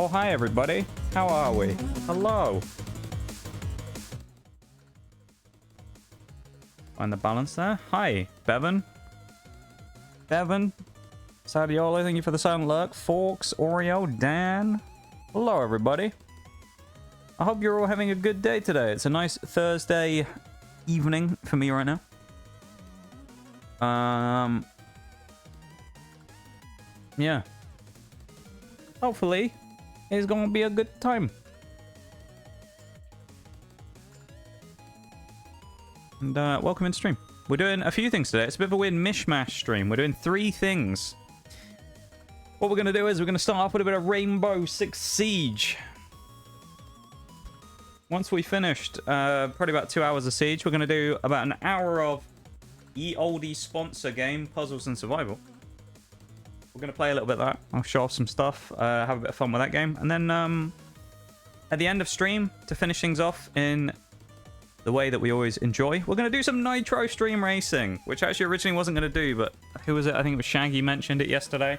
Oh, hi, everybody. How are we? Hello. Find the balance there. Hi, Bevan. Bevan. Sadiolo, thank you for the silent lurk. Forks, Oreo, Dan. Hello, everybody. I hope you're all having a good day today. It's a nice Thursday evening for me right now. Yeah. Hopefully, it's going to be a good time. And welcome in stream. We're doing a few things today. It's a bit of a weird mishmash stream. We're doing 3 things. What we're going to do is we're going to start off with a bit of Rainbow Six Siege. Once we finished probably about 2 hours of Siege, we're going to do about an hour of ye olde sponsor game, Puzzles and Survival. We're going to play a little bit of that. I'll show off some stuff, have a bit of fun with that game. And then at the end of stream, to finish things off in the way that we always enjoy, we're going to do some Nitro stream racing, which actually originally wasn't going to do, but who was it? I think it was Shaggy mentioned it yesterday.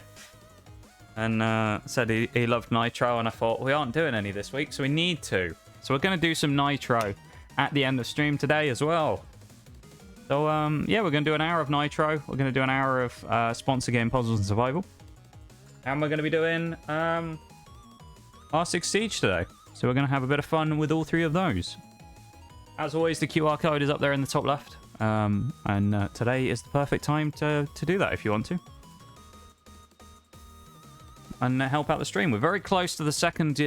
And said he loved Nitro, and I thought, we aren't doing any this week, so we need to. So we're going to do some Nitro at the end of stream today as well. So, yeah, we're going to do an hour of Nitro. We're going to do an hour of sponsor game Puzzles and Survival. And we're going to be doing R6 Siege today. So we're going to have a bit of fun with all 3 of those. As always, the QR code is up there in the top left. And today is the perfect time to do that if you want to. And help out the stream. We're very close to the second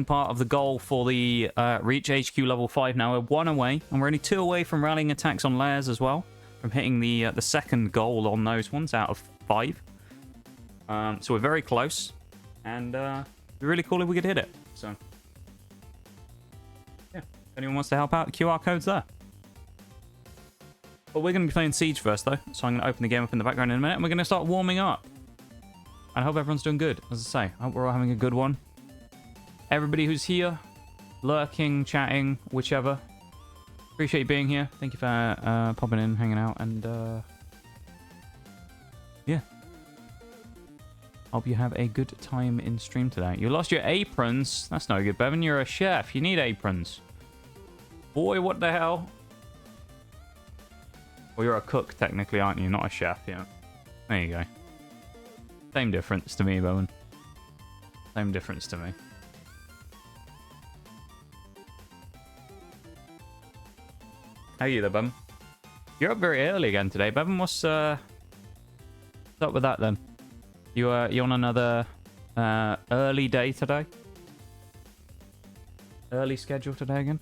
part of the goal for the Reach HQ level 5 now. We're 1 away, and we're only 2 away from rallying attacks on layers as well, from hitting the second goal on those ones out of 5. So we're very close, and it'd be really cool if we could hit it. So, yeah, if anyone wants to help out, the QR code's there. But we're going to be playing Siege first, though, so I'm going to open the game up in the background in a minute, and we're going to start warming up. I hope everyone's doing good. As I say, I hope we're all having a good one. Everybody who's here, lurking, chatting, whichever. Appreciate you being here. Thank you for popping in, hanging out, and yeah. Hope you have a good time in stream today. You lost your aprons. That's no good, Bevan. You're a chef. You need aprons. Boy, what the hell? Well, you're a cook, technically, aren't you? Not a chef, yeah. There you go. Same difference to me, Bowen. Same difference to me. How are you there, Bum? You're up very early again today, Bevan. What's up with that then? You on another early day today? Early schedule today again?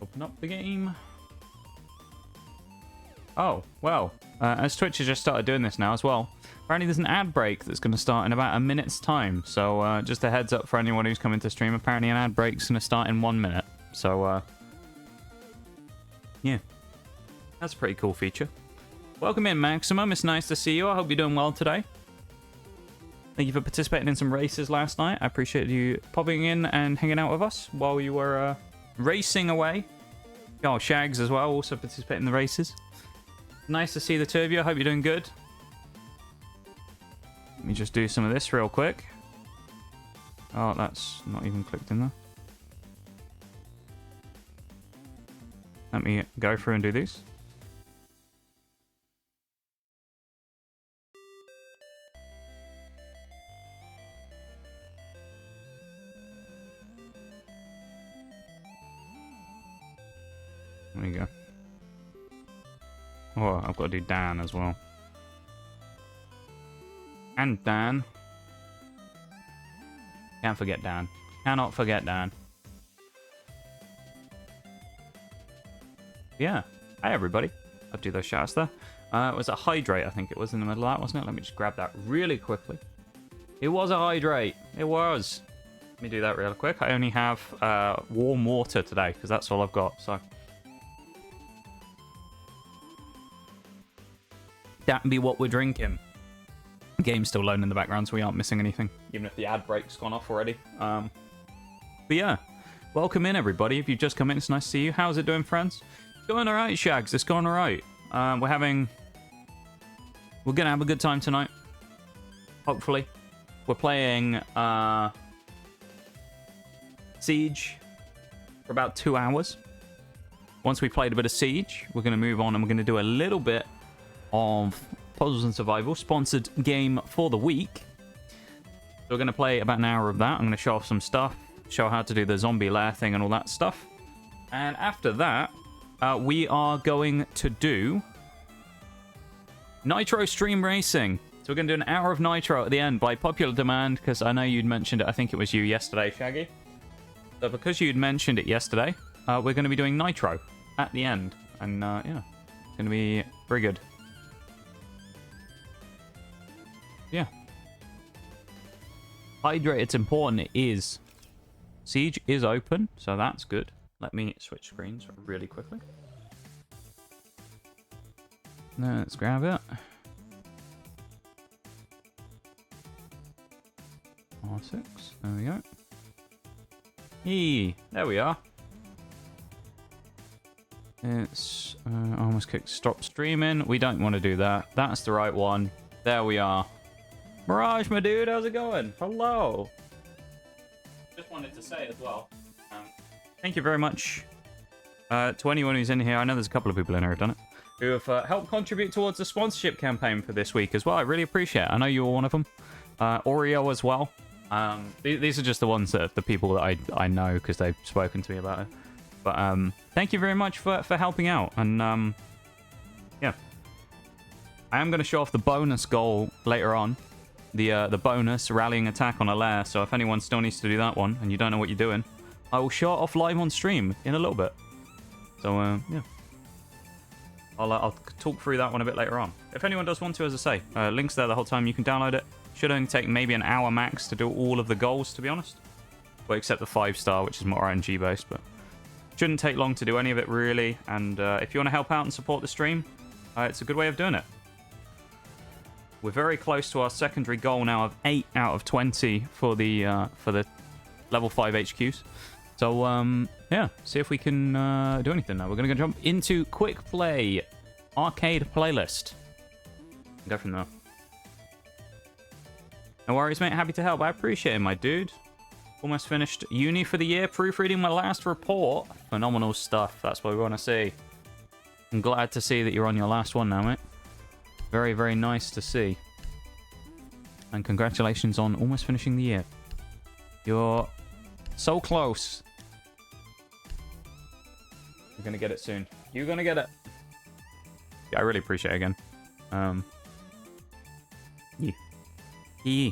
Open up the game. Oh, well, as Twitch has just started doing this now as well, apparently there's an ad break that's going to start in about a minute's time. So just a heads up for anyone who's coming to stream, apparently an ad break's going to start in 1 minute. So, yeah, that's a pretty cool feature. Welcome in, Maximum. It's nice to see you. I hope you're doing well today. Thank you for participating in some races last night. I appreciate you popping in and hanging out with us while you were racing away. Oh, Shags as well, also participate in the races. Nice to see the 2 of you. I hope you're doing good. Let me just do some of this real quick. Oh, that's not even clicked in there. Let me go through and do these. There you go. Oh, I've got to do Dan as well. And Dan. Can't forget Dan. Cannot forget Dan. Yeah. Hi, everybody. I'll do those shots there. It was a hydrate, I think it was in the middle of that, wasn't it? Let me just grab that really quickly. It was a hydrate. It was. Let me do that real quick. I only have warm water today, because that's all I've got, so... That be what we're drinking. The game's still loading in the background, so we aren't missing anything, even if the ad break's gone off already. But yeah, welcome in, everybody. If you've just come in, it's nice to see you. How's it doing, friends? It's going alright, Shags. It's going alright. We're having We're going to have a good time tonight. Hopefully. We're playing Siege for about 2 hours. Once we played a bit of Siege, we're going to move on and we're going to do a little bit of Puzzles and Survival, sponsored game for the week. So we're going to play about an hour of that. I'm going to show off some stuff, show how to do the zombie lair thing and all that stuff. And after that, we are going to do Nitro Stream Racing. So we're going to do an hour of Nitro at the end by popular demand, because I know you'd mentioned it. I think it was you yesterday, Shaggy. So because you'd mentioned it yesterday, we're going to be doing Nitro at the end. And yeah, it's going to be very good. Yeah. Hydrate, it's important. It is. Siege is open, so that's good. Let me switch screens really quickly. Let's grab it. R6. There we go. Yee. There we are. It's I almost clicked stop streaming. We don't want to do that. That's the right one. There we are. Mirage, my dude, how's it going? Hello. Just wanted to say as well, thank you very much to anyone who's in here. I know there's a couple of people in here who've done it, who have helped contribute towards the sponsorship campaign for this week as well. I really appreciate it. I know you were one of them. Oreo as well. These are just the ones that the people that I know because they've spoken to me about it. But thank you very much for helping out. And yeah, I am going to show off the bonus goal later on. The bonus rallying attack on a lair. So if anyone still needs to do that one and you don't know what you're doing, I will show it off live on stream in a little bit. So yeah, I'll talk through that one a bit later on. If anyone does want to, as I say, links there the whole time. You can download it. Should only take maybe an hour max to do all of the goals, to be honest. Well, except the 5-star, which is more RNG based, but shouldn't take long to do any of it really. And if you want to help out and support the stream, it's a good way of doing it. We're very close to our secondary goal now of 8 out of 20 for the level 5 HQs. So yeah, see if we can do anything now. We're going to jump into quick play arcade playlist. Go from there. No worries, mate. Happy to help. I appreciate it, my dude. Almost finished uni for the year. Proofreading my last report. Phenomenal stuff. That's what we want to see. I'm glad to see that you're on your last one now, mate. Very, very nice to see. And congratulations on almost finishing the year. You're so close. You're going to get it soon. You're going to get it. Yeah, I really appreciate it again. Yeah. Yeah.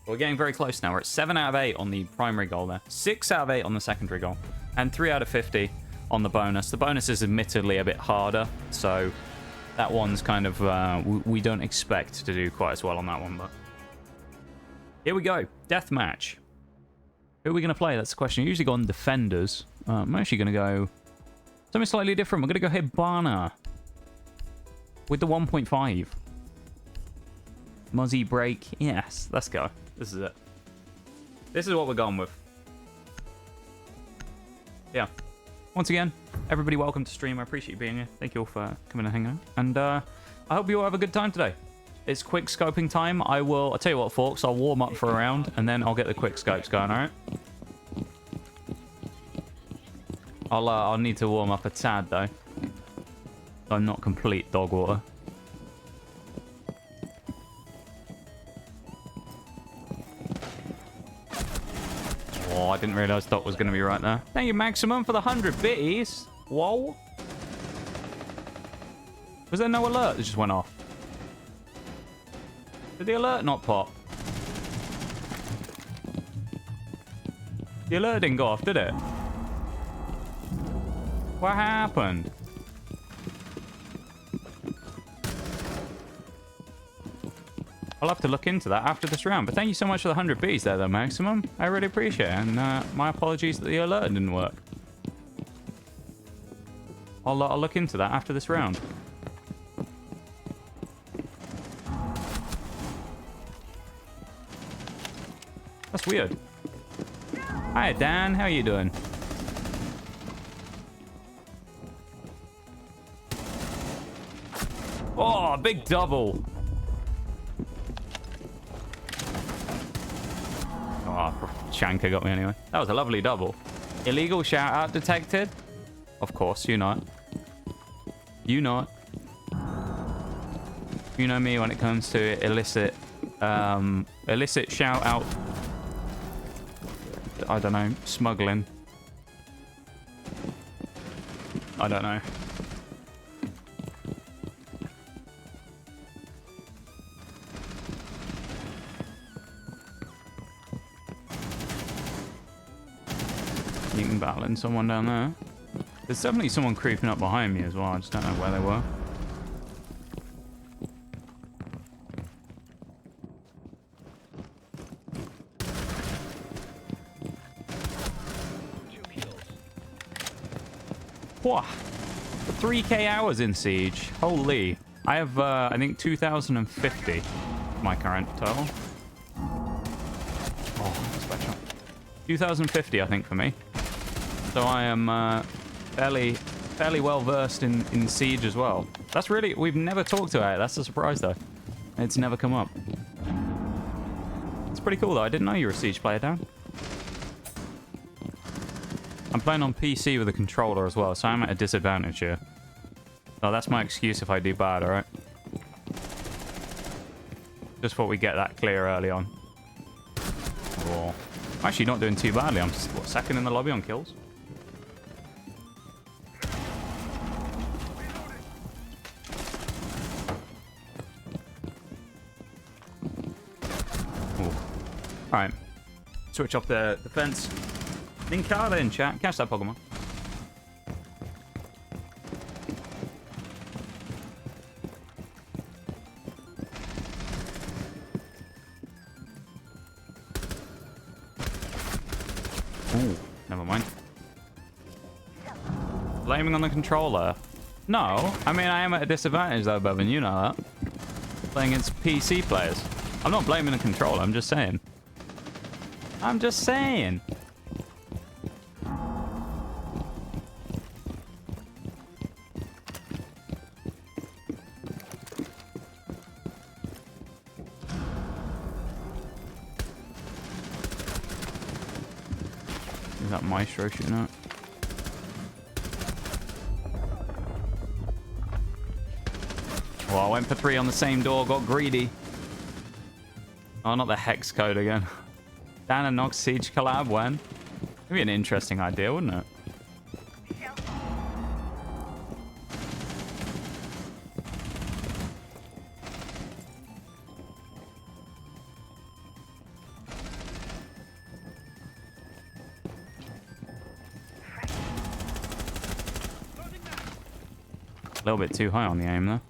We're getting very close now. We're at 7 out of 8 on the primary goal there. 6 out of 8 on the secondary goal. And 3 out of 50 on the bonus. The bonus is admittedly a bit harder. So that one's kind of... we don't expect to do quite as well on that one. But here we go. Deathmatch. Who are we going to play? That's the question. I usually go on defenders. I'm actually going to go... something slightly different. We're going to go Hibana. With the 1.5. Muzzy break. Yes, let's go. This is it. This is what we're going with. Yeah. Once again, everybody welcome to stream. I appreciate you being here. Thank you all for coming and hanging out. And I hope you all have a good time today. It's quick scoping time. I'll tell you what, folks. I'll warm up for a round and then I'll get the quick scopes going, alright? I'll need to warm up a tad though. I'm not complete dog water. Oh, I didn't realise Doc was going to be right there. Thank you, Maximum, for the 100 bitties. Whoa. Was there no alert that just went off? Did the alert not pop? The alert didn't go off, did it? What happened? I'll have to look into that after this round. But thank you so much for the 100 Bs there, though, Maximum. I really appreciate it. And my apologies that the alert didn't work. I'll look into that after this round. That's weird. Hi, Dan. How are you doing? Oh, big double. Oh, Shanker got me anyway. That was a lovely double. Illegal shout out detected. Of course, you know it. You know it. You know me when it comes to illicit shout out. I don't know, smuggling. I don't know. You can battling someone down there. There's definitely someone creeping up behind me as well. I just don't know where they were. Whoa. 3k hours in Siege. Holy. I have, I think, 2,050 my current total. Oh, that's better. 2,050, I think, for me. So I am fairly well versed in Siege as well. That's really... We've never talked about it. That's a surprise, though. It's never come up. It's pretty cool, though. I didn't know you were a Siege player, Dan. I'm playing on PC with a controller as well, so I'm at a disadvantage here. Oh, that's my excuse if I do bad, alright? Just thought we'd get that clear early on. Oh. I'm actually not doing too badly. I'm, what, second in the lobby on kills? Alright. Switch off the fence. Linkada in chat. Catch that Pokemon. Ooh, never mind. Blaming on the controller. No, I mean, I am at a disadvantage though, Bevan. You know that. Playing against PC players. I'm not blaming the controller. I'm just saying. I'm just saying. Is that Maestro shooting out? Well, I went for 3 on the same door, got greedy. Oh, not the hex code again. Dan and Nox Siege collab when? That'd be an interesting idea, wouldn't it? A little bit too high on the aim there.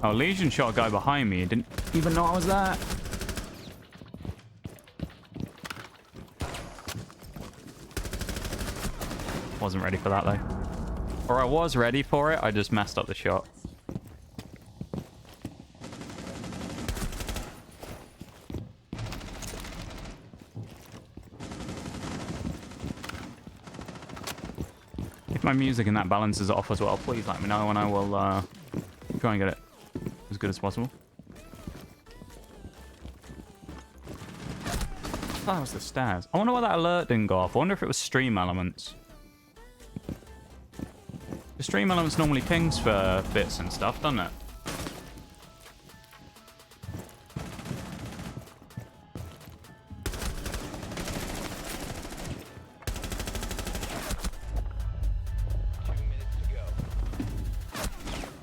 Oh, Legion shot a guy behind me. Didn't even know I was there. Wasn't ready for that though. Or I was ready for it, I just messed up the shot. If my music and that balances off as well, please let me know and I will try and get it as good as possible. Oh, that was the stairs. I wonder why that alert didn't go off. I wonder if it was stream elements. The stream elements normally pings for bits and stuff, doesn't it?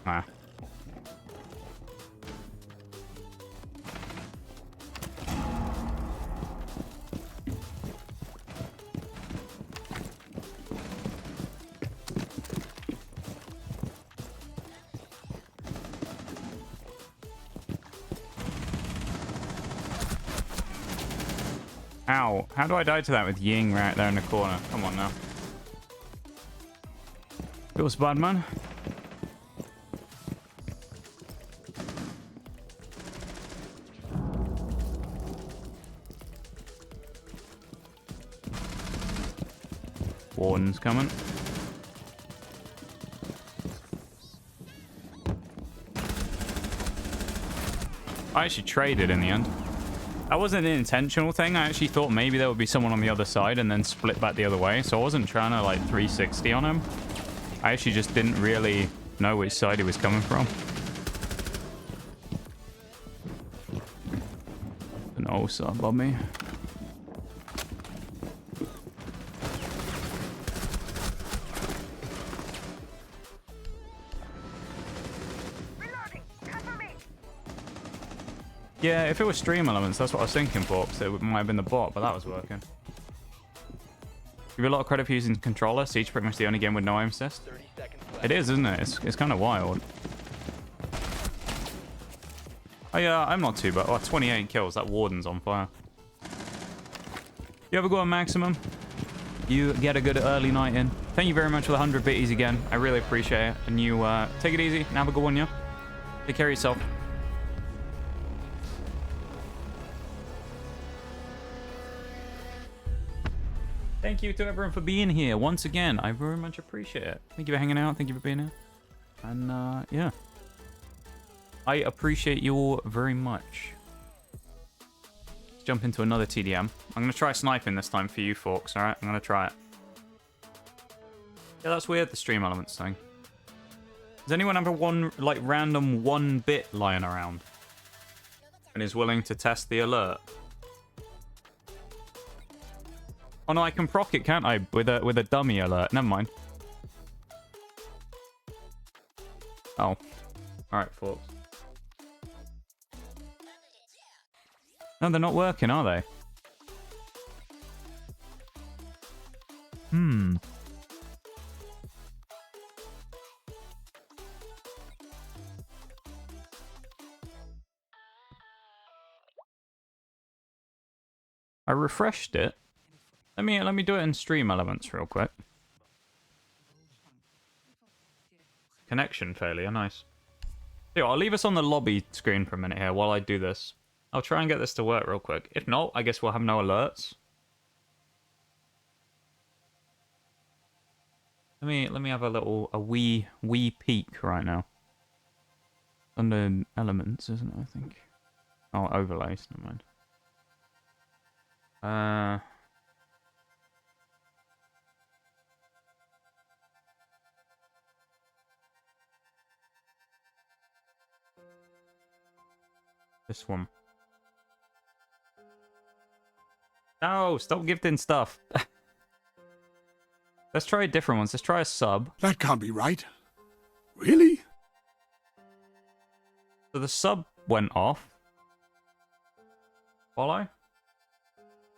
Ah. Ow. How do I die to that with Ying right there in the corner? Come on now. Feels bad, man. Warden's coming. I actually traded in the end. That wasn't an intentional thing. I actually thought maybe there would be someone on the other side and then split back the other way. So I wasn't trying to like 360 on him. I actually just didn't really know which side he was coming from. An ulcer above me. Yeah, if it was stream elements, that's what I was thinking for, because it might have been the bot, but that was working. Give you a lot of credit for using controller. Siege pretty much the only game with no aim assist. It is, isn't it? It's kind of wild. Oh yeah, I'm not too bad. Oh, 28 kills. That Warden's on fire. You ever go on maximum? You get a good early night in. Thank you very much for the 100 bitties again. I really appreciate it. And you take it easy and have a good one, yeah? Take care of yourself. Thank you to everyone for being here once again. I very much appreciate it. Thank you for hanging out. Thank you for being here. And yeah. I appreciate you all very much. Let's jump into another TDM. I'm going to try sniping this time for you folks, alright? I'm going to try it. Yeah, that's weird, the stream elements thing. Does anyone have a like random 1-bit lying around? And is willing to test the alert? Oh no, I can proc it, can't I? With a dummy alert. Never mind. Oh. Alright, folks. No, they're not working, are they? I refreshed it. Let me do it in stream elements real quick. Connection failure, nice. Yeah, I'll leave us on the lobby screen for a minute here while I do this. I'll try and get this to work real quick. If not, I guess we'll have no alerts. Let me have a wee peek right now. Under elements, isn't it, I think? Oh, overlays, never mind. This one. No, stop gifting stuff. Let's try different ones. Let's try a sub. That can't be right. Really? So the sub went off. Follow?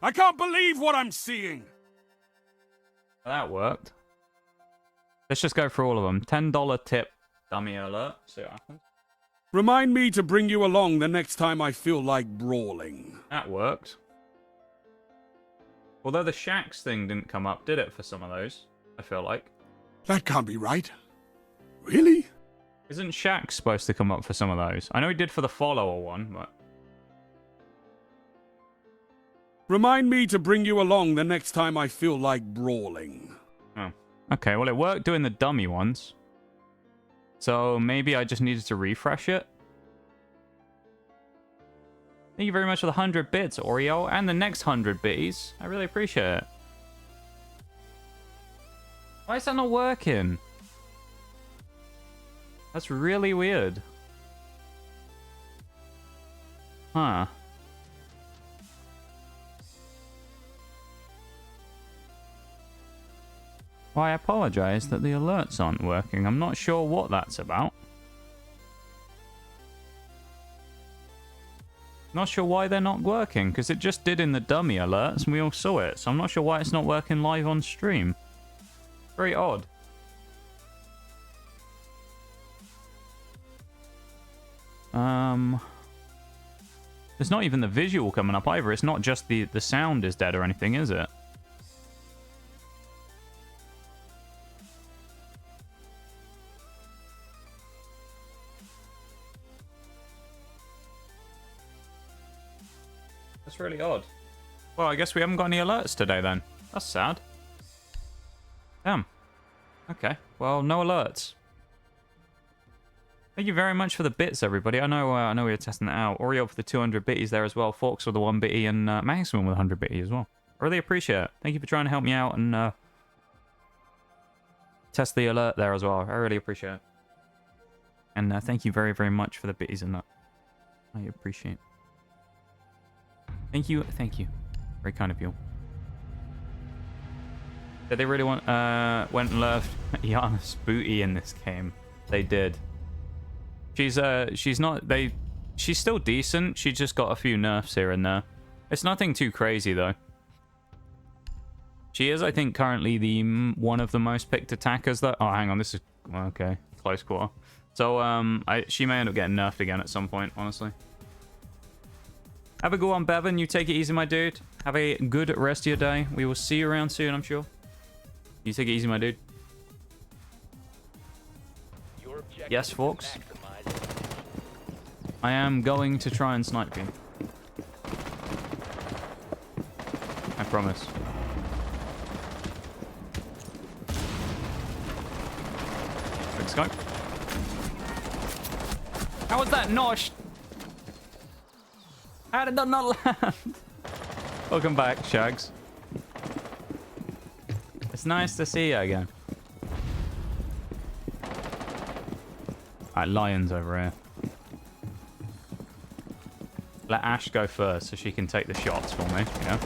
I can't believe what I'm seeing. That worked. Let's just go for all of them. $10 tip dummy alert. See what happens. Remind me to bring you along the next time I feel like brawling. That worked. Although the Shacks thing didn't come up, did it, for some of those? I feel like. That can't be right. Really? Isn't Shaq supposed to come up for some of those? I know he did for the follower one, but... Remind me to bring you along the next time I feel like brawling. Oh. Okay, well it worked doing the dummy ones. So maybe I just needed to refresh it. Thank you very much for the 100 bits, Oreo, and the next 100 bitties. I really appreciate it. Why is that not working? That's really weird. Huh. Well, I apologize that the alerts aren't working. I'm not sure what that's about. Not sure why they're not working, because it just did in the dummy alerts and we all saw it. So I'm not sure why it's not working live on stream. Very odd. There's not even the visual coming up either. It's not just the sound is dead or anything, is it? That's really odd. Well, I guess we haven't got any alerts today then. That's sad. Damn. Okay. Well, no alerts. Thank you very much for the bits, everybody. I know we were testing that out. Oreo for the 200 bitties there as well. Forks with the 1 bitty and Maximum with 100 bitty as well. I really appreciate it. Thank you for trying to help me out and test the alert there as well. I really appreciate it. And thank you very, very much for the bitties and that. I appreciate it. Thank you. Thank you. Very kind of you. Did they really went and left Yana's booty in this game? They did. She's still decent. She just got a few nerfs here and there. It's nothing too crazy though. She is, I think, currently one of the most picked attackers that... Oh, hang on. This is... Okay. Close quarter. So, she may end up getting nerfed again at some point, honestly. Have a good one, Bevan. You take it easy, my dude. Have a good rest of your day. We will see you around soon, I'm sure. You take it easy, my dude. Yes, folks. I am going to try and snipe you. I promise. Quick scope. How was that nosh? How did that not land? Welcome back, Shags. It's nice to see you again. Alright, Lion's over here. Let Ash go first so she can take the shots for me, you know?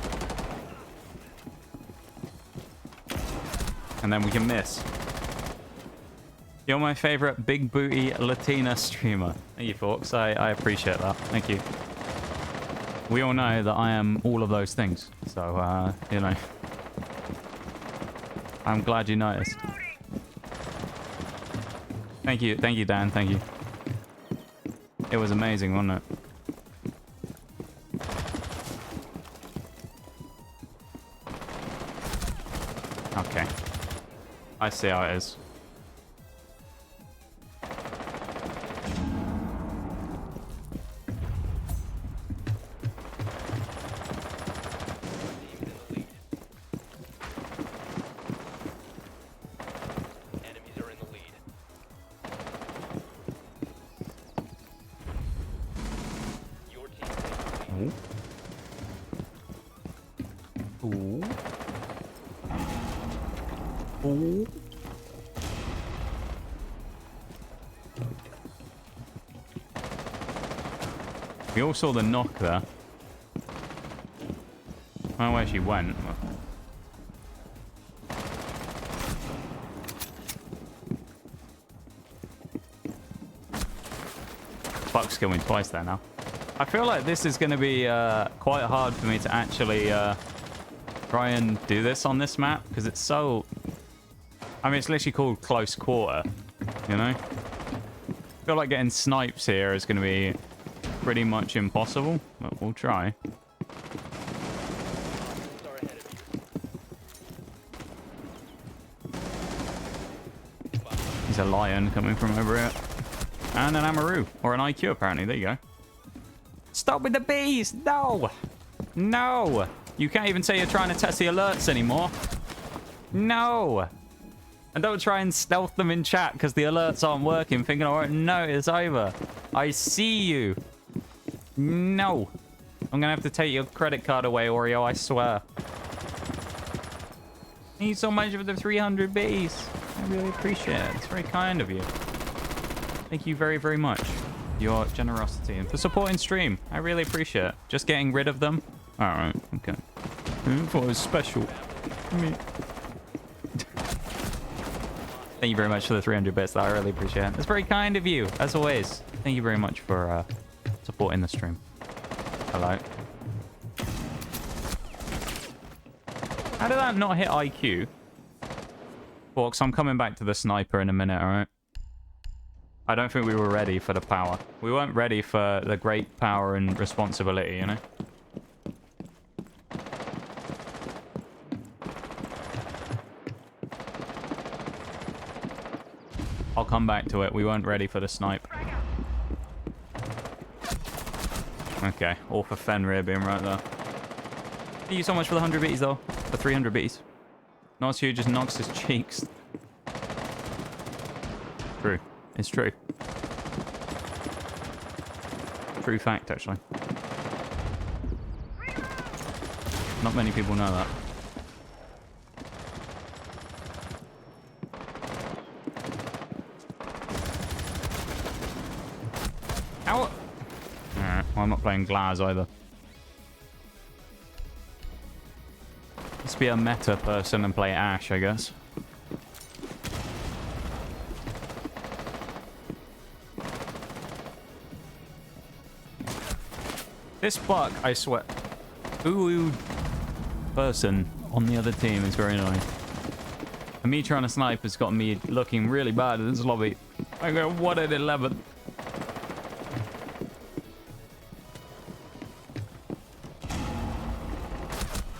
And then we can miss. You're my favorite big booty Latina streamer. Thank you, folks. I appreciate that. Thank you. We all know that I am all of those things. So, you know. I'm glad you noticed. Thank you, Dan. Thank you. It was amazing, wasn't it? Okay. I see how it is. We all saw the knock there. I don't know where she went. Fuck's killed me twice there now. I feel like this is going to be quite hard for me to actually try and do this on this map because it's so... I mean, it's literally called close quarter, you know? I feel like getting snipes here is going to be pretty much impossible, but we'll try. There's a lion coming from over here. And an Amaru, or an IQ apparently, there you go. Stop with the bees! No! No! You can't even say you're trying to test the alerts anymore. No! And don't try and stealth them in chat because the alerts aren't working, thinking, all right, no, it's over. I see you. No. I'm going to have to take your credit card away, Oreo, I swear. Thank you so much for the 300 bees. I really appreciate it. It's very kind of you. Thank you very, very much. Your generosity and for supporting stream. I really appreciate it. Just getting rid of them. All right. Okay. I thought it was special. Thank you very much for the 300 bits. I really appreciate it. It's very kind of you, as always. Thank you very much for supporting the stream. Hello. How did that not hit IQ? Forks, I'm coming back to the sniper in a minute, alright? I don't think we were ready for the power. We weren't ready for the great power and responsibility, you know? I'll come back to it. We weren't ready for the snipe. Okay, all for Fenrir being right there. Thank you so much for the 100 beats, though. The 300 beats. Not as huge as knocks his cheeks. True. It's true. True fact, actually. Not many people know that. How? Well, I'm not playing Glaz either. Let's be a meta person and play Ash, I guess. This buck, I swear. Ooh, person on the other team is very annoying. And me trying to snipe has got me looking really bad in this lobby. I go 1 at 11.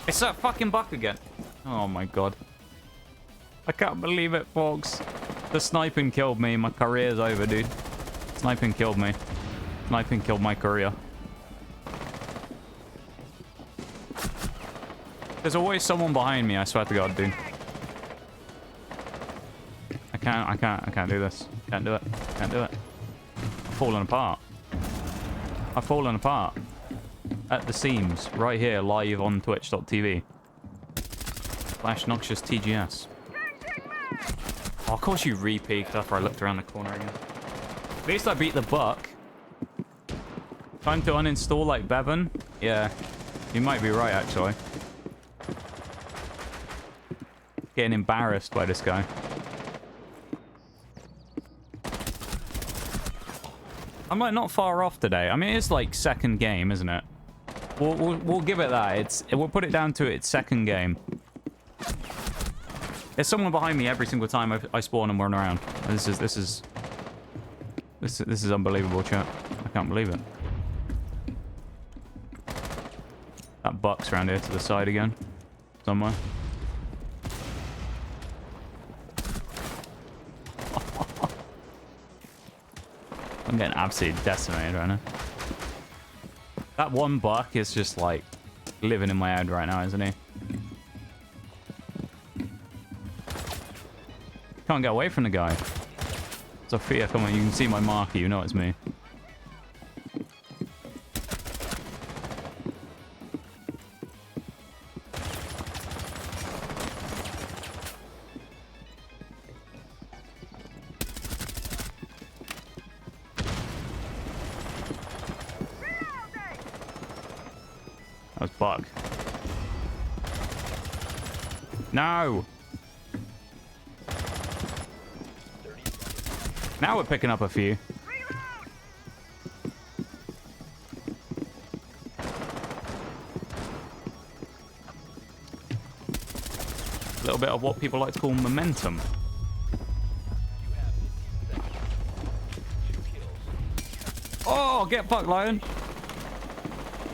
It's that fucking buck again. Oh my god. I can't believe it, folks. The sniping killed me. My career's over, dude. Sniping killed me. Sniping killed my career. There's always someone behind me, I swear to god, dude. I can't do this. Can't do it. Can't do it. I'm falling apart. I've fallen apart. At the seams, right here, live on twitch.tv. Flash Noxious TGS. Oh, of course you re-peeked after I looked around the corner again. At least I beat the buck. Time to uninstall like Bevan? Yeah, you might be right, actually. Getting embarrassed by this guy. I'm like not far off today. I mean, it's like second game, isn't it? We'll give it that. We'll put it down to its second game. There's someone behind me every single time I spawn and run around. And this is unbelievable, chat. I can't believe it. That buck's around here to the side again, somewhere. I'm getting absolutely decimated right now. That one buck is just like living in my head right now, isn't he? Can't get away from the guy. Sophia, come on, you can see my marker, you know it's me. That was Buck. No! Now we're picking up a few. A little bit of what people like to call momentum. Oh, get fucked, Lion!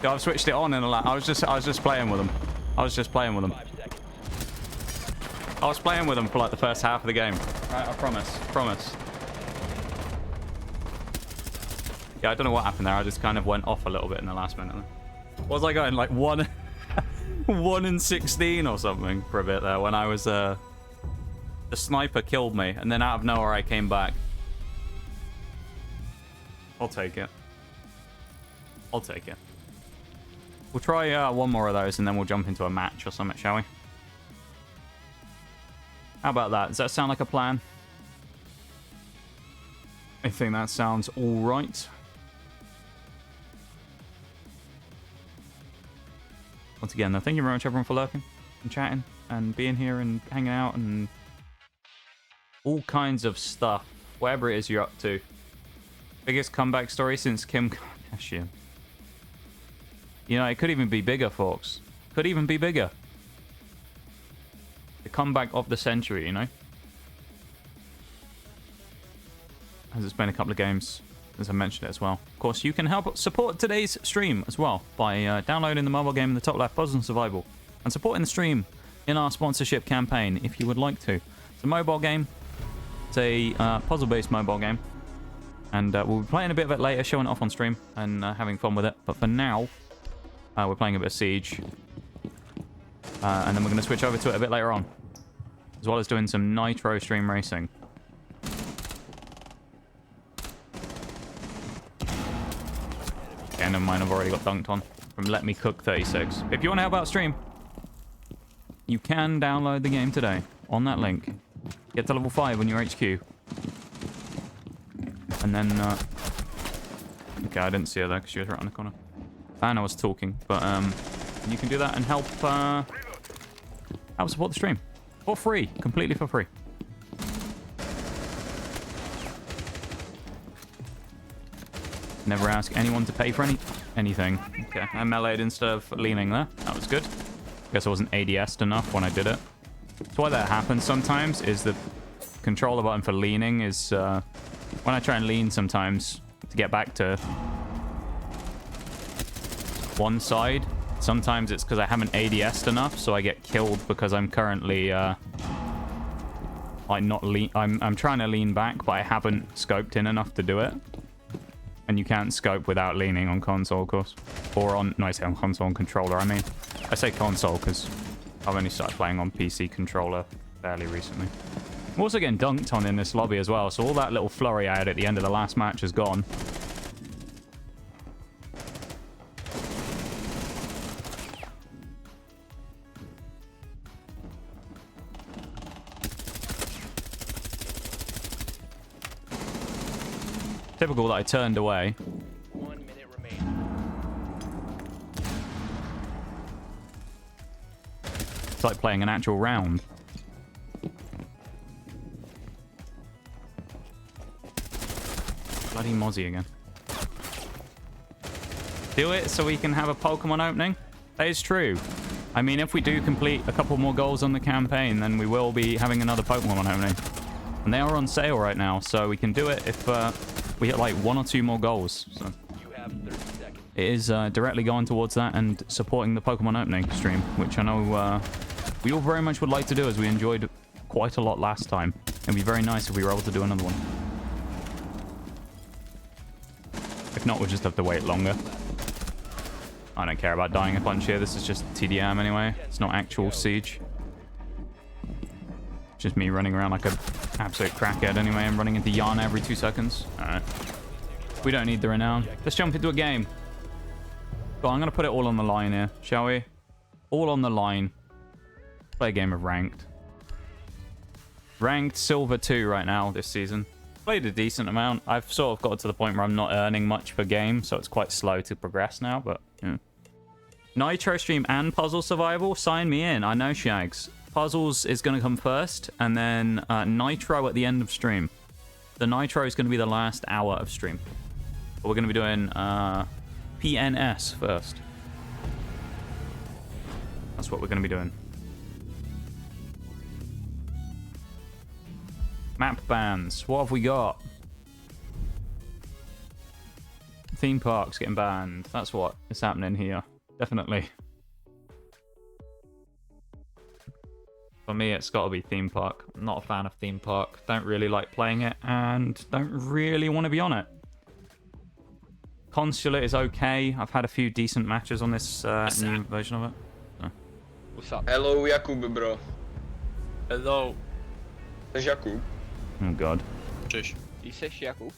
Yeah, I've switched it on in a lot. I was just playing with them. I was playing with them for like the first half of the game. Right, I promise. Yeah, I don't know what happened there. I just kind of went off a little bit in the last minute. What was I going? Like 1 in 16 or something for a bit there when I was... the sniper killed me, and then out of nowhere I came back. I'll take it. We'll try one more of those, and then we'll jump into a match or something, shall we? How about that? Does that sound like a plan? I think that sounds all right. Once again, though, thank you very much, everyone, for lurking and chatting and being here and hanging out and all kinds of stuff. Whatever it is you're up to. Biggest comeback story since Kim Kardashian. You know, it could even be bigger, folks. Could even be bigger. The comeback of the century, you know? As it's been a couple of games, as I mentioned it as well. Of course, you can help support today's stream as well by downloading the mobile game in the top left, Puzzle and Survival, and supporting the stream in our sponsorship campaign if you would like to. It's a mobile game. It's a puzzle-based mobile game. And we'll be playing a bit of it later, showing it off on stream and having fun with it. But for now, we're playing a bit of Siege. And then we're going to switch over to it a bit later on. as well as doing some Nitro stream racing. Okay, never mind, I've already got dunked on from Let Me Cook 36. If you want to help out stream, you can download the game today on that link. Get to level 5 on your HQ. And then, okay, I didn't see her there because she was right on the corner. And I was talking, but you can do that and help support the stream. For free, completely for free. Never ask anyone to pay for anything. Okay, I meleeed instead of leaning there. That was good. Guess I wasn't ADS'd enough when I did it. That's why that happens sometimes, is the controller button for leaning is... when I try and lean sometimes to get back to one side, sometimes it's because I haven't ADS'd enough, so I get killed because I'm currently... I'm trying to lean back, but I haven't scoped in enough to do it. And you can't scope without leaning on console, of course. Or on... No, I say on console and controller, I mean. I say console because I've only started playing on PC controller fairly recently. I'm also getting dunked on in this lobby as well, so all that little flurry I had at the end of the last match is gone. Typical that I turned away. 1 minute remaining. It's like playing an actual round. Bloody Mozzie again. Do it so we can have a Pokemon opening? That is true. I mean, if we do complete a couple more goals on the campaign, then we will be having another Pokemon opening. And they are on sale right now, so we can do it if we hit like 1 or 2 more goals. So You have 30 seconds. it is directly going towards that and supporting the Pokemon opening stream, which I know we all very much would like to do, as we enjoyed quite a lot last time. It'd be very nice if we were able to do another one. If not, we'll just have to wait longer. I don't care about dying a bunch here. This is just TDM anyway. It's not actual Siege. Just me running around like an absolute crackhead anyway, and running into Yana every 2 seconds. Alright. We don't need the renown. Let's jump into a game. Well, I'm going to put it all on the line here, shall we? All on the line. Play a game of Ranked. Ranked Silver 2 right now this season. Played a decent amount. I've sort of got to the point where I'm not earning much per game, so it's quite slow to progress now, but yeah. Nitro stream and Puzzle Survival? Sign me in. I know, Shags. Puzzles is going to come first, and then Nitro at the end of stream. The Nitro is going to be the last hour of stream. But we're going to be doing PNS first. That's what we're going to be doing. Map bans. What have we got? Theme parks getting banned. That's what is happening here. Definitely. For me, it's got to be theme park. I'm not a fan of theme park. Don't really like playing it, and don't really want to be on it. Consulate is okay. I've had a few decent matches on this new version of it. Oh. What's up? Hello, Jakub, bro. Hello. Cześć, Jakub. Oh god. Cześć. You say Jakub?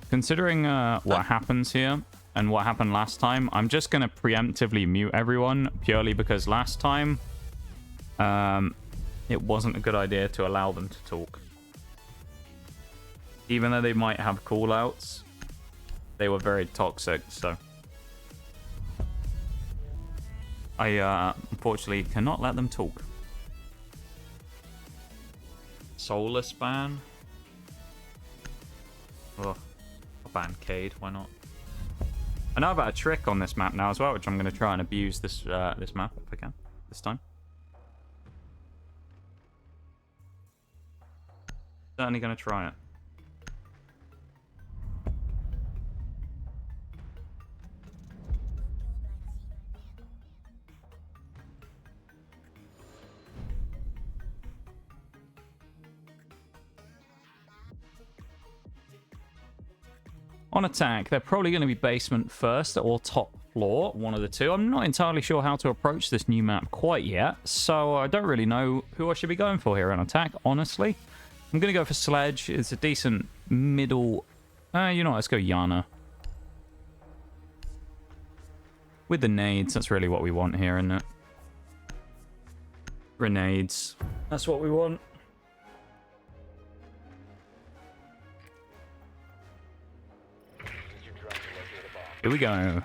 Considering what happens here and what happened last time, I'm just going to preemptively mute everyone purely because last time it wasn't a good idea to allow them to talk. Even though they might have call-outs, they were very toxic, so I unfortunately cannot let them talk. Soulless ban? Ugh. I'll ban Cade, why not? I know about a trick on this map now as well, which I'm going to try and abuse this this map if I can, this time. Certainly going to try it. On attack, they're probably going to be basement first or top floor, one of the two. I'm not entirely sure how to approach this new map quite yet, so I don't really know who I should be going for here on attack, honestly. I'm going to go for Sledge. It's a decent middle... you know what, let's go Yana. With the nades, that's really what we want here, isn't it? Grenades. That's what we want. Here we go.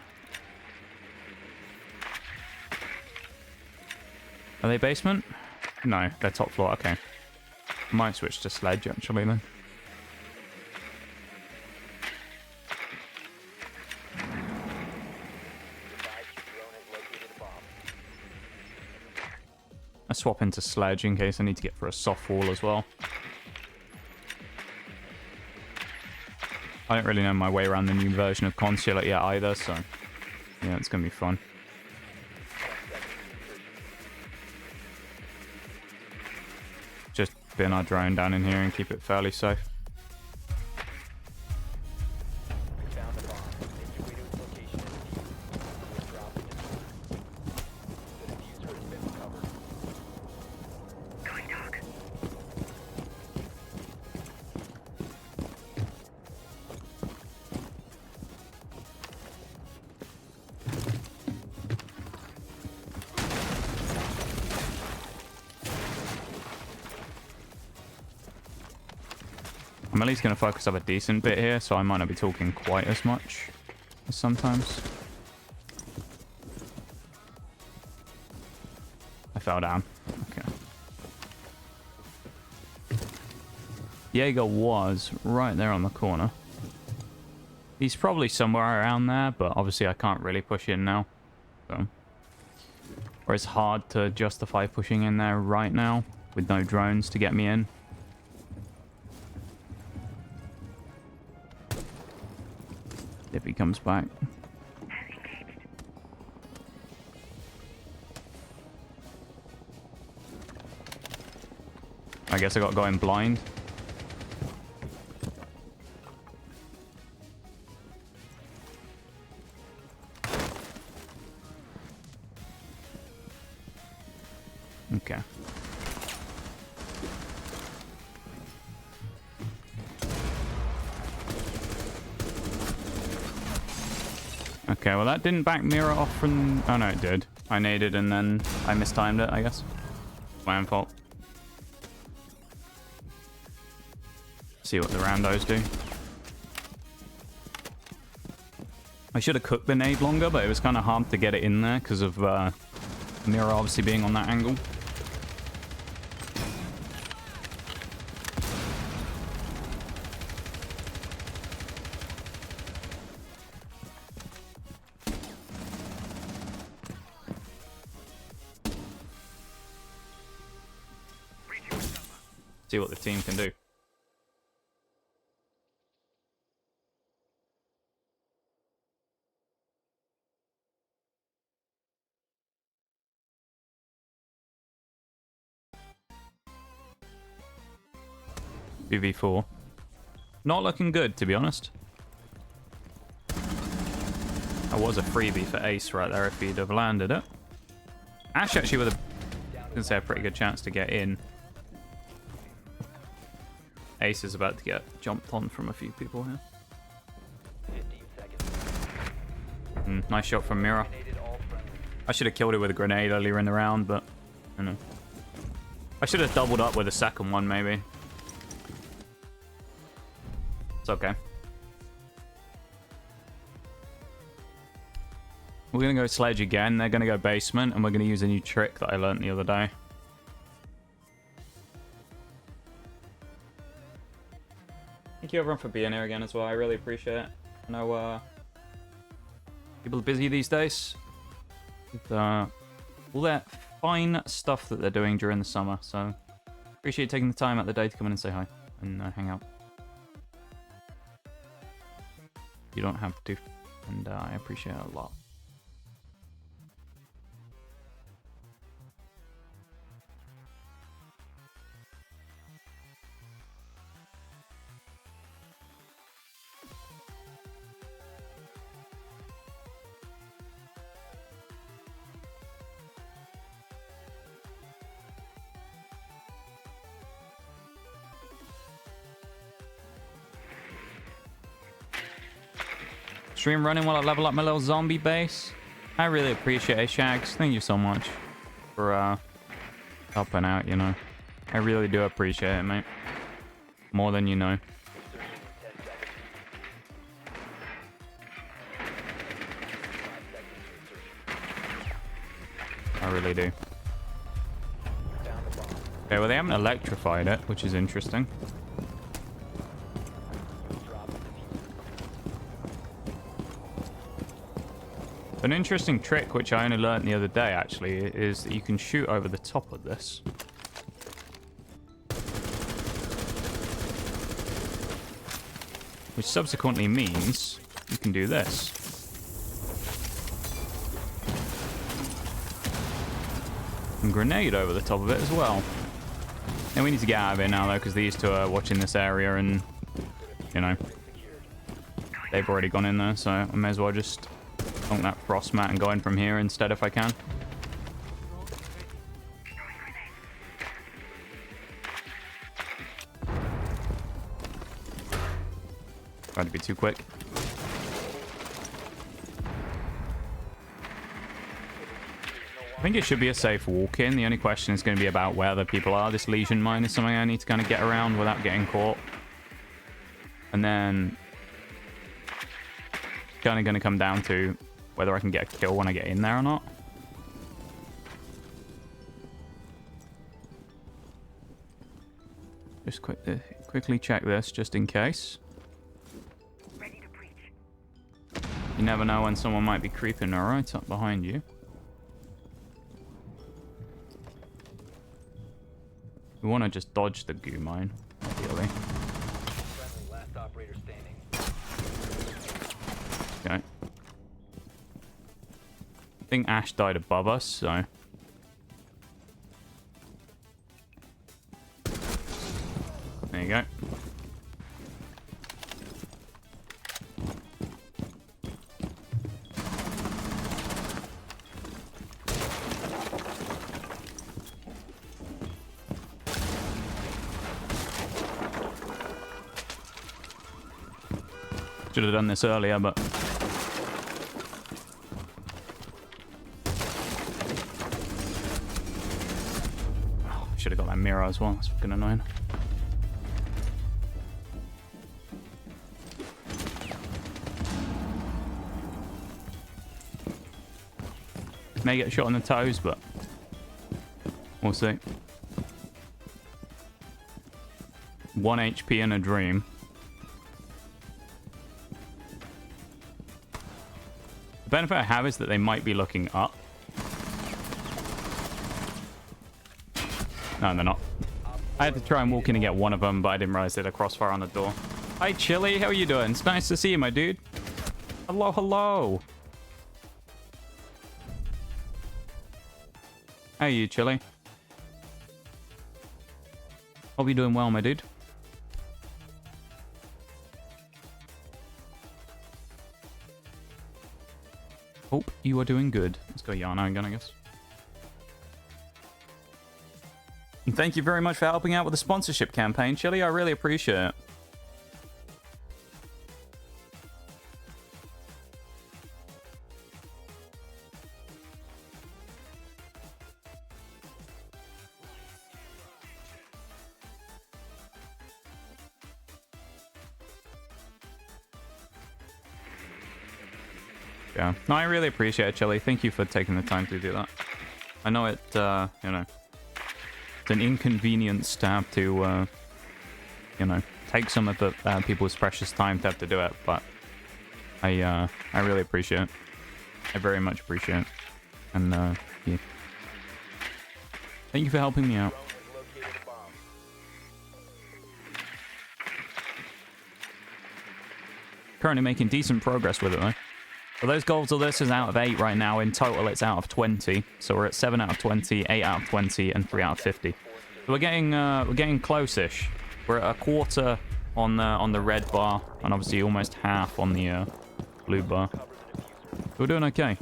Are they basement? No, they're top floor. Okay. Might switch to Sledge, actually, then. I swap into Sledge in case I need to get for a soft wall as well. I don't really know my way around the new version of Consulate yet either, so yeah, it's going to be fun. Just bin our drone down in here and keep it fairly safe. I'm at least going to focus up a decent bit here, so I might not be talking quite as much as sometimes. I fell down. Okay. Jaeger was right there on the corner. He's probably somewhere around there, but obviously I can't really push in now. So. Or it's hard to justify pushing in there right now with no drones to get me in. If he comes back. I guess I got going blind. Okay. Okay, well that didn't back mirror off from... Oh no, it did. I naded and then I mistimed it, I guess. My own fault. See what the randos do. I should have cooked the nade longer, but it was kind of hard to get it in there because of mirror obviously being on that angle. See what the team can do. BV4. Not looking good, to be honest. That was a freebie for Ace right there if he'd have landed it. Ash actually with a pretty good chance to get in. Ace is about to get jumped on from a few people here. Nice shot from Mira. I should have killed it with a grenade earlier in the round, but I don't know. I should have doubled up with a second one, maybe. It's okay. We're going to go Sledge again. They're going to go basement, and we're going to use a new trick that I learned the other day. Thank you everyone for being here again as well. I really appreciate it. I know people are busy these days with all that fine stuff that they're doing during the summer. So appreciate you taking the time out of the day to come in and say hi and hang out. You don't have to, and I appreciate it a lot. Stream running while I level up my little zombie base. I really appreciate it, Shags. Thank you so much for helping out, you know. I really do appreciate it, mate. More than you know. I really do. Okay, well they haven't electrified it, which is interesting. An interesting trick, which I only learned the other day, actually, is that you can shoot over the top of this. Which subsequently means you can do this. And grenade over the top of it as well. And we need to get out of here now, though, because these two are watching this area and, you know, they've already gone in there, so I may as well just on that frost mat and go in from here instead if I can. Tried to be too quick. I think it should be a safe walk-in. The only question is going to be about where the people are. This Legion mine is something I need to kind of get around without getting caught. And then kind of going to come down to whether I can get a kill when I get in there or not. Just quickly check this just in case. You never know when someone might be creeping right up behind you. We want to just dodge the goo mine, ideally. Okay. I think Ash died above us, so... There you go. Should have done this earlier, but... Oh, should have got that mirror as well. That's fucking annoying. May get shot on the toes, but... we'll see. 1 HP in a dream. The benefit I have is that they might be looking up. No, they're not. I had to try and walk in and get one of them, but I didn't realize they had a crossfire on the door. Hi, Chili. How are you doing? It's nice to see you, my dude. Hello, hello. How are you, Chili? Hope you're doing well, my dude. Hope you are doing good. Let's go Yana again, I guess. And thank you very much for helping out with the sponsorship campaign, Chili. I really appreciate it. Yeah, no, I really appreciate it, Chili. Thank you for taking the time to do that. I know it, you know, it's an inconvenience to have to, you know, take some of the people's precious time to have to do it, but I really appreciate it. I very much appreciate it. And, yeah. Thank you for helping me out. Currently making decent progress with it, though. Well, those goals of this is out of 8 right now. In total, it's out of 20. So we're at 7 out of 20, 8 out of 20, and 3 out of 50. So we're getting close-ish. We're at a quarter on the red bar, and obviously almost half on the blue bar. We're doing okay.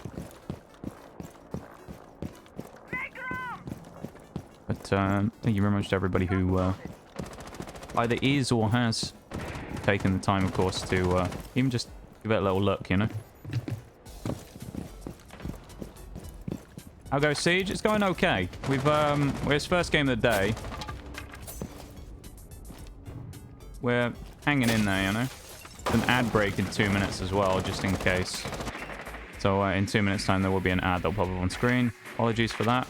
But thank you very much to everybody who either is or has taken the time, of course, to even just Give it a little look, you know. I'll go Siege. It's going okay. We've it's first game of the day. We're hanging in there, you know. An ad break in 2 minutes as well, just in case. So in 2 minutes time there will be an ad that'll pop up on screen. Apologies for that.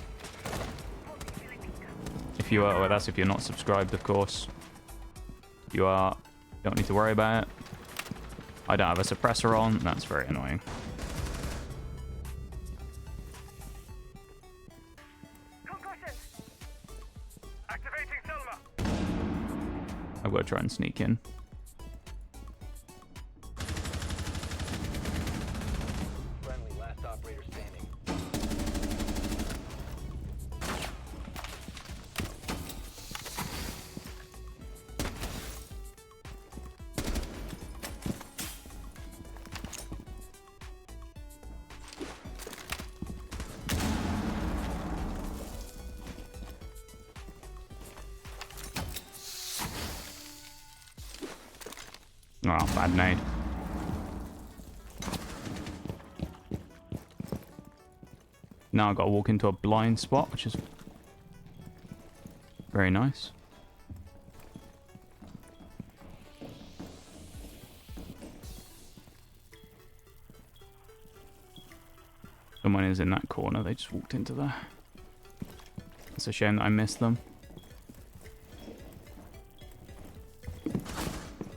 If you are, well, that's if you're not subscribed, of course. If you are, don't need to worry about it. I don't have a suppressor on. That's very annoying. I've got to try and sneak in. Friendly, last operator standing. Oh, bad nade. Now I've got to walk into a blind spot, which is very nice. Someone is in that corner. They just walked into there. It's a shame that I missed them.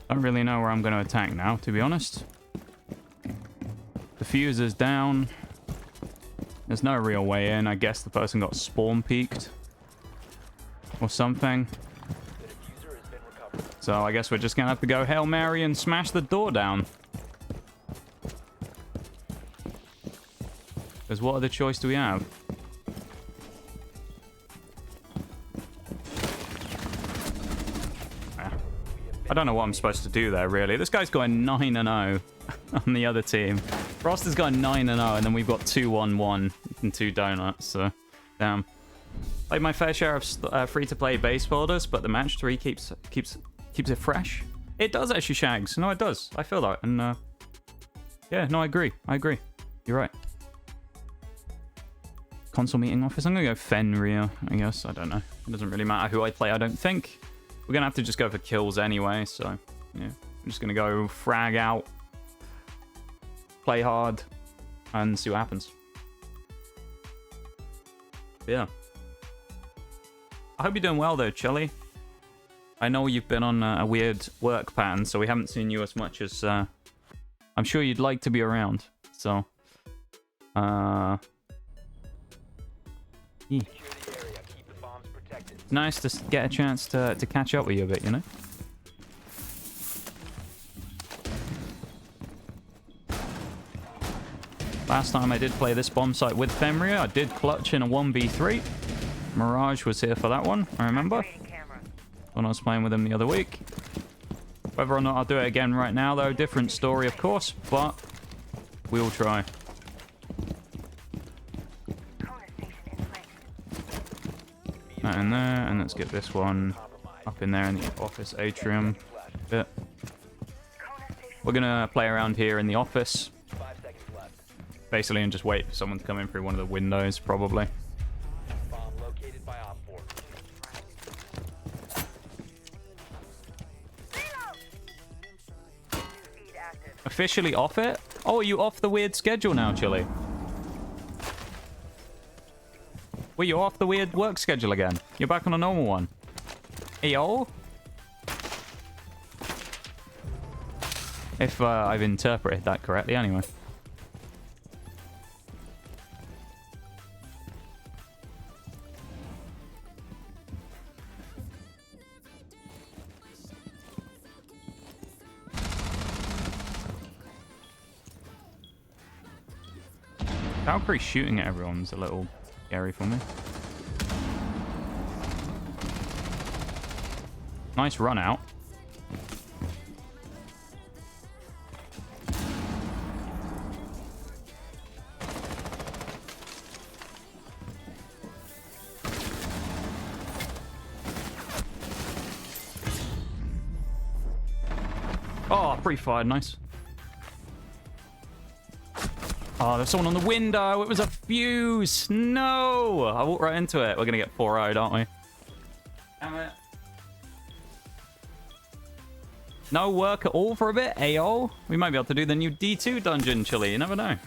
I don't really know where I'm going to attack now, to be honest. The fuse is down. There's no real way in. I guess the person got spawn peeked. Or something. So I guess we're just going to have to go Hail Mary and smash the door down. Because what other choice do we have? I don't know what I'm supposed to do there, really. This guy's going 9-0 on the other team. Frost has gone 9-0, and then we've got 2-1-1 and 2 donuts, so damn. Like my fair share of free-to-play base builders, but the match 3 keeps it fresh. It does actually, Shags. No, it does. I feel that, and yeah, no, I agree. You're right. Console meeting office. I'm gonna go Fenrir, I guess. I don't know. It doesn't really matter who I play, I don't think. We're going to have to just go for kills anyway, so, yeah. I'm just going to go frag out, play hard, and see what happens. Yeah. I hope you're doing well, though, Chili. I know you've been on a weird work pattern, so we haven't seen you as much as I'm sure you'd like to be around. So, yeah. Nice to get a chance to catch up with you a bit, you know? Last time I did play this bomb site with Fenrir, I did clutch in a 1v3. Mirage was here for that one, I remember. When I was playing with him the other week. Whether or not I'll do it again right now, though, different story, of course, but we'll try. That in there, and let's get this one up in there in the office atrium bit. We're gonna play around here in the office, basically, and just wait for someone to come in through one of the windows, probably. Officially off it? Oh, are you off the weird schedule now, Chili? Well, you're off the weird work schedule again. You're back on a normal one. Hey, yo. If I've interpreted that correctly, anyway. Valkyrie shooting at everyone's a little scary for me. Nice run out. Oh, pre-fired, nice. Oh, there's someone on the window. It was a fuse. No. I walked right into it. We're going to get 4-0'd, aren't we? Damn it. No work at all for a bit. AO. We might be able to do the new D2 dungeon, Chili. You never know.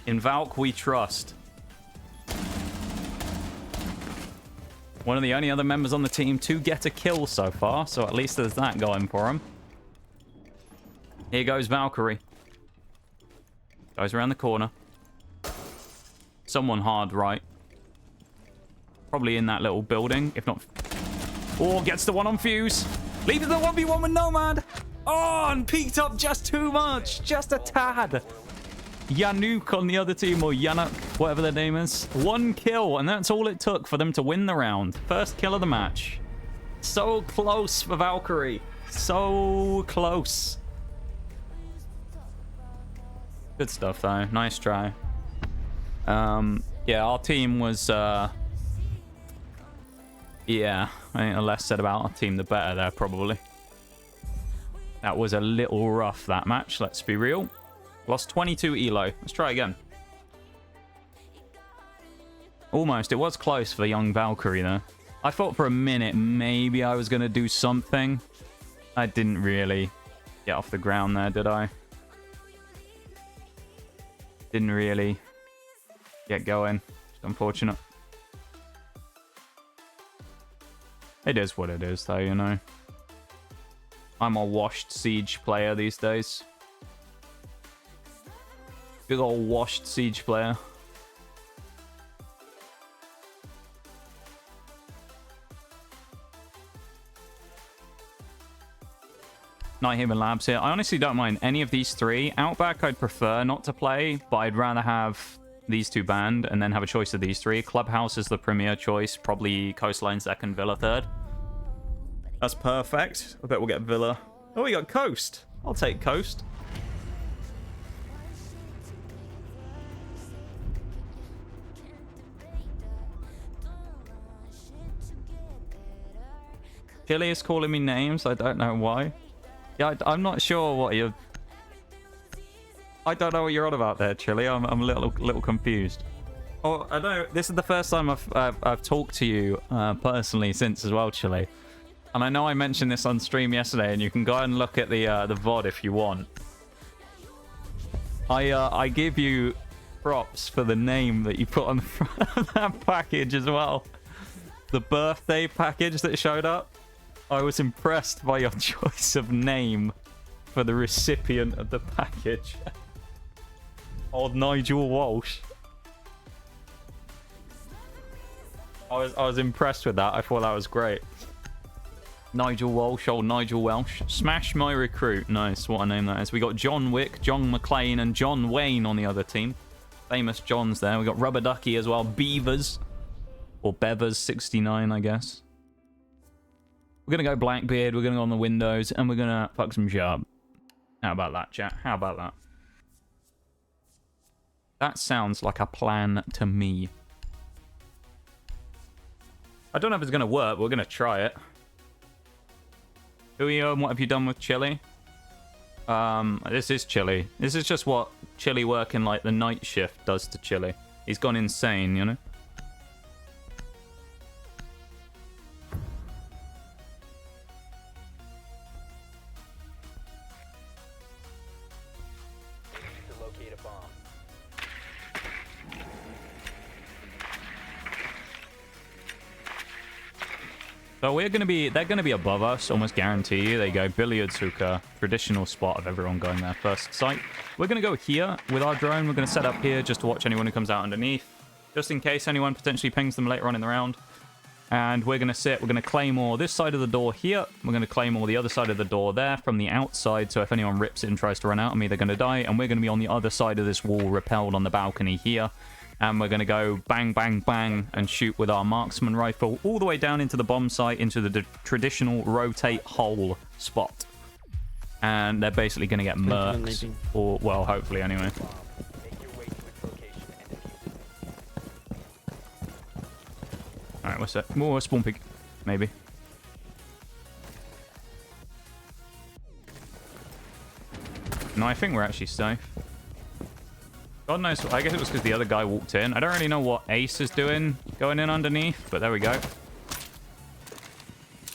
In Valk, we trust. One of the only other members on the team to get a kill so far, so at least there's that going for him. Here goes Valkyrie. Goes around the corner. Someone hard right. Probably in that little building, if not... Oh, gets the one on fuse. Leaves the 1v1 with Nomad. Oh, and peaked up just too much. Just a tad. Yanuk on the other team, or Yanuk, whatever their name is. 1 kill, and that's all it took for them to win the round. First kill of the match. So close for Valkyrie. So close. Good stuff, though. Nice try. Yeah, our team was... Yeah, I think the less said about our team, the better there, probably. That was a little rough, that match. Let's be real. Lost 22 elo. Let's try again. Almost. It was close for young Valkyrie, though. I thought for a minute maybe I was going to do something. I didn't really get off the ground there, did I? Didn't really get going. It's unfortunate. It is what it is, though, you know. I'm a washed Siege player these days. Big old washed Siege player. Not Human Labs here. I honestly don't mind any of these three. Outback I'd prefer not to play, but I'd rather have these two banned and then have a choice of these three. Clubhouse is the premier choice. Probably Coastline second, Villa third. That's perfect. I bet we'll get Villa. Oh, we got Coast. I'll take Coast. Chili is calling me names. I don't know why. Yeah, I'm not sure what you're... I don't know what you're on about there, Chili. I'm a little confused. Oh, I know. This is the first time I've talked to you personally since as well, Chili. And I know I mentioned this on stream yesterday, and you can go and look at the VOD if you want. I give you props for the name that you put on the front of that package as well. The birthday package that showed up. I was impressed by your choice of name for the recipient of the package. Old Nigel Walsh. I was impressed with that. I thought that was great. Nigel Walsh, old Nigel Welsh. Smash my recruit. Nice, what a name that is. We got John Wick, John McClane, and John Wayne on the other team. Famous Johns there. We got Rubber Ducky as well. Beavers. Or Bevers 69, I guess. We're going to go Blackbeard, we're going to go on the windows, and we're going to fuck some shit up. How about that, chat? How about that? That sounds like a plan to me. I don't know if it's going to work, but we're going to try it. Who are you and what have you done with Chili? This is Chili. This is just what Chili working like the night shift does to Chili. He's gone insane, you know? So they're going to be above us, almost guarantee you. There you go, billiards hookah, traditional spot of everyone going there first sight. We're going to go here with our drone. We're going to set up here just to watch anyone who comes out underneath, just in case anyone potentially pings them later on in the round. And we're going to sit, we're going to claymore this side of the door here. We're going to claymore the other side of the door there from the outside. So if anyone rips it and tries to run out of me, they're going to die. And we're going to be on the other side of this wall, repelled on the balcony here. And we're going to go bang, bang, bang and shoot with our marksman rifle all the way down into the bomb site, into the traditional rotate hole spot. And they're basically going to get murked. Or, well, hopefully anyway. Alright, what's that? More spawn pig. Maybe. No, I think we're actually safe. God knows. I guess it was because the other guy walked in. I don't really know what Ace is doing going in underneath, but there we go.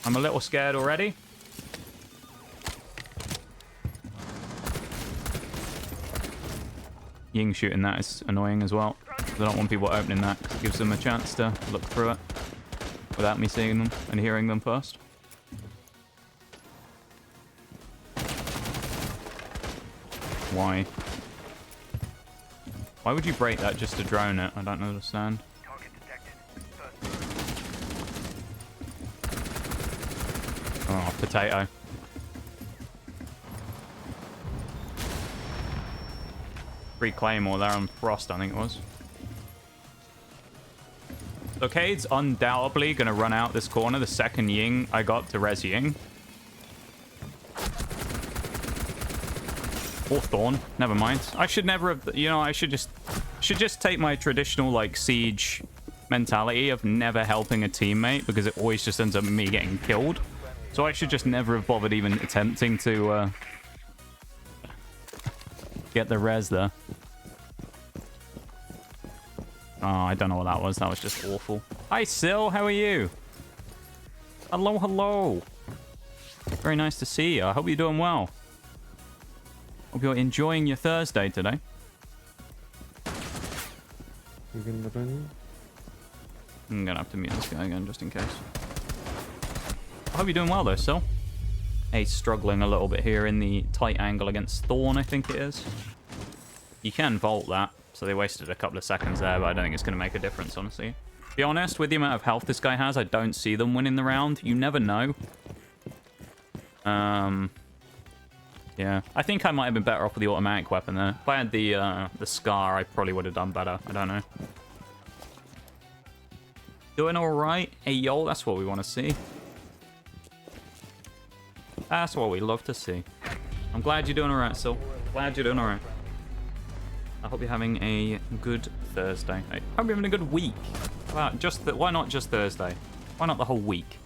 I'm a little scared already. Ying shooting that is annoying as well. I don't want people opening that because it gives them a chance to look through it without me seeing them and hearing them first. Why? Why would you break that just to drone it? I don't understand. Oh, potato. Free Claymore there on Frost, I think it was. So Cade's undoubtedly going to run out this corner the second Ying I got to res Ying. Or Thorn. Never mind. I should never have... You know, I should just take my traditional, like, siege mentality of never helping a teammate because it always just ends up me getting killed. So I should just never have bothered even attempting to get the res there. Oh, I don't know what that was. That was just awful. Hi, Sil. How are you? Hello, hello. Very nice to see you. I hope you're doing well. Hope you're enjoying your Thursday today. I'm gonna have to mute this guy again just in case. I hope you're doing well though, Sil. Ace struggling a little bit here in the tight angle against Thorn, I think it is. You can vault that, so they wasted a couple of seconds there, but I don't think it's going to make a difference, honestly. To be honest, with the amount of health this guy has, I don't see them winning the round. You never know. Yeah. I think I might have been better off with the automatic weapon there. If I had the Scar, I probably would have done better. I don't know. Doing alright? Hey, yo, that's what we want to see. That's what we love to see. I'm glad you're doing alright, Sil. Glad you're doing alright. I hope you're having a good Thursday. I hope you're having a good week. Wow, why not just Thursday? Why not the whole week?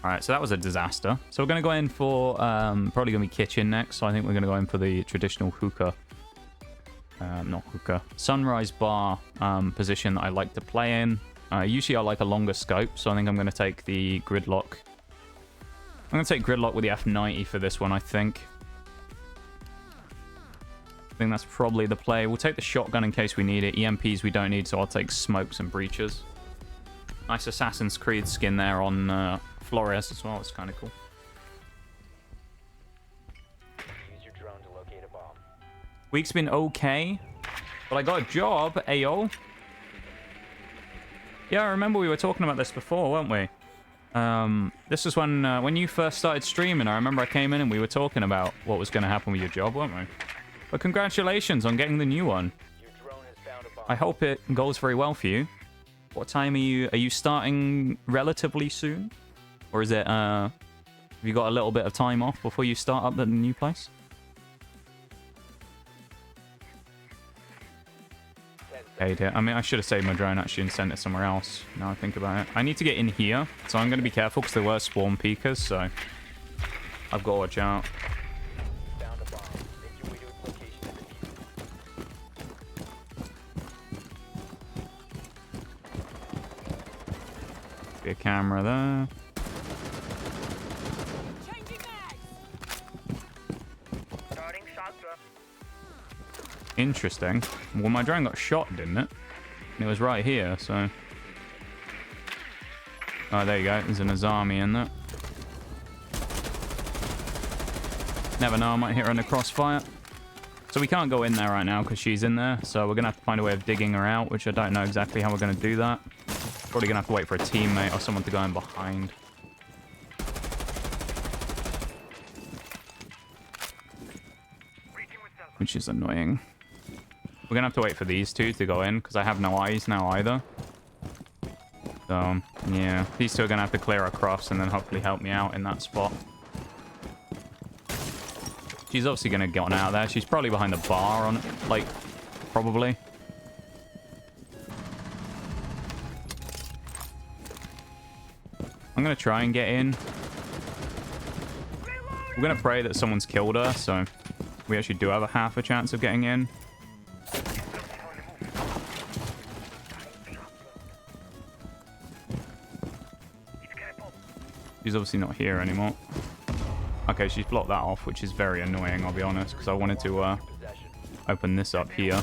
Alright, so that was a disaster. So we're going to go in for, probably going to be kitchen next. So I think we're going to go in for the traditional hookah. Not hookah. Sunrise bar position that I like to play in. Usually I like a longer scope, so I think I'm going to take the gridlock. I'm going to take gridlock with the F90 for this one, I think. I think that's probably the play. We'll take the shotgun in case we need it. EMPs we don't need, so I'll take smokes and breaches. Nice Assassin's Creed skin there on Flores as well. It's kind of cool. Use your drone to locate a bomb. Week's been okay, but I got a job, ayo. Yeah, I remember we were talking about this before, weren't we? This was when you first started streaming. I remember I came in and we were talking about what was going to happen with your job, weren't we? But congratulations on getting the new one. Your drone has found a bomb. I hope it goes very well for you. What time are you starting relatively soon? Or is it, have you got a little bit of time off before you start up at the new place? Okay, I mean, I should have saved my drone actually and sent it somewhere else. Now I think about it. I need to get in here, so I'm going to be careful because there were spawn peekers, so I've got to watch out. Found a bomb. Make your way to its location and defuse it. Be a camera there. Starting shock drop. Interesting. Well, my drone got shot, didn't it? And it was right here, so... Oh, there you go. There's an Azami in there. Never know, I might hit her in the crossfire. So we can't go in there right now because she's in there. So we're going to have to find a way of digging her out, which I don't know exactly how we're going to do that. Probably going to have to wait for a teammate or someone to go in behind. Which is annoying. We're going to have to wait for these two to go in because I have no eyes now either. So, yeah. These two are going to have to clear across and then hopefully help me out in that spot. She's obviously going to get on out there. She's probably behind the bar on it. Like, probably. I'm going to try and get in. We're going to pray that someone's killed her, so we actually do have a half a chance of getting in. She's obviously not here anymore. Okay, she's blocked that off, which is very annoying, I'll be honest, because I wanted to open this up here.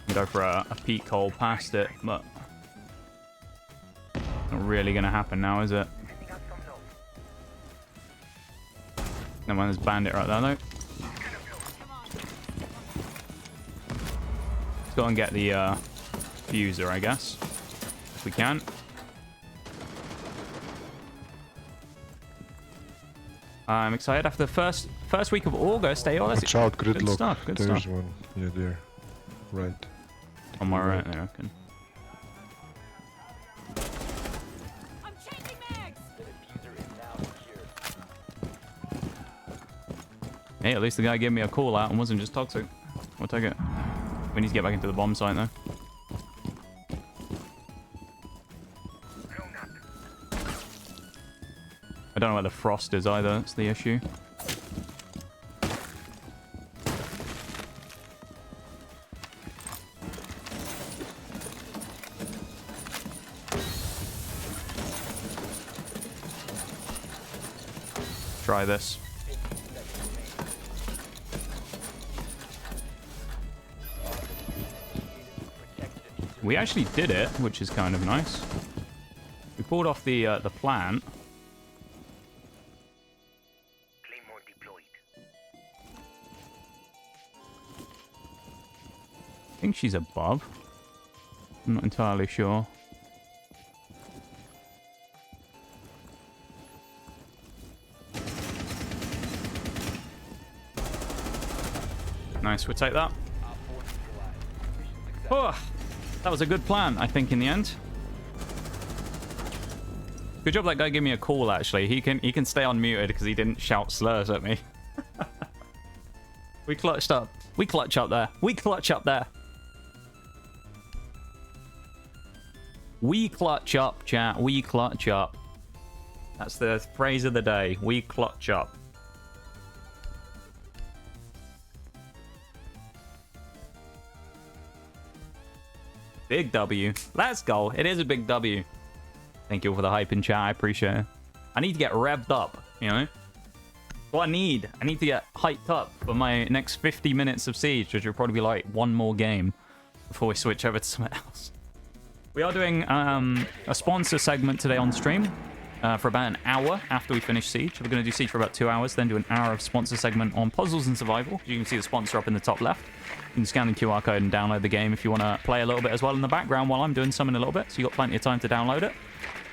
And go for a peek hole past it, but not really going to happen now, is it? No one, there's bandit right there, though. Let's go and get the fuser, I guess, if we can. I'm excited after the first week of August. Hey, oh, that's Watch out, good gridlock. stuff. Good There's stuff. one. Yeah, there. Right. On my right there, I reckon. I'm changing mags. The diffuser is now secured. Hey, at least the guy gave me a call out and wasn't just toxic. We'll take it. We need to get back into the bomb site, though. I don't know where the frost is either. That's the issue. Try this. We actually did it, which is kind of nice. We pulled off the plant. Claymore deployed. I think she's above. I'm not entirely sure. Nice, we'll take that. Oh, that was a good plan, I think, in the end. Good job that guy gave me a call, actually. He can stay unmuted because he didn't shout slurs at me. We clutched up. We clutch up there. We clutch up there. We clutch up, chat. We clutch up. That's the phrase of the day. We clutch up. Big W. Let's go. It is a big W. Thank you for the hype in chat. I appreciate it. I need to get revved up, you know? What I need to get hyped up for my next 50 minutes of Siege, which will probably be like one more game before we switch over to something else. We are doing a sponsor segment today on stream for about an hour after we finish Siege. We're going to do Siege for about 2 hours, then do an hour of sponsor segment on Puzzles and Survival. You can see the sponsor up in the top left. You can scan the QR code and download the game if you want to play a little bit as well in the background while I'm doing some in a little bit. So you've got plenty of time to download it.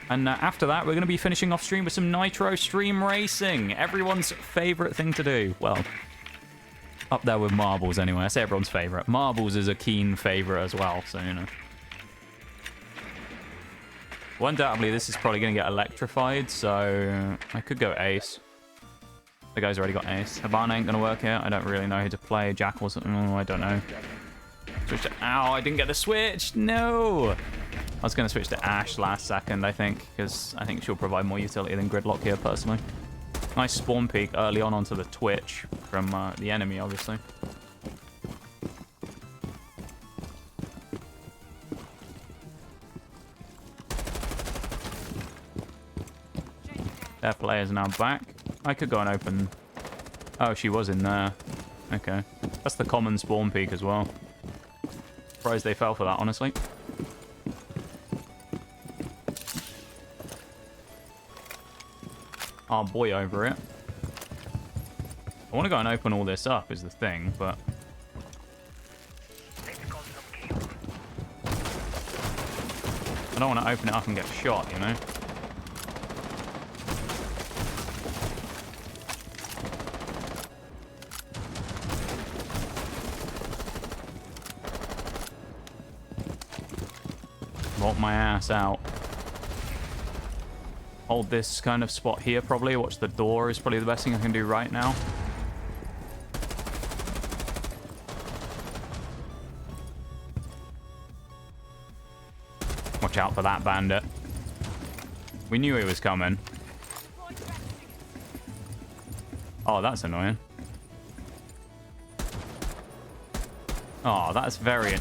And after that, we're going to be finishing off stream with some Nitro Stream Racing. Everyone's favorite thing to do. Well, up there with marbles anyway. I say everyone's favorite. Marbles is a keen favorite as well, so, you know. Well, undoubtedly, this is probably going to get electrified, so I could go Ace. The guy's already got Ace. Havana ain't going to work here. I don't really know who to play. Jack or something. Oh, I don't know. Switch to... Ow, I didn't get the switch. No! I was going to switch to Ash last second, I think, because I think she'll provide more utility than Gridlock here, personally. Nice spawn peek early on onto the Twitch from the enemy, obviously. Their player's now back. I could go and open... Oh, she was in there. Okay. That's the common spawn peek as well. Surprised they fell for that, honestly. Our boy over it. I want to go and open all this up is the thing, but... I don't want to open it up and get shot, you know? Walk my ass out. Hold this kind of spot here, probably. Watch the door is probably the best thing I can do right now. Watch out for that bandit. We knew he was coming. Oh, that's annoying. Oh, that's very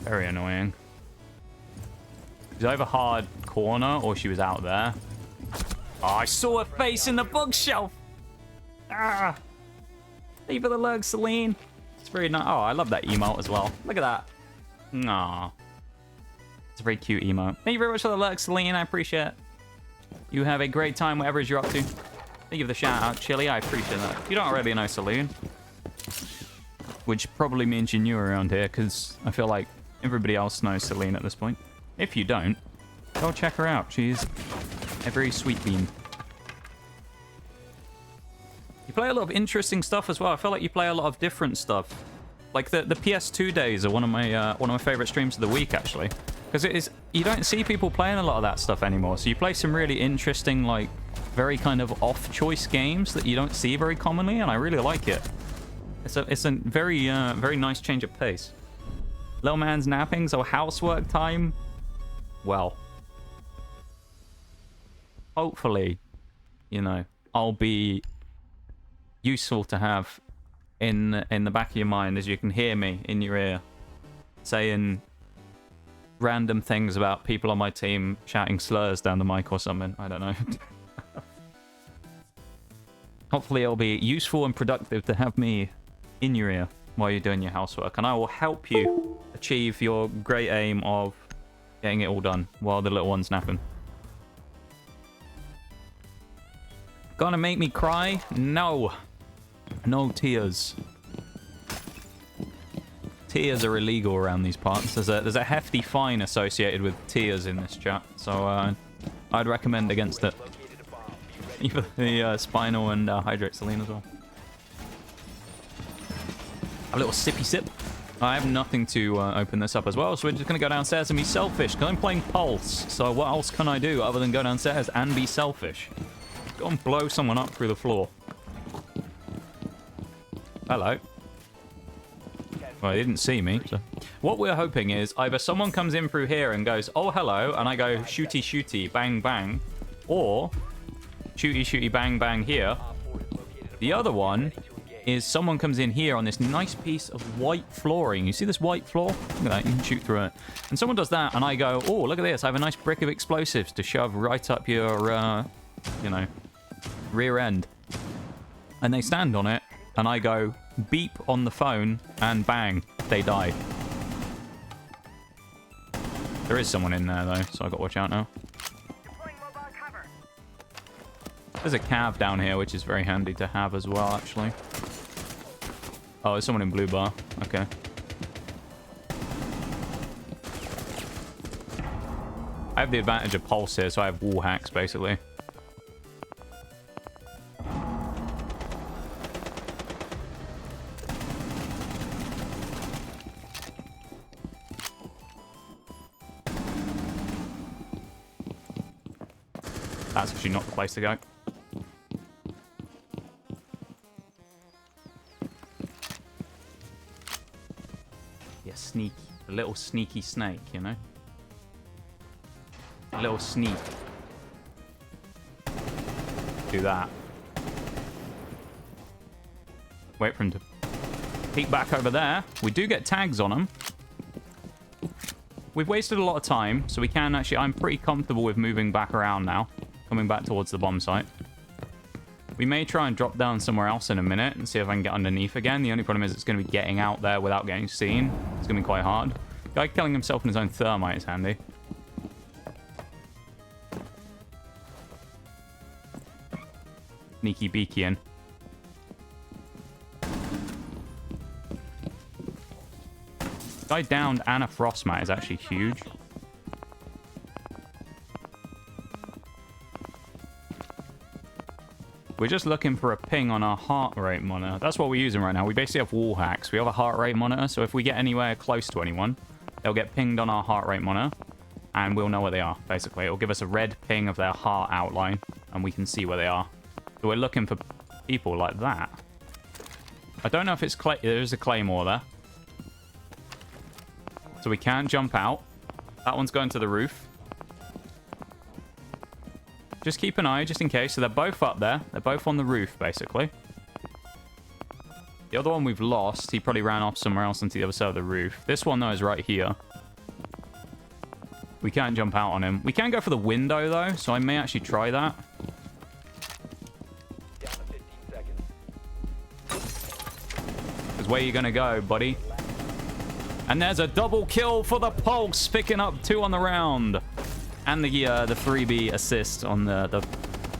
annoying. She's either hard corner or she was out there. Oh, I saw her face in the bookshelf. Ah. Leave her alone, Celine. It's very nice. Oh, I love that emote as well. Look at that. Aw. It's a very cute emote. Thank you very much for the lurk, Celine. I appreciate it. You have a great time, whatever it is you're up to. Thank you for the shout out, Chili. I appreciate that. You don't already know Celine. Which probably means you're new around here, because I feel like everybody else knows Celine at this point. If you don't, go check her out. She's a very sweet bean. You play a lot of interesting stuff as well. I feel like you play a lot of different stuff. Like the PS2 days are one of my favorite streams of the week, actually, because it is, you don't see people playing a lot of that stuff anymore. So you play some really interesting, like very kind of off-choice games that you don't see very commonly, and I really like it. It's a very very nice change of pace. Little man's napping, so housework time. Well, hopefully, you know, I'll be useful to have in the back of your mind as you can hear me in your ear saying random things about people on my team shouting slurs down the mic or something. I don't know. Hopefully it'll be useful and productive to have me in your ear while you're doing your housework, and I will help you achieve your great aim of getting it all done while the little one's napping. Gonna make me cry? No. No tears. Tears are illegal around these parts. There's a hefty fine associated with tears in this chat, so I'd recommend against it. Either the spinal and hydrate Celine as well. A little sippy sip. I have nothing to open this up as well, so we're just going to go downstairs and be selfish, because I'm playing Pulse, so what else can I do other than go downstairs and be selfish? Go and blow someone up through the floor. Hello. Well, they didn't see me. So. What we're hoping is either someone comes in through here and goes, oh, hello, and I go shooty, shooty, bang, bang, or shooty, shooty, bang, bang here. The other one is someone comes in here on this nice piece of white flooring. You see this white floor? Look at that, you can shoot through it. And someone does that, and I go, oh, look at this. I have a nice brick of explosives to shove right up your, you know, rear end. And they stand on it, and I go beep on the phone, and bang, they die. There is someone in there, though, so I've got to watch out now. There's a cav down here, which is very handy to have as well, actually. Oh, there's someone in blue bar. Okay. I have the advantage of pulse here, so I have wall hacks, basically. That's actually not the place to go. Yeah, sneaky. A little sneaky snake, you know? A little sneak. Do that. Wait for him to peek back over there. We do get tags on him. We've wasted a lot of time, so we can actually... I'm pretty comfortable with moving back around now. Coming back towards the bomb site. We may try and drop down somewhere else in a minute and see if I can get underneath again. The only problem is it's going to be getting out there without getting seen. It's going to be quite hard. Guy killing himself in his own thermite is handy. Sneaky beaky-in. Guy downed and a frost mat is actually huge. We're just looking for a ping on our heart rate monitor. That's what we're using right now. We basically have wall hacks. We have a heart rate monitor, so if we get anywhere close to anyone, they'll get pinged on our heart rate monitor, and we'll know where they are, basically. It'll give us a red ping of their heart outline, and we can see where they are. So we're looking for people like that. I don't know if it's... There is a claymore there. So we can jump out. That one's going to the roof. Just keep an eye, just in case. So they're both up there. They're both on the roof, basically. The other one we've lost. He probably ran off somewhere else into the other side of the roof. This one, though, is right here. We can't jump out on him. We can go for the window, though, so I may actually try that. Down to 15 seconds. Because where are you going to go, buddy? And there's a double kill for the Pulse, picking up 2 on the round. And the 3B assist on the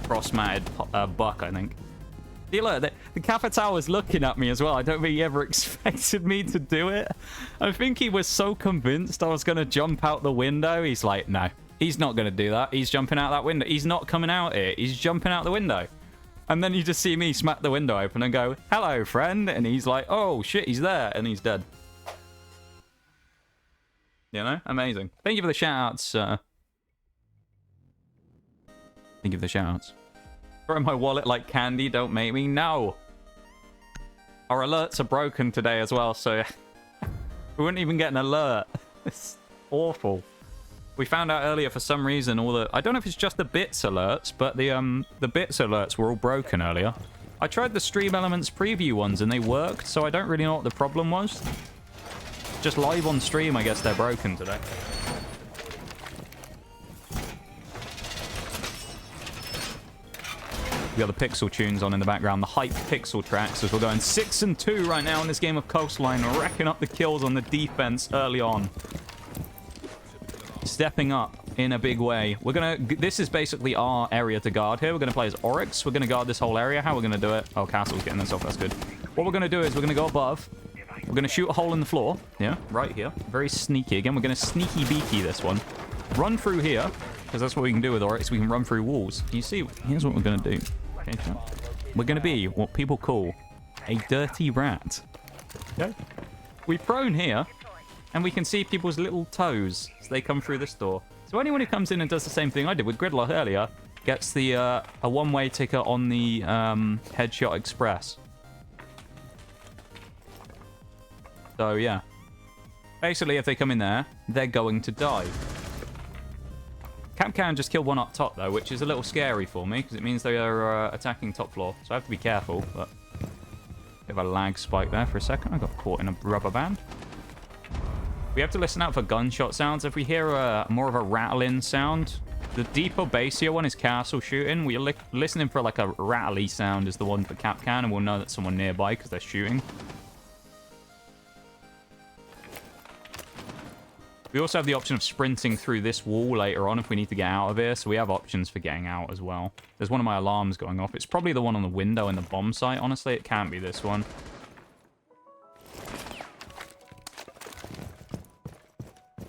cross-matted buck, I think. See, look, the Capitao is looking at me as well. I don't think he ever expected me to do it. I think he was so convinced I was going to jump out the window. He's like, no, he's not going to do that. He's jumping out that window. He's not coming out here. He's jumping out the window. And then you just see me smack the window open and go, hello, friend. And he's like, oh, shit, he's there. And he's dead. You know? Amazing. Thank you for the shout-outs. Thank you for the shout-outs. Throw my wallet like candy, don't make me. No! Our alerts are broken today as well, so we wouldn't even get an alert. It's awful. We found out earlier for some reason all the... I don't know if it's just the bits alerts, but the bits alerts were all broken earlier. I tried the Stream Elements preview ones and they worked, so I don't really know what the problem was. Just live on stream, I guess they're broken today. We got the Pixel tunes on in the background, the hype Pixel tracks, as we're going 6-2 right now in this game of Coastline, racking up the kills on the defense early on. Stepping up in a big way. We're gonna... This is basically our area to guard here. We're gonna play as Oryx. We're gonna guard this whole area. How we're gonna do it? Oh, Castle's getting this off. That's good. What we're gonna do is we're gonna go above. We're gonna shoot a hole in the floor. Yeah, right here. Very sneaky. Again, we're gonna sneaky beaky this one. Run through here, because that's what we can do with Oryx. We can run through walls. You see, here's what we're gonna do. Okay, we're going to be what people call a dirty rat. Okay. We prone here, and we can see people's little toes as they come through this door. So anyone who comes in and does the same thing I did with Gridlock earlier gets the a one-way ticket on the Headshot Express. So, yeah. Basically, if they come in there, they're going to die. Capcan just killed one up top, though, which is a little scary for me, because it means they are attacking top floor. So I have to be careful, but... Bit of a lag spike there for a second. I got caught in a rubber band. We have to listen out for gunshot sounds. If we hear more of a rattling sound, the deeper, bassier one is castle shooting. We're listening for like a rattly sound is the one for Capcan, and we'll know that someone nearby because they're shooting. We also have the option of sprinting through this wall later on if we need to get out of here, so we have options for getting out as well. There's one of my alarms going off. It's probably the one on the window in the bomb site. Honestly, it can't be this one.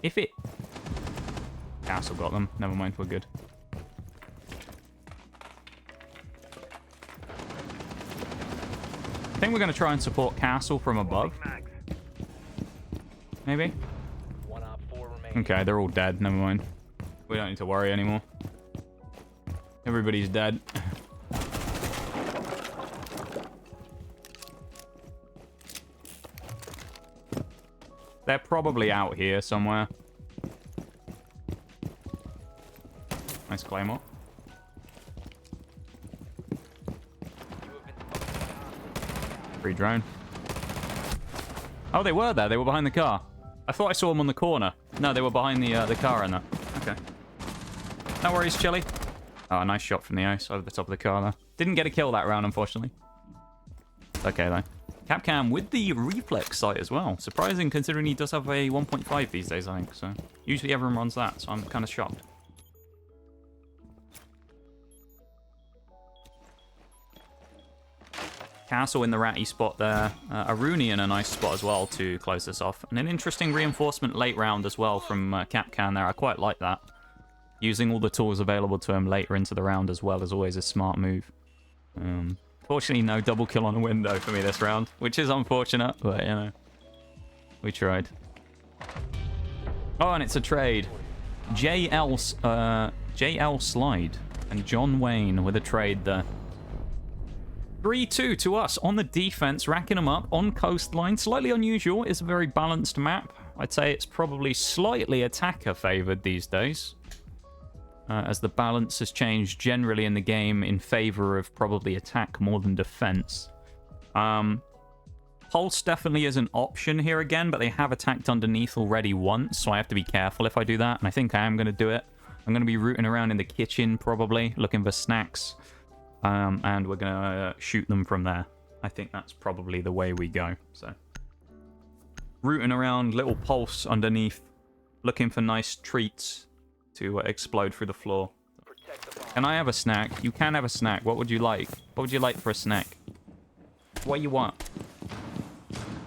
If it... Castle got them. Never mind, we're good. I think we're going to try and support Castle from above. Maybe? Okay, they're all dead. Never mind. We don't need to worry anymore. Everybody's dead. They're probably out here somewhere. Nice claymore. Free drone. Oh, they were there. They were behind the car. I thought I saw them on the corner. No, they were behind the car in there. Okay. No worries, Chili. Oh, a nice shot from the ice over the top of the car there. Didn't get a kill that round, unfortunately. Okay, though. Capcam with the reflex sight as well. Surprising considering he does have a 1.5 these days, I think. So usually everyone runs that, so I'm kind of shocked. Castle in the ratty spot there. Aruni in a nice spot as well to close this off. And an interesting reinforcement late round as well from Capcan there. I quite like that. Using all the tools available to him later into the round as well is always a smart move. Fortunately, no double kill on a window for me this round, which is unfortunate, but, you know, we tried. Oh, and it's a trade. JL Slide and John Wayne with a trade there. 3-2 to us on the defense, racking them up on coastline. Slightly unusual. It's a very balanced map. I'd say it's probably slightly attacker favored these days. as the balance has changed generally in the game in favor of probably attack more than defense. Pulse definitely is an option here again, but they have attacked underneath already once, so I have to be careful if I do that, and I think I am going to do it. I'm going to be rooting around in the kitchen, probably, looking for snacks, and we're going to shoot them from there. I think that's probably the way we go, so. Rooting around, little pulse underneath, looking for nice treats to explode through the floor. Can I have a snack? You can have a snack. What would you like? What would you like for a snack? What you want?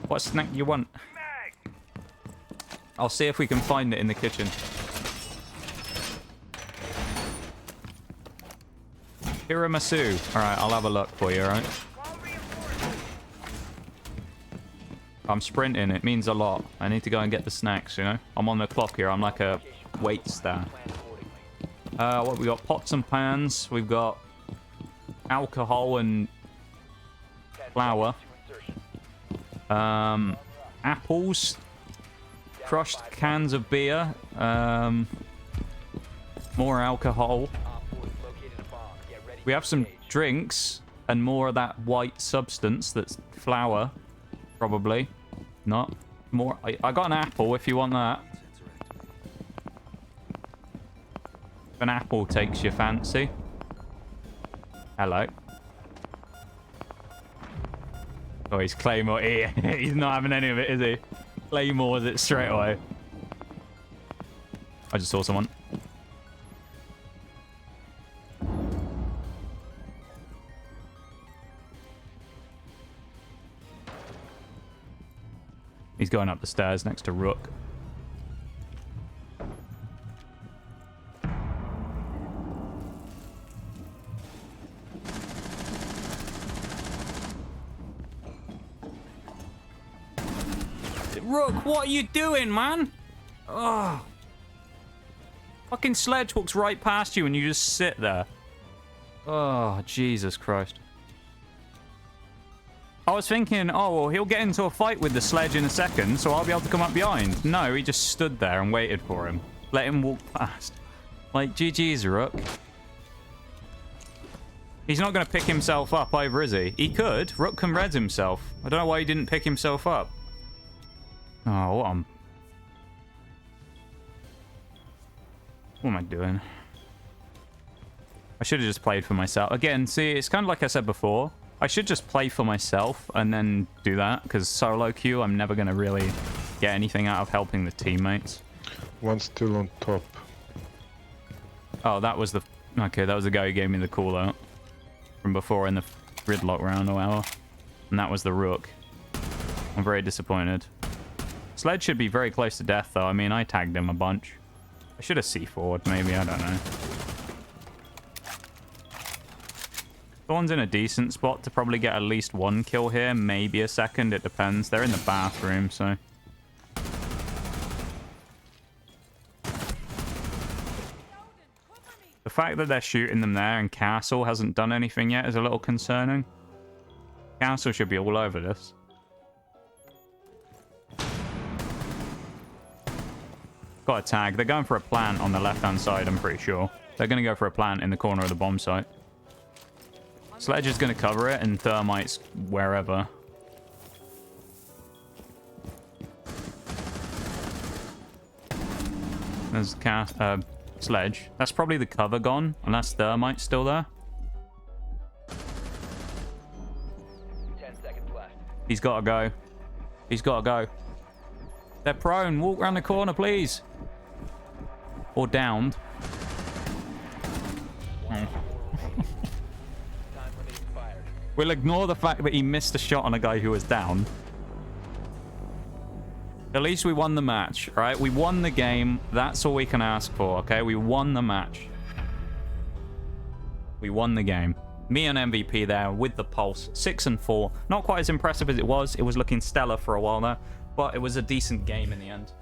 What snack you want? I'll see if we can find it in the kitchen. Tiramisu. Alright, I'll have a look for you, alright? I'm sprinting. It means a lot. I need to go and get the snacks, you know? I'm on the clock here. I'm like a wait star. What we got? Pots and pans. We've got alcohol and flour. Apples. Crushed cans of beer. More alcohol. We have some drinks and more of that white substance that's flour. Probably. Not. More. I got an apple if you want that. If an apple takes your fancy. Hello. Oh, he's Claymore. He's not having any of it, is he? Claymore's it straight away. I just saw someone. He's going up the stairs next to Rook. Rook, what are you doing, man? Oh. Fucking sledge walks right past you and you just sit there. Oh, Jesus Christ. I was thinking, oh, well, he'll get into a fight with the sledge in a second, so I'll be able to come up behind. No, he just stood there and waited for him. Let him walk past. Like, GG's, Rook. He's not going to pick himself up either, is he? He could. Rook can res himself. I don't know why he didn't pick himself up. Oh, what am I doing? I should have just played for myself. Again, see, it's kind of like I said before. I should just play for myself and then do that, because solo queue, I'm never going to really get anything out of helping the teammates. One's still on top. Oh, that was the... Okay, that was the guy who gave me the call out from before in the gridlock round or whatever. And that was the Rook. I'm very disappointed. Sledge should be very close to death, though. I mean, I tagged him a bunch. I should have C4'd, maybe. I don't know. Thorn's in a decent spot to probably get at least one kill here. Maybe a second. It depends. They're in the bathroom, so... The fact that they're shooting them there and Castle hasn't done anything yet is a little concerning. Castle should be all over this. Got a tag. They're going for a plant on the left-hand side, I'm pretty sure. They're going to go for a plant in the corner of the bomb site. Sledge is going to cover it, and Thermite's wherever. There's Sledge. That's probably the cover gone, unless Thermite's still there. 10 seconds left. He's got to go. He's got to go. They're prone. Walk around the corner, please. Or downed. We'll ignore the fact that he missed a shot on a guy who was down. At least we won the match, right? We won the game. That's all we can ask for, okay? We won the match. We won the game. Me and MVP there with the pulse. 6 and 4. Not quite as impressive as it was. It was looking stellar for a while there. But it was a decent game in the end.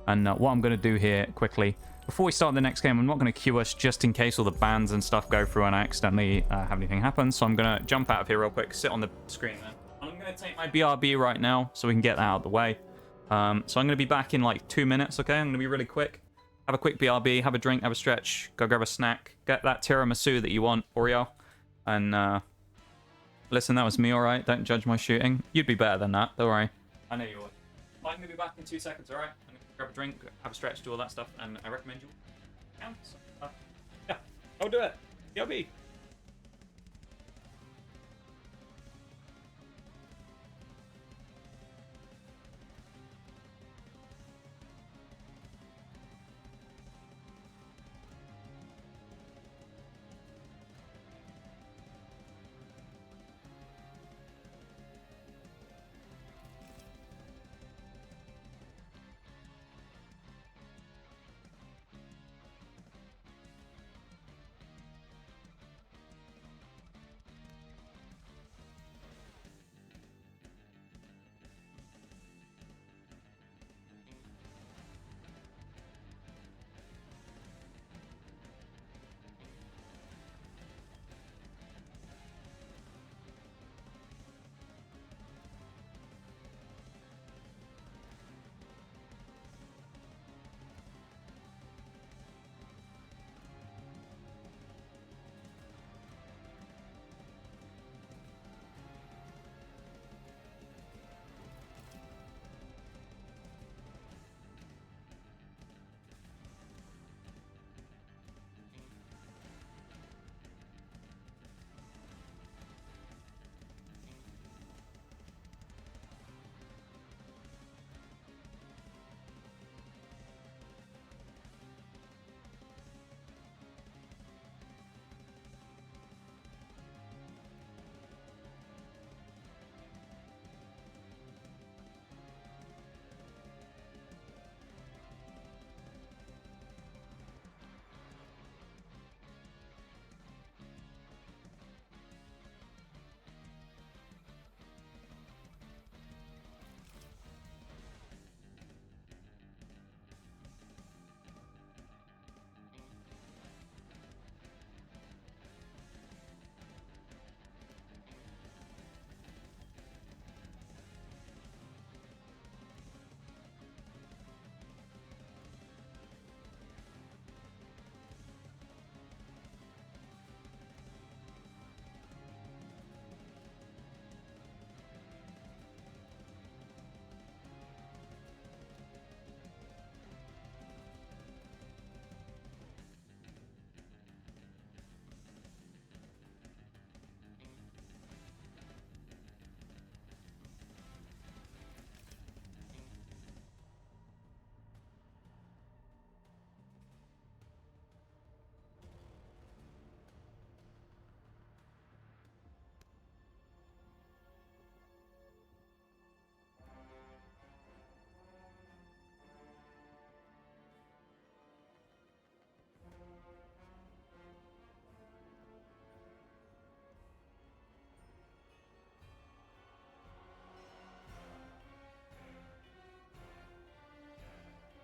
And what I'm going to do here quickly, before we start the next game, I'm not going to queue us just in case all the bans and stuff go through and I accidentally have anything happen. So I'm going to jump out of here real quick, sit on the screen there. I'm going to take my BRB right now so we can get that out of the way. So I'm going to be back in like 2 minutes, okay? I'm going to be really quick. Have a quick BRB, have a drink, have a stretch, go grab a snack, get that tiramisu that you want, Oreo, and listen, that was me, alright? Don't judge my shooting. You'd be better than that, don't worry. I know you would. I'm gonna be back in 2 seconds, alright? I'm gonna grab a drink, have a stretch, do all that stuff, and I recommend you count. Yeah, I'll do it. BRB.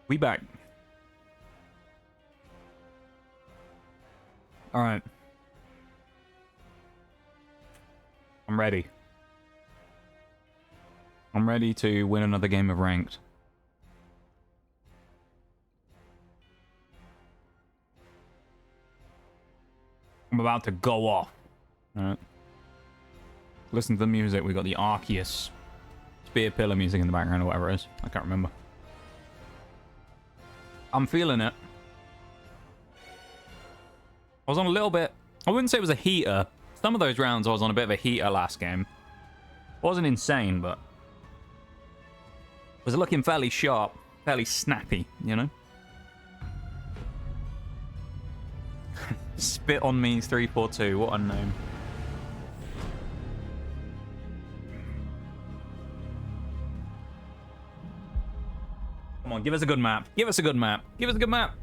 We back. All right. I'm ready. I'm ready to win another game of ranked. I'm about to go off. All right. Listen to the music. We got the Arceus Spear Pillar music in the background or whatever it is. I can't remember. I'm feeling it. I was on a little bit... I wouldn't say it was a heater. Some of those rounds I was on a bit of a heater last game. Wasn't insane, but... was looking fairly sharp. Fairly snappy, you know? Spit on me 342. What a name. Come on, give us a good map. Give us a good map. Give us a good map.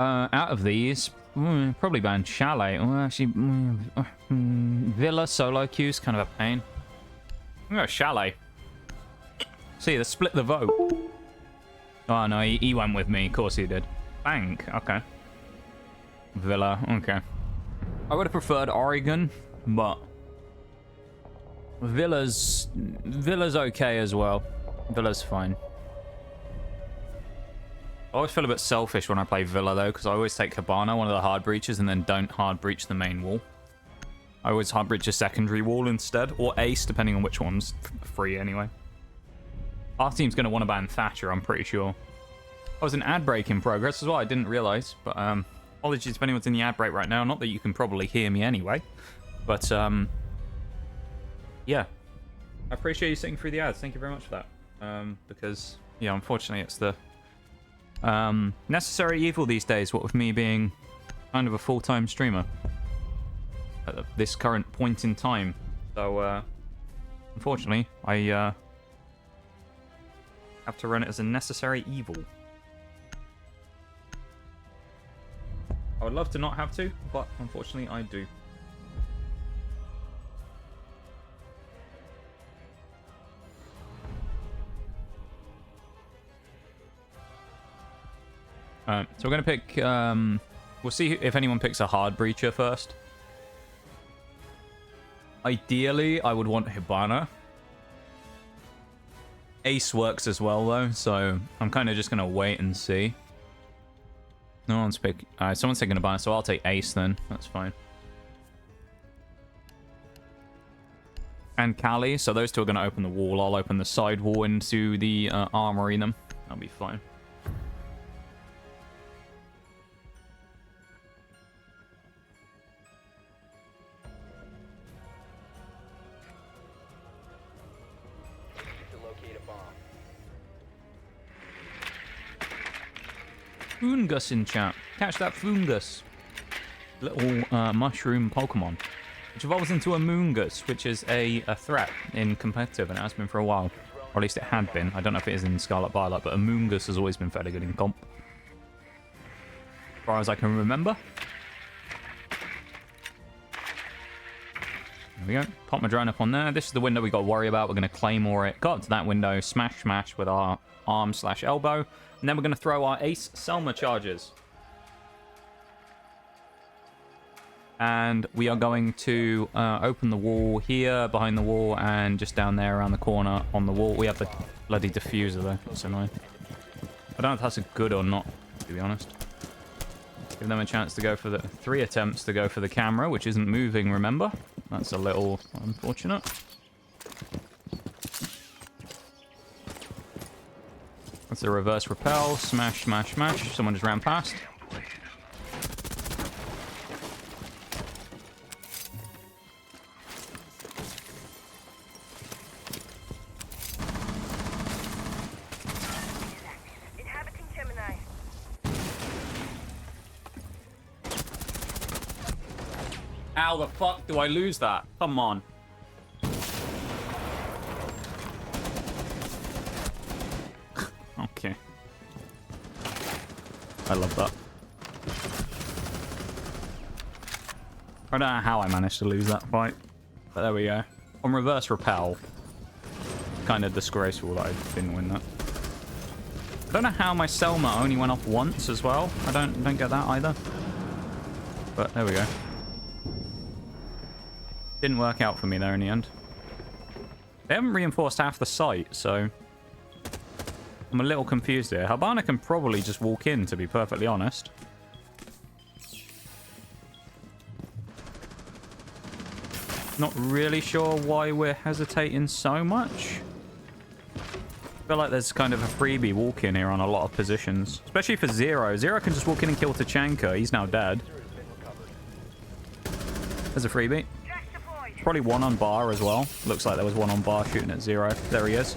Out of these, probably ban Chalet. Well, actually, Villa solo queue's kind of a pain. I'm gonna go Chalet. See, they split the vote. Oh no, he went with me. Of course he did. Bank. Okay. Villa. Okay. I would have preferred Oregon, but Villa's okay as well. Villa's fine. I always feel a bit selfish when I play Villa, though, because I always take Cabana, one of the hard breaches, and then don't hard breach the main wall. I always hard breach a secondary wall instead, or Ace, depending on which one's free anyway. Our team's going to want to ban Thatcher, I'm pretty sure. Oh, there's an ad break in progress as well, I didn't realise. But apologies if anyone's in the ad break right now. Not that you can probably hear me anyway. But, yeah. I appreciate you sitting through the ads. Thank you very much for that. Because, yeah, unfortunately it's the necessary evil these days, what with me being kind of a full-time streamer at this current point in time. So, unfortunately, I have to run it as a necessary evil. I would love to not have to, but unfortunately I do. So we're going to pick... we'll see if anyone picks a hard breacher first. Ideally, I would want Hibana. Ace works as well, though, so I'm kind of just going to wait and see. No one's picking... someone's taking Hibana, so I'll take Ace then. That's fine. And Kali, so those two are going to open the wall. I'll open the side wall into the armory them. That'll be fine. Fungus in chat. Catch that Fungus. Little mushroom Pokemon. Which evolves into a Moongus, which is a threat in competitive, and it has been for a while. Or at least it had been. I don't know if it is in Scarlet Violet, but a Moongus has always been fairly good in comp. As far as I can remember. There we go. Pop my drone up on there. This is the window we got to worry about. We're going to Claymore it. Go up to that window. Smash, smash with our arm/elbow. And then we're going to throw our Ace Selma charges. And we are going to open the wall here, behind the wall, and just down there around the corner on the wall. We have the bloody diffuser, though. That's annoying. I don't know if that's good or not, to be honest. Give them a chance to go for the... 3 attempts to go for the camera, which isn't moving, remember? That's a little unfortunate. That's a reverse repel. Smash, smash, smash. Someone just ran past. Inhabiting Gemini. How the fuck do I lose that? Come on. Okay. I love that. I don't know how I managed to lose that fight. But there we go. On reverse repel. Kind of disgraceful that I didn't win that. I don't know how my Selma only went off once as well. I don't get that either. But there we go. Didn't work out for me there in the end. They haven't reinforced half the site, so... I'm a little confused here. Habana can probably just walk in, to be perfectly honest. Not really sure why we're hesitating so much. I feel like there's kind of a freebie walk in here on a lot of positions. Especially for Zero. Zero can just walk in and kill Tachanka. He's now dead. There's a freebie. Probably one on bar as well. Looks like there was one on bar shooting at Zero. There he is.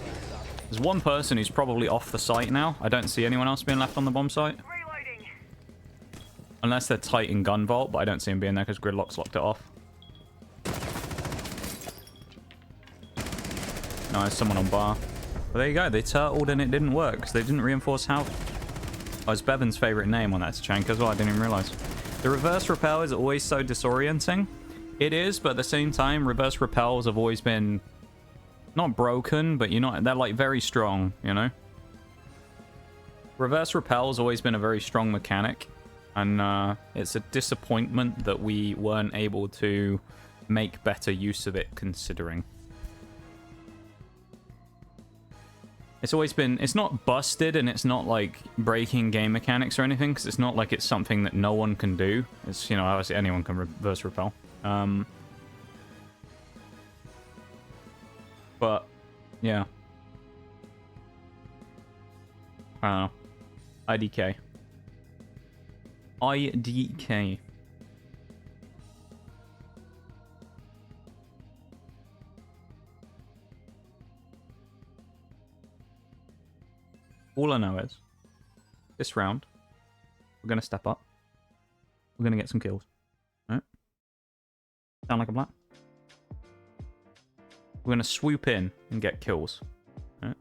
There's one person who's probably off the site now. I don't see anyone else being left on the bomb site. Reloading. Unless they're tight in gun vault, but I don't see him being there because Gridlock's locked it off. No, there's someone on bar. But there you go. They turtled and it didn't work because they didn't reinforce how... Oh, it's Bevan's favourite name on that Tachanka as well. I didn't even realise. The reverse repel is always so disorienting. It is, but at the same time, reverse repels have always been... Not broken, but they're like very strong, you know? Reverse repel's always been a very strong mechanic. And it's a disappointment that we weren't able to make better use of it, considering. It's always been... It's not busted, and it's not, like, breaking game mechanics or anything, because it's not like it's something that no one can do. It's, you know, obviously anyone can reverse repel. But, yeah. I don't know. IDK. IDK. All I know is, this round, we're going to step up. We're going to get some kills. Alright? Sound like a plan? We're going to swoop in and get kills. Alright?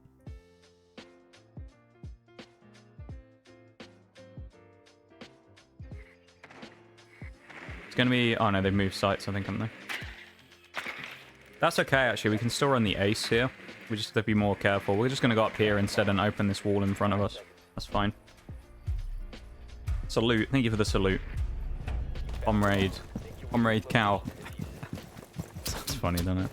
It's going to be... Oh no, they've moved sites, I think, haven't they? That's okay, actually. We can still run the ace here. We just have to be more careful. We're just going to go up here instead and open this wall in front of us. That's fine. Salute. Thank you for the salute. Comrade. Comrade cow. That's funny, doesn't it?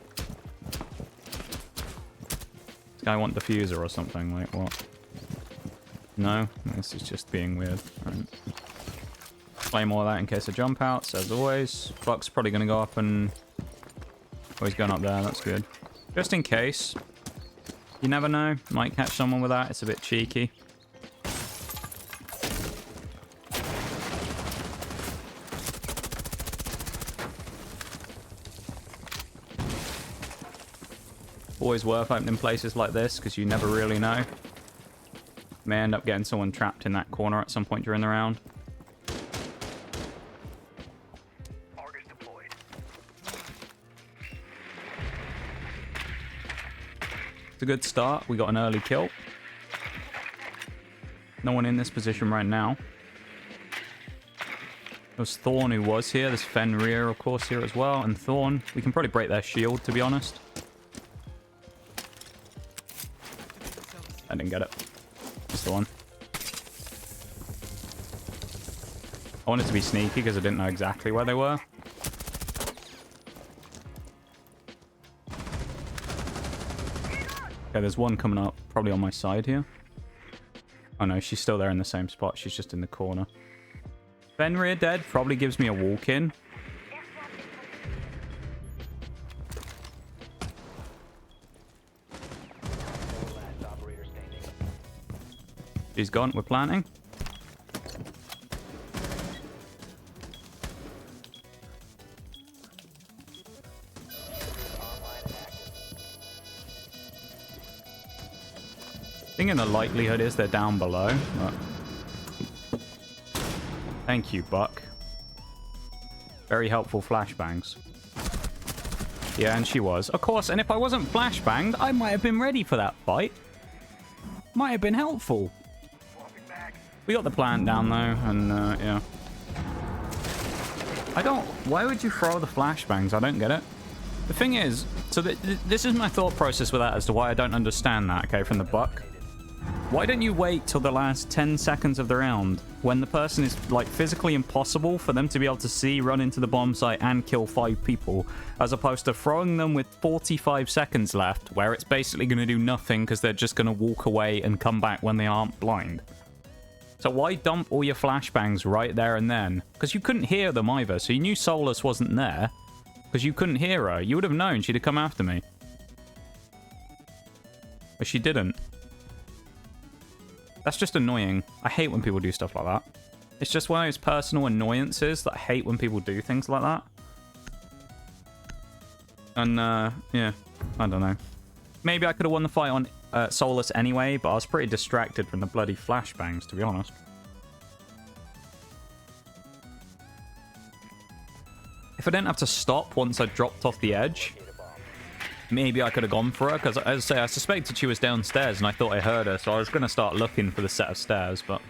This guy want diffuser or something? Like, what? No? This is just being weird. Right. Claim all that in case of jump outs, as always. Buck's probably going to go up and... Oh, he's going up there. That's good. Just in case. You never know. Might catch someone with that. It's a bit cheeky. Always worth opening places like this, because you never really know. May end up getting someone trapped in that corner at some point during the round. It's a good start. We got an early kill. No one in this position right now. There's Thorn who was here. There's Fenrir, of course, here as well. And Thorn. We can probably break their shield, to be honest. I didn't get it. Just the one. I wanted to be sneaky because I didn't know exactly where they were. Okay, there's one coming up, probably on my side here. Oh no, she's still there in the same spot. She's just in the corner. Fenrir dead probably gives me a walk-in. She's gone. We're planting. Thinking the likelihood is they're down below. But... Thank you, Buck. Very helpful flashbangs. Yeah, and she was. Of course, and if I wasn't flashbanged, I might have been ready for that fight. Might have been helpful. We got the plant down, though, and, yeah. I don't... Why would you throw the flashbangs? I don't get it. The thing is... So this is my thought process with that as to why I don't understand that, okay, from the Buck. Why don't you wait till the last 10 seconds of the round when the person is, like, physically impossible for them to be able to see, run into the bomb site and kill 5 people, as opposed to throwing them with 45 seconds left where it's basically going to do nothing because they're just going to walk away and come back when they aren't blind. So why dump all your flashbangs right there and then? Because you couldn't hear them either, so you knew Solus wasn't there because you couldn't hear her. You would have known she'd have come after me. But she didn't. That's just annoying. I hate when people do stuff like that. It's just one of those personal annoyances that I hate when people do things like that. And, yeah, I don't know. Maybe I could have won the fight on Solus anyway, but I was pretty distracted from the bloody flashbangs, to be honest. If I didn't have to stop once I dropped off the edge, maybe I could have gone for her, because, as I say, I suspected she was downstairs, and I thought I heard her, so I was going to start looking for the set of stairs, but,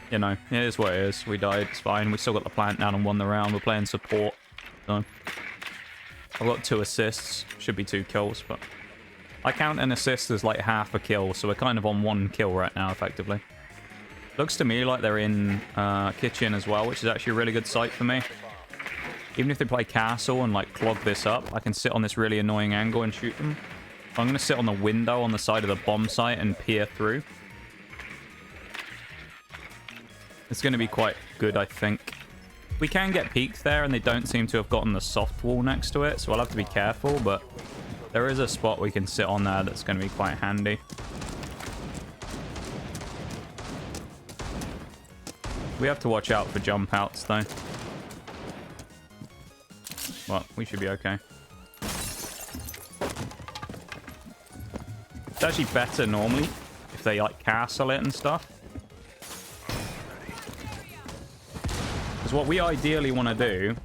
you know, it is what it is. We died, it's fine. We still got the plant down and won the round. We're playing support, so... I've got 2 assists, should be 2 kills, but... I count an assist as, like, half a kill, so we're kind of on 1 kill right now, effectively. Looks to me like they're in kitchen as well, which is actually a really good site for me. Even if they play castle and, like, clog this up, I can sit on this really annoying angle and shoot them. I'm going to sit on the window on the side of the bomb site and peer through. It's going to be quite good, I think. We can get peeked there, and they don't seem to have gotten the soft wall next to it, so I'll have to be careful, but there is a spot we can sit on there that's going to be quite handy. We have to watch out for jump outs, though. Well, we should be okay. It's actually better normally if they, like, castle it and stuff. Because what we ideally want to do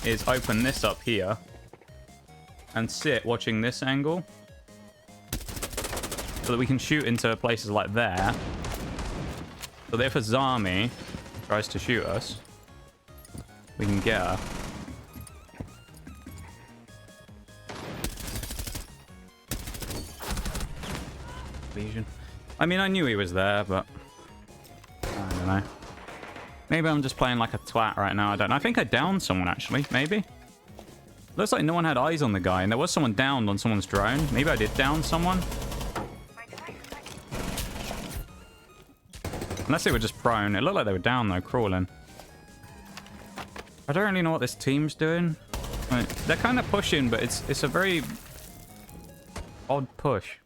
is open this up here and sit watching this angle so that we can shoot into places like there. So that if a Zami tries to shoot us, we can get her. Lesion. I mean, I knew he was there, but I don't know. Maybe I'm just playing like a twat right now. I don't know. I think I downed someone, actually. Maybe. Looks like no one had eyes on the guy, and there was someone downed on someone's drone. Maybe I did down someone. Unless they were just prone. It looked like they were down, though, crawling. I don't really know what this team's doing. Like, they're kind of pushing, but it's a very odd push.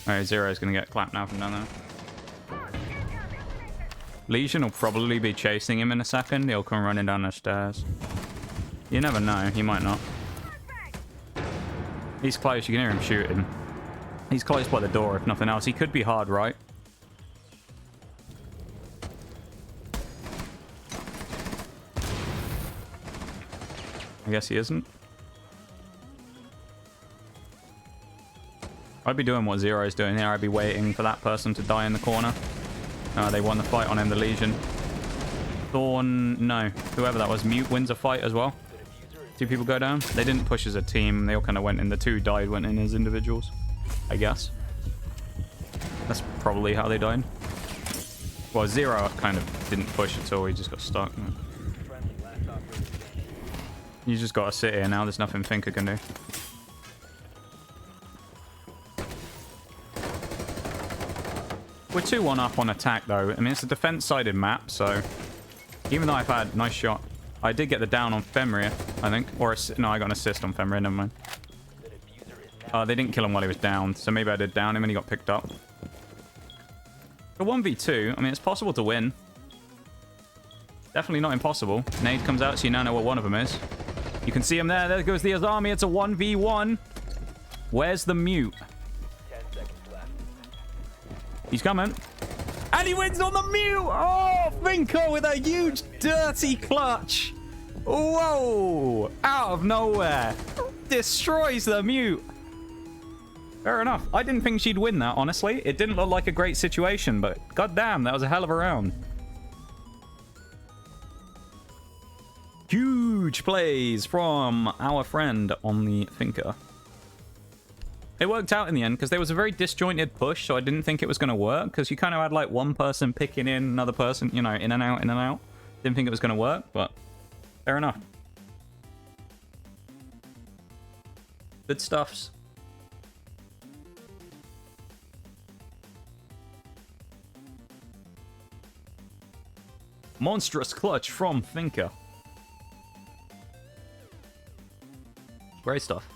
Alright, Zero's going to get clapped now from down there. Legion will probably be chasing him in a second. He'll come running down the stairs. You never know. He might not. He's close. You can hear him shooting. He's close by the door, if nothing else. He could be hard right. I guess he isn't. I'd be doing what Zero's doing here. I'd be waiting for that person to die in the corner. They won the fight on him, the Legion. Thorn, no. Whoever that was, Mute wins a fight as well. 2 people go down. They didn't push as a team. They all kind of went in. The 2 died, went in as individuals, I guess. That's probably how they died. Well, Zero kind of didn't push at all. He just got stuck. You just got to sit here now. There's nothing Finker can do. We're 2-1 up on attack, though. I mean, it's a defense-sided map, so even though I've had nice shot, I did get the down on Fenrir, I think. Or, no, I got an assist on Fenrir, never mind. They didn't kill him while he was down, so maybe I did down him and he got picked up. For 1v2, I mean, it's possible to win. Definitely not impossible. Nade comes out, so you now know what one of them is. You can see him there. There goes the Azami. It's a 1v1. Where's the Mute? 10 seconds left. He's coming. And he wins on the Mute! Oh, Finko with a huge, dirty clutch. Whoa! Out of nowhere. Destroys the Mute. Fair enough. I didn't think she'd win that, honestly. It didn't look like a great situation, but goddamn, that was a hell of a round. Huge plays from our friend on the Finker. It worked out in the end because there was a very disjointed push, so I didn't think it was going to work because you kind of had like one person picking in, another person, you know, in and out, in and out. Didn't think it was going to work, but fair enough. Good stuffs. Monstrous clutch from Finker. Great stuff.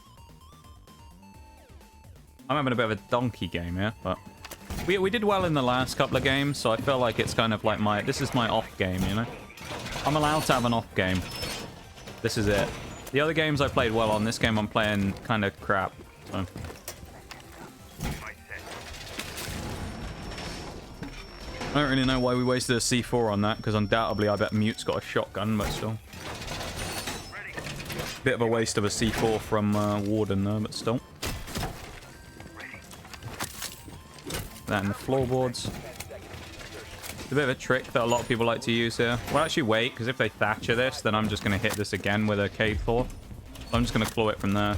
I'm having a bit of a donkey game here, but we did well in the last couple of games, so I feel like it's kind of like this is my off game, you know? I'm allowed to have an off game. This is it. The other games I played well on, this game I'm playing kind of crap, so. I don't really know why we wasted a C4 on that, because undoubtedly I bet Mute's got a shotgun, but still. Bit of a waste of a C4 from Warden there, but still. That in the floorboards. It's a bit of a trick that a lot of people like to use here. Well, actually wait, because if they Thatcher this, then I'm just going to hit this again with a cave claw. So I'm just going to claw it from there.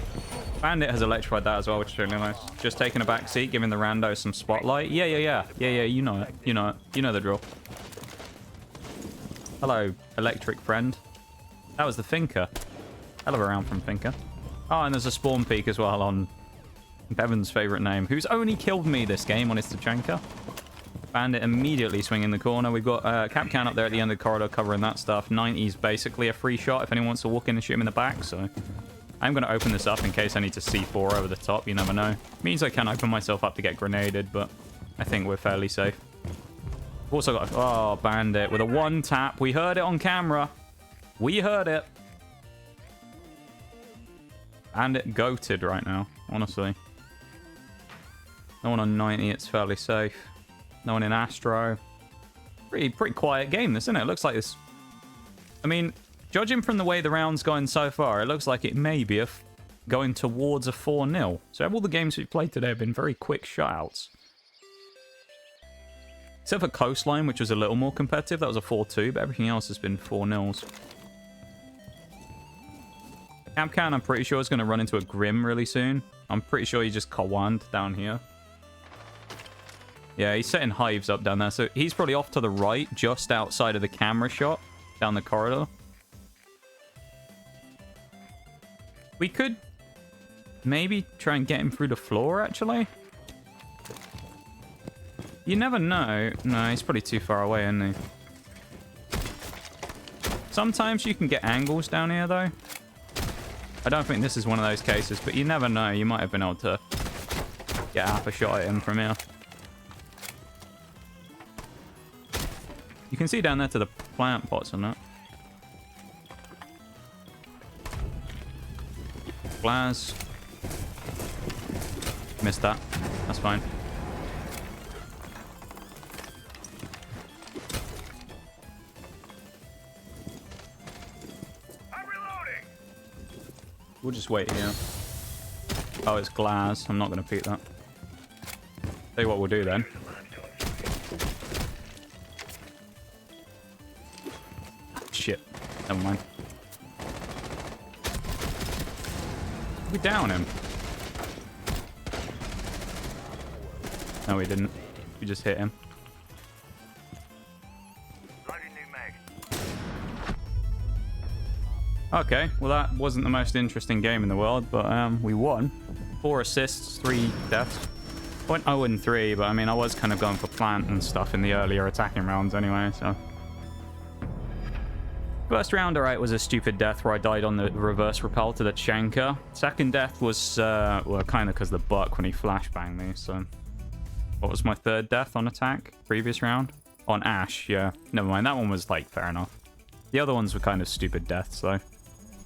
Bandit has electrified that as well, which is really nice. Just taking a back seat, giving the rando some spotlight. Yeah, you know it. You know it. You know the drill. Hello, electric friend. That was the Finker. Hell of a round from Finker. Oh, and there's a spawn peak as well on Bevan's favorite name. Who's only killed me this game on his Tachanka. Bandit immediately swinging the corner. We've got Capcan up there at the end of the corridor covering that stuff. 90's basically a free shot if anyone wants to walk in and shoot him in the back. So I'm going to open this up in case I need to C4 over the top. You never know. Means I can open myself up to get grenaded, but I think we're fairly safe. We've also got... Oh, Bandit with a one tap. We heard it on camera. We heard it. Bandit goated right now, honestly. No one on 90. It's fairly safe. No one in Astro. Pretty quiet game, this, isn't it? It looks like this... I mean, judging from the way the round's going so far, it looks like it may be going towards a 4-0. So all the games we've played today have been very quick shutouts. Except for Coastline, which was a little more competitive. That was a 4-2, but everything else has been 4-0s. Capcan, I'm pretty sure, is going to run into a Grim really soon. I'm pretty sure he just Kawand down here. Yeah, he's setting hives up down there. So he's probably off to the right, just outside of the camera shot, down the corridor. We could maybe try and get him through the floor, actually. You never know. No, he's probably too far away, isn't he? Sometimes you can get angles down here, though. I don't think this is one of those cases, but you never know. You might have been able to get half a shot at him from here. You can see down there to the plant pots and that. Blaz. Missed that. That's fine. I'm reloading. We'll just wait here. Oh, it's glass. I'm not going to peek that. Tell you what we'll do then. Shit. Never mind. We down him. No, we didn't. We just hit him. Okay, well that wasn't the most interesting game in the world, but we won. 4 assists, 3 deaths. Went 0-3, but I mean I was kind of going for plant and stuff in the earlier attacking rounds anyway, so... First round, alright, was a stupid death where I died on the reverse repel to the Tachanka. Second death was, well, kind of because of the buck when he flashbanged me, so... What was my third death on attack? Previous round? On Ash, yeah. Never mind, that one was, like, fair enough. The other ones were kind of stupid deaths, though.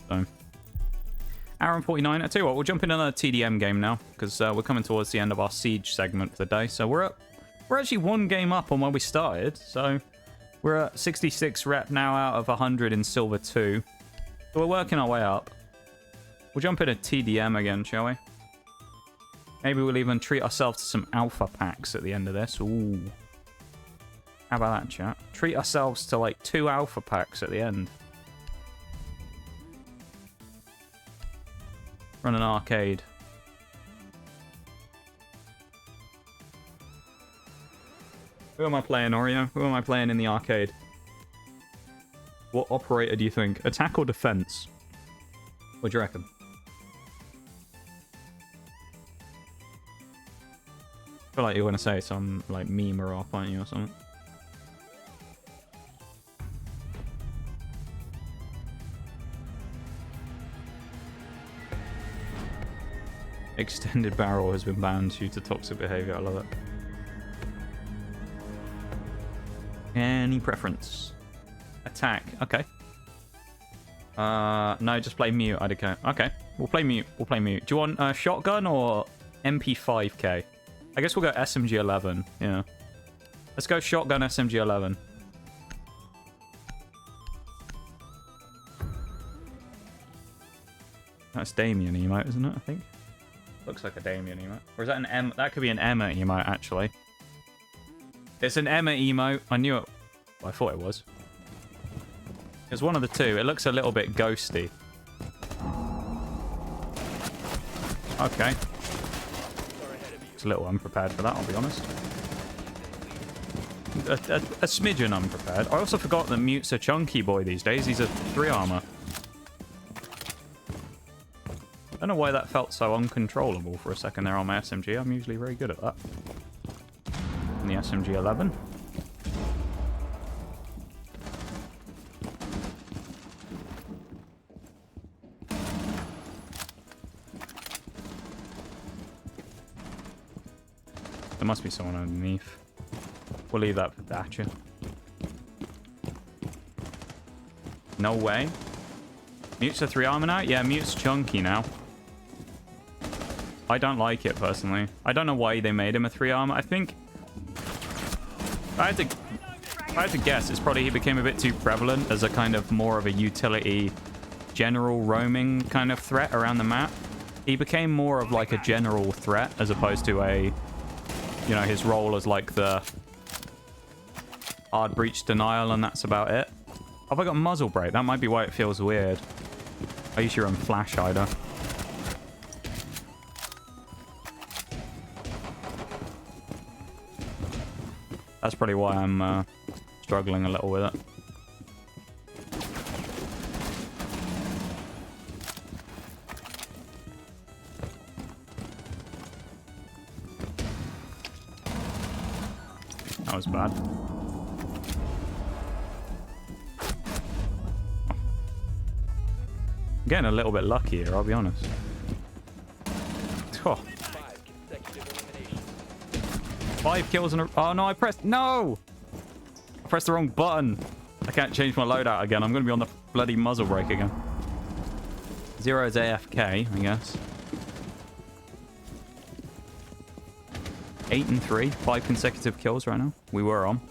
So... Hour and 49. I tell you what, we'll jump into another TDM game now, because we're coming towards the end of our Siege segment for the day. So we're actually 1 game up on where we started, so... We're at 66 rep now out of 100 in Silver 2. So we're working our way up. We'll jump into TDM again, shall we? Maybe we'll even treat ourselves to some alpha packs at the end of this. Ooh. How about that, chat? Treat ourselves to like 2 alpha packs at the end. Run an arcade. Who am I playing, Oreo? Who am I playing in the arcade? What operator do you think? Attack or defense? What do you reckon? I feel like you're going to say some, like, meme or off, aren't you, or something? Extended barrel has been banned due to toxic behavior. I love it. Any preference? Attack. Okay. No, just play mute. I don't care. Okay. We'll play mute. We'll play mute. Do you want a shotgun or MP5K? I guess we'll go SMG11. Yeah. Let's go shotgun SMG11. That's Damien emote, isn't it? I think. Looks like a Damien emote. Or is that an M? That could be an Emma emote, actually. It's an Emma emote. I knew it. Well, I thought it was. It's one of the two. It looks a little bit ghosty. Okay. It's a little unprepared for that, I'll be honest. A smidgen unprepared. I also forgot that Mute's a chunky boy these days. He's a 3 armor. I don't know why that felt so uncontrollable for a second there on my SMG. I'm usually very good at that. On the SMG 11. There must be someone underneath. We'll leave that for Thatcher. No way. Mute's a 3 armor now? Yeah, Mute's chunky now. I don't like it, personally. I don't know why they made him a 3 armor. I think... If I had to guess, it's probably he became a bit too prevalent as a kind of more of a utility, general roaming kind of threat around the map. He became more of like a general threat as opposed to a... You know, his role as like the... hard breach denial, and that's about it. Have I got muzzle brake? That might be why it feels weird. I usually run flash hider. That's probably why I'm struggling a little with it. That was bad. I'm getting a little bit lucky here, I'll be honest. Oh. 5 consecutive eliminations. 5 kills in a... Oh, no, I pressed... No! I pressed the wrong button. I can't change my loadout again. I'm going to be on the bloody muzzle brake again. 0 is AFK, I guess. 8 and 3. 5 consecutive kills right now. We were on.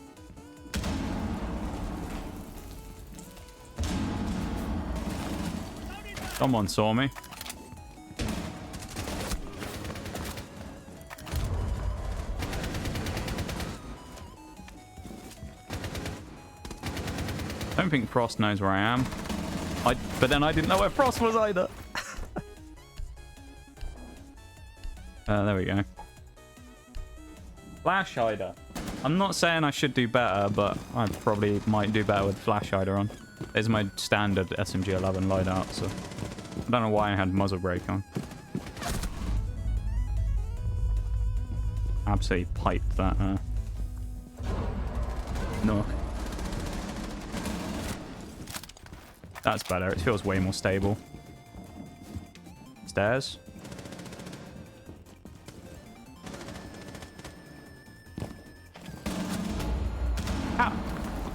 Someone saw me. I don't think Frost knows where I am. But then I didn't know where Frost was either. There we go. Flash hider. I'm not saying I should do better, but I probably might do better with flash hider on. It's my standard SMG 11 loadout, so I don't know why I had muzzle brake on. Absolutely piped that. Nook. That's better. It feels way more stable. Stairs. How?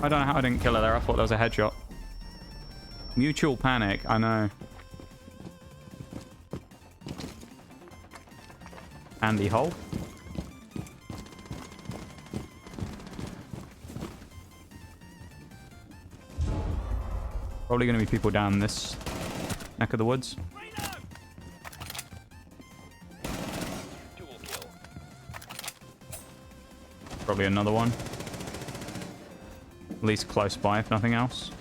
I don't know how I didn't kill her there. I thought that was a headshot. Mutual panic. I know. Andy hole. Probably going to be people down this neck of the woods. Dual kill. Probably another one. At least close by, if nothing else.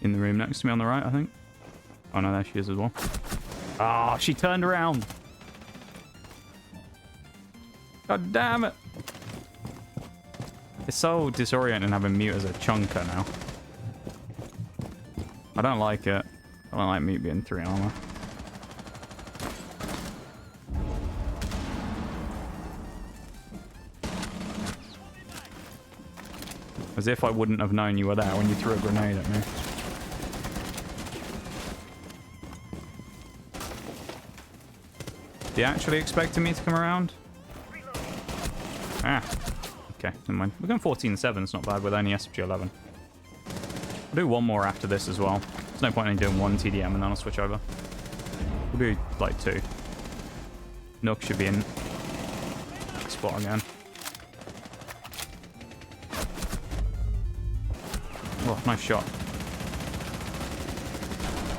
In the room next to me on the right, I think. Oh no, there she is as well. Ah, oh, she turned around. God damn it. It's so disorienting having Mute as a chunker now. I don't like it. I don't like Mute being 3 armor. As if I wouldn't have known you were there when you threw a grenade at me. Do you actually expecting me to come around? Ah. Okay, never mind. We're going 14-7. It's not bad with only SMG 11. I'll do one more after this as well. There's no point in doing one TDM and then I'll switch over. We'll do like 2. Nook should be in spot again. Oh, nice shot.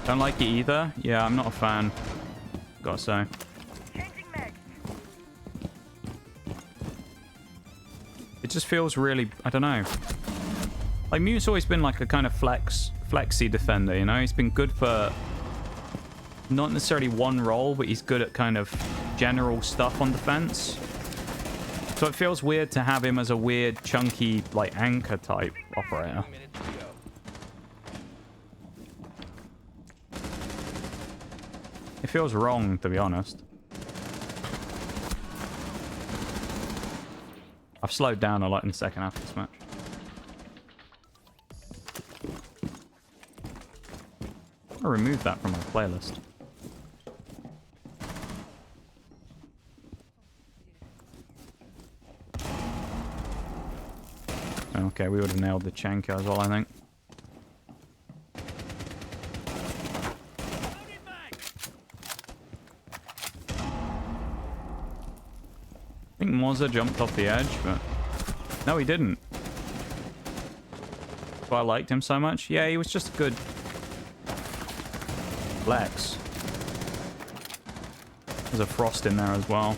Don't like it either. Yeah, I'm not a fan. Gotta say. It just feels really, I don't know. Like, Mute's always been like a kind of flexy defender, you know? He's been good for not necessarily one role, but he's good at kind of general stuff on defense. So it feels weird to have him as a weird, chunky, like, anchor type operator. 2 minutes to go. It feels wrong, to be honest. I've slowed down a lot in the second half of this match. I'll remove that from my playlist. Okay, we would have nailed the Chenko as well, I think. I think Mozza jumped off the edge, but... No, he didn't. But I liked him so much. Yeah, he was just a good... flex. There's a Frost in there as well.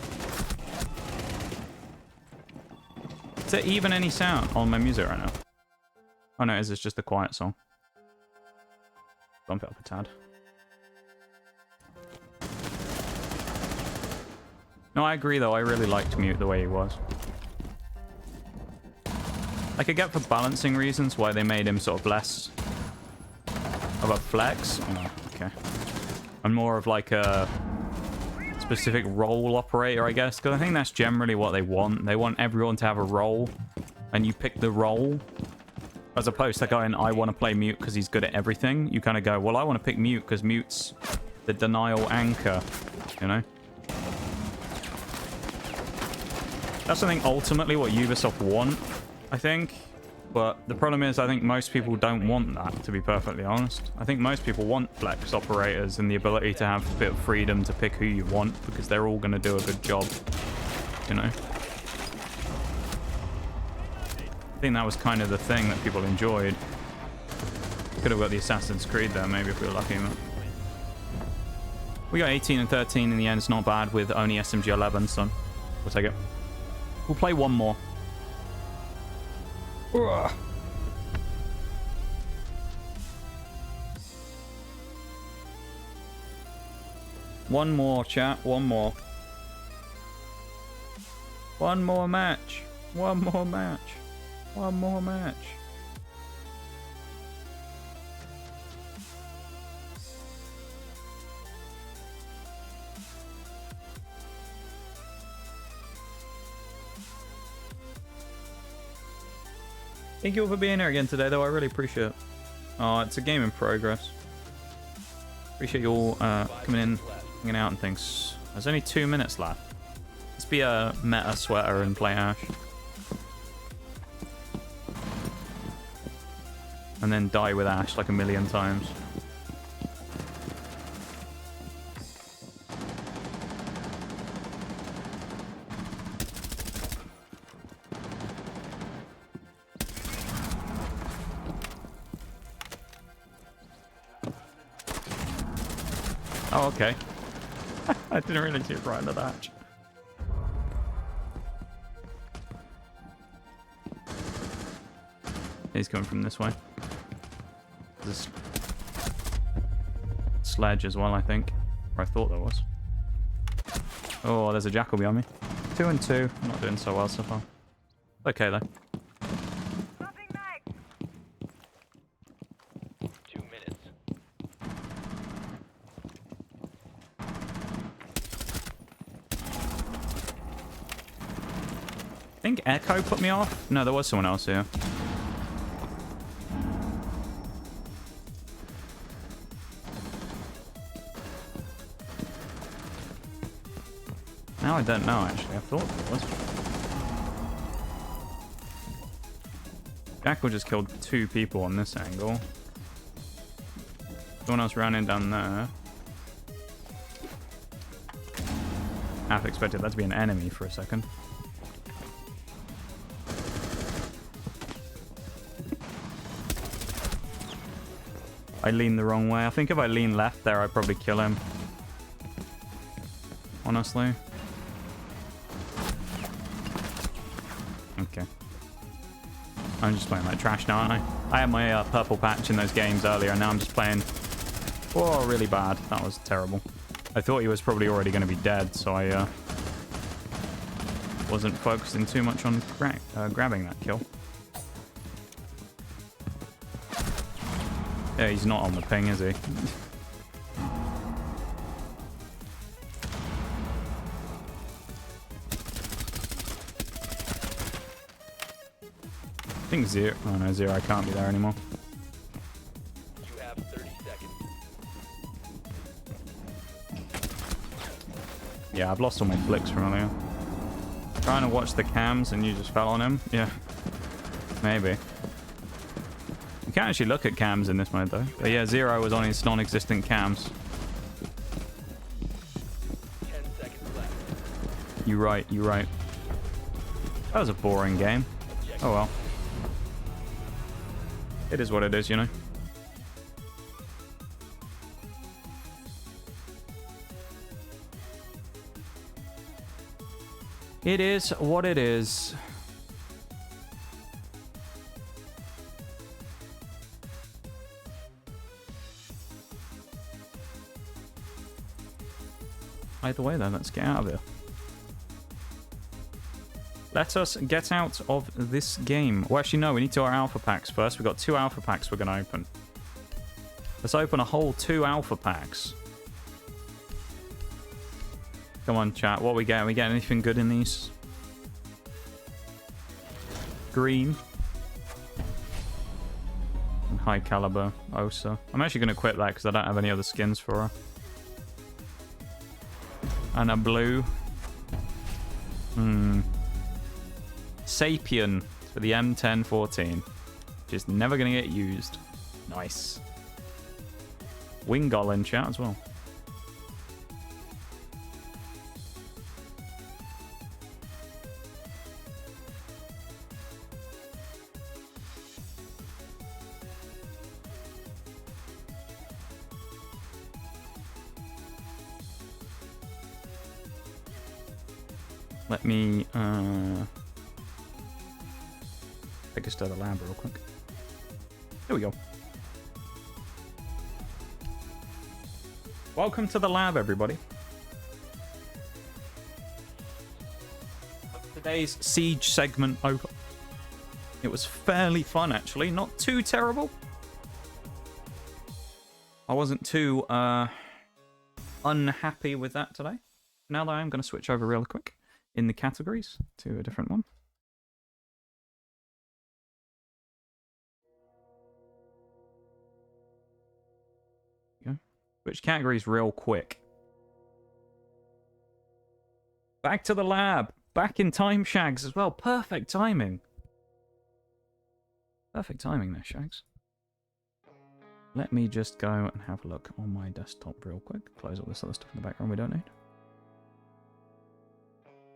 Is there even any sound on my music right now? Oh no, is this just a quiet song? Bump it up a tad. No, I agree though. I really liked Mute the way he was. I could get for balancing reasons why they made him sort of less of a flex. Oh, no. Okay. And more of like a specific role operator, I guess. Because I think that's generally what they want. They want everyone to have a role. And you pick the role. As opposed to going, I want to play Mute because he's good at everything. You kind of go, well, I want to pick Mute because Mute's the denial anchor. You know? That's, I think, ultimately what Ubisoft want, I think. But the problem is, I think most people don't want that, to be perfectly honest. I think most people want flex operators and the ability to have a bit of freedom to pick who you want, because they're all going to do a good job, you know? I think that was kind of the thing that people enjoyed. Could have got the Assassin's Creed there, maybe, if we were lucky. But we got 18 and 13 in the end. It's not bad with only SMG 11, so we'll take it. We'll play one more. Ugh. One more, chat. One more. One more match. One more match. One more match. Thank you all for being here again today, though. I really appreciate it. Oh, it's a game in progress. Appreciate you all coming in, hanging out and things. There's only 2 minutes left. Let's be a meta sweater and play Ash. And then die with Ash like a million times. Oh, okay. I didn't really see it right under that. He's coming from this way. There's a sledge as well, I think. Or I thought there was. Oh, there's a jackal behind me. 2 and 2. I'm not doing so well so far. Okay, though. 2 minutes. I think Echo put me off. No, there was someone else here. Now I don't know, actually. I thought there was. Jackal just killed 2 people on this angle. Someone else ran in down there. Half expected that to be an enemy for a second. I leaned the wrong way. I think if I lean left there, I'd probably kill him. Honestly. Okay. I'm just playing like trash now, aren't I? I had my purple patch in those games earlier, and now I'm just playing... Oh, really bad. That was terrible. I thought he was probably already going to be dead, so I wasn't focusing too much on grabbing that kill. Yeah, he's not on the ping, is he? I think Zero... Oh no, Zero, I can't be there anymore. You have 30 seconds. Yeah, I've lost all my flicks from earlier. Trying to watch the cams and you just fell on him? Yeah. Maybe. You can't actually look at cams in this mode though. But yeah, Zero was on his non-existent cams. 10 seconds left. You're right, you're right. That was a boring game. Oh well. It is what it is, you know. It is what it is. Either way then, let's get out of here. Let us get out of this game. Well, actually, no, we need to our alpha packs first. We've got 2 alpha packs we're going to open. Let's open a whole 2 alpha packs. Come on, chat. What are we getting? We getting anything good in these? Green. And high caliber. Osa. I'm actually going to quit that because I don't have any other skins for her. And a blue. Sapien for the M1014. Just never going to get used. Nice. Wingull in chat as well. Let me take us to the lab real quick. Here we go. Welcome to the lab, everybody. Today's Siege segment over. It was fairly fun, actually. Not too terrible. I wasn't too unhappy with that today. Now that I am going to switch over real quick in the categories to a different one. Switch categories real quick. Back to the lab. Back in time, Shags, as well. Perfect timing. Perfect timing there, Shags. Let me just go and have a look on my desktop real quick. Close all this other stuff in the background we don't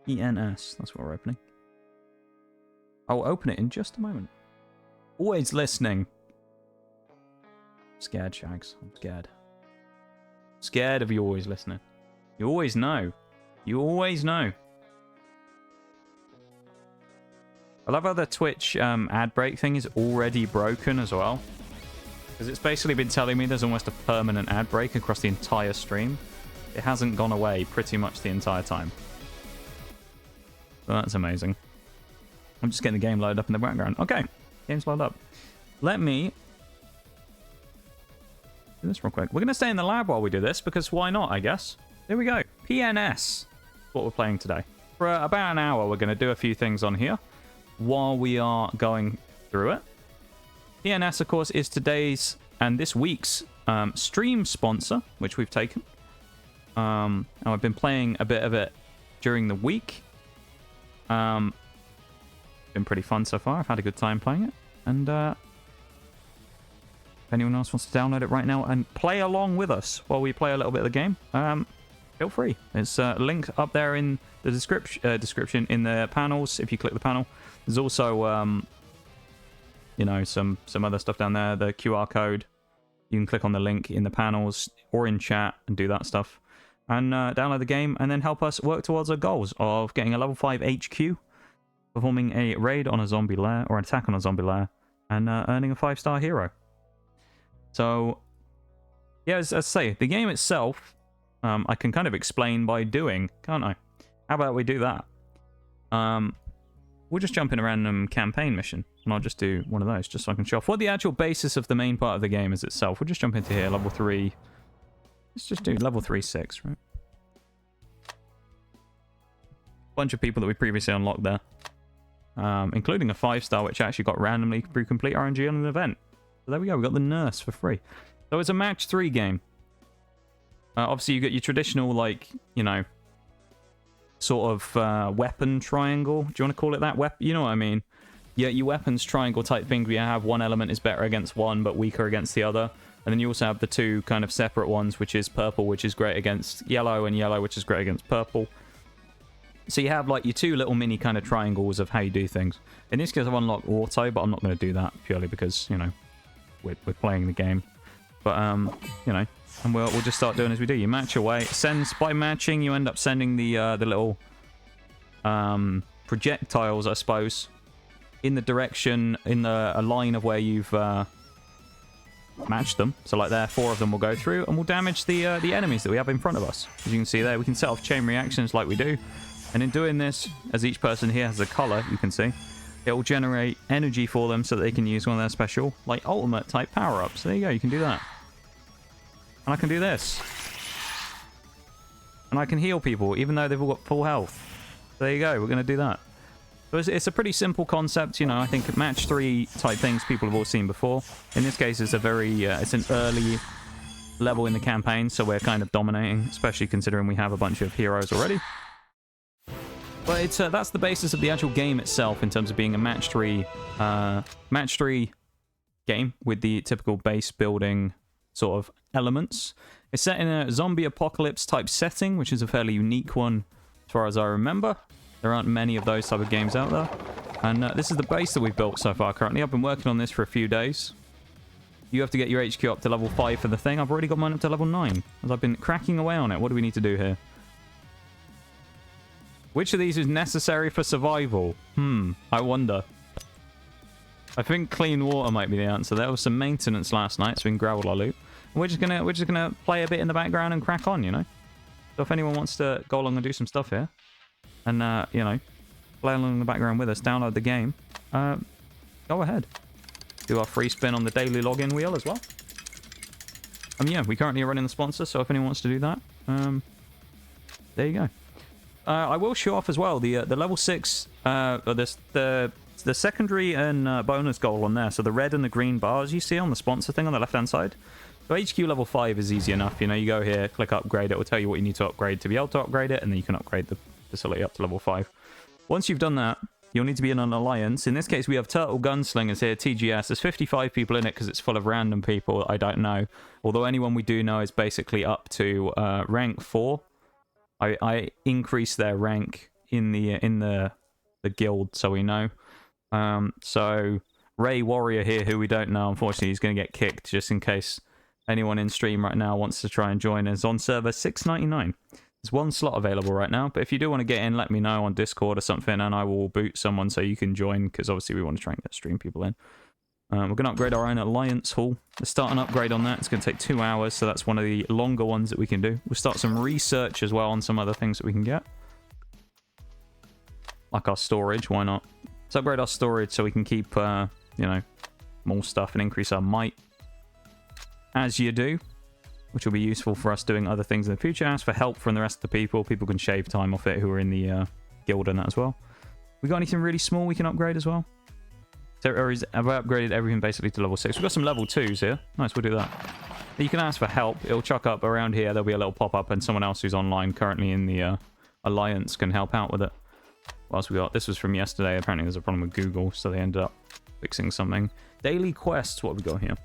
need. ENS, that's what we're opening. I'll open it in just a moment. Always listening. I'm scared, Shags. I'm scared. Scared of you always listening. You always know. You always know. I love how the Twitch ad break thing is already broken as well. Because it's basically been telling me there's almost a permanent ad break across the entire stream. It hasn't gone away pretty much the entire time. So that's amazing. I'm just getting the game loaded up in the background. Okay, game's loaded up. Let me do this real quick. We're going to stay in the lab while we do this, because why not, I guess. Here we go. PNS. What we're playing today. For about an hour, we're going to do a few things on here while we are going through it. PNS, of course, is today's and this week's stream sponsor, which we've taken. And I've been playing a bit of it during the week. Been pretty fun so far. I've had a good time playing it. And if anyone else wants to download it right now and play along with us while we play a little bit of the game, feel free. It's linked up there in the description in the panels. If you click the panel, there's also you know, some other stuff down there. The QR code. You can click on the link in the panels or in chat and do that stuff, and download the game, and then help us work towards our goals of getting a level 5 HQ, performing a raid on a zombie lair or an attack on a zombie lair, and earning a 5-star hero. So, yeah, as I say, the game itself, I can kind of explain by doing, can't I? How about we do that? We'll just jump in a random campaign mission, and I'll just do one of those, just so I can show off what the actual basis of the main part of the game is itself. We'll just jump into here, level 3. Let's just do level 3, 6, right? Bunch of people that we previously unlocked there. Including a 5-star, which actually got randomly through complete RNG on an event. So there we go, we got the nurse for free. So it's a match 3 game. Obviously, you get your traditional, like, you know, sort of weapon triangle. Do you want to call it that? You know what I mean? Yeah, your weapons triangle type thing where you have one element is better against one, but weaker against the other. And then you also have the two kind of separate ones, which is purple, which is great against yellow, and yellow, which is great against purple. So you have like your two little mini kind of triangles of how you do things. In this case, I've unlocked auto, but I'm not going to do that purely because, you know, we're playing the game. But, you know, and we'll just start doing as we do. You match away. By matching, you end up sending the little projectiles, I suppose, in the direction, a line of where you've matched them. So like there, 4 of them will go through and will damage the enemies that we have in front of us. As you can see there, we can set off chain reactions like we do. And in doing this, as each person here has a color, you can see, it will generate energy for them so that they can use one of their special, like, ultimate type power-ups. There you go, you can do that. And I can do this. And I can heal people, even though they've all got full health. So there you go, we're going to do that. So it's a pretty simple concept, you know. I think match 3 type things people have all seen before. In this case, it's a very, it's an early level in the campaign, so we're kind of dominating, especially considering we have a bunch of heroes already. But it's that's the basis of the actual game itself in terms of being a match 3 game with the typical base building sort of elements. It's set in a zombie apocalypse type setting, which is a fairly unique one as far as I remember. There aren't many of those type of games out there. And this is the base that we've built so far currently. I've been working on this for a few days. You have to get your HQ up to level 5 for the thing. I've already got mine up to level 9. As I've been cracking away on it. What do we need to do here? Which of these is necessary for survival? I wonder. I think clean water might be the answer. There was some maintenance last night, so we can grab our loot. And we're just gonna play a bit in the background and crack on, you know. So if anyone wants to go along and do some stuff here, and you know, play along in the background with us, download the game, go ahead. Do our free spin on the daily login wheel as well. Yeah, we currently are running the sponsor, so if anyone wants to do that, there you go. I will show off as well the level 6, the secondary and bonus goal on there. So the red and the green bars you see on the sponsor thing on the left-hand side. So HQ level 5 is easy enough. You know, you go here, click upgrade. It will tell you what you need to upgrade to be able to upgrade it, and then you can upgrade the facility up to level 5. Once you've done that, you'll need to be in an alliance. In this case, we have Turtle Gunslingers here, TGS. There's 55 people in it because it's full of random people I don't know. Although anyone we do know is basically up to rank 4. I increased their rank in the guild, so we know. So Ray Warrior here, who we don't know, unfortunately, he's going to get kicked just in case anyone in stream right now wants to try and join us on server 699. There's 1 slot available right now, but if you do want to get in, let me know on Discord or something, and I will boot someone so you can join, because obviously we want to try and get stream people in. We're going to upgrade our own Alliance Hall. Let's start an upgrade on that. It's going to take 2 hours, so that's one of the longer ones that we can do. We'll start some research as well on some other things that we can get. Like our storage, why not? Let's upgrade our storage so we can keep, you know, more stuff and increase our might. As you do, which will be useful for us doing other things in the future. Ask for help from the rest of the people. People can shave time off it who are in the guild and that as well. We got anything really small we can upgrade as well? I've upgraded everything basically to level 6. We've got some level 2s here. Nice, we'll do that. You can ask for help. It'll chuck up around here. There'll be a little pop-up, and someone else who's online currently in the Alliance can help out with it. What else we got? This was from yesterday. Apparently there's a problem with Google, so they ended up fixing something. Daily quests, what have we got here?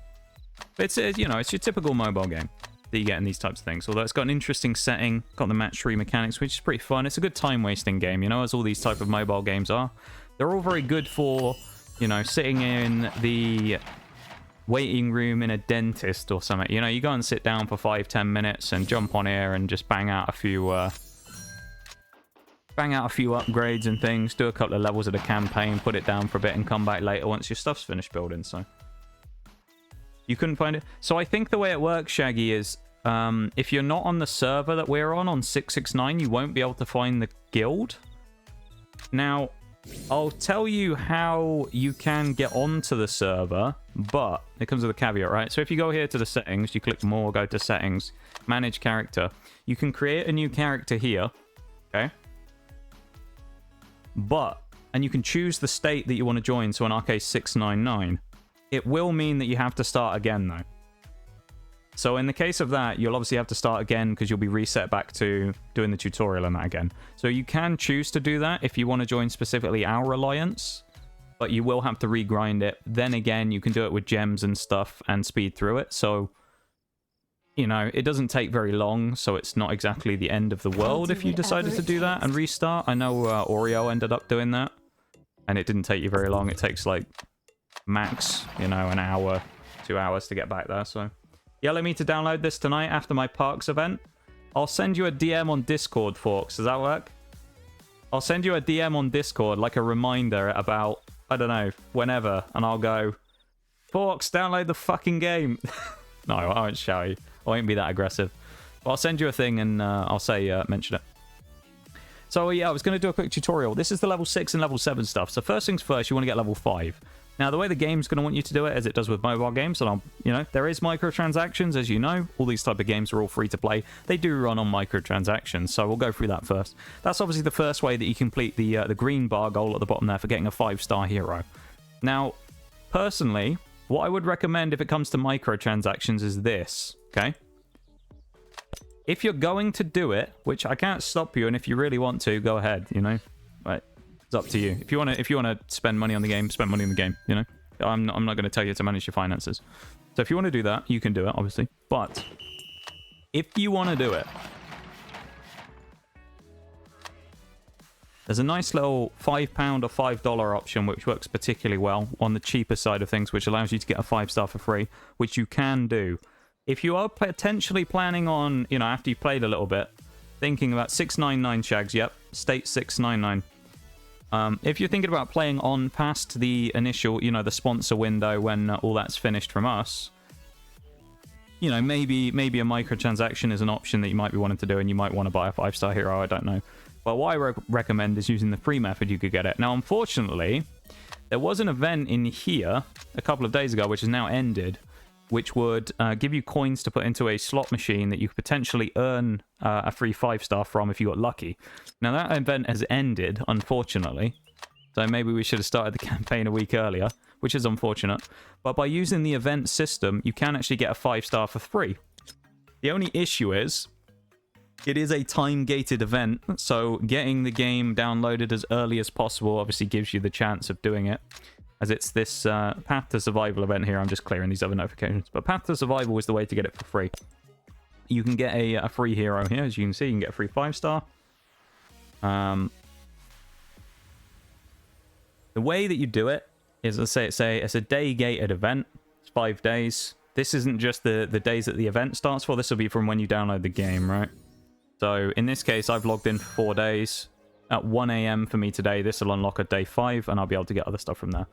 It's, you know, it's your typical mobile game that you get in these types of things. Although it's got an interesting setting, got the match 3 mechanics, which is pretty fun. It's a good time-wasting game, you know, as all these type of mobile games are. They're all very good for, you know, sitting in the waiting room in a dentist or something. You know, you go and sit down for 5-10 minutes and jump on here and just bang out a few upgrades and things, do a couple of levels of the campaign, put it down for a bit and come back later once your stuff's finished building. So you couldn't find it. So I think the way it works, Shaggy, is if you're not on the server that we're on 669, you won't be able to find the guild. Now, I'll tell you how you can get onto the server, but it comes with a caveat, right? So if you go here to the settings, you click more, go to settings, manage character. You can create a new character here, okay? And you can choose the state that you want to join, so in our case, 699. It will mean that you have to start again, though. So in the case of that, you'll obviously have to start again because you'll be reset back to doing the tutorial and that again. So you can choose to do that if you want to join specifically our alliance, but you will have to regrind it. Then again, you can do it with gems and stuff and speed through it. So, you know, it doesn't take very long, so it's not exactly the end of the world if you decided to do that and restart. I know Oreo ended up doing that, and it didn't take you very long. It takes like max, you know, an hour, 2 hours to get back there, so... Yelling me to download this tonight after my Parks event. I'll send you a DM on Discord, Forks. Does that work? I'll send you a DM on Discord, like a reminder at about, I don't know, whenever. And I'll go, Forks, download the fucking game. No, I won't shout you. I won't be that aggressive. But I'll send you a thing and I'll say, mention it. So yeah, I was going to do a quick tutorial. This is the level 6 and level 7 stuff. So first things first, you want to get level 5. Now, the way the game's going to want you to do it, as it does with mobile games, and you know, there is microtransactions, as you know. All these type of games are all free to play. They do run on microtransactions, so we'll go through that first. That's obviously the first way that you complete the green bar goal at the bottom there for getting a 5-star hero. Now, personally, what I would recommend if it comes to microtransactions is this, okay? If you're going to do it, which I can't stop you, and if you really want to, go ahead, you know? Right. It's up to you. If you want to spend money on the game, spend money on the game, you know? I'm not going to tell you to manage your finances. So if you want to do that, you can do it, obviously. But if you want to do it, there's a nice little £5 or $5 option which works particularly well on the cheaper side of things, which allows you to get a 5-star for free, which you can do. If you are potentially planning on, you know, after you've played a little bit, thinking about 699 shags, yep, state 699. If you're thinking about playing on past the initial, you know, the sponsor window when all that's finished from us, you know, maybe a microtransaction is an option that you might be wanting to do, and you might want to buy a 5-star hero, I don't know. But what I recommend is using the free method. You could get it. Now, unfortunately, there was an event in here a couple of days ago, which has now ended, which would give you coins to put into a slot machine that you could potentially earn a free 5-star from if you got lucky. Now, that event has ended, unfortunately. So maybe we should have started the campaign a week earlier, which is unfortunate. But by using the event system, you can actually get a 5-star for free. The only issue is, it is a time-gated event, so getting the game downloaded as early as possible obviously gives you the chance of doing it. As it's this Path to Survival event here. I'm just clearing these other notifications. But Path to Survival is the way to get it for free. You can get a free hero here. As you can see, you can get a free 5-star. The way that you do it is, let's say it's a day-gated event. It's 5 days. This isn't just the days that the event starts for. This will be from when you download the game, right? So in this case, I've logged in for 4 days. At 1 AM for me today, this will unlock at day 5, and I'll be able to get other stuff from there.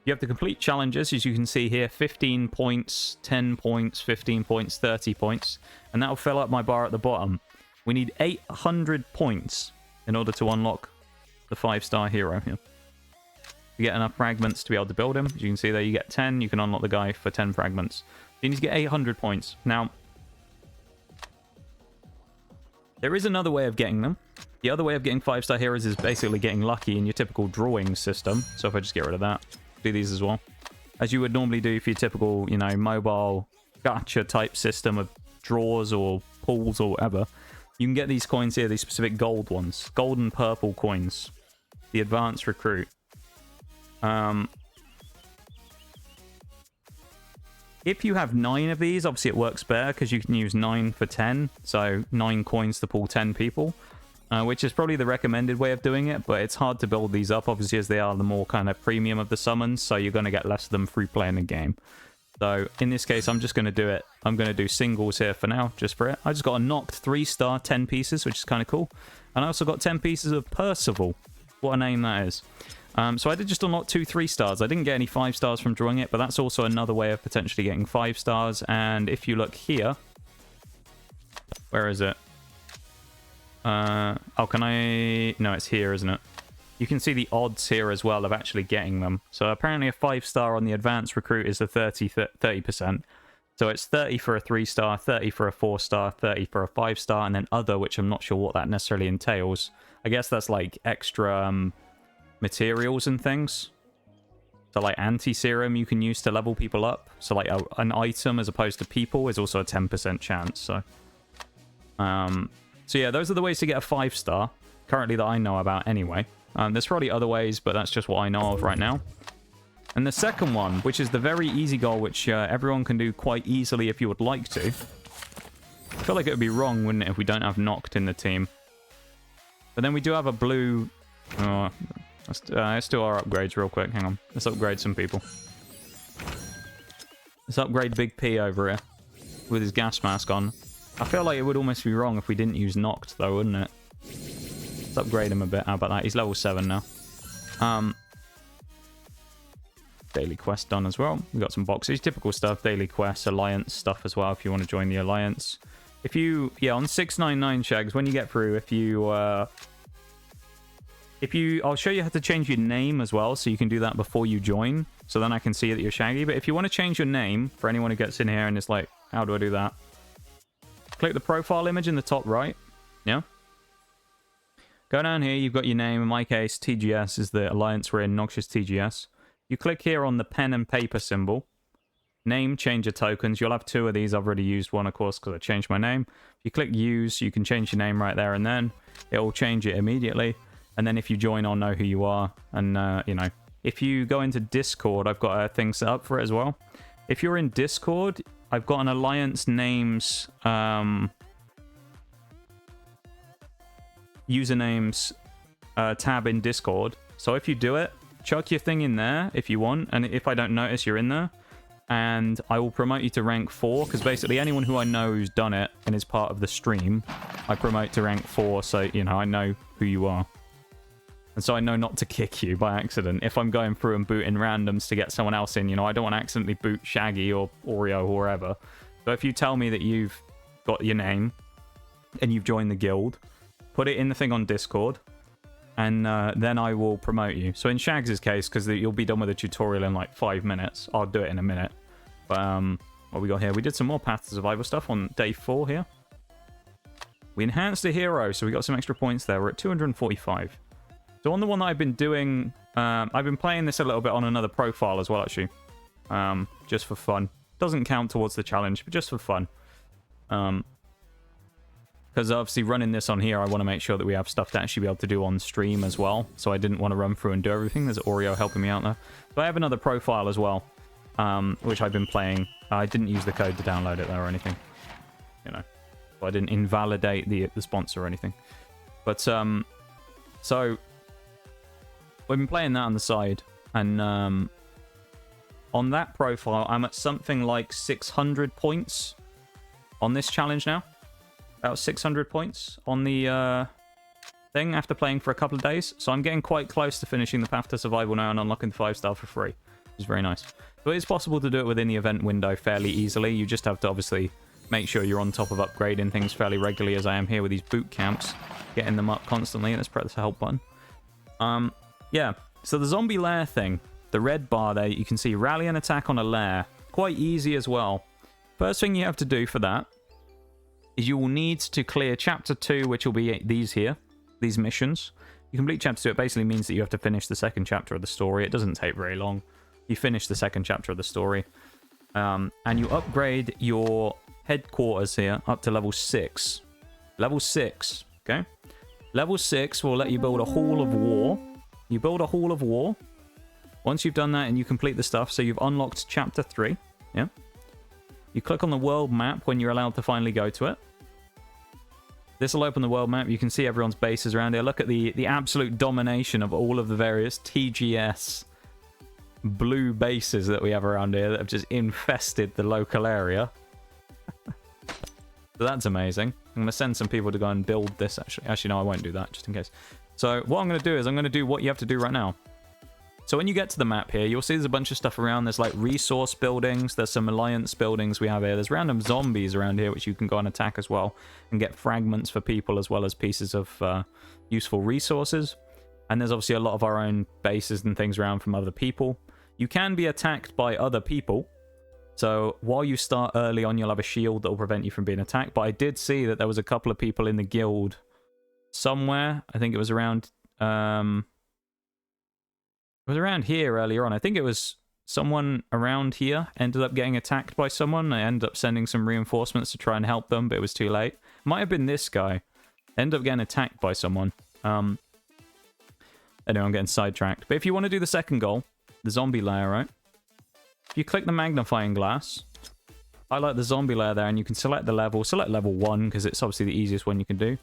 You have to complete challenges, as you can see here, 15 points, 10 points, 15 points, 30 points, and that will fill up my bar at the bottom. We need 800 points in order to unlock the 5-star hero here. You get enough fragments to be able to build him. As you can see there, you get 10, you can unlock the guy for 10 fragments. You need to get 800 points. Now, there is another way of getting them. The other way of getting 5-star heroes is basically getting lucky in your typical drawing system. So if I just get rid of that, do these as well. As you would normally do for your typical, you know, mobile gacha type system of draws or pulls or whatever. You can get these coins here, these specific gold ones. Gold and purple coins. The advanced recruit. If you have 9 of these, obviously it works better because you can use 9 for 10. So 9 coins to pull 10 people. Which is probably the recommended way of doing it, but it's hard to build these up, obviously, as they are the more kind of premium of the summons, so you're going to get less of them free play in the game. So, in this case, I'm just going to do it. I'm going to do singles here for now, just for it. I just got a knocked 3-star 10 pieces, which is kind of cool. And I also got 10 pieces of Percival. What a name that is. So I did just unlock 2 3-stars. I didn't get any 5-stars from drawing it, but that's also another way of potentially getting 5-stars. And if you look here... Where is it? Oh, can I... No, it's here, isn't it? you can see the odds here as well of actually getting them. So apparently a 5-star on the advanced recruit is a 30%. So it's 30 for a 3-star, 30 for a 4-star, 30 for a 5-star, and then other, which I'm not sure what that necessarily entails. I guess that's like extra materials and things. So like anti-serum you can use to level people up. So like an item as opposed to people is also a 10% chance. So yeah, those are the ways to get a 5-star currently that I know about anyway. There's probably other ways, but that's just what I know of right now. And the second one, which is the very easy goal, which everyone can do quite easily if you would like to. I feel like it would be wrong, wouldn't it, if we don't have Noct in the team. But then we do have a blue... let's do our upgrades real quick. Hang on. Let's upgrade some people. Let's upgrade Big P over here with his gas mask on. I feel like it would almost be wrong if we didn't use Noct, though, wouldn't it? Let's upgrade him a bit. How about that? He's level 7 now. Daily quest done as well. We've got some boxes. Typical stuff. Daily quests, Alliance stuff as well if you want to join the Alliance. If you... Yeah, on 699 Shags, when you get through, if you... I'll show you how to change your name as well, so you can do that before you join. So then I can see that you're Shaggy. But if you want to change your name, for anyone who gets in here and is like, how do I do that? Click the profile image in the top right. Yeah? Go down here, you've got your name. In my case, TGS is the Alliance we're in, Noxious TGS. You click here on the pen and paper symbol. Name, change your tokens. You'll have 2 of these. I've already used one, of course, because I changed my name. If you click use, you can change your name right there and then. It will change it immediately. And then if you join, I'll know who you are. And, you know, if you go into Discord, I've got a thing set up for it as well. If you're in Discord, I've got an Alliance names... usernames tab in Discord. So if you do it, chuck your thing in there if you want, and if I don't notice you're in there, and I will promote you to rank 4, because basically anyone who I know who's done it and is part of the stream, I promote to rank 4, so, you know, I know who you are. And so I know not to kick you by accident. If I'm going through and booting randoms to get someone else in, you know, I don't want to accidentally boot Shaggy or Oreo or whoever. But if you tell me that you've got your name and you've joined the guild, put it in the thing on Discord, and then I will promote you. So in Shags' case, because you'll be done with the tutorial in like 5 minutes, I'll do it in a minute. But what we got here? We did some more Path to Survival stuff on day 4 here. We enhanced the hero, so we got some extra points there. We're at 245. So on the one that I've been doing, I've been playing this a little bit on another profile as well, actually. Just for fun. Doesn't count towards the challenge, but just for fun. Because obviously running this on here, I want to make sure that we have stuff to actually be able to do on stream as well. So I didn't want to run through and do everything. There's Oreo helping me out there. But I have another profile as well, which I've been playing. I didn't use the code to download it there or anything. You know, so I didn't invalidate the sponsor or anything. But, so we've been playing that on the side. And on that profile, I'm at something like 600 points on this challenge now. About 600 points on the thing after playing for a couple of days. So I'm getting quite close to finishing the Path to Survival now and unlocking the 5-star for free, which is very nice. So it is possible to do it within the event window fairly easily. You just have to obviously make sure you're on top of upgrading things fairly regularly, as I am here with these boot camps, getting them up constantly. Let's press the help button. Yeah, so the zombie lair thing, the red bar there, you can see rally and attack on a lair. Quite easy as well. First thing you have to do for that is you will need to clear Chapter 2, which will be these here, these missions. You complete Chapter 2, it basically means that you have to finish the second chapter of the story. It doesn't take very long. You finish the second chapter of the story. And you upgrade your headquarters here up to level 6. Level 6, okay? Level 6 will let you build a Hall of War. You build a Hall of War. Once you've done that and you complete the stuff, so you've unlocked Chapter 3, yeah? You click on the world map when you're allowed to finally go to it. This will open the world map. You can see everyone's bases around here. Look at the absolute domination of all of the various TGS blue bases that we have around here that have just infested the local area. So that's amazing. I'm going to send some people to go and build this, actually. Actually, no, I won't do that, just in case. So what I'm going to do is I'm going to do what you have to do right now. So when you get to the map here, you'll see there's a bunch of stuff around. There's like resource buildings. There's some alliance buildings we have here. There's random zombies around here, which you can go and attack as well and get fragments for people as well as pieces of useful resources. And there's obviously a lot of our own bases and things around from other people. You can be attacked by other people. So while you start early on, you'll have a shield that will prevent you from being attacked. But I did see that there was a couple of people in the guild somewhere. I think it was around here earlier on. I think it was someone around here ended up getting attacked by someone. I ended up sending some reinforcements to try and help them, but it was too late. Might have been this guy. Ended up getting attacked by someone. Anyway, I'm getting sidetracked. But if you want to do the second goal, the zombie layer, right? If you click the magnifying glass, highlight the zombie layer there, and you can select the level. Select level 1, because it's obviously the easiest one you can do.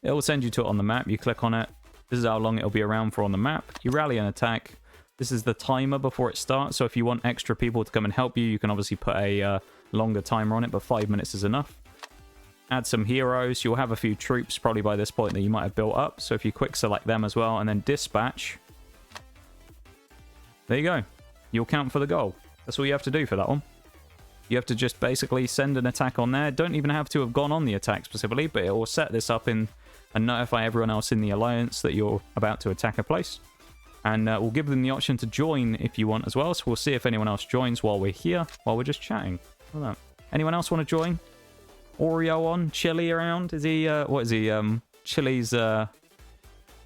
It will send you to it on the map. You click on it. This is how long it'll be around for on the map. You rally and attack. This is the timer before it starts, so if you want extra people to come and help you, you can obviously put a longer timer on it, but 5 minutes is enough. Add some heroes. You'll have a few troops probably by this point that you might have built up, so if you quick select them as well, and then dispatch, there you go. You'll count for the goal. That's all you have to do for that one. You have to just basically send an attack on there. Don't even have to have gone on the attack specifically, but it will set this up in and notify everyone else in the alliance that you're about to attack a place. And we'll give them the option to join if you want as well. So we'll see if anyone else joins while we're here, while we're just chatting. Look at that. Anyone else want to join? Oreo on? Chili around? Is he, what is he? Chili's,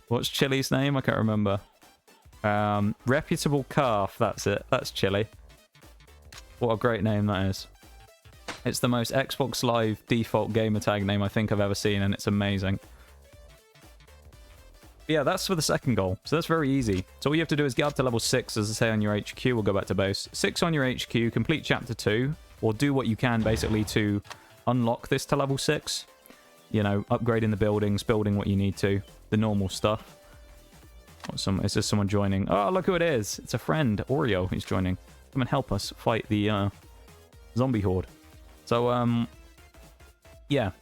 what's Chili's name? I can't remember. Reputable Calf, that's it. That's Chili. What a great name that is. It's the most Xbox Live default gamer tag name I think I've ever seen, and it's amazing. Yeah, that's for the second goal. So that's very easy. So all you have to do is get up to level 6, as I say, on your HQ. We'll go back to base. 6 on your HQ, complete chapter 2, or do what you can, basically, to unlock this to level 6. You know, upgrading the buildings, building what you need to. The normal stuff. Is this someone joining? Oh, look who it is. It's a friend, Oreo, who's joining. Come and help us fight the zombie horde. So, yeah.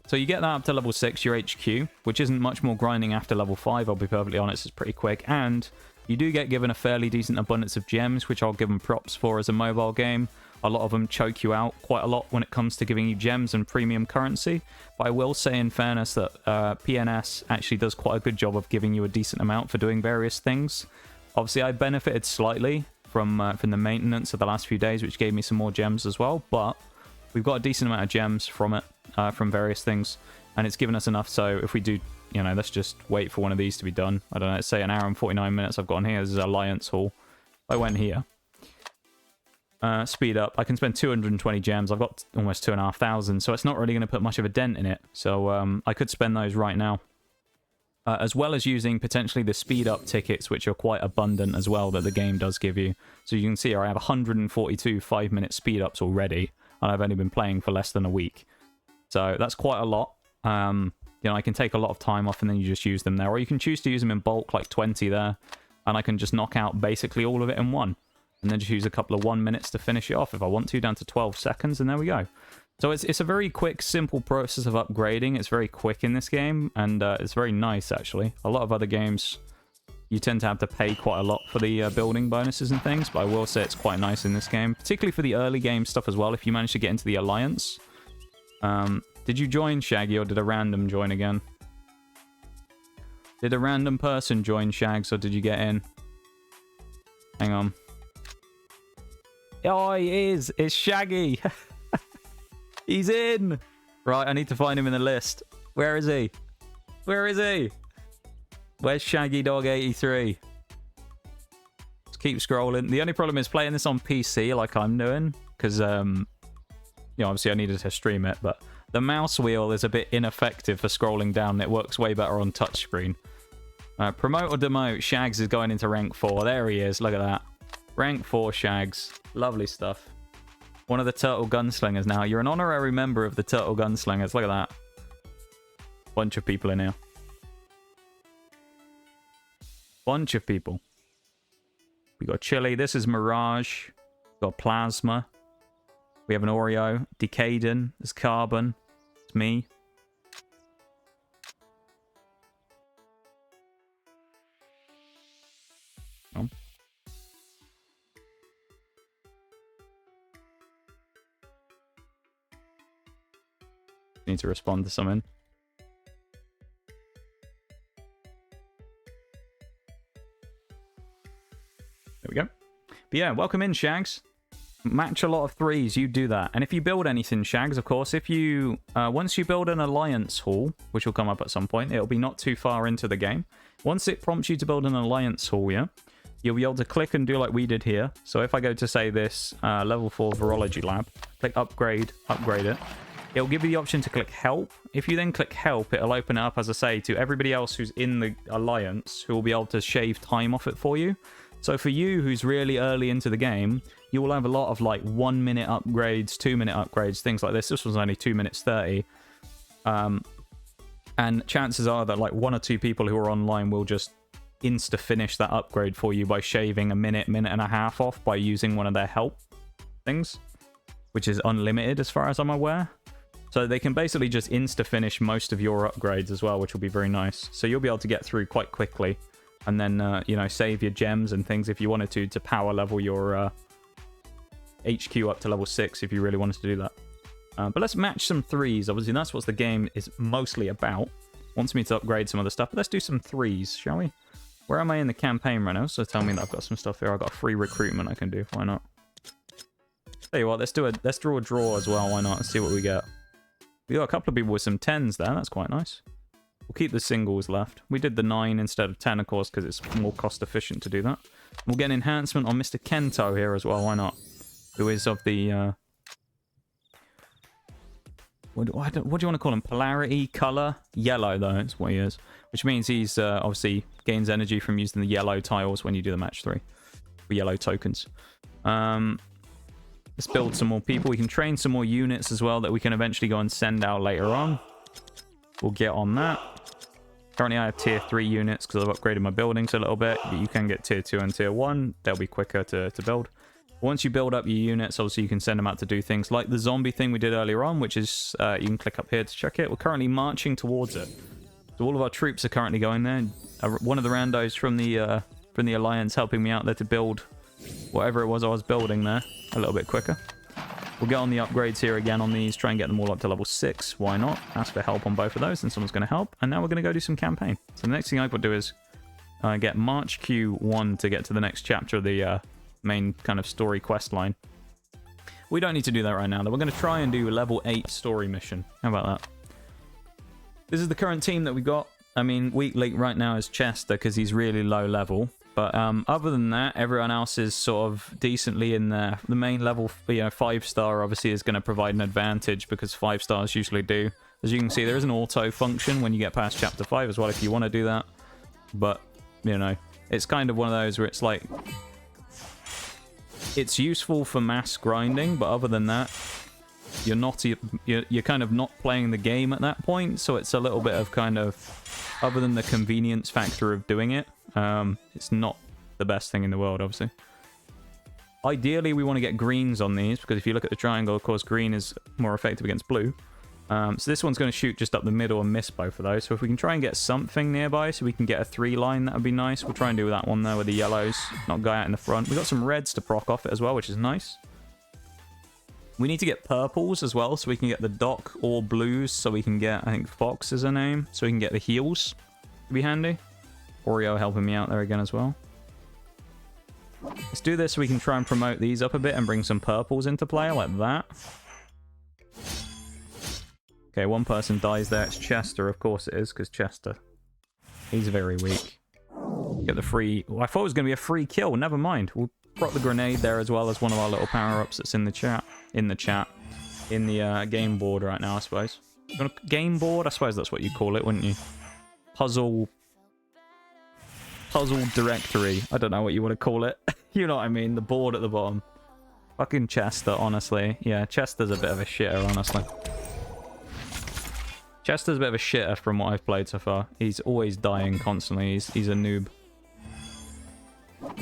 So you get that up to level 6, your HQ, which isn't much more grinding after level 5, I'll be perfectly honest, it's pretty quick. And you do get given a fairly decent abundance of gems, which I'll give them props for as a mobile game. A lot of them choke you out quite a lot when it comes to giving you gems and premium currency. But I will say in fairness that PNS actually does quite a good job of giving you a decent amount for doing various things. Obviously, I benefited slightly from the maintenance of the last few days, which gave me some more gems as well. But we've got a decent amount of gems from it. From various things, and it's given us enough, so if we do, you know, let's just wait for one of these to be done. I don't know, let's say an hour and 49 minutes I've got on here. This is Alliance Hall. I went here. Speed up. I can spend 220 gems. I've got almost 2,500, so it's not really going to put much of a dent in it. So I could spend those right now. As well as using potentially the speed up tickets, which are quite abundant as well, that the game does give you. So you can see here I have 142 5-minute speed ups already, and I've only been playing for less than a week. So that's quite a lot. You know, I can take a lot of time off and then you just use them there. Or you can choose to use them in bulk, like 20 there. And I can just knock out basically all of it in one. And then just use a couple of 1 minutes to finish it off if I want to, down to 12 seconds. And there we go. So it's a very quick, simple process of upgrading. It's very quick in this game. And it's very nice, actually. A lot of other games, you tend to have to pay quite a lot for the building bonuses and things. But I will say it's quite nice in this game. Particularly for the early game stuff as well, if you manage to get into the Alliance. Did you join, Shaggy, or did a random join again? Did a random person join, Shags, or did you get in? Hang on. Oh, he is! It's Shaggy! He's in! Right, I need to find him in the list. Where is he? Where is he? Where's Shaggy Dog 83? Let's keep scrolling. The only problem is playing this on PC like I'm doing, because, you know, obviously I needed to stream it, but the mouse wheel is a bit ineffective for scrolling down. It works way better on touchscreen. Promote or demote? Shags is going into rank 4. There he is. Look at that. Rank 4 Shags. Lovely stuff. One of the Turtle Gunslingers now. You're an honorary member of the Turtle Gunslingers. Look at that. Bunch of people in here. Bunch of people. We got Chili. This is Mirage. We got Plasma. We have an Oreo. Decaden. There's Carbon. It's me. Oh. Need to respond to something. But yeah, welcome in, Shags. Match a lot of threes, you do that. And if you build anything, Shags, of course, if you once you build an alliance hall, which will come up at some point, it'll be not too far into the game. Once it prompts you to build an alliance hall, yeah, you'll be able to click and do like we did here. So if I go to, say, this level 4 virology lab, click upgrade it. It'll give you the option to click help. If you then click help, it'll open it up, as I say, to everybody else who's in the alliance who will be able to shave time off it for you. So for you, who's really early into the game, you will have a lot of like 1 minute upgrades, 2 minute upgrades, things like this. This was only 2 minutes 30. And chances are that like 1 or 2 people who are online will just insta finish that upgrade for you by shaving a minute and a half off by using one of their help things, which is unlimited as far as I'm aware. So they can basically just insta finish most of your upgrades as well, which will be very nice. So you'll be able to get through quite quickly. And then, you know, save your gems and things if you wanted to power level your HQ up to level 6 if you really wanted to do that. But let's match some threes. Obviously, that's what the game is mostly about. Wants me to upgrade some other stuff. But let's do some threes, shall we? Where am I in the campaign right now? So tell me that I've got some stuff here. I've got a free recruitment I can do. Why not? Tell you what, let's draw a draw as well. Why not? Let's see what we get. We got a couple of people with some 10s there. That's quite nice. We'll keep the singles left. We did the 9 instead of 10, of course, because it's more cost efficient to do that. We'll get an enhancement on Mr. Kento here as well. Why not? Who is of the... what do you want to call him? Polarity? Color? Yellow, though. That's what he is. Which means he's obviously gains energy from using the yellow tiles when you do the match 3. For yellow tokens. Let's build some more people. We can train some more units as well that we can eventually go and send out later on. We'll get on that. Currently I have tier 3 units because I've upgraded my buildings a little bit. But you can get tier 2 and tier 1. They'll be quicker to build. Once you build up your units, obviously you can send them out to do things like the zombie thing we did earlier on, which is you can click up here to check it. We're currently marching towards it. So all of our troops are currently going there. One of the randos from the Alliance helping me out there to build whatever it was I was building there a little bit quicker. We'll get on the upgrades here again on these, try and get them all up to level 6. Why not? Ask for help on both of those, and someone's going to help. And now we're going to go do some campaign. So the next thing I would do is get March Q1 to get to the next chapter of the main kind of story quest line. We don't need to do that right now, though. We're going to try and do a level 8 story mission. How about that? This is the current team that we got. I mean, weak link right now is Chester because he's really low level. But other than that, everyone else is sort of decently in there. The main level, 5-star obviously is going to provide an advantage because 5-stars usually do. As you can see, there is an auto function when you get past chapter 5 as well if you want to do that. But, it's kind of one of those where it's like... It's useful for mass grinding, but other than that, you're kind of not playing the game at that point. So it's a little bit of kind of... Other than the convenience factor of doing it, it's not the best thing in the world, obviously. Ideally, we want to get greens on these, because if you look at the triangle, of course, green is more effective against blue. So this one's going to shoot just up the middle and miss both of those. So if we can try and get something nearby so we can get a 3-line, that would be nice. We'll try and do that one there with the yellows, not go out in the front. We've got some reds to proc off it as well, which is nice. We need to get purples as well, so we can get the Doc or blues, so we can get, I think Fox is her name, so we can get the heals. It'd be handy. Oreo helping me out there again as well. Let's do this so we can try and promote these up a bit and bring some purples into play, like that. Okay, one person dies there. It's Chester, of course it is, because Chester, he's very weak. Get the free... Well, I thought it was going to be a free kill. Never mind. We'll drop the grenade there as well as one of our little power-ups that's in the chat. In the game board right now, I suppose. Game board? I suppose that's what you call it, wouldn't you? Puzzle directory. I don't know what you want to call it. You know what I mean? The board at the bottom. Fucking Chester, honestly. Yeah, Chester's a bit of a shitter, honestly. Chester's a bit of a shitter from what I've played so far. He's always dying constantly. He's a noob.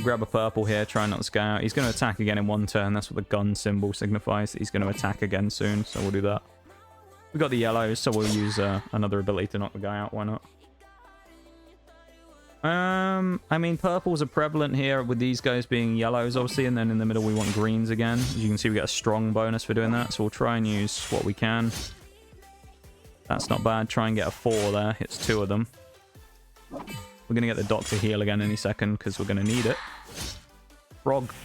Grab a purple here, try not to go out. He's going to attack again in one turn. That's what the gun symbol signifies. He's going to attack again soon, so we'll do that. We've got the yellows, so we'll use another ability to knock the guy out. Why not? I mean, purples are prevalent here with these guys being yellows, obviously, and then in the middle we want greens again. As you can see, we get a strong bonus for doing that, so we'll try and use what we can. That's not bad. Try and get a 4 there. Hits 2 of them. We're going to get the Doctor heal again any second because we're going to need it.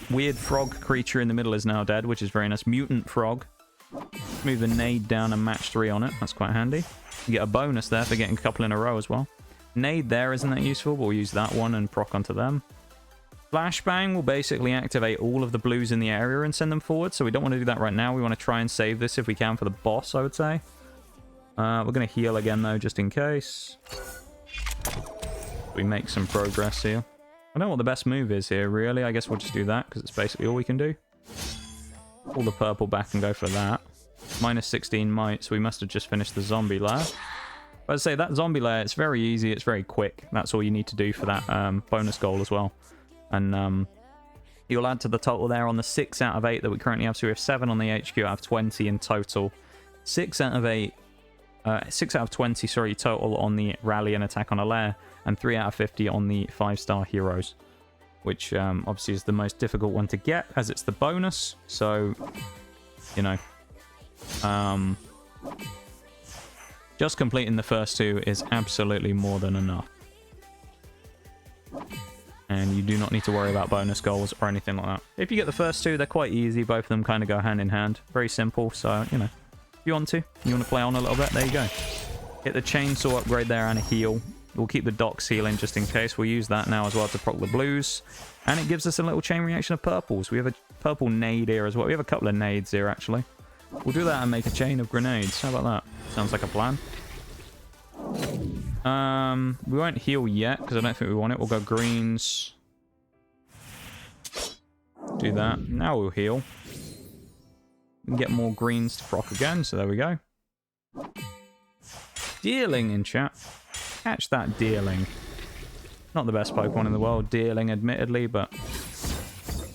weird frog creature in the middle is now dead, which is very nice. Mutant frog. Move the nade down and match 3 on it. That's quite handy. You get a bonus there for getting a couple in a row as well. Nade there isn't that useful, but we'll use that one and proc onto them. Flashbang will basically activate all of the blues in the area and send them forward, so we don't want to do that right now. We want to try and save this if we can for the boss, I would say. We're going to heal again, though, just in case. We make some progress here. I don't know what the best move is here, really. I guess we'll just do that, because it's basically all we can do. Pull the purple back and go for that. Minus 16 might, so we must have just finished the zombie layer. But I'd say that zombie layer, it's very easy, it's very quick. That's all you need to do for that bonus goal as well. And you'll add to the total there on the 6 out of 8 that we currently have. So we have 7 on the HQ out of 20 in total. 6 out of 20, sorry, total on the rally and attack on a lair. And 3 out of 50 on the 5-star heroes. Which obviously is the most difficult one to get, as it's the bonus. So, you know. Just completing the first 2 is absolutely more than enough. And you do not need to worry about bonus goals or anything like that. If you get the first 2, they're quite easy. Both of them kind of go hand in hand. Very simple, so, you know. If you want to play on a little bit, there you go. Hit the chainsaw upgrade there and a heal. We'll keep the docks healing just in case. We'll use that now as well to proc the blues. And it gives us a little chain reaction of purples. We have a purple nade here as well. We have a couple of nades here, actually. We'll do that and make a chain of grenades. How about that? Sounds like a plan. We won't heal yet, because I don't think we want it. We'll go greens. Do that. Now we'll heal. We can get more greens to proc again, so there we go. Deerling in chat. Catch that Deerling. Not the best Pokemon in the world, Deerling, admittedly, but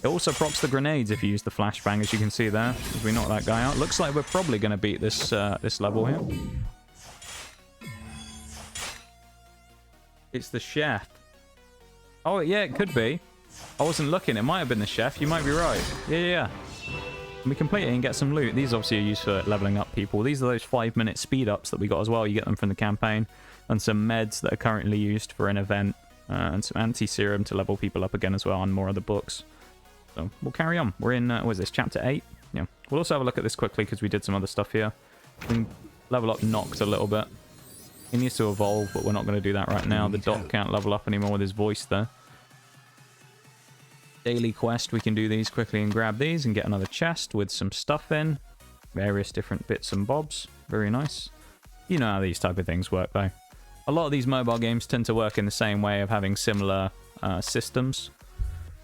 it also procs the grenades if you use the flashbang, as you can see there, as we knock that guy out. Looks like we're probably going to beat this this level here. It's the chef. Oh, yeah, it could be. I wasn't looking. It might have been the chef. You might be right. Yeah. And we complete it and get some loot. These obviously are used for leveling up people. These are those 5-minute speed ups that we got as well. You get them from the campaign. And some meds that are currently used for an event. And some anti-serum to level people up again as well. And more of the books. So we'll carry on. We're in, what is this, chapter 8? Yeah. We'll also have a look at this quickly because we did some other stuff here. We can level up Noct a little bit. He needs to evolve, but we're not going to do that right now. The Doc can't level up anymore with his voice there. Daily quest, we can do these quickly and grab these and get another chest with some stuff in. Various different bits and bobs. Very nice. You know how these type of things work, though. A lot of these mobile games tend to work in the same way of having similar systems,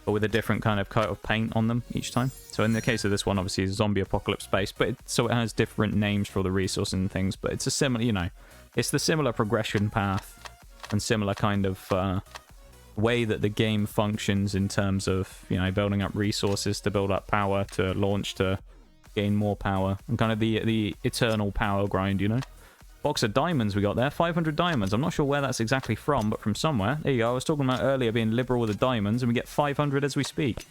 but with a different kind of coat of paint on them each time. So in the case of this one, obviously, it's zombie apocalypse based, but so it has different names for the resources and things, but it's a similar, you know, it's the similar progression path and similar kind of way that the game functions in terms of, you know, building up resources to build up power, to launch to gain more power, and kind of the eternal power grind, you know. Box of diamonds we got there, 500 diamonds. I'm not sure where that's exactly from, but from somewhere. There you go. I was talking about earlier being liberal with the diamonds, and we get 500 as we speak.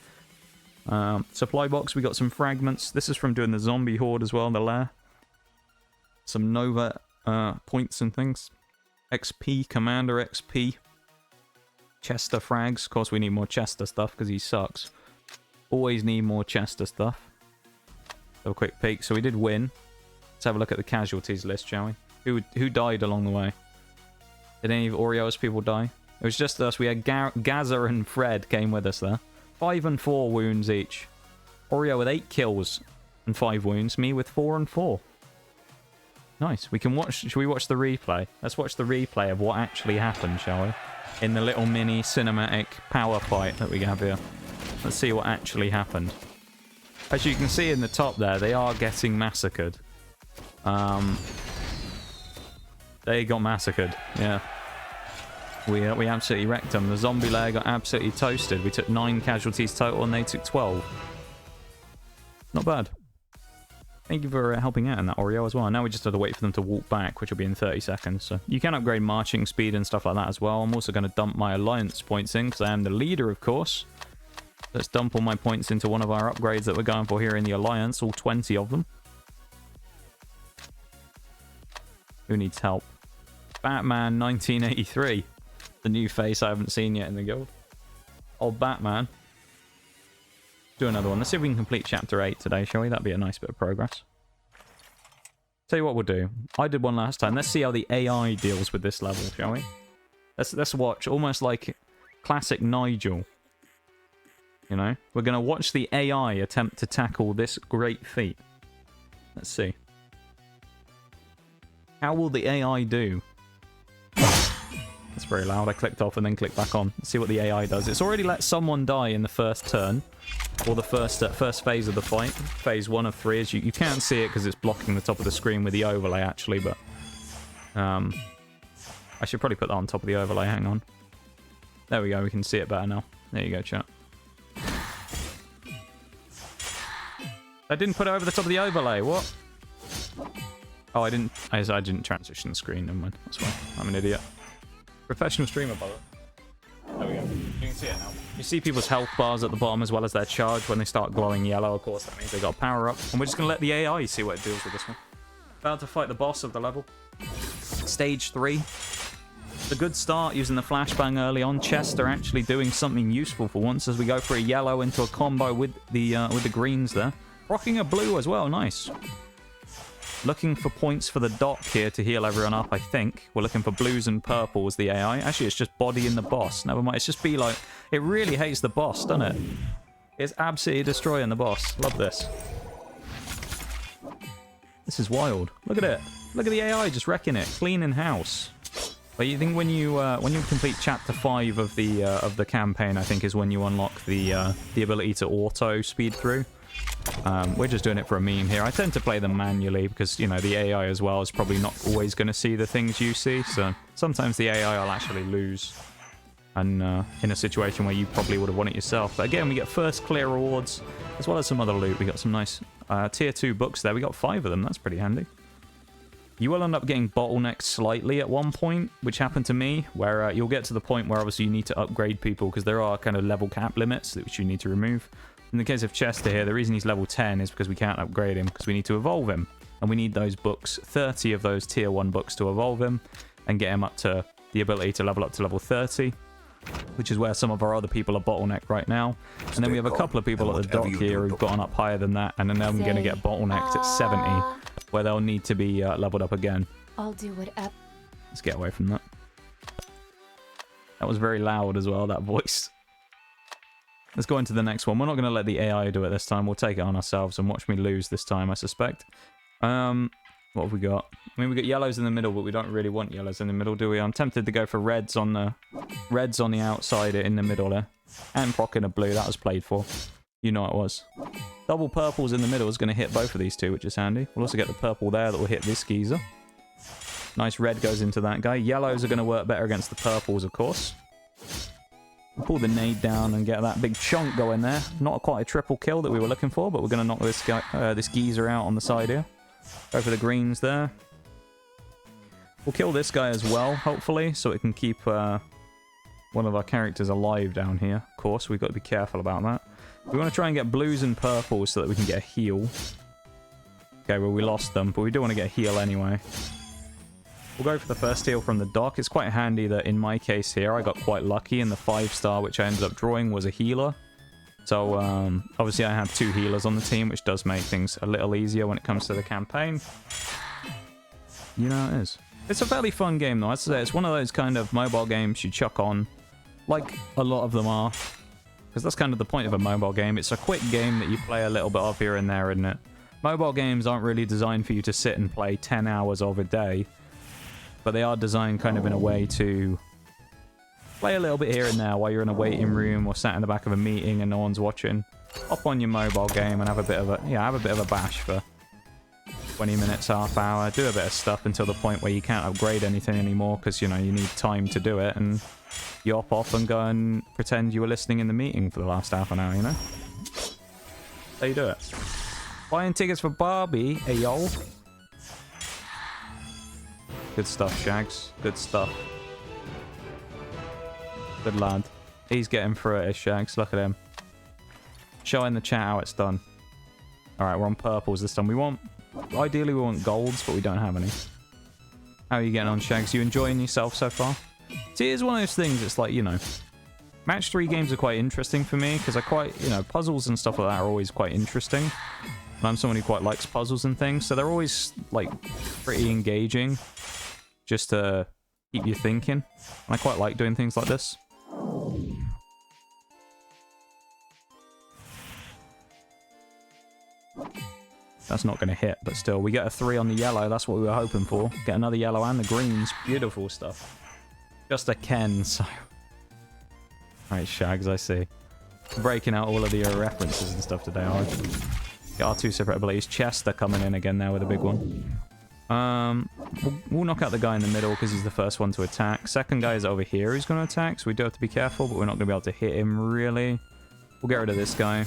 Supply box, we got some fragments. This is from doing the zombie horde as well in the lair. Some Nova points and things. XP, Commander XP. Chester frags. Of course, we need more Chester stuff because he sucks. Always need more Chester stuff. So a quick peek. So we did win. Let's have a look at the casualties list, shall we? Who died along the way? Did any of Orio's people die? It was just us. We had Gaza and Fred came with us there. 5 and 4 wounds each. Oreo with 8 kills and 5 wounds. Me with 4 and 4. Nice. We can watch. Should we watch the replay? Let's watch the replay of what actually happened, shall we? In the little mini cinematic power fight that we have here. Let's see what actually happened. As you can see in the top there, they are getting massacred. They got massacred. Yeah. We absolutely wrecked them. The zombie layer got absolutely toasted. We took 9 casualties total and they took 12. Not bad. Thank you for helping out in that, Oreo, as well. Now we just have to wait for them to walk back, which will be in 30 seconds. So you can upgrade marching speed and stuff like that as well. I'm also going to dump my alliance points in, because I am the leader, of course. Let's dump all my points into one of our upgrades that we're going for here in the alliance, all 20 of them. Who needs help? Batman 1983. The new face I haven't seen yet in the guild. Old Batman. Do another one. Let's see if we can complete chapter 8 today, shall we? That'd be a nice bit of progress. Tell you what we'll do. I did one last time. Let's see how the AI deals with this level, shall we? Let's watch, almost like classic Nigel. You know? We're going to watch the AI attempt to tackle this great feat. Let's see. How will the AI do? That's very loud. I clicked off and then clicked back on. Let's see what the AI does. It's already let someone die in the first turn. Or the first phase of the fight. Phase 1 of 3. As you can't see it because it's blocking the top of the screen with the overlay, actually. But I should probably put that on top of the overlay. Hang on. There we go. We can see it better now. There you go, chat. I didn't put it over the top of the overlay. What? Oh, I didn't transition the screen. Never mind. That's fine. I'm an idiot. Professional streamer, brother. There we go. You can see it now. You see people's health bars at the bottom as well as their charge when they start glowing yellow. Of course, that means they got power up. And we're just going to let the AI see what it deals with this one. About to fight the boss of the level. Stage 3. It's a good start using the flashbang early on. Chests are actually doing something useful for once as we go for a yellow into a combo with the greens there. Rocking a blue as well. Nice. Looking for points for the dock here to heal everyone up, I think. We're looking for blues and purples, the AI. Actually, it's just bodying the boss. Never mind. It's just be like... It really hates the boss, doesn't it? It's absolutely destroying the boss. Love this. This is wild. Look at it. Look at the AI just wrecking it. Cleaning house. But you think when you complete chapter 5 of the campaign, I think is when you unlock the ability to auto speed through. We're just doing it for a meme here. I tend to play them manually because, you know, the AI as well is probably not always going to see the things you see. So sometimes the AI will actually lose. And in a situation where you probably would have won it yourself. But again, we get first clear rewards as well as some other loot. We got some nice tier 2 books there. We got 5 of them. That's pretty handy. You will end up getting bottlenecked slightly at one point, which happened to me, where you'll get to the point where obviously you need to upgrade people because there are kind of level cap limits which you need to remove. In the case of Chester here, the reason he's level 10 is because we can't upgrade him because we need to evolve him. And we need those books, 30 of those tier 1 books to evolve him and get him up to the ability to level up to level 30, which is where some of our other people are bottlenecked right now. And then we have a couple of people at the dock here who've gotten up higher than that, and then I'm going to get bottlenecked at 70, where they'll need to be leveled up again. I'll do whatever. Let's get away from that. That was very loud as well, that voice. Let's go into the next one. We're not going to let the AI do it this time. We'll take it on ourselves and watch me lose this time, I suspect. What have we got? I mean, we got yellows in the middle, but we don't really want yellows in the middle, do we? I'm tempted to go for reds on the outside in the middle there. And procking a blue. That was played for. You know it was. Double purples in the middle is going to hit both of these two, which is handy. We'll also get the purple there that will hit this geezer. Nice red goes into that guy. Yellows are going to work better against the purples, of course. We'll pull the nade down and get that big chunk going there. Not quite a triple kill that we were looking for, but we're going to knock this guy, this geezer out on the side here. Go for the greens there. We'll kill this guy as well, hopefully, so it can keep one of our characters alive down here. Of course, we've got to be careful about that. We want to try and get blues and purples so that we can get a heal. Okay, well, we lost them, but we do want to get a heal anyway. We'll go for the first heal from the dock. It's quite handy that in my case here, I got quite lucky, and the 5-star which I ended up drawing was a healer. So, obviously I have 2 healers on the team, which does make things a little easier when it comes to the campaign. You know it is. It's a fairly fun game, though. I'd say it's one of those kind of mobile games you chuck on, like a lot of them are. Because that's kind of the point of a mobile game. It's a quick game that you play a little bit of here and there, isn't it? Mobile games aren't really designed for you to sit and play 10 hours of a day. But they are designed kind of in a way to play a little bit here and there while you're in a waiting room or sat in the back of a meeting and no one's watching. Hop on your mobile game and have a bit of a bash for 20 minutes, half hour. Do a bit of stuff until the point where you can't upgrade anything anymore because, you know, you need time to do it. And you hop off and go and pretend you were listening in the meeting for the last half an hour, you know? How you do it. Buying tickets for Barbie, hey yo. Good stuff, Shags. Good stuff. Good lad. He's getting through it, Shags. Look at him. Showing the chat how it's done. Alright, we're on purples this time. Ideally we want golds, but we don't have any. How are you getting on, Shags? You enjoying yourself so far? See, it's one of those things, it's like, you know, Match 3 games are quite interesting for me because I quite, you know, puzzles and stuff like that are always quite interesting. And I'm someone who quite likes puzzles and things, so they're always, like, pretty engaging just to keep you thinking. And I quite like doing things like this. That's not going to hit, but still, we get a 3 on the yellow. That's what we were hoping for. Get another yellow and the greens. Beautiful stuff. Just a Ken, so... Alright, Shags, I see. Breaking out all of the references and stuff today, are we? Get our 2 separate abilities. Chester coming in again now with a big one. We'll knock out the guy in the middle because he's the first one to attack. Second guy is over here who's going to attack, so we do have to be careful, but we're not going to be able to hit him, really. We'll get rid of this guy.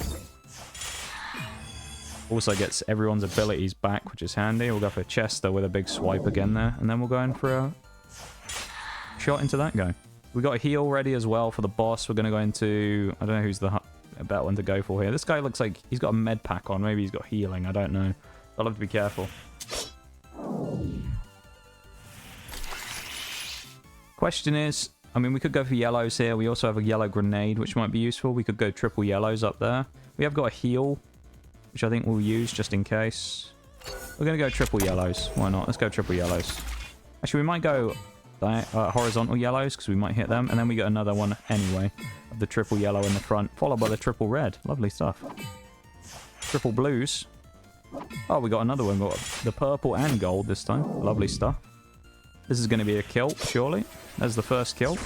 Also gets everyone's abilities back, which is handy. We'll go for Chester with a big swipe again there, and then we'll go in for a shot into that guy. We got a heal ready as well for the boss. We're going to go into... I don't know who's the better one to go for here. This guy looks like he's got a med pack on. Maybe he's got healing. I don't know. I'll have to be careful. Question is... I mean, we could go for yellows here. We also have a yellow grenade, which might be useful. We could go triple yellows up there. We have got a heal, which I think we'll use just in case. We're going to go triple yellows. Why not? Let's go triple yellows. Actually, we might go horizontal yellows because we might hit them. And then we get another one anyway of the triple yellow in the front, followed by the triple red. Lovely stuff. Triple blues. Oh, we got another one. We got the purple and gold this time. Lovely stuff. This is going to be a kill, surely. There's the first kill.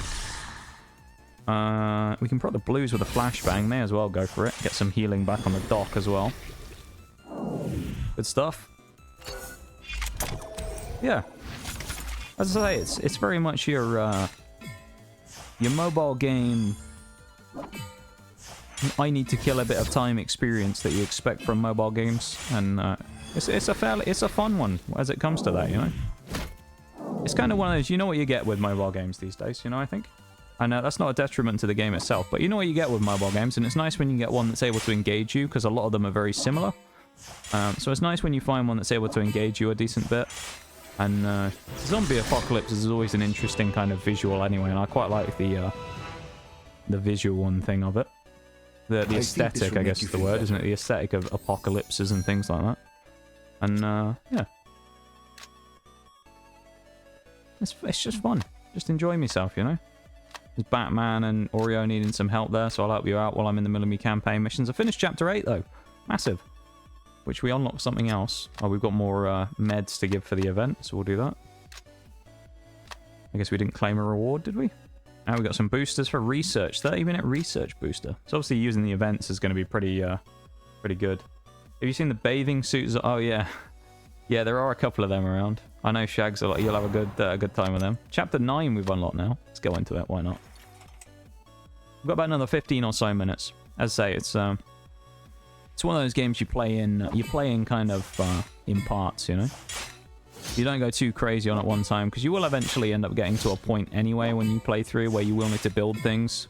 We can put the blues with a flashbang. May as well go for it. Get some healing back on the dock as well. Good stuff. Yeah. As I say, it's very much your mobile game. I need to kill a bit of time experience that you expect from mobile games, and it's a fun one as it comes to that, you know. It's kind of one of those, you know what you get with mobile games these days, you know, I think. And that's not a detriment to the game itself, but you know what you get with mobile games, and it's nice when you get one that's able to engage you, because a lot of them are very similar. So it's nice when you find one that's able to engage you a decent bit. And zombie apocalypse is always an interesting kind of visual anyway, and I quite like the visual one thing of it. The aesthetic, I guess is the word, isn't it? The aesthetic of apocalypses and things like that. And yeah. It's just fun. Just enjoy myself, you know? There's Batman and Oreo needing some help there, so I'll help you out while I'm in the middle of my campaign missions. I finished Chapter 8, though. Massive. Which we unlocked something else. Oh, we've got more meds to give for the event, so we'll do that. I guess we didn't claim a reward, did we? Now we got some boosters for research. 30-minute research booster. So obviously using the events is going to be pretty good. Have you seen the bathing suits? Oh, yeah. Yeah, there are a couple of them around. I know Shags, you'll have a good time with them. Chapter 9 we've unlocked now. Let's go into it, why not? We've got about another 15 or so minutes. As I say, it's one of those games you play in kind of in parts, you know? You don't go too crazy on it one time, because you will eventually end up getting to a point anyway when you play through where you will need to build things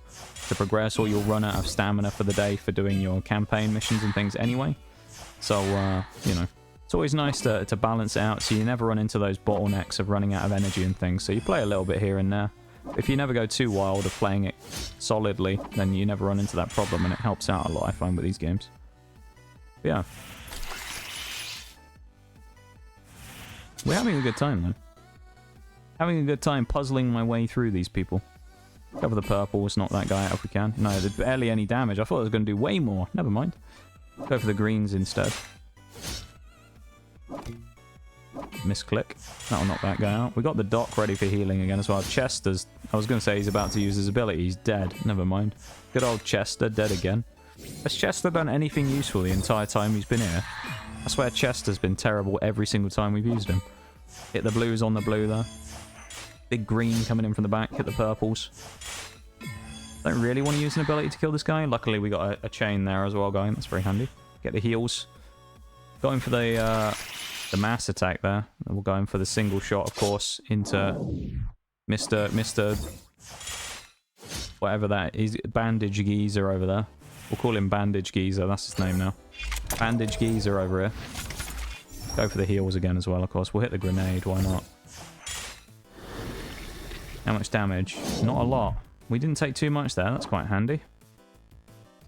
to progress, or you'll run out of stamina for the day for doing your campaign missions and things anyway. So, you know, it's always nice to balance it out so you never run into those bottlenecks of running out of energy and things. So you play a little bit here and there. If you never go too wild of playing it solidly, then you never run into that problem, and it helps out a lot, I find, with these games. But yeah. We're having a good time, though. Having a good time puzzling my way through these people. Cover the purples, knock that guy out if we can. No, there's barely any damage. I thought it was going to do way more. Never mind. Go for the greens instead. Misclick. That'll knock that guy out. We got the dock ready for healing again as well. Chester's... I was going to say he's about to use his ability. He's dead. Never mind. Good old Chester, dead again. Has Chester done anything useful the entire time he's been here? I swear Chester's been terrible every single time we've used him. Hit the blues on the blue there. Big green coming in from the back. Hit the purples. Don't really want to use an ability to kill this guy. Luckily we got a chain there as well going. That's very handy. Get the heals. Going for the mass attack there. And we'll go in for the single shot, of course, into Mr. Whatever that is. Bandage Geezer over there. We'll call him Bandage Geezer. That's his name now. Bandage Geezer over here. Go for the heals again as well, of course. We'll hit the grenade. Why not? How much damage? Not a lot. We didn't take too much there. That's quite handy.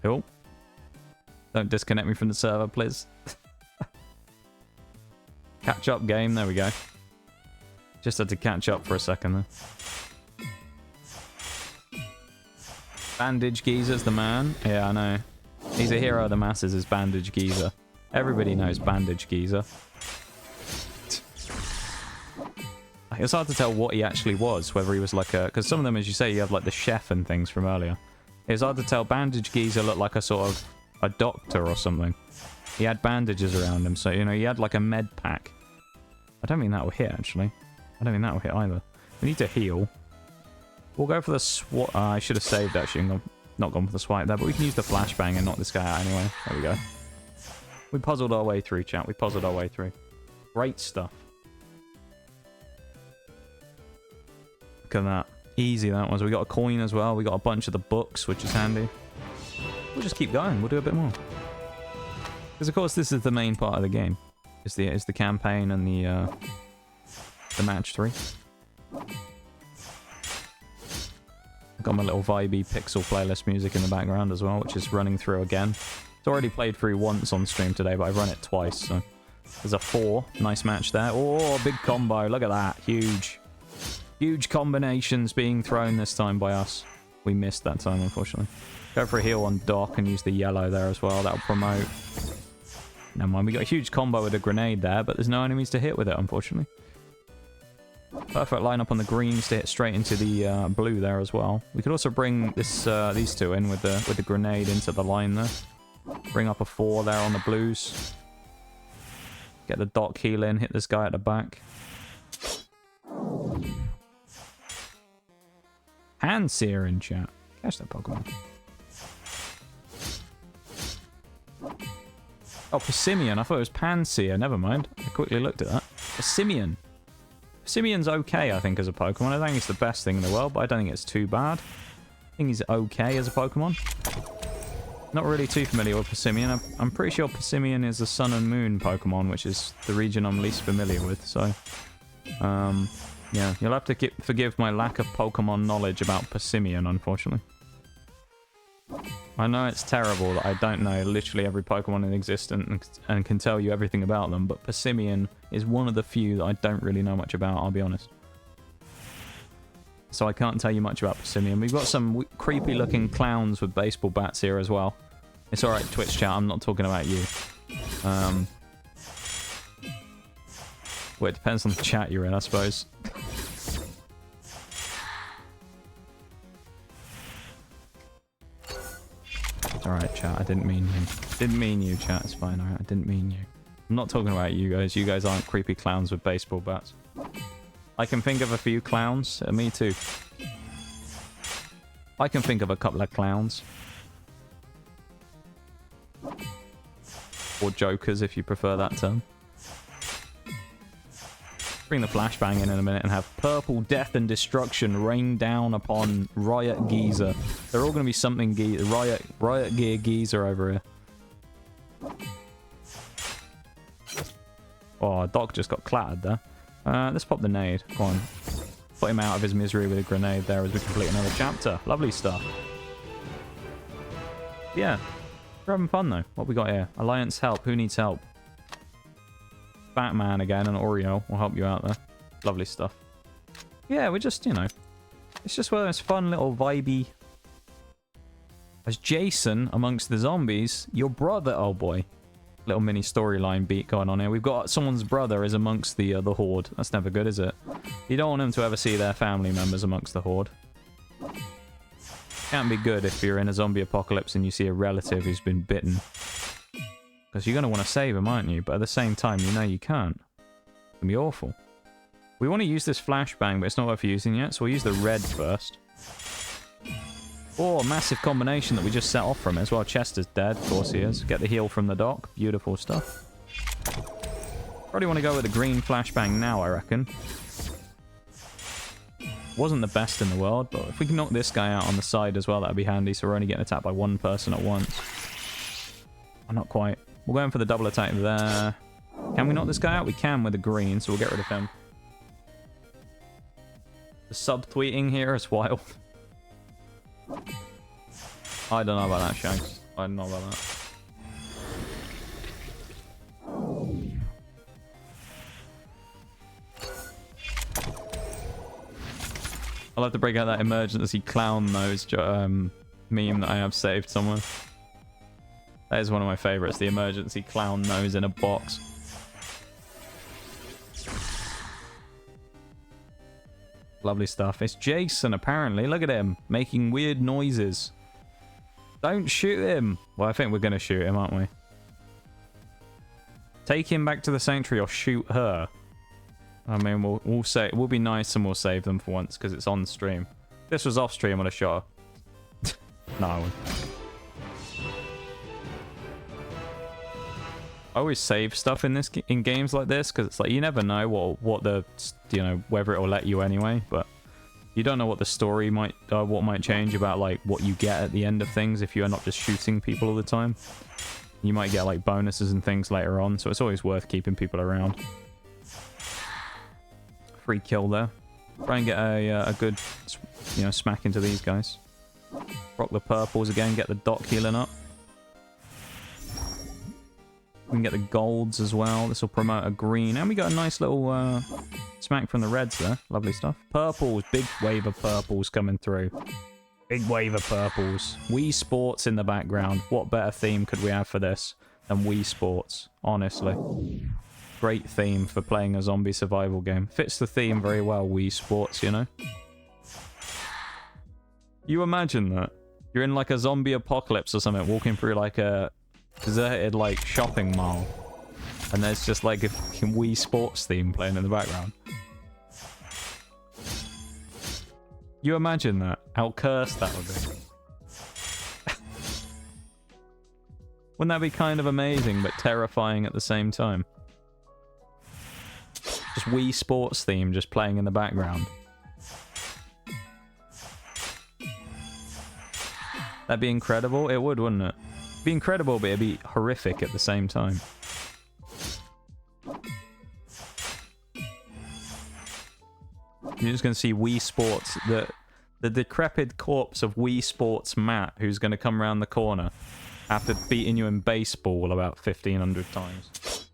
Cool. Don't disconnect me from the server, please. Catch up game. There we go. Just had to catch up for a second there. Bandage Geezer's the man. Yeah, I know. He's a hero of the masses, is Bandage Geezer. Everybody knows Bandage Geezer. It's hard to tell what he actually was, whether he was like a... Because some of them, as you say, you have like the chef and things from earlier. It's hard to tell. Bandage Geezer looked like a sort of a doctor or something. He had bandages around him, so, you know, he had like a med pack. I don't think that will hit, actually. I don't think that will hit either. We need to heal. We'll go for the swat. I should have saved, actually, and not gone for the swipe there, but we can use the flashbang and knock this guy out anyway. There we go. We puzzled our way through, chat. We puzzled our way through. Great stuff. Look at that. Easy that was. We got a coin as well. We got a bunch of the books, which is handy. We'll just keep going. We'll do a bit more. Because, of course, this is the main part of the game. It's the campaign and the match 3. Got my little vibey pixel playlist music in the background as well, which is running through again. It's already played through once on stream today, but I've run it twice, so... There's a 4. Nice match there. Oh, big combo. Look at that. Huge. Huge combinations being thrown this time by us. We missed that time, unfortunately. Go for a heal on Doc and use the yellow there as well. That'll promote. Never mind. We got a huge combo with a grenade there, but there's no enemies to hit with it, unfortunately. Perfect lineup on the greens to hit straight into the blue there as well. We could also bring this these two in with the grenade into the line there. Bring up a 4 there on the blues. Get the Doc heal in, hit this guy at the back. Handseer in chat. Catch that Pokemon. Oh, Persimmon. I thought it was Panseer. Never mind. I quickly looked at that. Persimmon. Persimmon's okay, I think, as a Pokemon. I don't think it's the best thing in the world, but I don't think it's too bad. I think he's okay as a Pokemon. Not really too familiar with Persimmon. I'm pretty sure Persimmon is a Sun and Moon Pokemon, which is the region I'm least familiar with, so... yeah, you'll have to forgive my lack of Pokemon knowledge about Persimmon, unfortunately. I know it's terrible that I don't know literally every Pokemon in existence and can tell you everything about them, but Persimmon is one of the few that I don't really know much about, I'll be honest. So I can't tell you much about Persimmon. We've got some creepy looking clowns with baseball bats here as well. It's alright, Twitch chat, I'm not talking about you. Well, it depends on the chat you're in, I suppose. Alright, chat, I didn't mean you. Didn't mean you, chat, it's fine, alright, I didn't mean you. I'm not talking about you guys. You guys aren't creepy clowns with baseball bats. I can think of a few clowns. Me too. I can think of a couple of clowns. Or jokers, if you prefer that term. Bring the flashbang in a minute and have purple death and destruction rain down upon Riot Geezer. They're all going to be something Riot Gear Geezer over here. Oh, Doc just got clattered there. Let's pop the nade. Go on. Put him out of his misery with a grenade there as we complete another chapter. Lovely stuff. Yeah. We're having fun though. What we got here? Alliance help. Who needs help? Batman again and Oreo will help you out there. Lovely stuff. Yeah, we're just, you know, it's just one of those fun little vibey. As Jason amongst the zombies, your brother, oh boy. Little mini storyline beat going on here. We've got someone's brother is amongst the horde. That's never good, is it? You don't want them to ever see their family members amongst the horde. Can't be good if you're in a zombie apocalypse and you see a relative who's been bitten. Because you're going to want to save him, aren't you? But at the same time, you know you can't. It's going to be awful. We want to use this flashbang, but it's not worth using yet, so we'll use the red first. Oh, massive combination that we just set off from it as well. Chester's dead, of course he is. Get the heal from the Doc. Beautiful stuff. Probably want to go with the green flashbang now, I reckon. Wasn't the best in the world, but if we can knock this guy out on the side as well, that'd be handy, so we're only getting attacked by one person at once. Oh, not quite. We're going for the double attack there. Can we knock this guy out? We can with the green, so we'll get rid of him. The sub-tweeting here is wild. I don't know about that, Shags. I don't know about that. I'll have to break out that emergency clown nose meme that I have saved somewhere. That is one of my favorites, the emergency clown nose in a box. Lovely stuff. It's Jason, apparently. Look at him, making weird noises. Don't shoot him. Well, I think we're going to shoot him, aren't we? Take him back to the sanctuary or shoot her. I mean, we'll be nice and we'll save them for once because it's on stream. If this was off stream, I'd have shot her. No, I wouldn't. I always save stuff in games like this because it's like you never know what the whether it will let you anyway, but you don't know what the story might what might change about like what you get at the end of things if you are not just shooting people all the time. You might get like bonuses and things later on, so it's always worth keeping people around. Free kill there. Try and get a good smack into these guys. Rock the purples again, get the dock healing up. We can get the golds as well. This will promote a green. And we got a nice little smack from the reds there. Lovely stuff. Purples. Big wave of purples coming through. Big wave of purples. Wii Sports in the background. What better theme could we have for this than Wii Sports? Honestly. Great theme for playing a zombie survival game. Fits the theme very well, Wii Sports, you know? You imagine that. You're in like a zombie apocalypse or something, walking through like a deserted like shopping mall, and there's just like a fucking Wii Sports theme playing in the background. You imagine that? How cursed that would be. Wouldn't that be kind of amazing but terrifying at the same time? Just Wii Sports theme just playing in the background. That'd be incredible. It would, wouldn't it? It'd be incredible, but it'd be horrific at the same time. You're just going to see Wii Sports, the decrepit corpse of Wii Sports Matt, who's going to come around the corner after beating you in baseball about 1,500 times.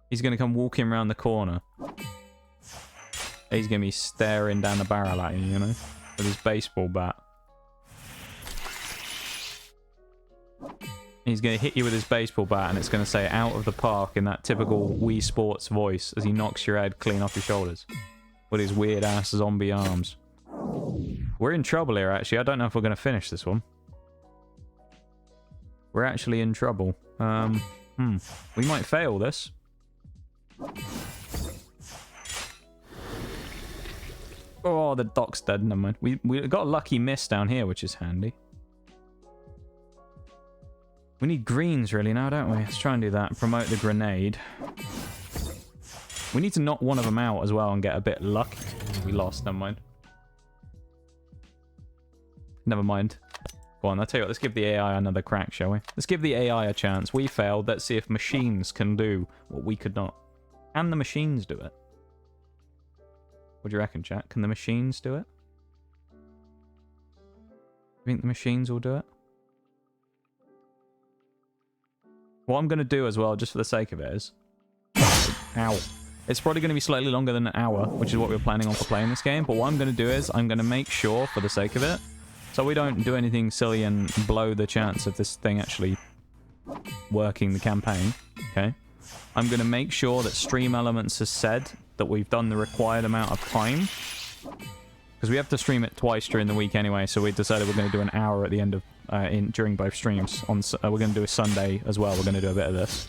He's going to come walking around the corner. He's going to be staring down the barrel at you, you know, with his baseball bat. He's going to hit you with his baseball bat and it's going to say out of the park in that typical Wii Sports voice as he knocks your head clean off your shoulders with his weird ass zombie arms. We're in trouble here, actually. I don't know if we're going to finish this one. We're actually in trouble. We might fail this. Oh, the dock's dead. Never mind. We got a lucky miss down here, which is handy. We need greens really now, don't we? Let's try and do that. Promote the grenade. We need to knock one of them out as well and get a bit lucky. We lost. Never mind. Never mind. Go on, I'll tell you what. Let's give the AI another crack, shall we? Let's give the AI a chance. We failed. Let's see if machines can do what we could not. Can the machines do it? What do you reckon, chat? Can the machines do it? You think the machines will do it? What I'm going to do as well, just for the sake of it, is... Ow. It's probably going to be slightly longer than an hour, which is what we were planning on for playing this game. But what I'm going to do is, I'm going to make sure, for the sake of it, so we don't do anything silly and blow the chance of this thing actually working the campaign, okay? I'm going to make sure that Stream Elements has said that we've done the required amount of time. Because we have to stream it twice during the week anyway, so we decided we're going to do an hour at the end of... during both streams. We're going to do a Sunday as well. We're going to do a bit of this.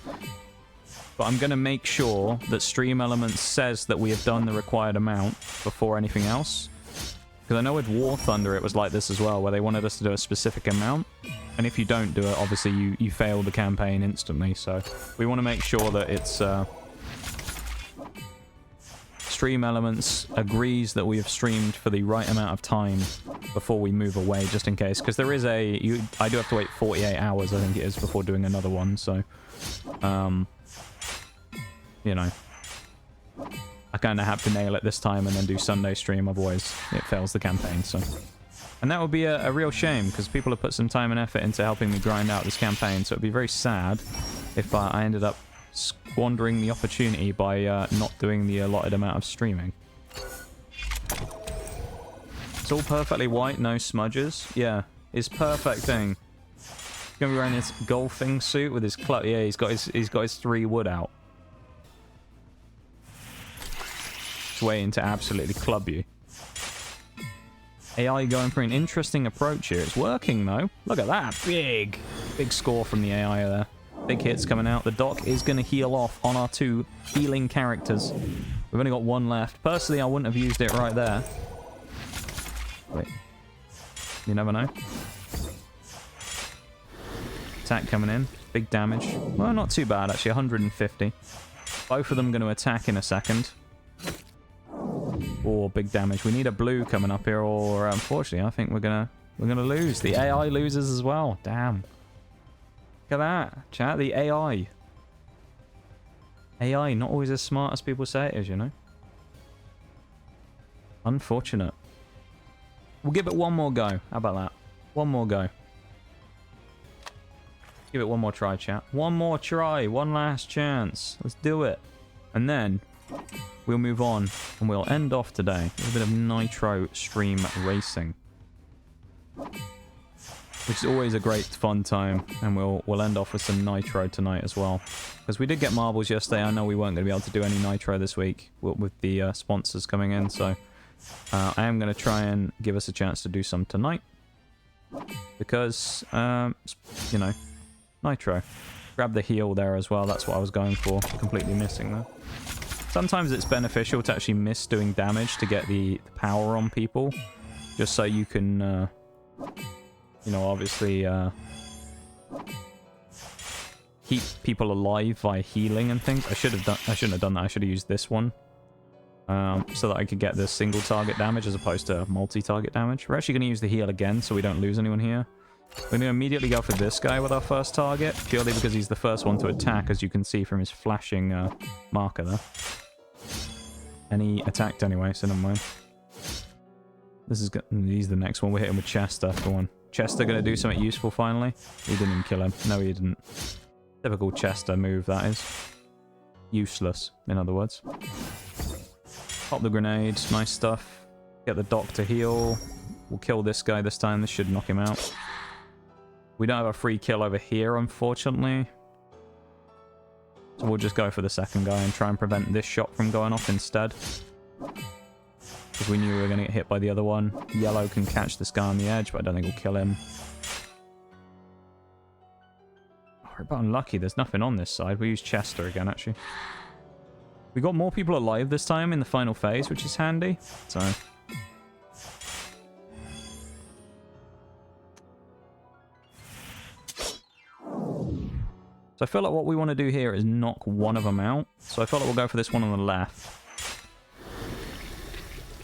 But I'm going to make sure that Stream Elements says that we have done the required amount before anything else. Because I know with War Thunder it was like this as well, where they wanted us to do a specific amount. And if you don't do it, obviously you fail the campaign instantly. So we want to make sure that it's... Stream Elements agrees that we have streamed for the right amount of time before we move away, just in case. Because there is I do have to wait 48 hours, I think it is, before doing another one. So, you know, I kind of have to nail it this time and then do Sunday stream, otherwise it fails the campaign, so... And that would be a real shame, because people have put some time and effort into helping me grind out this campaign, so it'd be very sad if I ended up squandering the opportunity by not doing the allotted amount of streaming. It's all perfectly white, no smudges. Yeah, his perfect thing. He's gonna be wearing this golfing suit with his club. Yeah, he's got his 3 wood out. Just waiting to absolutely club you. AI going for an interesting approach here. It's working, though. Look at that. Big score from the AI there. Big hits coming out. The doc is going to heal off on our 2 healing characters. We've only got 1 left. Personally, I wouldn't have used it right there. Wait. You never know. Attack coming in. Big damage. Well, not too bad, actually. 150. Both of them going to attack in a second. Or big damage. We need a blue coming up here, or unfortunately, I think we're gonna lose. The AI loses as well. Damn. Look at that, chat. The AI. AI, not always as smart as people say it is, you know. Unfortunate. We'll give it one more go. How about that? One more go. Give it one more try, chat. One more try. One last chance. Let's do it. And then we'll move on and we'll end off today with a bit of Nitro stream racing, which is always a great fun time, and we'll end off with some Nitro tonight as well, because we did get marbles yesterday. I know we weren't going to be able to do any Nitro this week with the sponsors coming in, so I am going to try and give us a chance to do some tonight, because you know, Nitro. Grab the heal there as well. That's what I was going for. Completely missing there. Sometimes it's beneficial to actually miss doing damage to get the power on people, just so you can, you know, obviously keep people alive via healing and things. I shouldn't have done that. I should have used this one, so that I could get the single target damage as opposed to multi-target damage. We're actually going to use the heal again, so we don't lose anyone here. We're going to immediately go for this guy with our first target, purely because he's the first one to attack, as you can see from his flashing marker there. And he attacked anyway, so never mind. He's the next one. We're hitting with Chester for one. Chester going to do something useful finally. We didn't even kill him. No, he didn't. Typical Chester move, that is. Useless, in other words. Pop the grenade. Nice stuff. Get the doc to heal. We'll kill this guy this time. This should knock him out. We don't have a free kill over here, unfortunately. So we'll just go for the second guy and try and prevent this shot from going off instead. Because we knew we were going to get hit by the other one. Yellow can catch this guy on the edge, but I don't think we'll kill him. Oh, we're about unlucky. There's nothing on this side. We use Chester again, actually. We got more people alive this time in the final phase, which is handy. So... So I feel like what we want to do here is knock one of them out. So I feel like we'll go for this one on the left.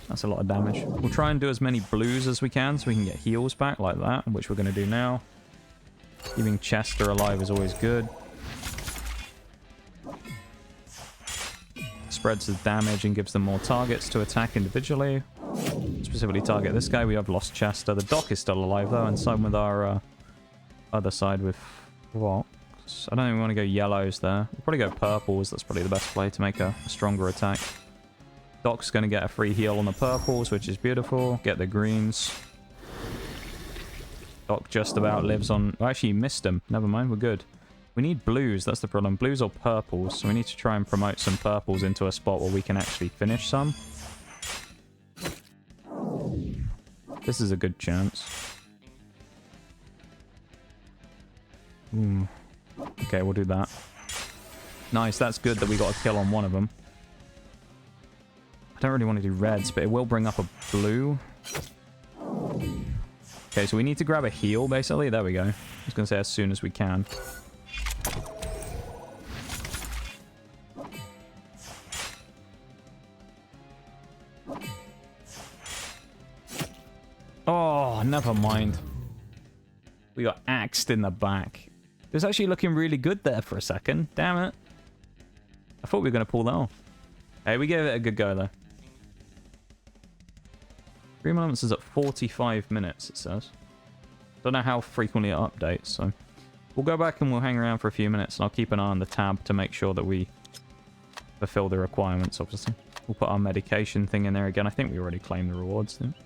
That's a lot of damage. We'll try and do as many blues as we can so we can get heals back like that, which we're going to do now. Keeping Chester alive is always good. Spreads the damage and gives them more targets to attack individually. Specifically target this guy. We have lost Chester. The doc is still alive though, and same with our other side with what? I don't even want to go yellows there. We'll probably go purples. That's probably the best play to make a stronger attack. Doc's going to get a free heal on the purples, which is beautiful. Get the greens. Doc just about lives on... Oh, actually, he missed him. Never mind, we're good. We need blues, that's the problem. Blues or purples. So we need to try and promote some purples into a spot where we can actually finish some. This is a good chance. Okay, we'll do that. Nice, that's good that we got a kill on one of them. I don't really want to do reds, but it will bring up a blue. Okay, so we need to grab a heal, basically. There we go. I was going to say as soon as we can. Oh, never mind. We got axed in the back. It was actually looking really good there for a second. Damn it. I thought we were going to pull that off. Hey, we gave it a good go, though. Stream elements is at 45 minutes, it says. Don't know how frequently it updates, so... We'll go back and we'll hang around for a few minutes, and I'll keep an eye on the tab to make sure that we fulfill the requirements, obviously. We'll put our medication thing in there again. I think we already claimed the rewards, didn't we?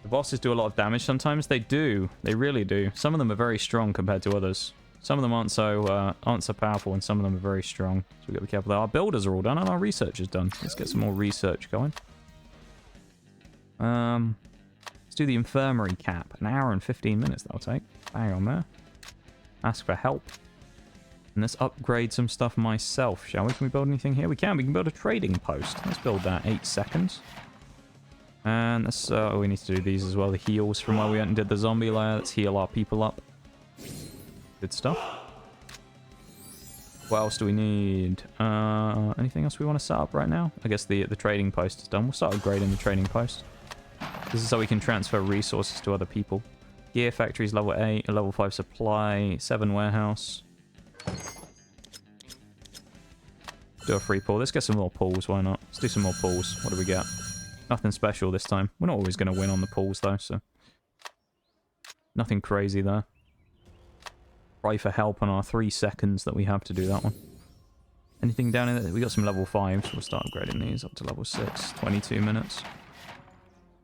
The bosses do a lot of damage sometimes. They do. They really do. Some of them are very strong compared to others. Some of them aren't so powerful, and some of them are very strong. So we've got to be careful there. Our builders are all done, and our research is done. Let's get some more research going. Let's do the infirmary cap. An hour and 15 minutes that'll take. Bang on there. Ask for help. And let's upgrade some stuff myself, shall we? Can we build anything here? We can. We can build a trading post. Let's build that. 8 seconds. And let's, we need to do these as well. The heals from where we went and did the zombie layer. Let's heal our people up. Good stuff. What else do we need? Anything else we want to set up right now? I guess the trading post is done. We'll start upgrading the trading post. This is so we can transfer resources to other people. Gear factories level 8, a level 5 supply, 7 warehouse. Do a free pull. Let's get some more pulls, why not? Let's do some more pulls. What do we get? Nothing special this time. We're not always going to win on the pulls though, so... Nothing crazy there. Pray for help on our 3 seconds that we have to do that one. Anything down in there? We got some level 5s. So we'll start upgrading these up to level 6. 22 minutes.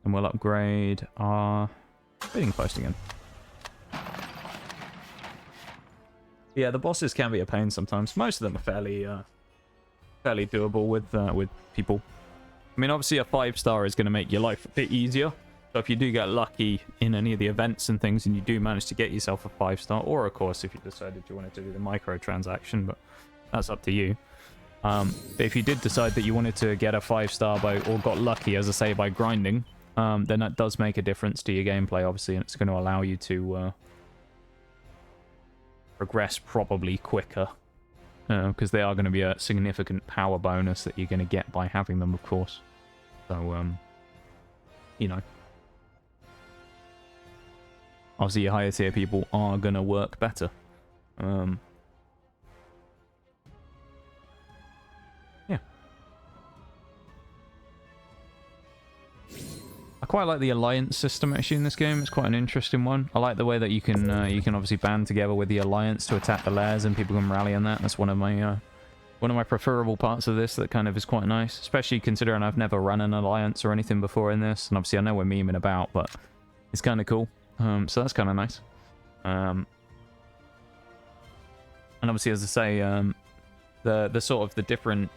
And we'll upgrade our trading post again. Yeah, the bosses can be a pain sometimes. Most of them are fairly doable with people. I mean, obviously a 5-star is going to make your life a bit easier. So if you do get lucky in any of the events and things, and you do manage to get yourself a 5-star, or of course if you decided you wanted to do the microtransaction, but that's up to you. But if you did decide that you wanted to get a 5-star or got lucky, as I say, by grinding, then that does make a difference to your gameplay, obviously, and it's going to allow you to progress probably quicker. Because they are going to be a significant power bonus that you're going to get by having them, of course. So, you know. Obviously, your higher tier people are going to work better. Yeah. I quite like the alliance system actually in this game. It's quite an interesting one. I like the way that you can obviously band together with the alliance to attack the lairs, and people can rally on that. That's one of my preferable parts of this. That kind of is quite nice, especially considering I've never run an alliance or anything before in this, and obviously I know we're memeing about, but it's kind of cool. So that's kind of nice. And obviously, as I say, the sort of the different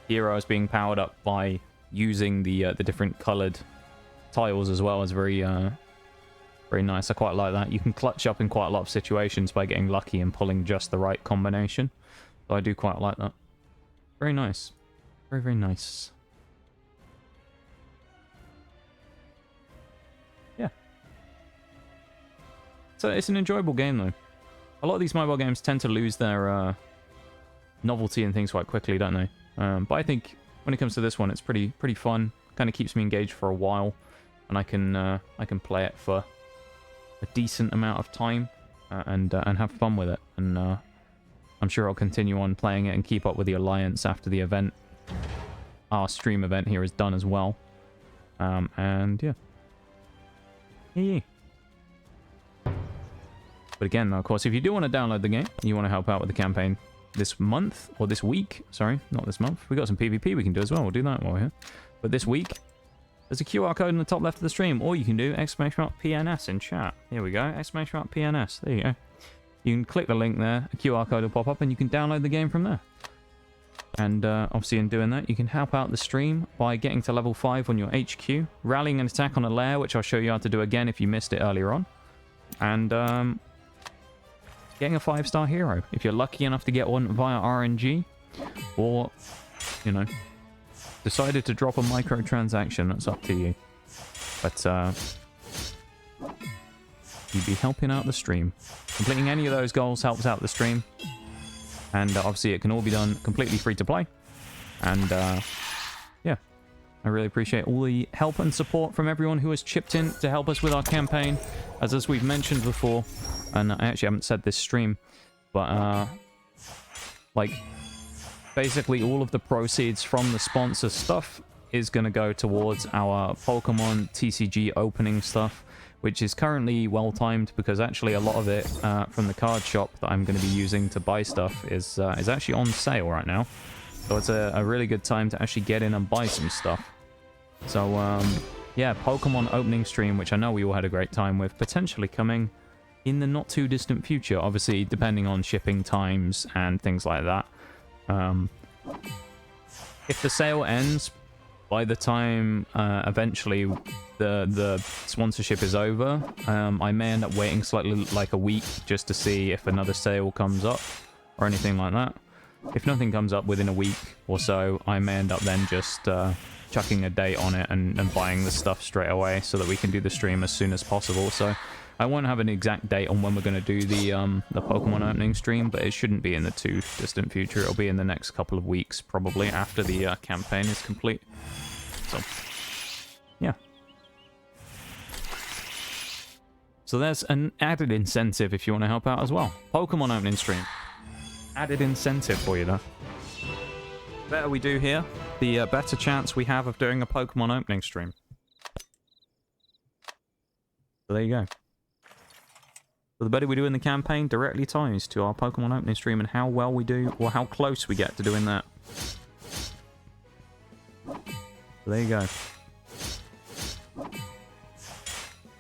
heroes being powered up by using the different coloured tiles as well is very nice. I quite like that. You can clutch up in quite a lot of situations by getting lucky and pulling just the right combination. So I do quite like that. Very nice. Very, very nice. Yeah. So it's an enjoyable game though. A lot of these mobile games tend to lose their novelty and things quite quickly, don't they? But I think when it comes to this one, it's pretty fun. Kind of keeps me engaged for a while, and I can play it for a decent amount of time and have fun with it. And I'm sure I'll continue on playing it and keep up with the alliance after the event. Our stream event here is done as well. And yeah. Yeah. But again, of course, if you do want to download the game, you want to help out with the campaign this month, or this week, sorry, not this month. We got some PvP we can do as well. We'll do that while we're here. But this week, there's a QR code in the top left of the stream, or you can do !PNS in chat. Here we go, !PNS. There you go. You can click the link there, a QR code will pop up, and you can download the game from there. And obviously in doing that, you can help out the stream by getting to level 5 on your HQ, rallying an attack on a lair, which I'll show you how to do again if you missed it earlier on. And getting a 5-star hero, if you're lucky enough to get one via RNG, or, you know, decided to drop a microtransaction, that's up to you. But you'd be helping out the stream. Completing any of those goals helps out the stream. And obviously it can all be done completely free to play. And yeah, I really appreciate all the help and support from everyone who has chipped in to help us with our campaign. As we've mentioned before, and I actually haven't said this stream, but like basically all of the proceeds from the sponsor stuff is going to go towards our Pokemon TCG opening stuff, which is currently well timed because actually a lot of it from the card shop that I'm going to be using to buy stuff is actually on sale right now. So it's a really good time to actually get in and buy some stuff. So yeah, Pokemon opening stream, which I know we all had a great time with, potentially coming in the not too distant future, obviously depending on shipping times and things like that. If the sale ends by the time eventually the sponsorship is over, I may end up waiting slightly like a week just to see if another sale comes up or anything like that. If nothing comes up within a week or so, I may end up then just chucking a date on it and buying the stuff straight away so that we can do the stream as soon as possible. So I won't have an exact date on when we're going to do the Pokemon opening stream, but it shouldn't be in the too distant future. It'll be in the next couple of weeks, probably, after the campaign is complete. So, yeah. So there's an added incentive if you want to help out as well. Pokemon opening stream. Added incentive for you, though. The better we do here, the better chance we have of doing a Pokemon opening stream. So there you go. So the better we do in the campaign directly ties to our Pokemon opening stream and how well we do, or how close we get to doing that. So there you go.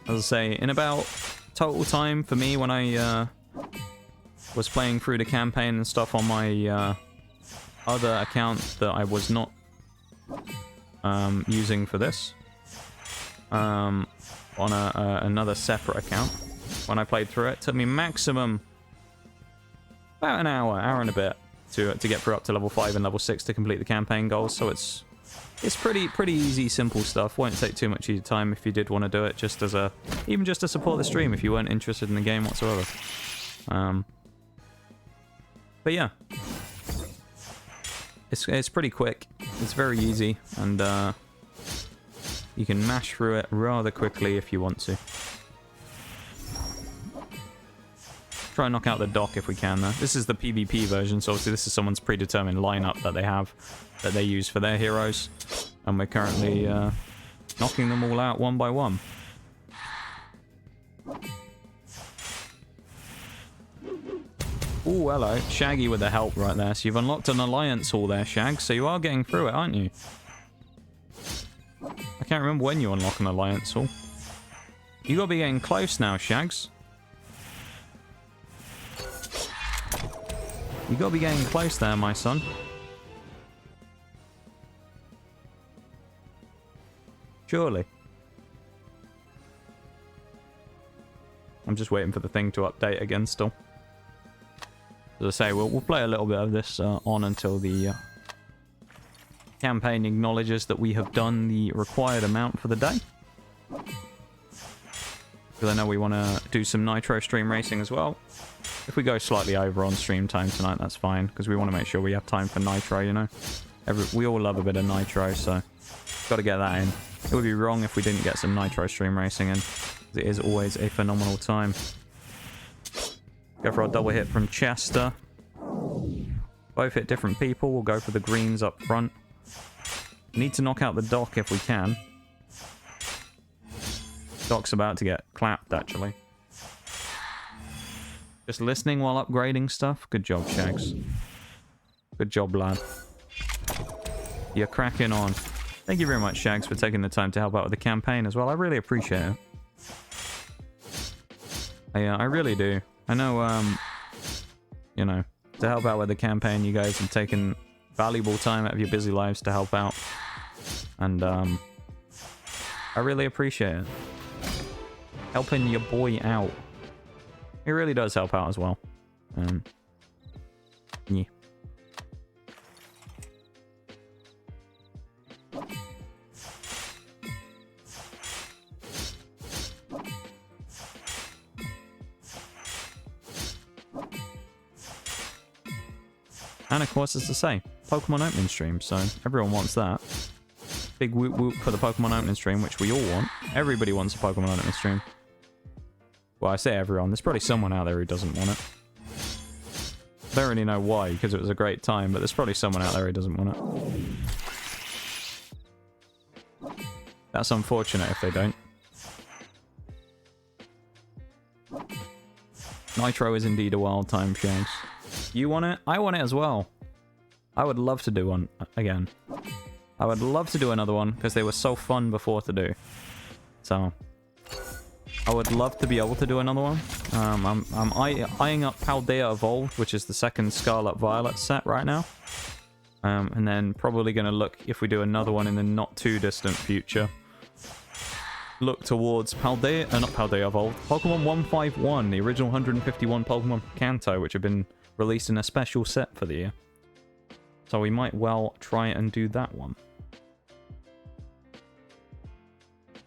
As I say, in about total time for me when I was playing through the campaign and stuff on my other account that I was not using for this, on another separate account, when I played through it, took me maximum about an hour and a bit to get through up to level 5 and level 6 to complete the campaign goals. So it's pretty easy, simple stuff. Won't take too much of your time if you did want to do it, just as even just to support the stream if you weren't interested in the game whatsoever. But yeah, it's pretty quick. It's very easy, and you can mash through it rather quickly if you want to. Try and knock out the dock if we can, though. This is the PvP version, so obviously this is someone's predetermined lineup that they have, that they use for their heroes, and we're currently knocking them all out one by one. Oh, hello. Shaggy with the help right there. So you've unlocked an alliance hall there, Shag, so you are getting through it, aren't you? I can't remember when you unlock an alliance hall. You gotta be getting close now, Shags. You gotta be getting close there, my son. Surely. I'm just waiting for the thing to update again still. As I say, we'll play a little bit of this on until the campaign acknowledges that we have done the required amount for the day. Because I know we want to do some Nitro stream racing as well. If we go slightly over on stream time tonight, that's fine, because we want to make sure we have time for Nitro, you know. We all love a bit of Nitro, so got to get that in. It would be wrong if we didn't get some Nitro stream racing in, because it is always a phenomenal time. Go for our double hit from Chester. Both hit different people. We'll go for the greens up front. Need to knock out the dock if we can. Dock's about to get clapped, actually. Just listening while upgrading stuff. Good job, Shags. Good job, lad. You're cracking on. Thank you very much, Shags, for taking the time to help out with the campaign as well. I really appreciate it. I really do. I know, you know, to help out with the campaign, you guys have taken valuable time out of your busy lives to help out. And, I really appreciate it. Helping your boy out. It really does help out as well. Yeah. And of course, as I say, Pokemon opening stream, so everyone wants that. Big whoop whoop for the Pokemon opening stream, which we all want. Everybody wants a Pokemon opening stream. Well, I say everyone. There's probably someone out there who doesn't want it. don't really know why, because it was a great time, but there's probably someone out there who doesn't want it. That's unfortunate if they don't. Nitro is indeed a wild time, James. You want it? I want it as well. I would love to do one again. I would love to do another one because they were so fun before to do. So I would love to be able to do another one. I'm eyeing up Paldea Evolved, which is the second Scarlet Violet set right now. And then probably going to look, if we do another one in the not too distant future, look towards Paldea, not Paldea Evolved, Pokemon 151, the original 151 Pokemon from Kanto, which have been released in a special set for the year. So we might well try and do that one.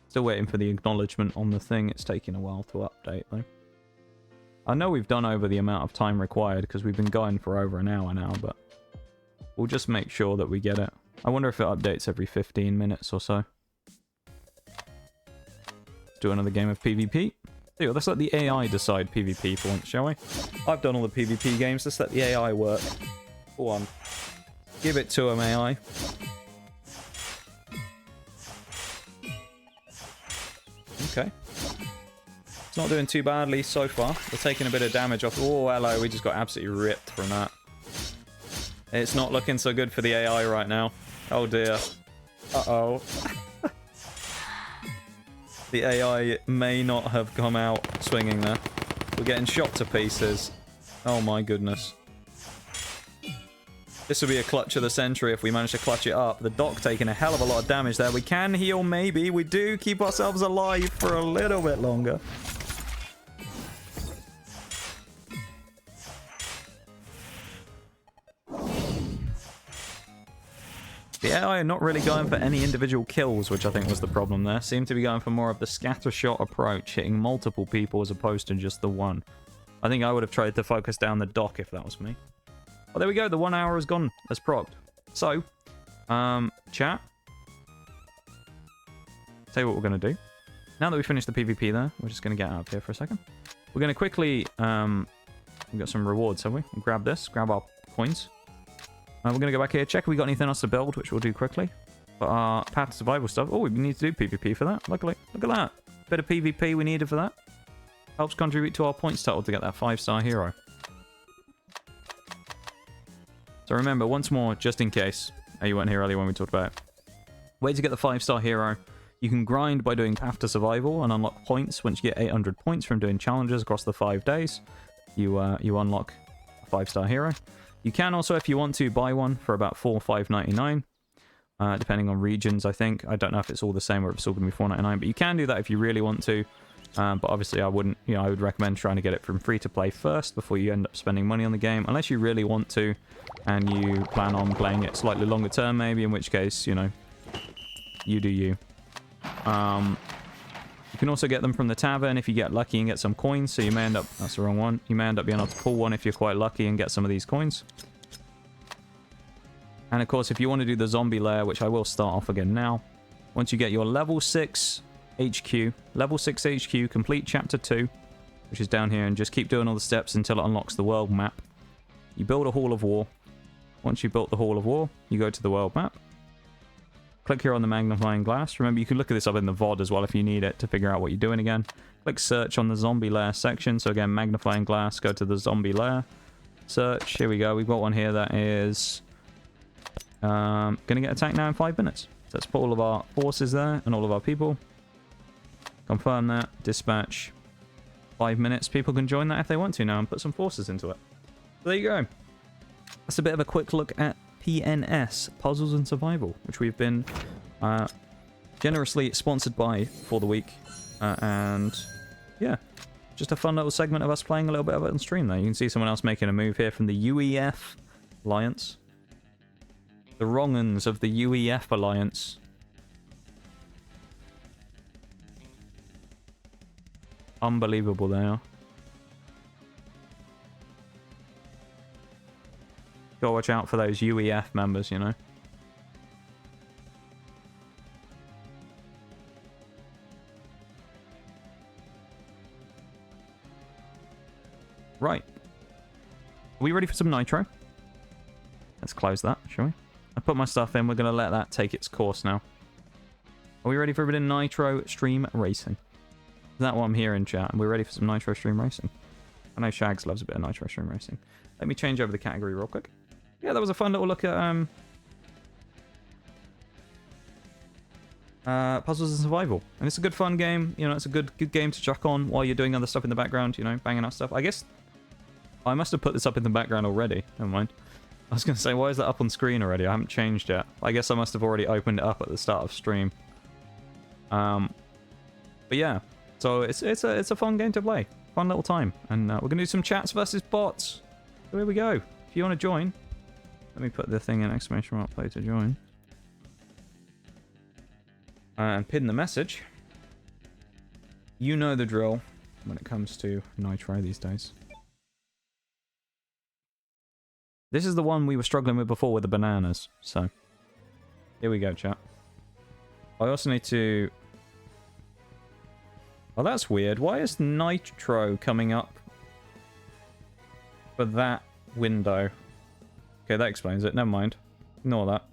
Still waiting for the acknowledgement on the thing. It's taking a while to update, though. I know we've done over the amount of time required, because we've been going for over an hour now, but we'll just make sure that we get it. I wonder if it updates every 15 minutes or so. Let's do another game of PvP. Dude, let's let the AI decide PvP for once, shall we? I've done all the PvP games. Let's let the AI work. Go on. Give it to him, AI. Okay. It's not doing too badly so far. We're taking a bit of damage off. Oh, hello. We just got absolutely ripped from that. It's not looking so good for the AI right now. Oh, dear. Uh-oh. The AI may not have come out swinging there. We're getting shot to pieces. Oh, my goodness. This will be a clutch of the century if we manage to clutch it up. The Doc taking a hell of a lot of damage there. We can heal, maybe. We do keep ourselves alive for a little bit longer. The AI are not really going for any individual kills, which I think was the problem there. Seem to be going for more of the scattershot approach, hitting multiple people as opposed to just the one. I think I would have tried to focus down the Doc if that was me. Oh, there we go. The 1 hour is gone as propped. So, chat. Tell you what we're going to do. Now that we finished the PvP there, we're just going to get out of here for a second. We're going to quickly, we've got some rewards, have we? We'll grab this, grab our coins. We're going to go back here, check if we got anything else to build, which we'll do quickly. But our path to survival stuff. Oh, we need to do PvP for that. Luckily, look at that. Bit of PvP we needed for that. Helps contribute to our points total to get that 5-star hero. So remember, once more, just in case you weren't here earlier when we talked about it. Way to get the 5-star hero. You can grind by doing Path to Survival and unlock points. Once you get 800 points from doing challenges across the 5 days, you unlock a 5-star hero. You can also, if you want to, buy one for about $4 or $5.99, depending on regions, I think. I don't know if it's all the same or if it's all going to be $4.99, but you can do that if you really want to. But obviously I wouldn't, I would recommend trying to get it from free to play first before you end up spending money on the game, unless you really want to and you plan on playing it slightly longer term maybe, in which case, you do you. You can also get them from the tavern if you get lucky and get some coins, so you may end up, that's the wrong one, you may end up being able to pull one if you're quite lucky and get some of these coins. And of course, if you want to do the zombie lair, which I will start off again now, once you get your level 6 HQ, level 6 HQ, complete chapter 2, which is down here, and just keep doing all the steps until it unlocks the world map. You build a Hall of War. Once you've built the Hall of War, you go to the world map. Click here on the magnifying glass. Remember, you can look at this up in the VOD as well if you need it to figure out what you're doing again. Click search on the zombie lair section. So again, magnifying glass, go to the zombie lair. Search, here we go. We've got one here that is going to get attacked now in 5 minutes. So let's put all of our forces there and all of our people. Confirm that. Dispatch. 5 minutes. People can join that if they want to now and put some forces into it. So there you go. That's a bit of a quick look at PNS, Puzzles and Survival, which we've been generously sponsored by for the week. And yeah, just a fun little segment of us playing a little bit of it on stream there. You can see someone else making a move here from the UEF Alliance. The wrong-uns of the UEF Alliance. Unbelievable they are. Gotta watch out for those UEF members, Right. we ready for some nitro? Let's close that, shall we? I put my stuff in. We're going to let that take its course now. Are we ready for a bit of nitro stream racing? Is that what I'm hearing, chat? We're ready for some nitro stream racing. I know Shags loves a bit of nitro stream racing. Let me change over the category real quick. Yeah, that was a fun little look at Puzzles and Survival. And it's a good fun game. You know, it's a good game to chuck on while you're doing other stuff in the background, you know, banging out stuff. I guess I must have put this up in the background already. Never mind. I was going to say, why is that up on screen already? I haven't changed yet. I guess I must have already opened it up at the start of stream. But yeah, so it's a fun game to play. Fun little time. And we're going to do some chats versus bots. So here we go. If you want to join, let me put the thing in exclamation mark play to join. And pin the message. You know the drill when it comes to nitro these days. This is the one we were struggling with before with the bananas. So, here we go, chat. I also need to... Oh, that's weird. Why is nitro coming up for that window? Okay, that explains it. Never mind. Ignore that.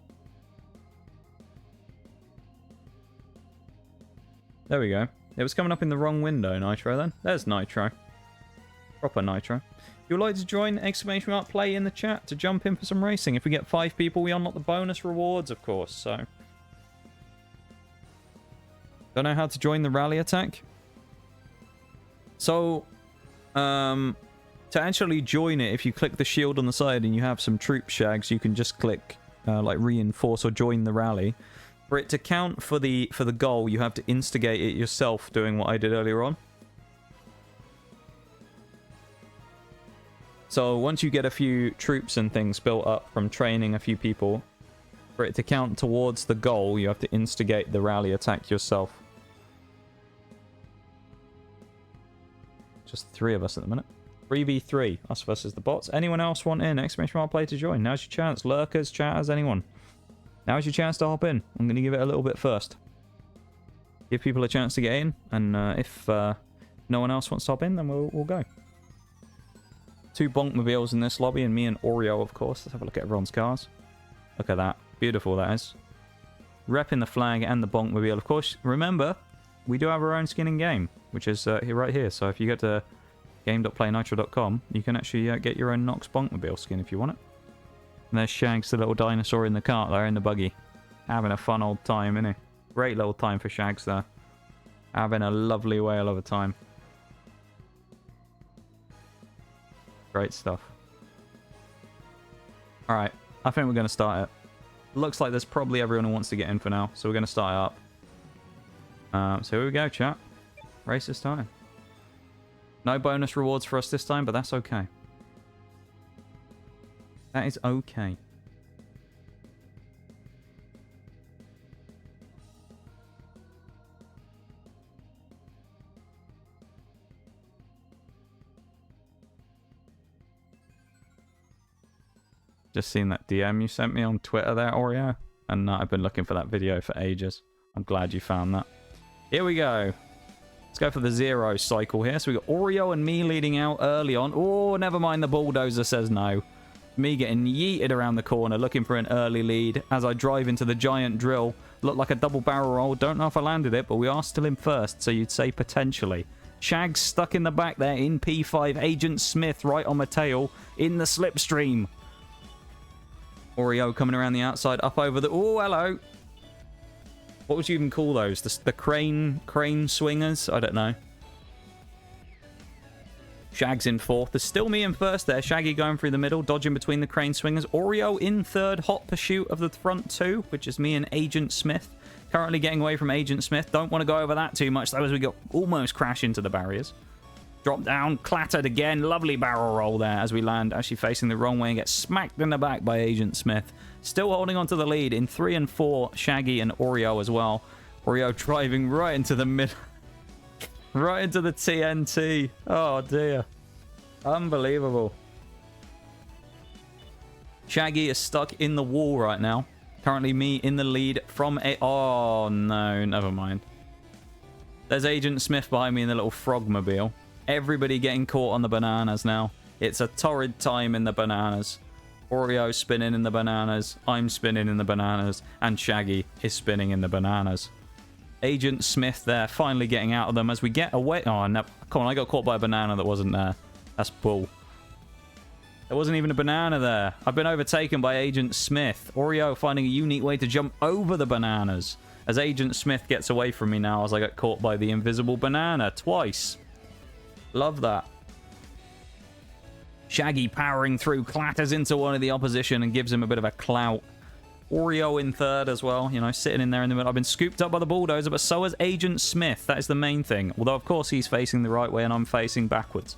There we go. It was coming up in the wrong window, nitro, then. There's nitro. Proper nitro. If you'd like to join, exclamation mark play in the chat to jump in for some racing. If we get 5 people, we unlock the bonus rewards, of course, so... Don't know how to join the rally attack? So, to actually join it, if you click the shield on the side and you have some troop shags, you can just click, like, reinforce or join the rally. For it to count for the goal, you have to instigate it yourself, doing what I did earlier on. So once you get a few troops and things built up from training a few people, for it to count towards the goal, you have to instigate the rally attack yourself. Just 3 of us at the minute. 3v3, us versus the bots. Anyone else want in? Exclamation mark play to join. Now's your chance. Lurkers, chatters, anyone. Now's your chance to hop in. I'm going to give it a little bit first. Give people a chance to get in, and if no one else wants to hop in, then we'll go. 2 bonkmobiles in this lobby, and me and Oreo, of course. Let's have a look at everyone's cars. Look at that. Beautiful, that is. Repping the flag and the bonkmobile. Of course, remember, we do have our own skin in game, which is here, right here. So if you go to game.playnitro.com, you can actually get your own Nox bonkmobile skin if you want it. And there's Shags, the little dinosaur in the cart there, in the buggy. Having a fun old time, innit? Great little time for Shags there. Having a lovely whale of a time. Great stuff. Alright, I think we're going to start it. Looks like there's probably everyone who wants to get in for now, so we're going to start it up. So here we go, chat. Race is starting. No bonus rewards for us this time, but that's okay. That is okay. Just seen that DM you sent me on Twitter there, Oreo. And I've been looking for that video for ages. I'm glad you found that. Here we go. Let's go for the 0 cycle here. So we got Oreo and me leading out early on. Oh, never mind, the bulldozer says no. Me getting yeeted around the corner, looking for an early lead as I drive into the giant drill. Looked like a double barrel roll. Don't know if I landed it, but we are still in first, so you'd say potentially. Shags stuck in the back there in P5. Agent Smith right on my tail in the slipstream. Oreo coming around the outside, up over the... Oh, hello. What would you even call those? The crane swingers? I don't know. Shags in 4th. There's still me in 1st there. Shaggy going through the middle, dodging between the crane swingers. Oreo in 3rd, hot pursuit of the front 2, which is me and Agent Smith. Currently getting away from Agent Smith. Don't want to go over that too much, though, as we almost crash into the barriers. Drop down, clattered again. Lovely barrel roll there as we land, actually facing the wrong way and get smacked in the back by Agent Smith. Still holding on to the lead in 3 and 4, Shaggy and Oreo as well. Oreo driving right into the middle. Right into the TNT. Oh, dear. Unbelievable. Shaggy is stuck in the wall right now. Currently me in the lead from a... Oh, no. Never mind. There's Agent Smith behind me in the little frogmobile. Everybody getting caught on the bananas now. It's a torrid time in the bananas. Oreo spinning in the bananas. I'm spinning in the bananas. And Shaggy is spinning in the bananas. Agent Smith there, finally getting out of them as we get away. Oh, no. Come on, I got caught by a banana that wasn't there. That's bull. There wasn't even a banana there. I've been overtaken by Agent Smith. Oreo finding a unique way to jump over the bananas. As Agent Smith gets away from me now as I get caught by the invisible banana twice. Love that. Shaggy powering through, clatters into one of the opposition and gives him a bit of a clout. Oreo in third as well, you know, sitting in there in the middle. I've been scooped up by the bulldozer, but so has Agent Smith. That is the main thing. Although, of course, he's facing the right way and I'm facing backwards.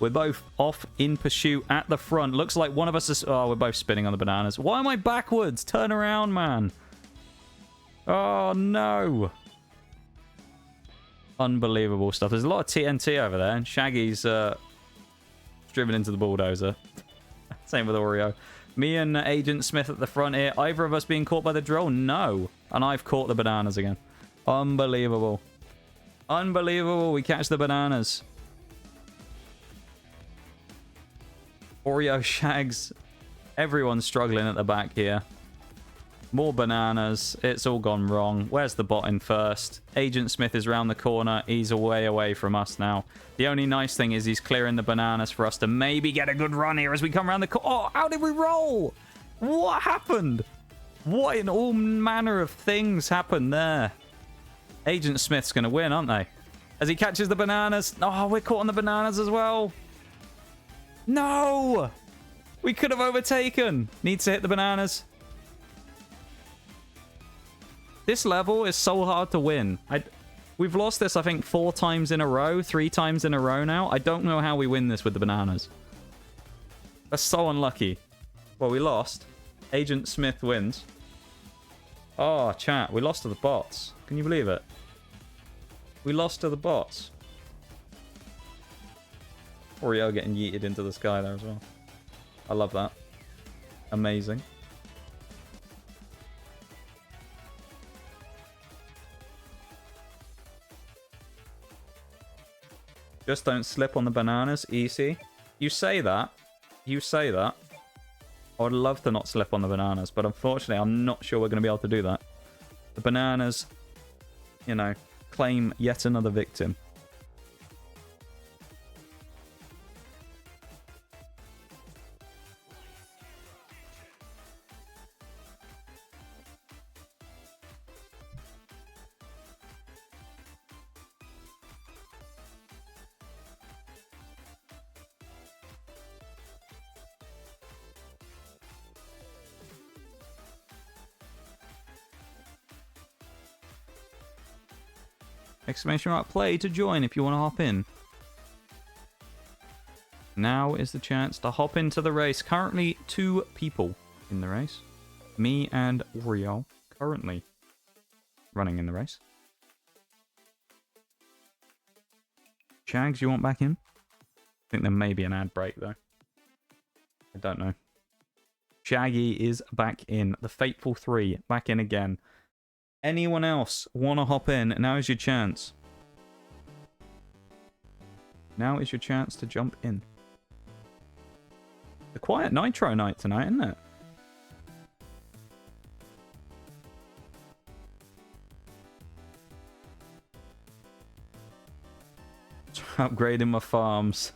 We're both off in pursuit at the front. Looks like one of us is... Oh, we're both spinning on the bananas. Why am I backwards? Turn around, man. Oh, no. Unbelievable stuff. There's a lot of TNT over there, and Shaggy's driven into the bulldozer. Same with Oreo. Me and Agent Smith at the front here. Either of us being caught by the drill? No. And I've caught the bananas again. Unbelievable. Unbelievable. We catch the bananas. Oreo, Shags. Everyone's struggling at the back here. More bananas. It's all gone wrong. Where's the bot in first? Agent Smith is round the corner. He's way away from us now. The only nice thing is he's clearing the bananas for us to maybe get a good run here as we come around the corner. Oh, how did we roll? What happened? What in all manner of things happened there? Agent Smith's going to win, aren't they? As he catches the bananas. Oh, we're caught on the bananas as well. No! We could have overtaken. Needs to hit the bananas. This level is so hard to win. We've lost this, I think, 4 times in a row. 3 times in a row now. I don't know how we win this with the bananas. That's so unlucky. Well, we lost. Agent Smith wins. Oh, chat. We lost to the bots. Can you believe it? We lost to the bots. Oreo getting yeeted into the sky there as well. I love that. Amazing. Just don't slip on the bananas. Easy. You say that. You say that. I would love to not slip on the bananas, but unfortunately, I'm not sure we're going to be able to do that. The bananas, you know, claim yet another victim. Exclamation mark play to join if you want to hop in. Now is the chance to hop into the race. Currently 2 people in the race. Me and Oreo currently running in the race. Shags, you want back in? I think there may be an ad break though. I don't know. Shaggy is back in. The Fateful 3 back in again. Anyone else want to hop in? Now is your chance. Now is your chance to jump in. A quiet Nitro night tonight, isn't it? Upgrading my farms.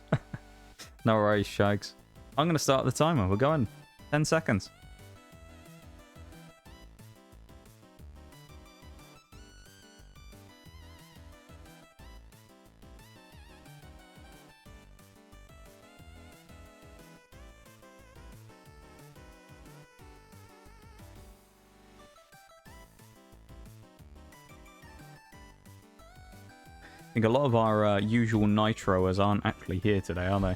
No worries, Shags. I'm going to start the timer. We're going. 10 seconds. I think a lot of our usual Nitroers aren't actually here today, are they?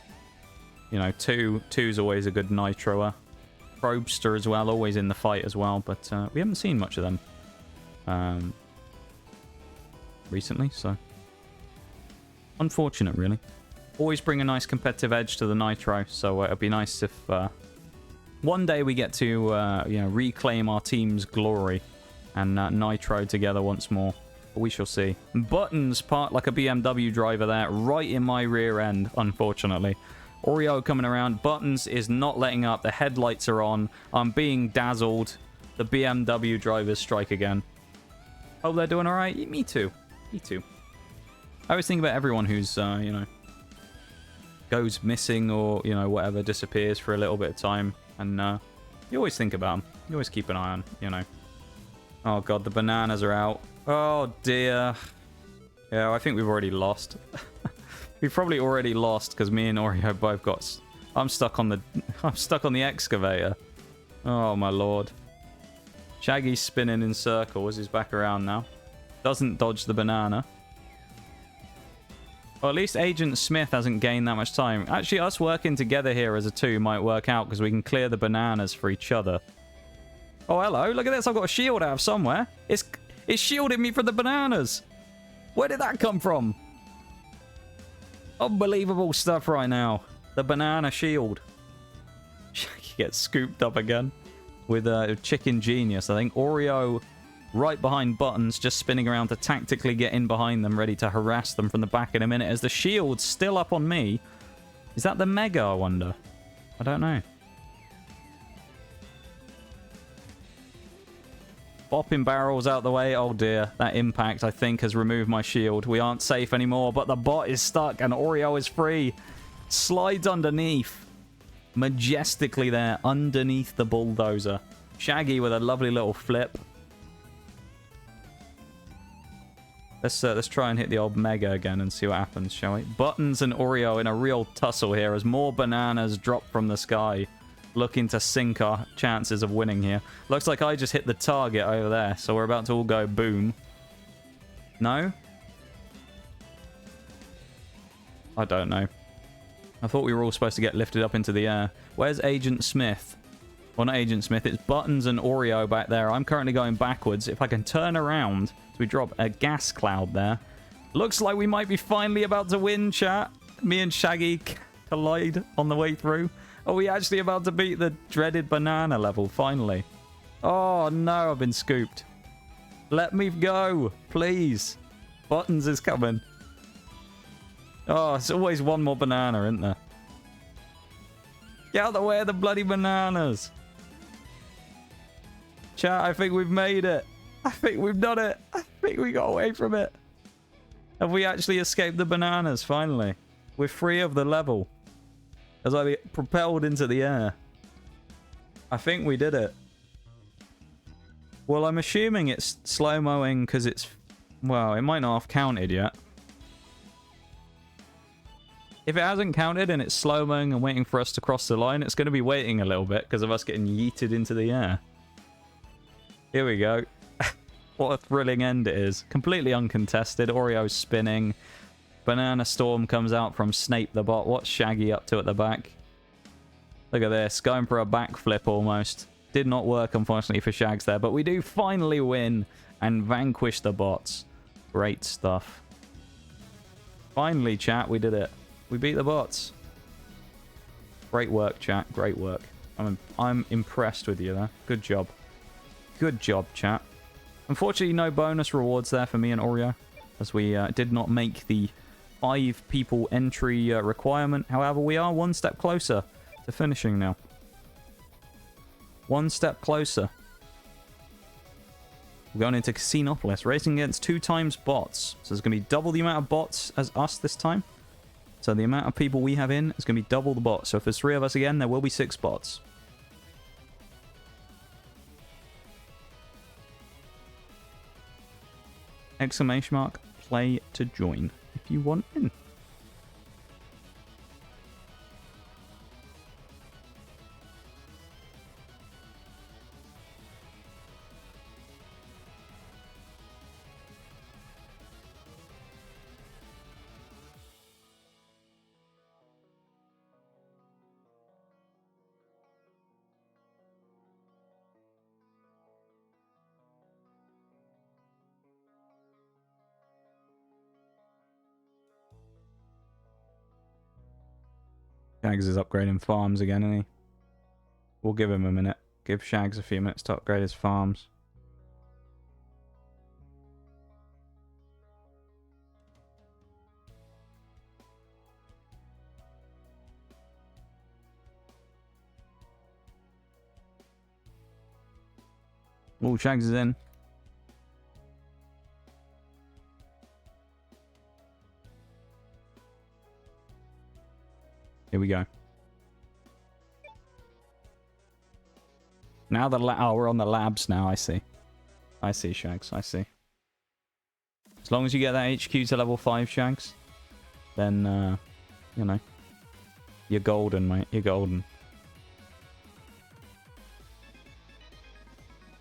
You know, two's always a good Nitroer. Probester as well, always in the fight as well, but we haven't seen much of them recently, so unfortunate, really. Always bring a nice competitive edge to the Nitro, so it'd be nice if one day we get to you know, reclaim our team's glory and Nitro together once more. We shall see. Buttons parked like a BMW driver there, right in my rear end, unfortunately. Oreo coming around. Buttons is not letting up. The headlights are on. I'm being dazzled. The BMW drivers strike again. Hope they're doing all right. Me too. Me too. I always think about everyone who's, you know, goes missing or, you know, whatever, disappears for a little bit of time. And you always think about them. You always keep an eye on, you know. Oh, God, the bananas are out. Oh, dear. Yeah, I think we've already lost. We've probably already lost because me and Oreo both got... I'm stuck on the excavator. Oh, my lord. Shaggy's spinning in circles. He's back around now. Doesn't dodge the banana. Well, at least Agent Smith hasn't gained that much time. Actually, us working together here as a two might work out because we can clear the bananas for each other. Oh, hello. Look at this. I've got a shield out of somewhere. It's shielding me from the bananas. Where did that come from? Unbelievable stuff right now. The banana shield. Shaggy gets scooped up again with Chicken Genius. I think Oreo right behind Buttons, just spinning around to tactically get in behind them, ready to harass them from the back in a minute as the shield's still up on me. Is that the Mega, I wonder? I don't know. Bopping barrels out the way. Oh dear, that impact I think has removed my shield. We aren't safe anymore, but the bot is stuck and Oreo is free. Slides underneath. Majestically there, underneath the bulldozer. Shaggy with a lovely little flip. Let's try and hit the old Mega again and see what happens, shall we? Buttons and Oreo in a real tussle here as more bananas drop from the sky. Looking to sink our chances of winning here. Looks like I just hit the target over there, so we're about to all go boom. No? I don't know. I thought we were all supposed to get lifted up into the air. Where's Agent Smith? Well, not Agent Smith. It's Buttons and Oreo back there. I'm currently going backwards. If I can turn around, so we drop a gas cloud there. Looks like we might be finally about to win, chat. Me and Shaggy collide on the way through. Are we actually about to beat the dreaded banana level, finally? Oh, no, I've been scooped. Let me go, please. Buttons is coming. Oh, it's always one more banana, isn't there? Get out of the way of the bloody bananas. Chat, I think we've made it. I think we've done it. I think we got away from it. Have we actually escaped the bananas, finally? We're free of the level. As I get propelled into the air. I think we did it. Well, I'm assuming it's slow-moing because it's... Well, it might not have counted yet. If it hasn't counted and it's slow-moing and waiting for us to cross the line, it's going to be waiting a little bit because of us getting yeeted into the air. Here we go. What a thrilling end it is. Completely uncontested. Oreo's spinning. Banana Storm comes out from Snape the bot. What's Shaggy up to at the back? Look at this. Going for a backflip almost. Did not work, unfortunately, for Shags there. But we do finally win and vanquish the bots. Great stuff. Finally, chat, we did it. We beat the bots. Great work, chat. Great work. I'm impressed with you there. Good job. Good job, chat. Unfortunately, no bonus rewards there for me and Oreo, as we did not make the 5 people entry requirement. However, we are one step closer to finishing now. One step closer. We're going into Casinopolis, racing against 2 times bots. So there's going to be double the amount of bots as us this time. So the amount of people we have in is going to be double the bots. So if there's 3 of us again, there will be 6 bots. Exclamation mark, play to join if you want in. Shags is upgrading farms again, isn't he? We'll give him a minute. Give Shags a few minutes to upgrade his farms. Oh, Shags is in. Here we go. Now oh, we're on the labs now. I see. I see, Shags. I see. As long as you get that HQ to level 5, Shags, then, you know, you're golden, mate. You're golden.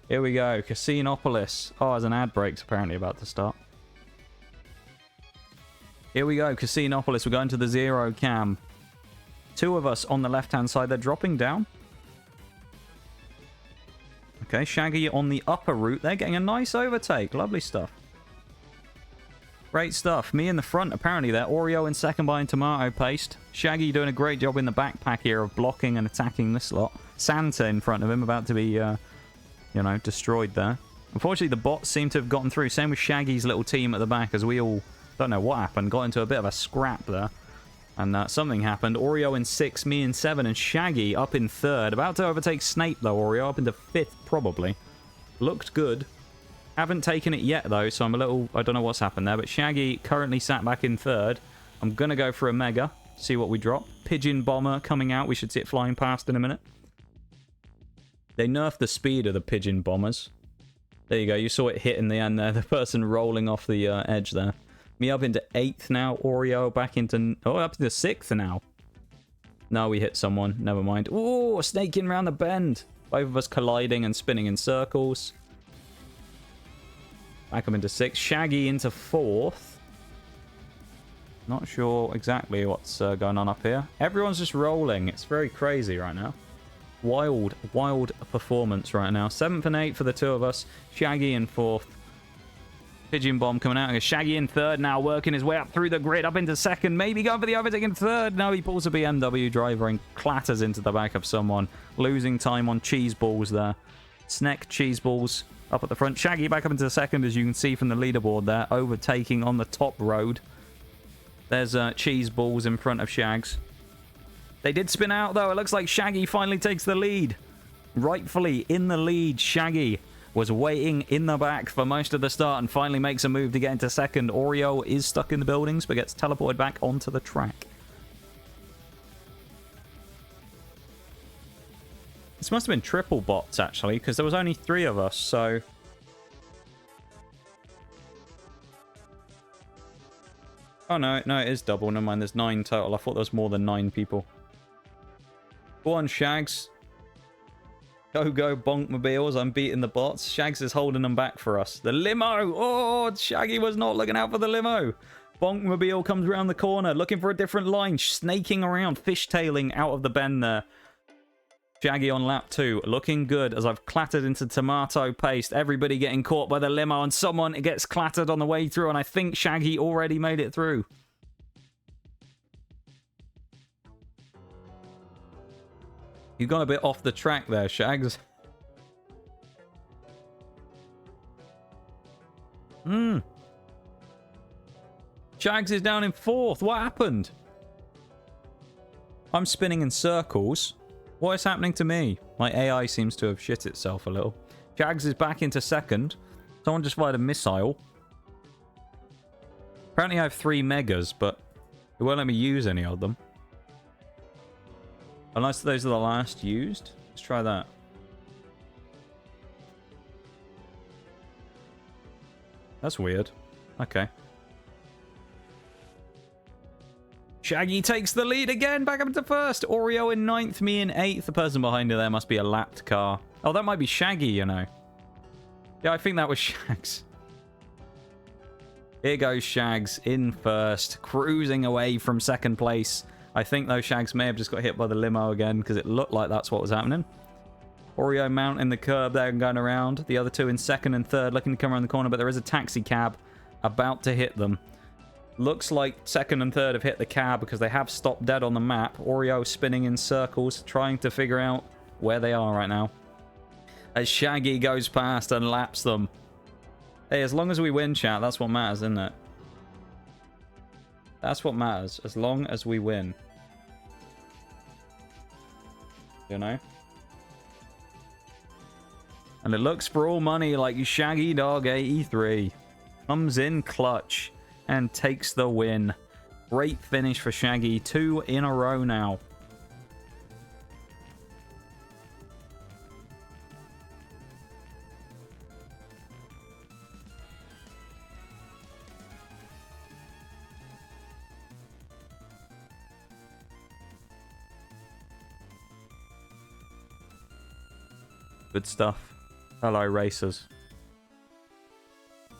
Here we go. Casinopolis. Oh, there's an ad break's apparently about to start. Here we go. Casinopolis. We're going to the 0 cam. 2 of us on the left-hand side. They're dropping down. Okay, Shaggy on the upper route. They're getting a nice overtake. Lovely stuff. Great stuff. Me in the front, apparently there. Oreo in second behind Tomato Paste. Shaggy doing a great job in the backpack here of blocking and attacking this lot. Santa in front of him, about to be, you know, destroyed there. Unfortunately, the bots seem to have gotten through. Same with Shaggy's little team at the back, as we all, don't know what happened, got into a bit of a scrap there. And something happened. Oreo in 6, me in 7, and Shaggy up in 3rd. About to overtake Snape, though, Oreo. Up into 5th, probably. Looked good. Haven't taken it yet, though, so I'm a little... I don't know what's happened there, but Shaggy currently sat back in 3rd. I'm going to go for a Mega. See what we drop. Pigeon Bomber coming out. We should see it flying past in a minute. They nerfed the speed of the Pigeon Bombers. There you go. You saw it hit in the end there. The person rolling off the edge there. Me up into 8th now. Oreo back into... Oh, up to the 6th now. No, we hit someone. Never mind. Ooh, snaking around the bend. Both of us colliding and spinning in circles. Back up into 6th. Shaggy into 4th. Not sure exactly what's going on up here. Everyone's just rolling. It's very crazy right now. Wild, wild performance right now. 7th and 8th for the 2 of us. Shaggy in 4th. Pigeon Bomb coming out. Shaggy in 3rd now, working his way up through the grid, up into 2nd. Maybe going for the overtake in 3rd. No, he pulls a BMW driver and clatters into the back of someone. Losing time on cheese balls there. Sneck cheese balls up at the front. Shaggy back up into 2nd, as you can see from the leaderboard there. Overtaking on the top road. There's cheese balls in front of Shags. They did spin out, though. It looks like Shaggy finally takes the lead. Rightfully in the lead, Shaggy was waiting in the back for most of the start and finally makes a move to get into 2nd. Oreo is stuck in the buildings but gets teleported back onto the track. This must have been triple bots, actually, because there was only 3 of us, so... Oh, no, it is double. Never mind, there's 9 total. I thought there was more than 9 people. Go on, Shags. Go, Bonkmobiles. I'm beating the bots. Shags is holding them back for us. The limo! Oh, Shaggy was not looking out for the limo. Bonkmobile comes around the corner, looking for a different line, snaking around, fishtailing out of the bend there. Shaggy on lap 2, looking good as I've clattered into Tomato Paste. Everybody getting caught by the limo, and someone gets clattered on the way through, and I think Shaggy already made it through. You got a bit off the track there, Shags. Shags is down in 4th. What happened? I'm spinning in circles. What is happening to me? My AI seems to have shit itself a little. Shags is back into 2nd. Someone just fired a missile. Apparently I have 3 megas, but it won't let me use any of them. Unless those are the last used. Let's try that. That's weird. Okay. Shaggy takes the lead again, back up into 1st. Oreo in 9th, me in 8th. The person behind her there must be a lapped car. Oh, that might be Shaggy, you know. Yeah, I think that was Shags. Here goes Shags in 1st, cruising away from 2nd place. I think, though, Shags may have just got hit by the limo again, because it looked like that's what was happening. Oreo mounting the curb there and going around. The other 2 in 2nd and 3rd, looking to come around the corner, but there is a taxi cab about to hit them. Looks like 2nd and 3rd have hit the cab because they have stopped dead on the map. Oreo spinning in circles, trying to figure out where they are right now. As Shaggy goes past and laps them. Hey, as long as we win, chat, that's what matters, isn't it? That's what matters, as long as we win. You know? And it looks for all money like Shaggy Dog 83 comes in clutch and takes the win. Great finish for Shaggy. 2 in a row now. Good stuff. Hello, racers.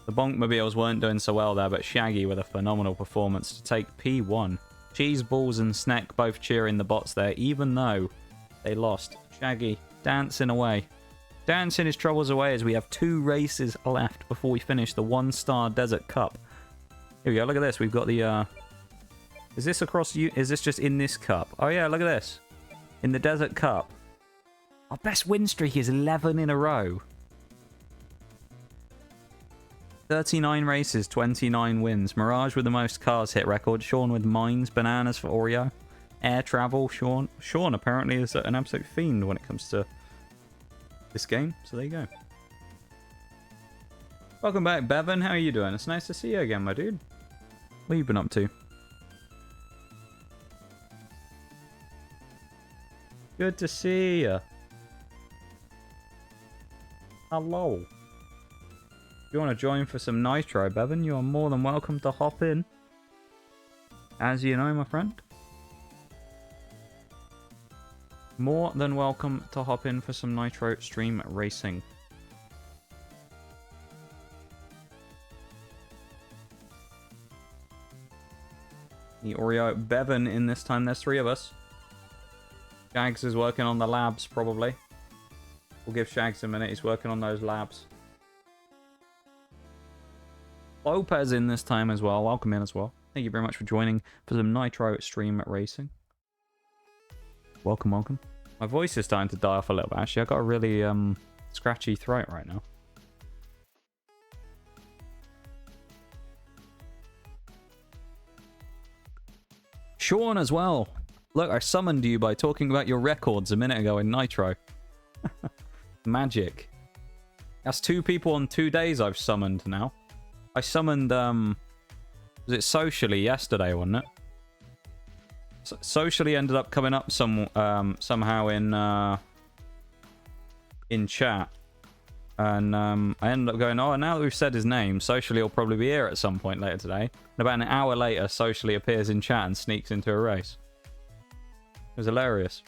The Bonkmobiles weren't doing so well there, but Shaggy with a phenomenal performance to take P1. Cheese Balls and Snack both cheering the bots there, even though they lost. Shaggy dancing away. Dancing his troubles away as we have 2 races left before we finish the 1-star Desert Cup. Here we go, look at this. We've got the... Is this across... Is this just in this cup? Oh yeah, look at this. In the Desert Cup. Our best win streak is 11 in a row. 39 races, 29 wins. Mirage with the most cars hit record. Sean with mines. Bananas for Oreo. Air travel, Sean. Sean apparently is an absolute fiend when it comes to this game. So there you go. Welcome back, Bevan. How are you doing? It's nice to see you again, my dude. What have you been up to? Good to see you. Hello. If you want to join for some Nitro, Bevan, you are more than welcome to hop in. As you know, my friend. More than welcome to hop in for some Nitro stream racing. The Oreo Bevan in this time. There's 3 of us. Shags is working on the labs, probably. We'll give Shags a minute. He's working on those labs. Lopez in this time as well. Welcome in as well. Thank you very much for joining for some Nitro stream racing. Welcome, welcome. My voice is starting to die off a little bit. Actually, I've got a really scratchy throat right now. Sean as well. Look, I summoned you by talking about your records a minute ago in Nitro. Magic. That's 2 people on 2 days I've summoned now. I summoned, was it Socially yesterday, wasn't it? Socially ended up coming up somehow in chat. And I ended up going, oh, now that we've said his name, Socially will probably be here at some point later today. And about an hour later, Socially appears in chat and sneaks into a race. It was hilarious.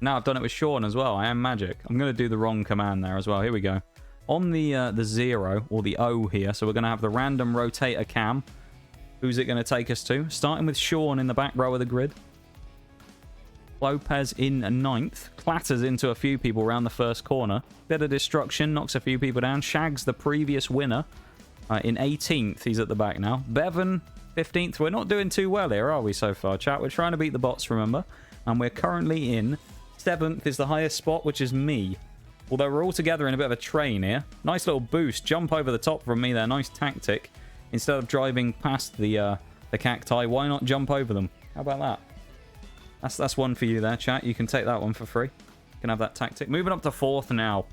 Now I've done it with Sean as well. I am magic. I'm going to do the wrong command there as well. Here we go. On the 0, or the O here, so we're going to have the random rotator cam. Who's it going to take us to? Starting with Sean in the back row of the grid. Lopez in 9th. Clatters into a few people around the first corner. Bit of destruction. Knocks a few people down. Shags the previous winner. In 18th. He's at the back now. Bevan, 15th. We're not doing too well here, are we, so far, chat? We're trying to beat the bots, remember? And we're currently in 7th is the highest spot, which is me. Although we're all together in a bit of a train here. Nice little boost. Jump over the top from me there. Nice tactic. Instead of driving past the cacti, why not jump over them? How about that? That's one for you there, chat. You can take that one for free. You can have that tactic. Moving up to 4th now.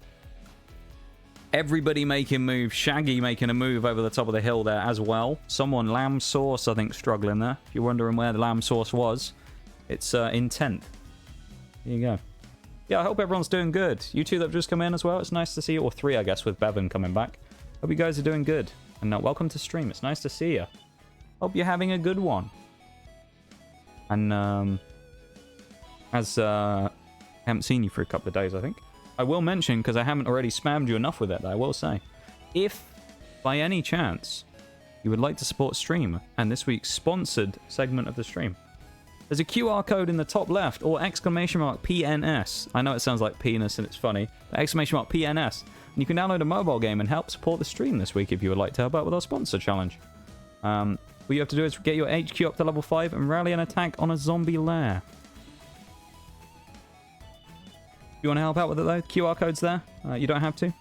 Everybody making moves. Shaggy making a move over the top of the hill there as well. Someone, Lamb Sauce, I think, struggling there. If you're wondering where the Lamb Sauce was, it's in 10th. Here you go. Yeah, I hope everyone's doing good. You 2 that have just come in as well. It's nice to see you. Or 3, I guess, with Bevan coming back. Hope you guys are doing good. And welcome to stream. It's nice to see you. Hope you're having a good one. And as I haven't seen you for a couple of days, I think. I will mention, because I haven't already spammed you enough with it, I will say, if by any chance you would like to support stream and this week's sponsored segment of the stream, there's a QR code in the top left, or exclamation mark PNS. I know it sounds like penis and it's funny, but exclamation mark PNS. And you can download a mobile game and help support the stream this week if you would like to help out with our sponsor challenge. What you have to do is get your HQ up to level 5 and rally an attack on a zombie lair. If you want to help out with it though, QR code's there. You don't have to.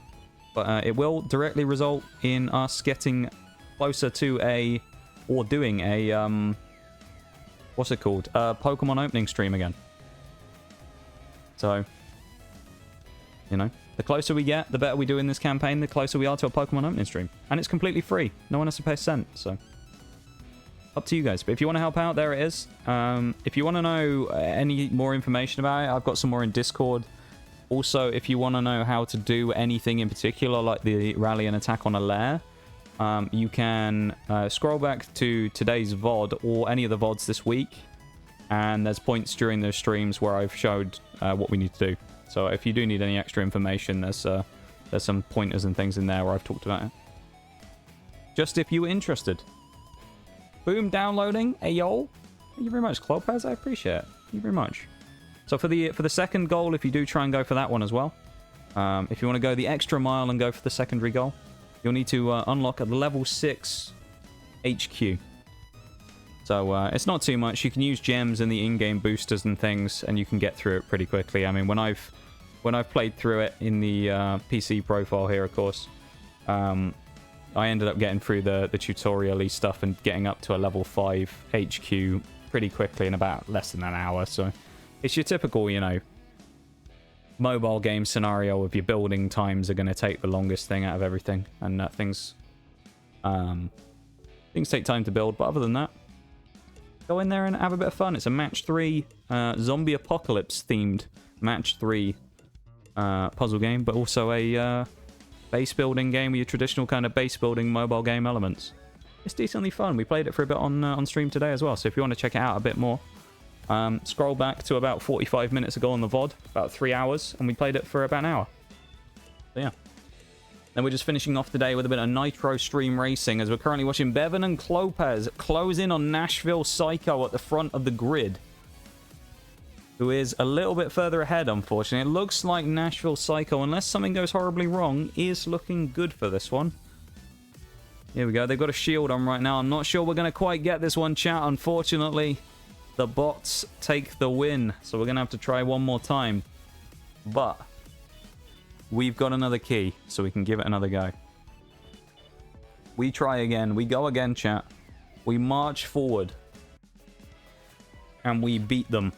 But it will directly result in us getting closer to or doing a, what's it called? Pokemon opening stream again. So, you know, The closer we get, the better we do in this campaign, the closer we are to a Pokemon opening stream. And it's completely free. No one has to pay a cent, so... Up to you guys. But if you want to help out, there it is. If you want to know any more information about it, I've got some more in Discord. Also, if you want to know how to do anything in particular, like the rally and attack on a lair, you can scroll back to today's VOD or any of the VODs this week. And there's points during those streams where I've showed what we need to do. So if you do need any extra information, there's some pointers and things in there where I've talked about it. Just if you were interested. Boom, downloading. Ayo. Thank you very much, Clopaz. I appreciate it. Thank you very much. So for the second goal, if you do try and go for that one as well, if you want to go the extra mile and go for the secondary goal, you'll need to unlock a level 6 HQ. So it's not too much. You can use gems and the in-game boosters and things, and you can get through it pretty quickly. I mean, when I've played through it in the PC profile here, of course, I ended up getting through the tutorial-y stuff and getting up to a level 5 HQ pretty quickly in about less than an hour. So it's your typical, you know, mobile game scenario of your building times are going to take the longest thing out of everything, and things take time to build. But other than that, go in there and have a bit of fun. It's a match 3 zombie apocalypse themed match 3 puzzle game, but also a base building game with your traditional kind of base building mobile game elements. It's decently fun. We played it for a bit on stream today as well, so if you want to check it out a bit more, scroll back to about 45 minutes ago on the VOD, about 3 hours, and we played it for about an hour. So yeah. Then we're just finishing off today with a bit of Nitro Stream Racing, as we're currently watching Bevan and Clopaz close in on Nashville Psycho at the front of the grid, who is a little bit further ahead, unfortunately. It looks like Nashville Psycho, unless something goes horribly wrong, is looking good for this one. Here we go. They've got a shield on right now. I'm not sure we're going to quite get this one, chat. Unfortunately, the bots take the win, so we're going to have to try one more time. But we've got another key, so we can give it another go. We try again. We go again, chat. We march forward. And we beat them.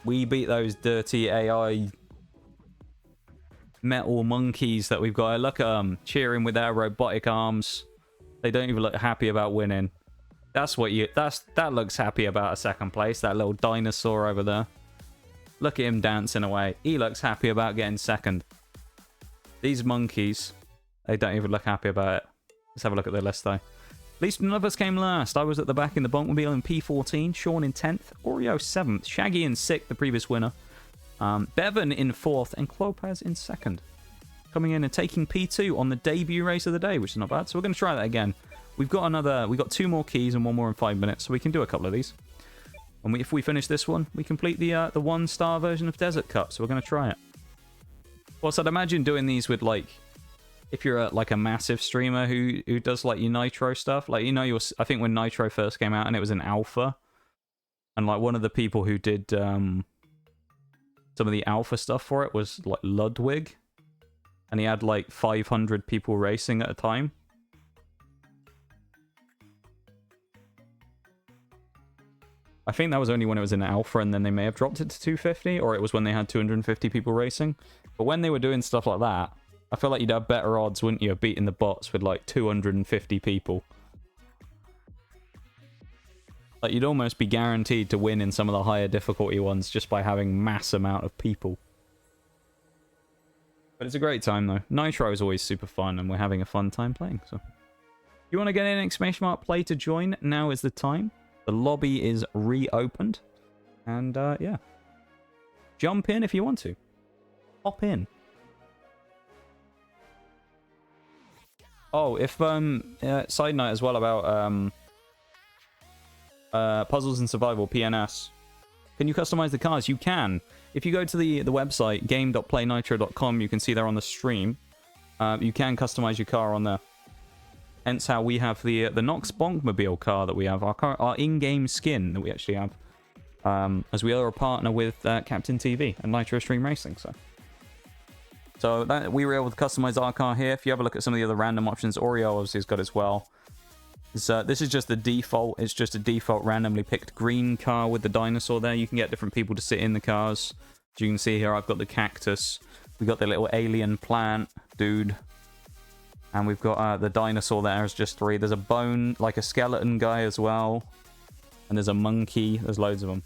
We beat those dirty AI metal monkeys that we've got. Look at them cheering with their robotic arms. They don't even look happy about winning. That looks happy about a second place. That little dinosaur over there. Look at him dancing away. He looks happy about getting second. These monkeys, they don't even look happy about it. Let's have a look at the list though. At least none of us came last. I was at the back in the Bonkmobile in P14, Sean in 10th, Oreo 7th, Shaggy in 6th, the previous winner, Bevan in 4th, and Clopaz in 2nd. Coming in and taking P2 on the debut race of the day, which is not bad. So we're going to try that again. We've got 2 more keys and 1 more in 5 minutes, so we can do a couple of these. And if we finish this one, we complete the 1-star version of Desert Cup, so we're going to try it. Plus, I'd imagine doing these with, like, if you're like a massive streamer who does like your Nitro stuff, like, you know, I think when Nitro first came out and it was an alpha, and like one of the people who did some of the alpha stuff for it was like Ludwig, and he had like 500 people racing at a time. I think that was only when it was in alpha, and then they may have dropped it to 250, or it was when they had 250 people racing. But when they were doing stuff like that, I feel like you'd have better odds, wouldn't you, of beating the bots with like 250 people. Like, you'd almost be guaranteed to win in some of the higher difficulty ones just by having mass amount of people. But it's a great time though. Nitro is always super fun, and we're having a fun time playing. So, if you want to get in ! Play to join, now is the time. The lobby is reopened, and yeah, jump in if you want to. Hop in. Oh, if side note as well about Puzzles and Survival PNS. Can you customize the cars? You can. If you go to the website game.playnitro.com, you can see there on the stream. You can customize your car on there. Hence how we have the Nox Bonkmobile car that we have, our in-game skin that we actually have, as we are a partner with Captain TV and Nitro Stream Racing. So that we were able to customize our car here. If you have a look at some of the other random options, Oreo obviously has got as well. This is just the default. It's just a default randomly picked green car with the dinosaur there. You can get different people to sit in the cars. As you can see here, I've got the cactus. We got the little alien plant dude. And we've got the dinosaur there is just 3. There's a bone, like a skeleton guy as well. And there's a monkey. There's loads of them.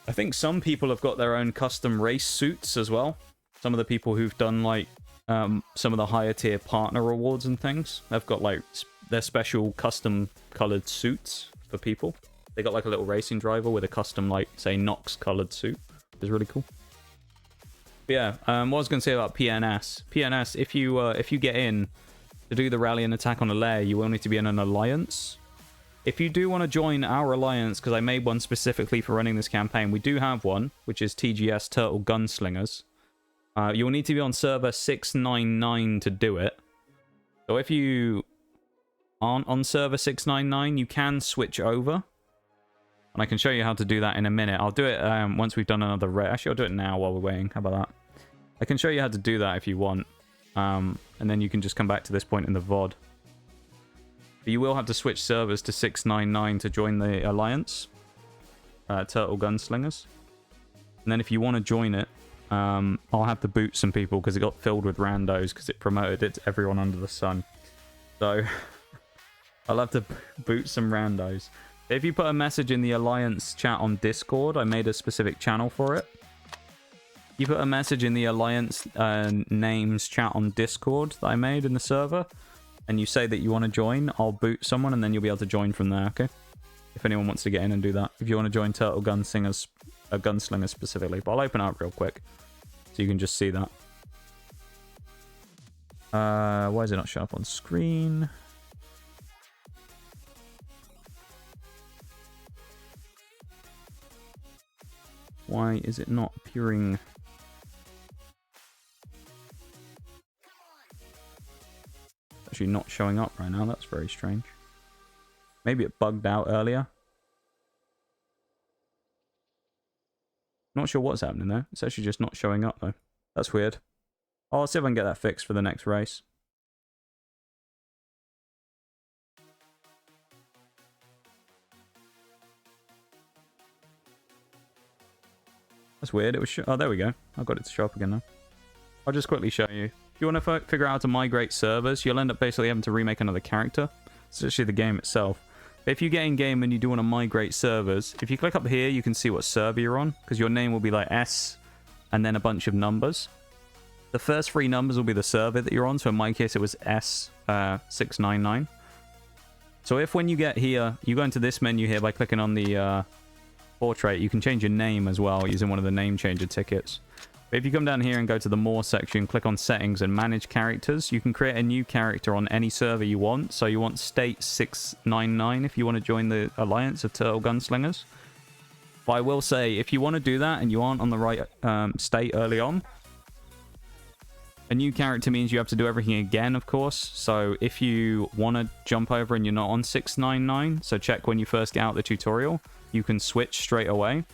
I think some people have got their own custom race suits as well. Some of the people who've done like some of the higher tier partner rewards and things, they've got like their special custom colored suits for people. They got like a little racing driver with a custom like say Nox colored suit. It's really cool. But yeah, what I was going to say about PNS. PNS, if you get in to do the rally and attack on a lair, you will need to be in an alliance. If you do want to join our alliance, because I made one specifically for running this campaign, we do have one, which is TGS Turtle Gunslingers. You'll need to be on server 699 to do it. So if you aren't on server 699, you can switch over. And I can show you how to do that in a minute. I'll do it once we've done another raid. Actually, I'll do it now while we're waiting. How about that? I can show you how to do that if you want. And then you can just come back to this point in the VOD. But you will have to switch servers to 699 to join the alliance. Turtle Gunslingers. And then if you want to join it, I'll have to boot some people because it got filled with randos because it promoted it to everyone under the sun. So I'll have to boot some randos. If you put a message in the alliance chat on Discord, I made a specific channel for it. You put a message in the alliance names chat on Discord that I made in the server, and you say that you want to join, I'll boot someone and then you'll be able to join from there, okay? If anyone wants to get in and do that. If you want to join Turtle Gunslingers specifically. But I'll open it up real quick so you can just see that. Why is it not showing up on screen? Why is it not appearing? Actually not showing up right now. That's very strange. Maybe it bugged out earlier. Not sure what's happening there. It's actually just not showing up though. That's weird. I'll see if I can get that fixed for the next race. That's weird. It was oh, there we go. I got it to show up again now. I'll just quickly show you. If you want to figure out how to migrate servers, you'll end up basically having to remake another character. It's actually the game itself. But if you get in game and you do want to migrate servers, if you click up here, you can see what server you're on, because your name will be like S and then a bunch of numbers. The first 3 numbers will be the server that you're on. So in my case, it was S699. So if when you get here, you go into this menu here by clicking on the portrait, you can change your name as well using one of the name changer tickets. But if you come down here and go to the more section, click on settings and manage characters, you can create a new character on any server you want. So you want state 699 if you want to join the alliance of Turtle Gunslingers. But I will say, if you want to do that and you aren't on the right state early on, a new character means you have to do everything again, of course. So if you want to jump over and you're not on 699, so check when you first get out the tutorial, you can switch straight away.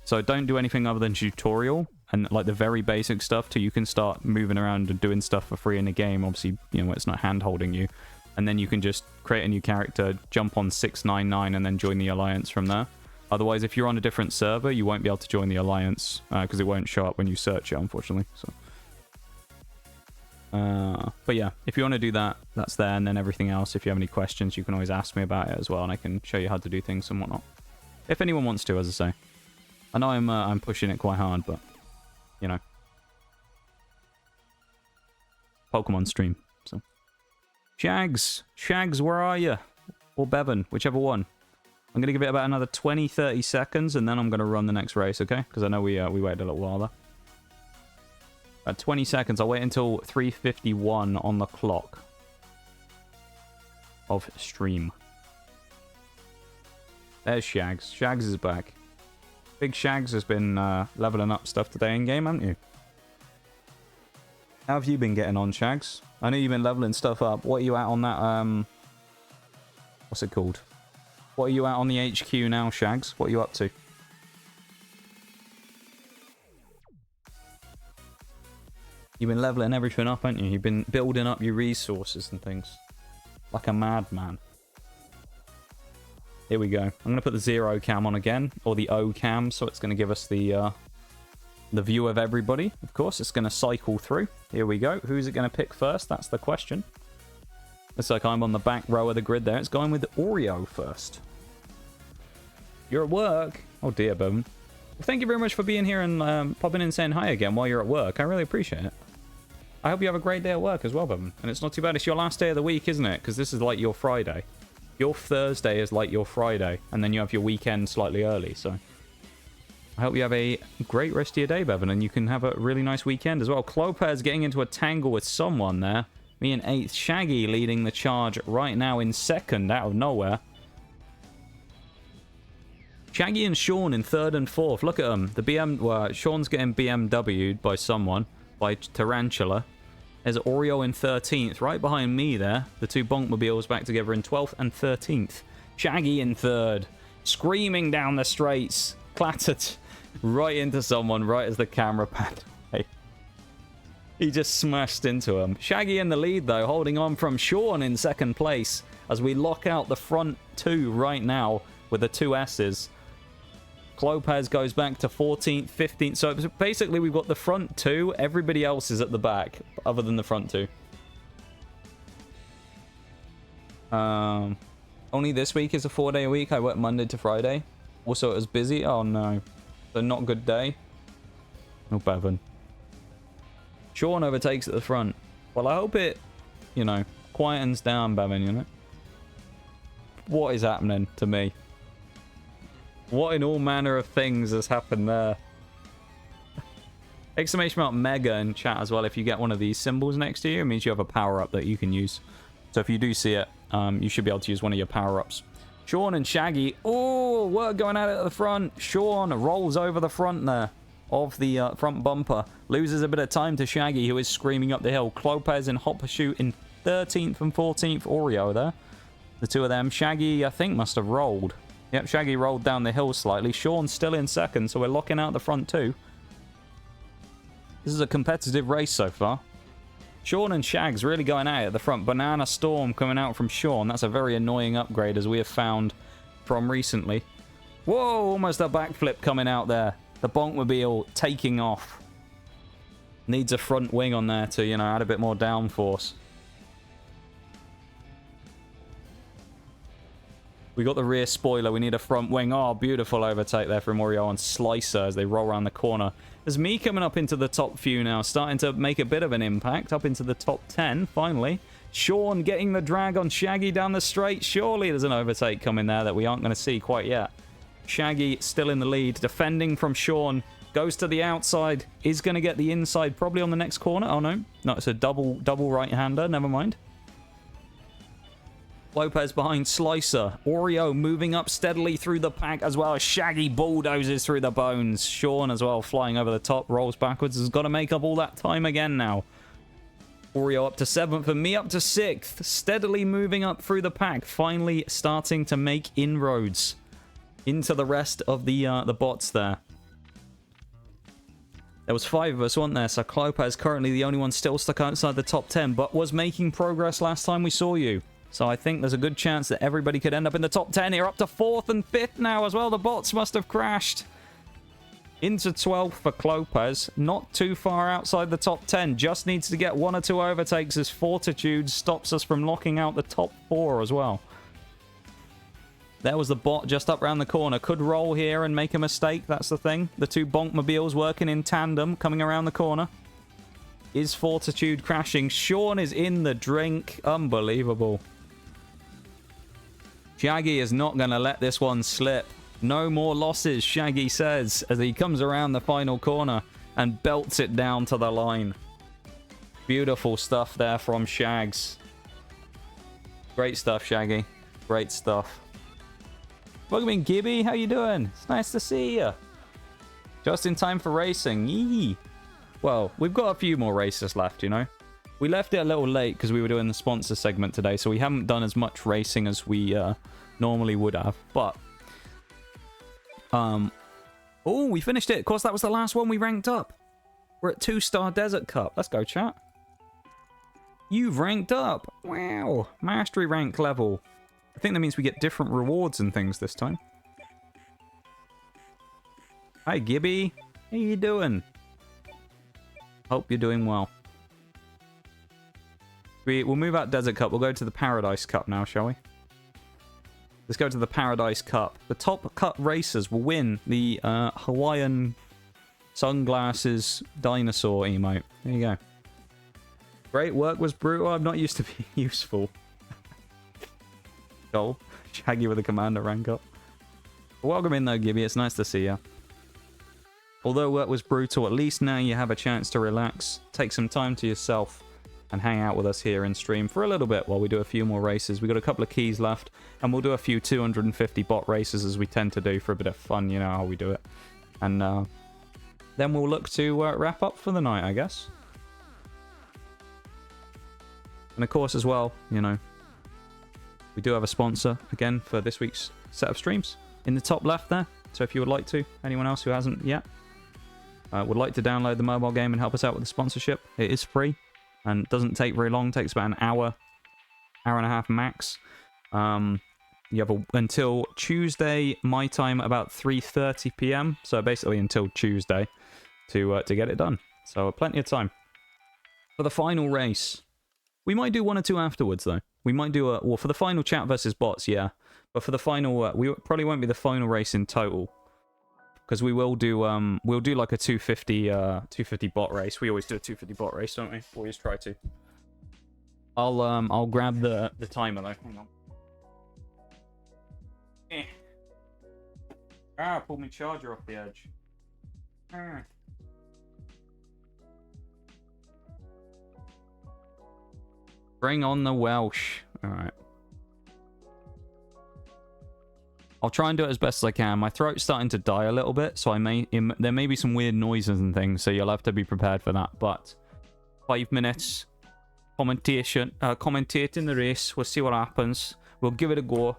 So don't do anything other than tutorial and like the very basic stuff till you can start moving around and doing stuff for free in the game. Obviously, you know, it's not hand holding you. And then you can just create a new character, jump on 699 and then join the alliance from there. Otherwise, if you're on a different server, you won't be able to join the alliance because it won't show up when you search it, unfortunately. So, but yeah, if you want to do that, that's there. And then everything else, if you have any questions, you can always ask me about it as well. And I can show you how to do things and whatnot. If anyone wants to, as I say. I know I'm pushing it quite hard, but, you know. Pokemon stream, so. Shags, where are you? Or Bevan, whichever one. I'm going to give it about another 20-30 seconds, and then I'm going to run the next race, okay? Because I know we waited a little while there. About 20 seconds. I'll wait until 3:51 on the clock of stream. There's Shags. Shags is back. Big Shags has been leveling up stuff today in game, haven't you? How have you been getting on, Shags? I know you've been leveling stuff up. What are you at on that? What's it called? What are you at on the HQ now, Shags? What are you up to? You've been leveling everything up, haven't you? You've been building up your resources and things. Like a madman. Here we go. I'm going to put the 0 cam on again. Or the O cam. So it's going to give us the the view of everybody. Of course, it's going to cycle through. Here we go. Who's it going to pick first? That's the question. Looks like I'm on the back row of the grid there. It's going with Oreo first. You're at work. Oh dear, Bevan. Well, thank you very much for being here and popping in and saying hi again while you're at work. I really appreciate it. I hope you have a great day at work as well, Bevan. And it's not too bad. It's your last day of the week, isn't it? Because this is like your Friday. Your Thursday is like your Friday. And then you have your weekend slightly early. So I hope you have a great rest of your day, Bevan. And you can have a really nice weekend as well. Clopez getting into a tangle with someone there. Me in 8th. Shaggy leading the charge right now in 2nd out of nowhere. Shaggy and Sean in 3rd and 4th. Look at them. Well, Sean's getting BMW'd by someone. By Tarantula. There's Oreo in 13th. Right behind me there. The two Bonkmobiles back together in 12th and 13th. Shaggy in 3rd. Screaming down the straights. Clattered right into someone right as the camera panned away. He just smashed into him. Shaggy in the lead though. Holding on from Sean in 2nd place. As we lock out the front 2 right now. With the 2 S's. Clopez goes back to 14th, 15th. So basically we've got the front 2. Everybody else is at the back, other than the front 2. Only this week is a 4-day week. I work Monday to Friday. Also, it was busy. Oh, no. So not a good day. Oh, Bevan. Sean overtakes at the front. Well, I hope it, you know, quietens down, Bevan, you know? What is happening to me? What in all manner of things has happened there? Exclamation mark mega in chat as well. If you get one of these symbols next to you, it means you have a power-up that you can use. So if you do see it, you should be able to use one of your power-ups. Sean and Shaggy. Oh, we're going at it at the front. Sean rolls over the front there of the front bumper. Loses a bit of time to Shaggy, who is screaming up the hill. Clopez and Hot Pursuit in 13th and 14th. Oreo there. The two of them. Shaggy, I think, must have rolled. Yep, Shaggy rolled down the hill slightly. Sean's still in 2nd, so we're locking out the front 2. This is a competitive race so far. Sean and Shags really going at it at the front. Banana Storm coming out from Sean. That's a very annoying upgrade, as we have found from recently. Whoa, almost a backflip coming out there. The Bonkmobile taking off. Needs a front wing on there to, you know, add a bit more downforce. We got the rear spoiler. We need a front wing. Oh, beautiful overtake there from Oreo and Slicer as they roll around the corner. There's me coming up into the top few now. Starting to make a bit of an impact. Up into the top 10, finally. Sean getting the drag on Shaggy down the straight. Surely there's an overtake coming there that we aren't going to see quite yet. Shaggy still in the lead. Defending from Sean. Goes to the outside. Is going to get the inside probably on the next corner. Oh, no. No, it's a double right-hander. Never mind. Lopez behind Slicer. Oreo moving up steadily through the pack as well as Shaggy bulldozes through the bones. Sean as well flying over the top, rolls backwards. Has got to make up all that time again now. Oreo up to 7th and me up to 6th. Steadily moving up through the pack. Finally starting to make inroads into the rest of the bots there. There was 5 of us, wasn't there? So Clopez currently the only one still stuck outside the top 10, but was making progress last time we saw you. So I think there's a good chance that everybody could end up in the top 10 here. Up to 4th and 5th now as well. The bots must have crashed. Into 12th for Clopez. Not too far outside the top 10. Just needs to get 1 or 2 overtakes as Fortitude stops us from locking out the top 4 as well. There was the bot just up around the corner. Could roll here and make a mistake. That's the thing. The two Bonkmobiles working in tandem coming around the corner. Is Fortitude crashing? Sean is in the drink. Unbelievable. Shaggy is not going to let this one slip. No more losses, Shaggy says, as he comes around the final corner and belts it down to the line. Beautiful stuff there from Shags. Great stuff, Shaggy. Great stuff. Welcome in, Gibby. How you doing? It's nice to see you. Just in time for racing. Yee. Well, we've got a few more races left, you know. We left it a little late because we were doing the sponsor segment today, so we haven't done as much racing as we normally would have. But, oh, we finished it. Of course, that was the last one we ranked up. We're at 2-star Desert Cup. Let's go, chat. You've ranked up. Wow. Mastery rank level. I think that means we get different rewards and things this time. Hi, Gibby. How you doing? Hope you're doing well. We'll move out Desert Cup. We'll go to the Paradise Cup now, shall we? Let's go to the Paradise Cup. The top cut racers will win the Hawaiian sunglasses dinosaur emote. There you go. Great work was brutal. I'm not used to being useful. Goal. Shaggy with a commander rank up. Welcome in though, Gibby. It's nice to see you. Although work was brutal, at least now you have a chance to relax, take some time to yourself, and hang out with us here in stream for a little bit while we do a few more races. We've got a couple of keys left, and we'll do a few 250 bot races as we tend to do for a bit of fun, you know how we do it. And then we'll look to wrap up for the night, I guess. And of course as well, you know, we do have a sponsor again for this week's set of streams in the top left there. So if you would like to, anyone else who hasn't yet, would like to download the mobile game and help us out with the sponsorship, it is free and doesn't take very long. It takes about an hour and a half max. You have until Tuesday my time about 3:30 p.m. So basically until Tuesday to get it done. So plenty of time for the final race. We might do one or two afterwards, though. We might do well, for the final chat versus bots, yeah. But for the final, we probably won't be the final race in total. Because we will do, we'll do like a 250 bot race. We always do a 250 bot race, don't we? Always try to. I'll grab the timer, though. Hang on. Ah, I pulled my charger off the edge. Ah. Bring on the Welsh. Alright. I'll try and do it as best as I can. My throat's starting to die a little bit, so there may be some weird noises and things, so you'll have to be prepared for that. But 5 minutes commentating the race. We'll see what happens. We'll give it a go,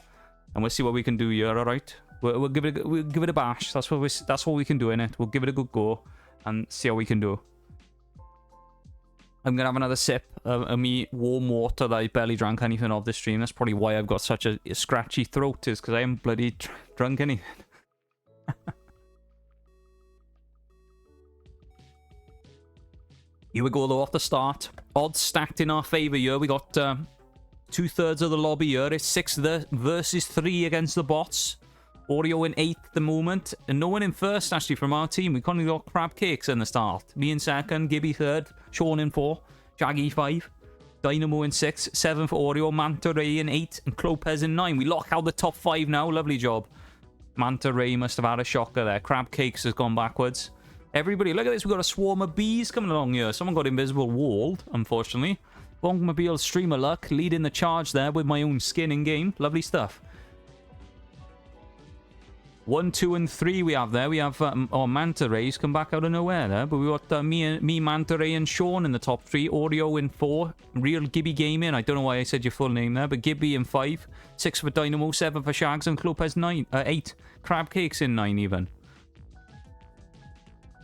and we'll see what we can do here. Alright, we'll give it a bash. That's what we can do in it. We'll give it a good go and see how we can do. I'm going to have another sip of me warm water that I barely drank anything of this stream. That's probably why I've got such a scratchy throat, is because I haven't bloody drunk anything. Here we go though, off the start. Odds stacked in our favour here. We got 2/3 of the lobby here. It's 6 versus 3 against the bots. Oreo in 8th at the moment. And no one in first, actually, from our team. We only got Crab Cakes in the start. Me in 2nd, Gibby 3rd, Sean in 4, Shaggy 5, Dynamo in 6, 7 for Oreo, Manta Ray in 8, and Clopez in 9. We lock out the top 5 now. Lovely job. Manta Ray must have had a shocker there. Crab Cakes has gone backwards. Everybody, look at this. We've got a swarm of bees coming along here. Someone got invisible walled, unfortunately. Bongmobile Streamer Luck leading the charge there with my own skin in game. Lovely stuff. 1, 2, and 3 we have there. We have Manta Ray's come back out of nowhere there. But we got me, Manta Ray, and Sean in the top 3. Oreo in 4. Real Gibby Gaming. I don't know why I said your full name there. But Gibby in 5. 6 for Dynamo. 7 for Shags. And Clopez 8. Crab Cakes in 9 even.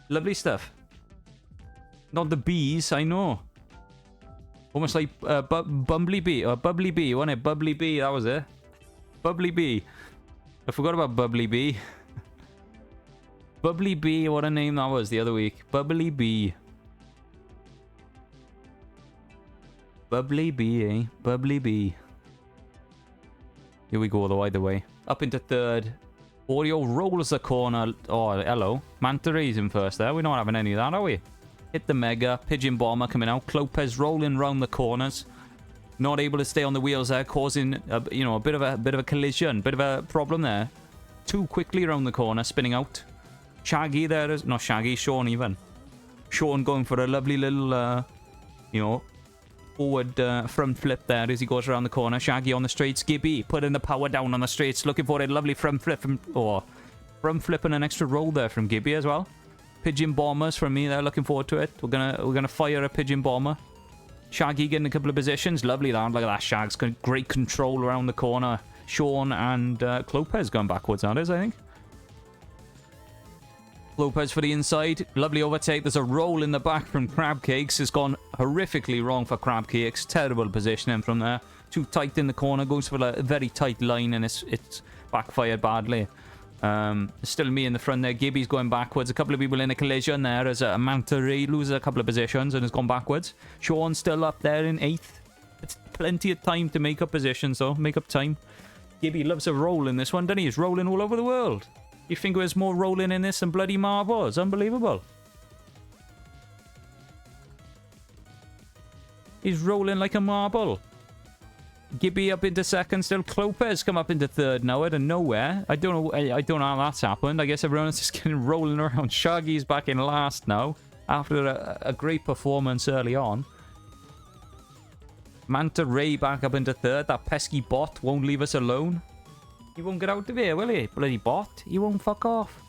Lovely stuff. Not the bees, I know. Almost like Bumbly Bee. Or Bubbly Bee, wasn't it? Bubbly Bee, that was it. Bubbly Bee. I forgot about Bubbly Bee. Bubbly Bee, what a name that was the other week. Bubbly Bee. Bubbly Bee, eh? Bubbly Bee. Here we go, though, either way. Up into 3rd. Oreo rolls the corner. Oh, hello. Manta Ray's in first there. We're not having any of that, are we? Hit the Mega. Pigeon Bomber coming out. Clopez rolling round the corners. Not able to stay on the wheels there, causing a bit of a collision, bit of a problem there. Too quickly around the corner, spinning out. Shaggy there is not Shaggy, Sean even. Sean going for a lovely little, forward front flip there as he goes around the corner. Shaggy on the straights. Gibby putting the power down on the straights, looking for a lovely front flip front flip and an extra roll there from Gibby as well. Pigeon Bombers from me there, looking forward to it. We're gonna fire a Pigeon Bomber. Shaggy getting a couple of positions. Lovely that. Look at that. Shag's got great control around the corner. Sean and Clopez going backwards, that is, I think. Clopez for the inside. Lovely overtake. There's a roll in the back from Crab Cakes. It's gone horrifically wrong for Crab Cakes. Terrible positioning from there. Too tight in the corner. Goes for a very tight line and it's backfired badly. Still me in the front there. Gibby's going backwards. A couple of people in a collision there as Manta Ray loses a couple of positions and has gone backwards. Sean's still up there in 8th. It's plenty of time to make up positions, though. Make up time. Gibby loves a roll in this one, doesn't he? He's rolling all over the world. You think there's more rolling in this than bloody marble? It's unbelievable. He's rolling like a marble. Gibby up into second still. Clopez come up into third now out of nowhere. I don't know how that's happened. I guess everyone's just getting rolling around. Shaggy's back in last now after a great performance early on. Manta Ray back up into third. That pesky bot won't leave us alone. He won't get out of here, will he? Bloody bot. He won't fuck off.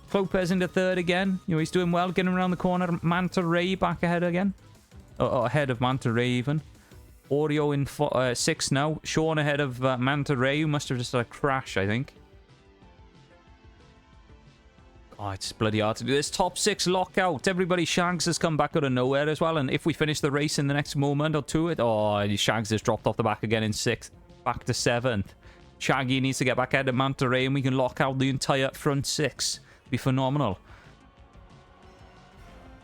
Clopez into third again. You know, he's doing well getting around the corner. Manta Ray back ahead again. Ahead of Manta Ray even. Oreo in 6th now. Sean ahead of Manta Ray, who must have just had a crash, I think. Oh, it's bloody hard to do this. Top 6 lockout. Everybody, Shags has come back out of nowhere as well. And if we finish the race in the next moment or two, Shags has dropped off the back again in 6th. Back to 7th. Shaggy needs to get back ahead of Manta Ray and we can lock out the entire front 6. Be phenomenal.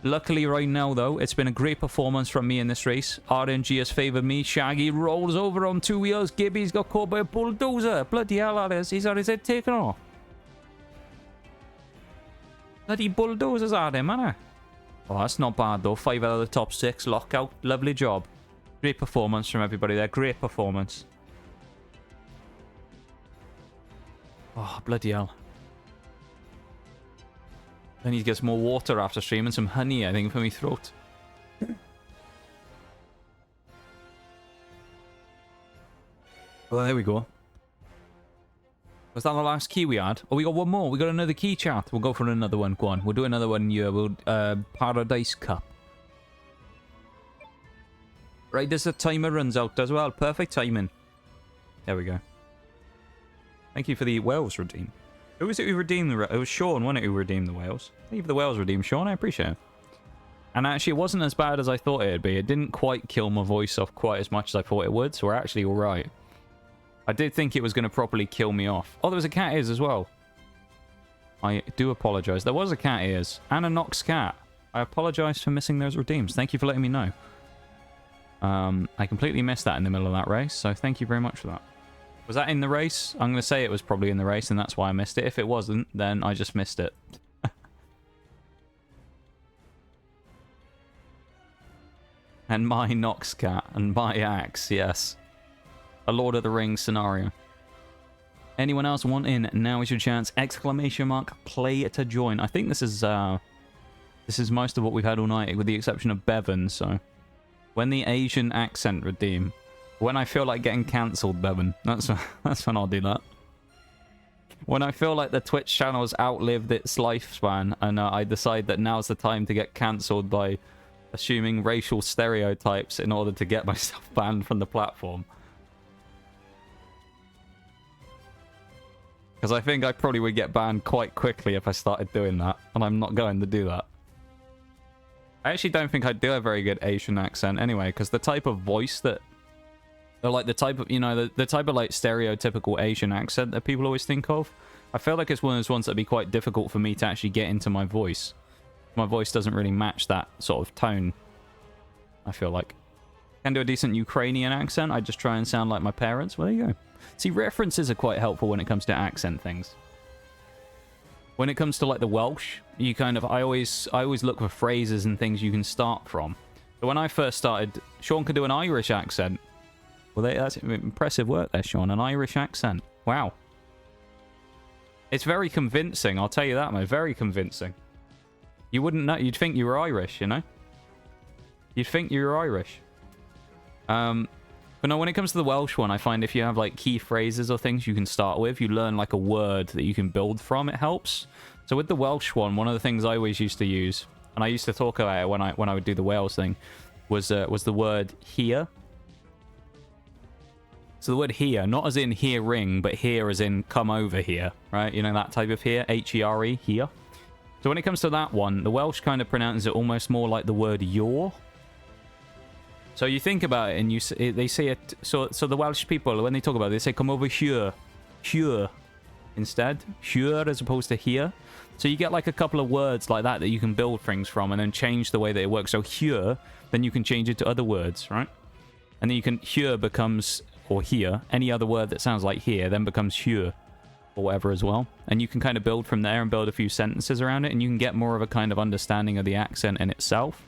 Luckily right now, though, it's been a great performance from me in this race. RNG has favoured me. Shaggy rolls over on 2 wheels. Gibby's got caught by a bulldozer. Bloody hell, Alice. He's had his head taken off. Bloody bulldozers at him, man. Oh, that's not bad, though. 5 out of the top 6. Lockout. Lovely job. Great performance from everybody there. Great performance. Oh, bloody hell. I need to get some more water after stream and some honey, I think, for my throat. Well, there we go. Was that the last key we had? Oh, we got one more. We got another key, chat. We'll go for another one. Go on. We'll do another one here. We'll, Paradise Cup. Right, as the timer runs out as well. Perfect timing. There we go. Thank you for the Wales redeem. Who was it who redeemed the... It was Sean, wasn't it, who redeemed the whales? Thank you for the whales redeemed, Sean. I appreciate it. And actually, it wasn't as bad as I thought it'd be. It didn't quite kill my voice off quite as much as I thought it would, so we're actually alright. I did think it was going to properly kill me off. Oh, there was a cat ears as well. I do apologise. There was a cat ears and a Nox cat. I apologise for missing those redeems. Thank you for letting me know. I completely missed that in the middle of that race, so thank you very much for that. Was that in the race? I'm going to say it was probably in the race, and that's why I missed it. If it wasn't, then I just missed it. And my Nox cat, and my axe, yes. A Lord of the Rings scenario. Anyone else want in? Now is your chance. Exclamation mark, play to join. I think this is most of what we've had all night, with the exception of Bevan, so... When the Asian accent redeem... When I feel like getting cancelled, Bevan. That's when I'll do that. When I feel like the Twitch channel's outlived its lifespan and I decide that now's the time to get cancelled by assuming racial stereotypes in order to get myself banned from the platform. Because I think I probably would get banned quite quickly if I started doing that, and I'm not going to do that. I actually don't think I do a very good Asian accent anyway, because the type of voice that... Or like the type of, you know, the type of like stereotypical Asian accent that people always think of. I feel like it's one of those ones that'd be quite difficult for me to actually get into my voice. My voice doesn't really match that sort of tone, I feel like. Can do a decent Ukrainian accent. I just try and sound like my parents. Well, there you go. See, references are quite helpful when it comes to accent things. When it comes to like the Welsh, you kind of, I always look for phrases and things you can start from. So when I first started, Sean could do an Irish accent. Well, that's impressive work there, Sean. An Irish accent. Wow. It's very convincing, I'll tell you that, mate. Very convincing. You wouldn't know. You'd think you were Irish, you know? You'd think you were Irish. But no, when it comes to the Welsh one, I find if you have, like, key phrases or things you can start with, you learn, like, a word that you can build from. It helps. So with the Welsh one of the things I always used to use, and I used to talk about it when I would do the Wales thing, was the word here. So the word here, not as in hearing, but here as in come over here, right? You know, that type of here, H-E-R-E, here. So when it comes to that one, the Welsh kind of pronounces it almost more like the word your. So you think about it, and they say it, so the Welsh people, when they talk about it, they say come over here, here. instead. Here as opposed to here. So you get like a couple of words like that that you can build things from and then change the way that it works. So here, then you can change it to other words, right? And then you can, here becomes, or here, any other word that sounds like here, then becomes here, or whatever as well. And you can kind of build from there and build a few sentences around it, and you can get more of a kind of understanding of the accent in itself,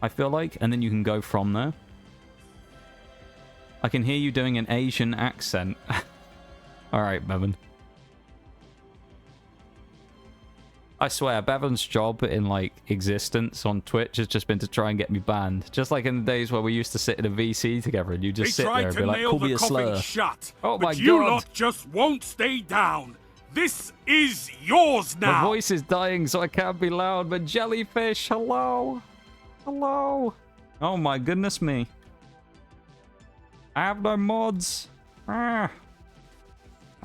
I feel like, and then you can go from there. I can hear you doing an Asian accent. Alright, Bevan. I swear, Bevan's job in, like, existence on Twitch has just been to try and get me banned. Just like in the days where we used to sit in a VC together and you just sit there and be like, call me a slur. Shut, Oh my but you God. lot just won't stay down. This is yours now. My voice is dying, so I can't be loud, but Jellyfish, hello? Hello? Oh my goodness me. I have no mods. Ah.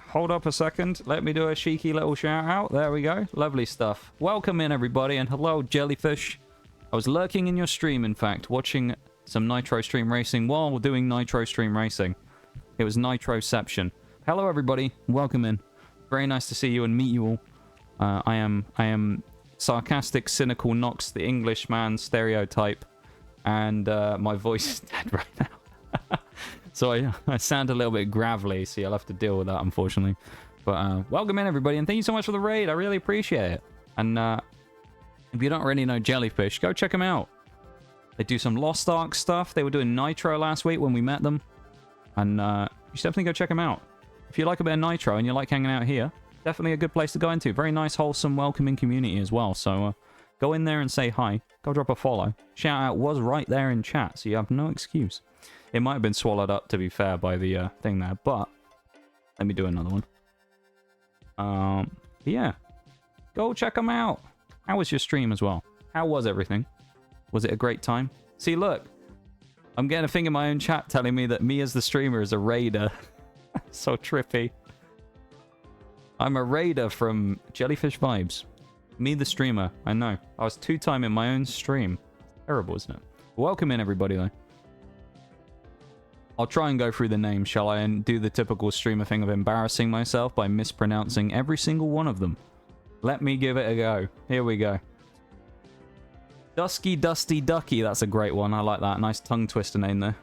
Hold up a second. Let me do a cheeky little shout out. There we go. Lovely stuff. Welcome in, everybody, and hello, Jellyfish. I was lurking in your stream, in fact, watching some Nitro Stream Racing while doing Nitro Stream Racing. It was Nitroception. Hello, everybody. Welcome in. Very nice to see you and meet you all. I am sarcastic, cynical Knox, the Englishman stereotype, and my voice is dead right now. So I sound a little bit gravelly, so you'll have to deal with that, unfortunately. But welcome in, everybody, and thank you so much for the raid. I really appreciate it. And if you don't already know Jellyfish, go check them out. They do some Lost Ark stuff. They were doing Nitro last week when we met them. And you should definitely go check them out. If you like a bit of Nitro and you like hanging out here, definitely a good place to go into. Very nice, wholesome, welcoming community as well. So go in there and say hi. Go drop a follow. Shout out was right there in chat, so you have no excuse. It might have been swallowed up, to be fair, by the thing there, but let me do another one. Yeah. Go check them out. How was your stream as well? How was everything? Was it a great time? See, look. I'm getting a thing in my own chat telling me that me as the streamer is a raider. So trippy. I'm a raider from Jellyfish Vibes. Me the streamer. I know. I was two-time in my own stream. Terrible, isn't it? Welcome in, everybody, though. I'll try and go through the names, shall I, and do the typical streamer thing of embarrassing myself by mispronouncing every single one of them. Let me give it a go. Here we go. Dusky Dusty Ducky, that's a great one. I like that. Nice tongue twister name there.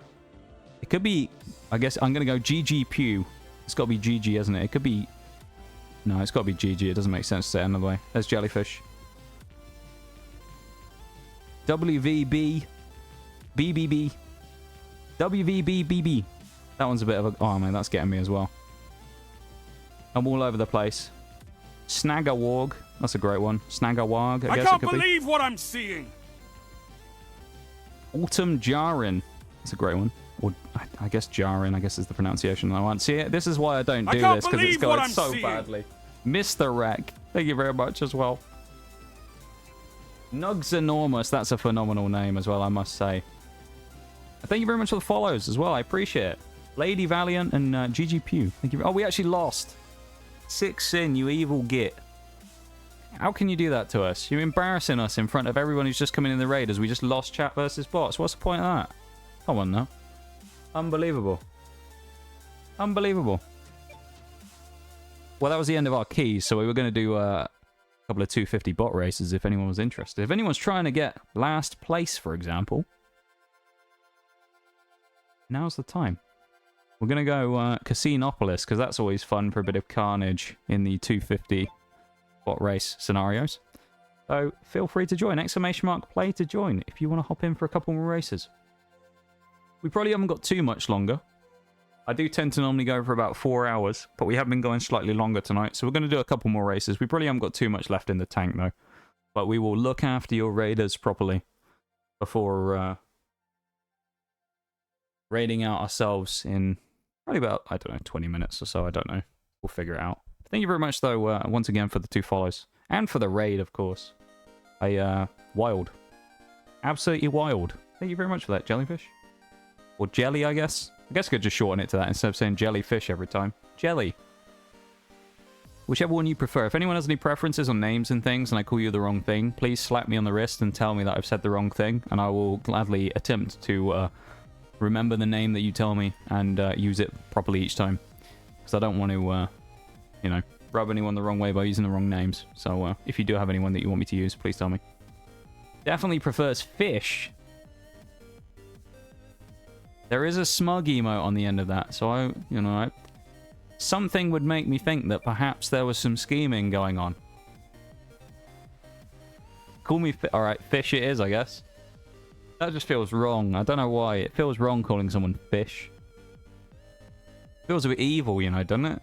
It could be, I guess I'm going to go GG Pew. It's got to be GG, isn't it? It could be, no, it's got to be GG. It doesn't make sense to say it another way. There's Jellyfish. WVB. BBB. WVBBB. That one's a bit of a... Oh, man, that's getting me as well. I'm all over the place. Snagawarg. That's a great one. Snagawarg, I guess can't it could believe what I'm seeing. Autumn Jarin. That's a great one. Or, I guess Jarin, I guess is the pronunciation I want. See, this is why I don't do this, because it's going so badly. Mr. Wreck. Thank you very much as well. Nugs Enormous. That's a phenomenal name as well, I must say. Thank you very much for the follows as well. I appreciate it. Lady Valiant and GG Pew. Thank you. Oh, we actually lost. 6 in, you evil git. How can you do that to us? You're embarrassing us in front of everyone who's just coming in the raid as we just lost chat versus bots. What's the point of that? Come on now. Unbelievable. Unbelievable. Well, that was the end of our keys, so we were going to do a couple of 250 bot races if anyone was interested. If anyone's trying to get last place, for example, now's the time. We're going to go Casinopolis, because that's always fun for a bit of carnage in the 250 bot race scenarios. So feel free to join. !play to join if you want to hop in for a couple more races. We probably haven't got too much longer. I do tend to normally go for about 4 hours, but we have been going slightly longer tonight, so we're going to do a couple more races. We probably haven't got too much left in the tank, though. But we will look after your raiders properly before raiding out ourselves in probably about, I don't know, 20 minutes or so. I don't know. We'll figure it out. Thank you very much, though, once again, for the 2 follows. And for the raid, of course. Wild. Absolutely wild. Thank you very much for that, Jellyfish. Or Jelly, I guess. I guess I could just shorten it to that instead of saying Jellyfish every time. Jelly. Whichever one you prefer. If anyone has any preferences on names and things and I call you the wrong thing, please slap me on the wrist and tell me that I've said the wrong thing. And I will gladly attempt to remember the name that you tell me and use it properly each time. Because I don't want to, you know, rub anyone the wrong way by using the wrong names. So if you do have anyone that you want me to use, please tell me. Definitely prefers fish. There is a smug emote on the end of that, so something would make me think that perhaps there was some scheming going on. Call me alright, fish it is, I guess. That just feels wrong. I don't know why. It feels wrong calling someone fish. Feels a bit evil, doesn't it?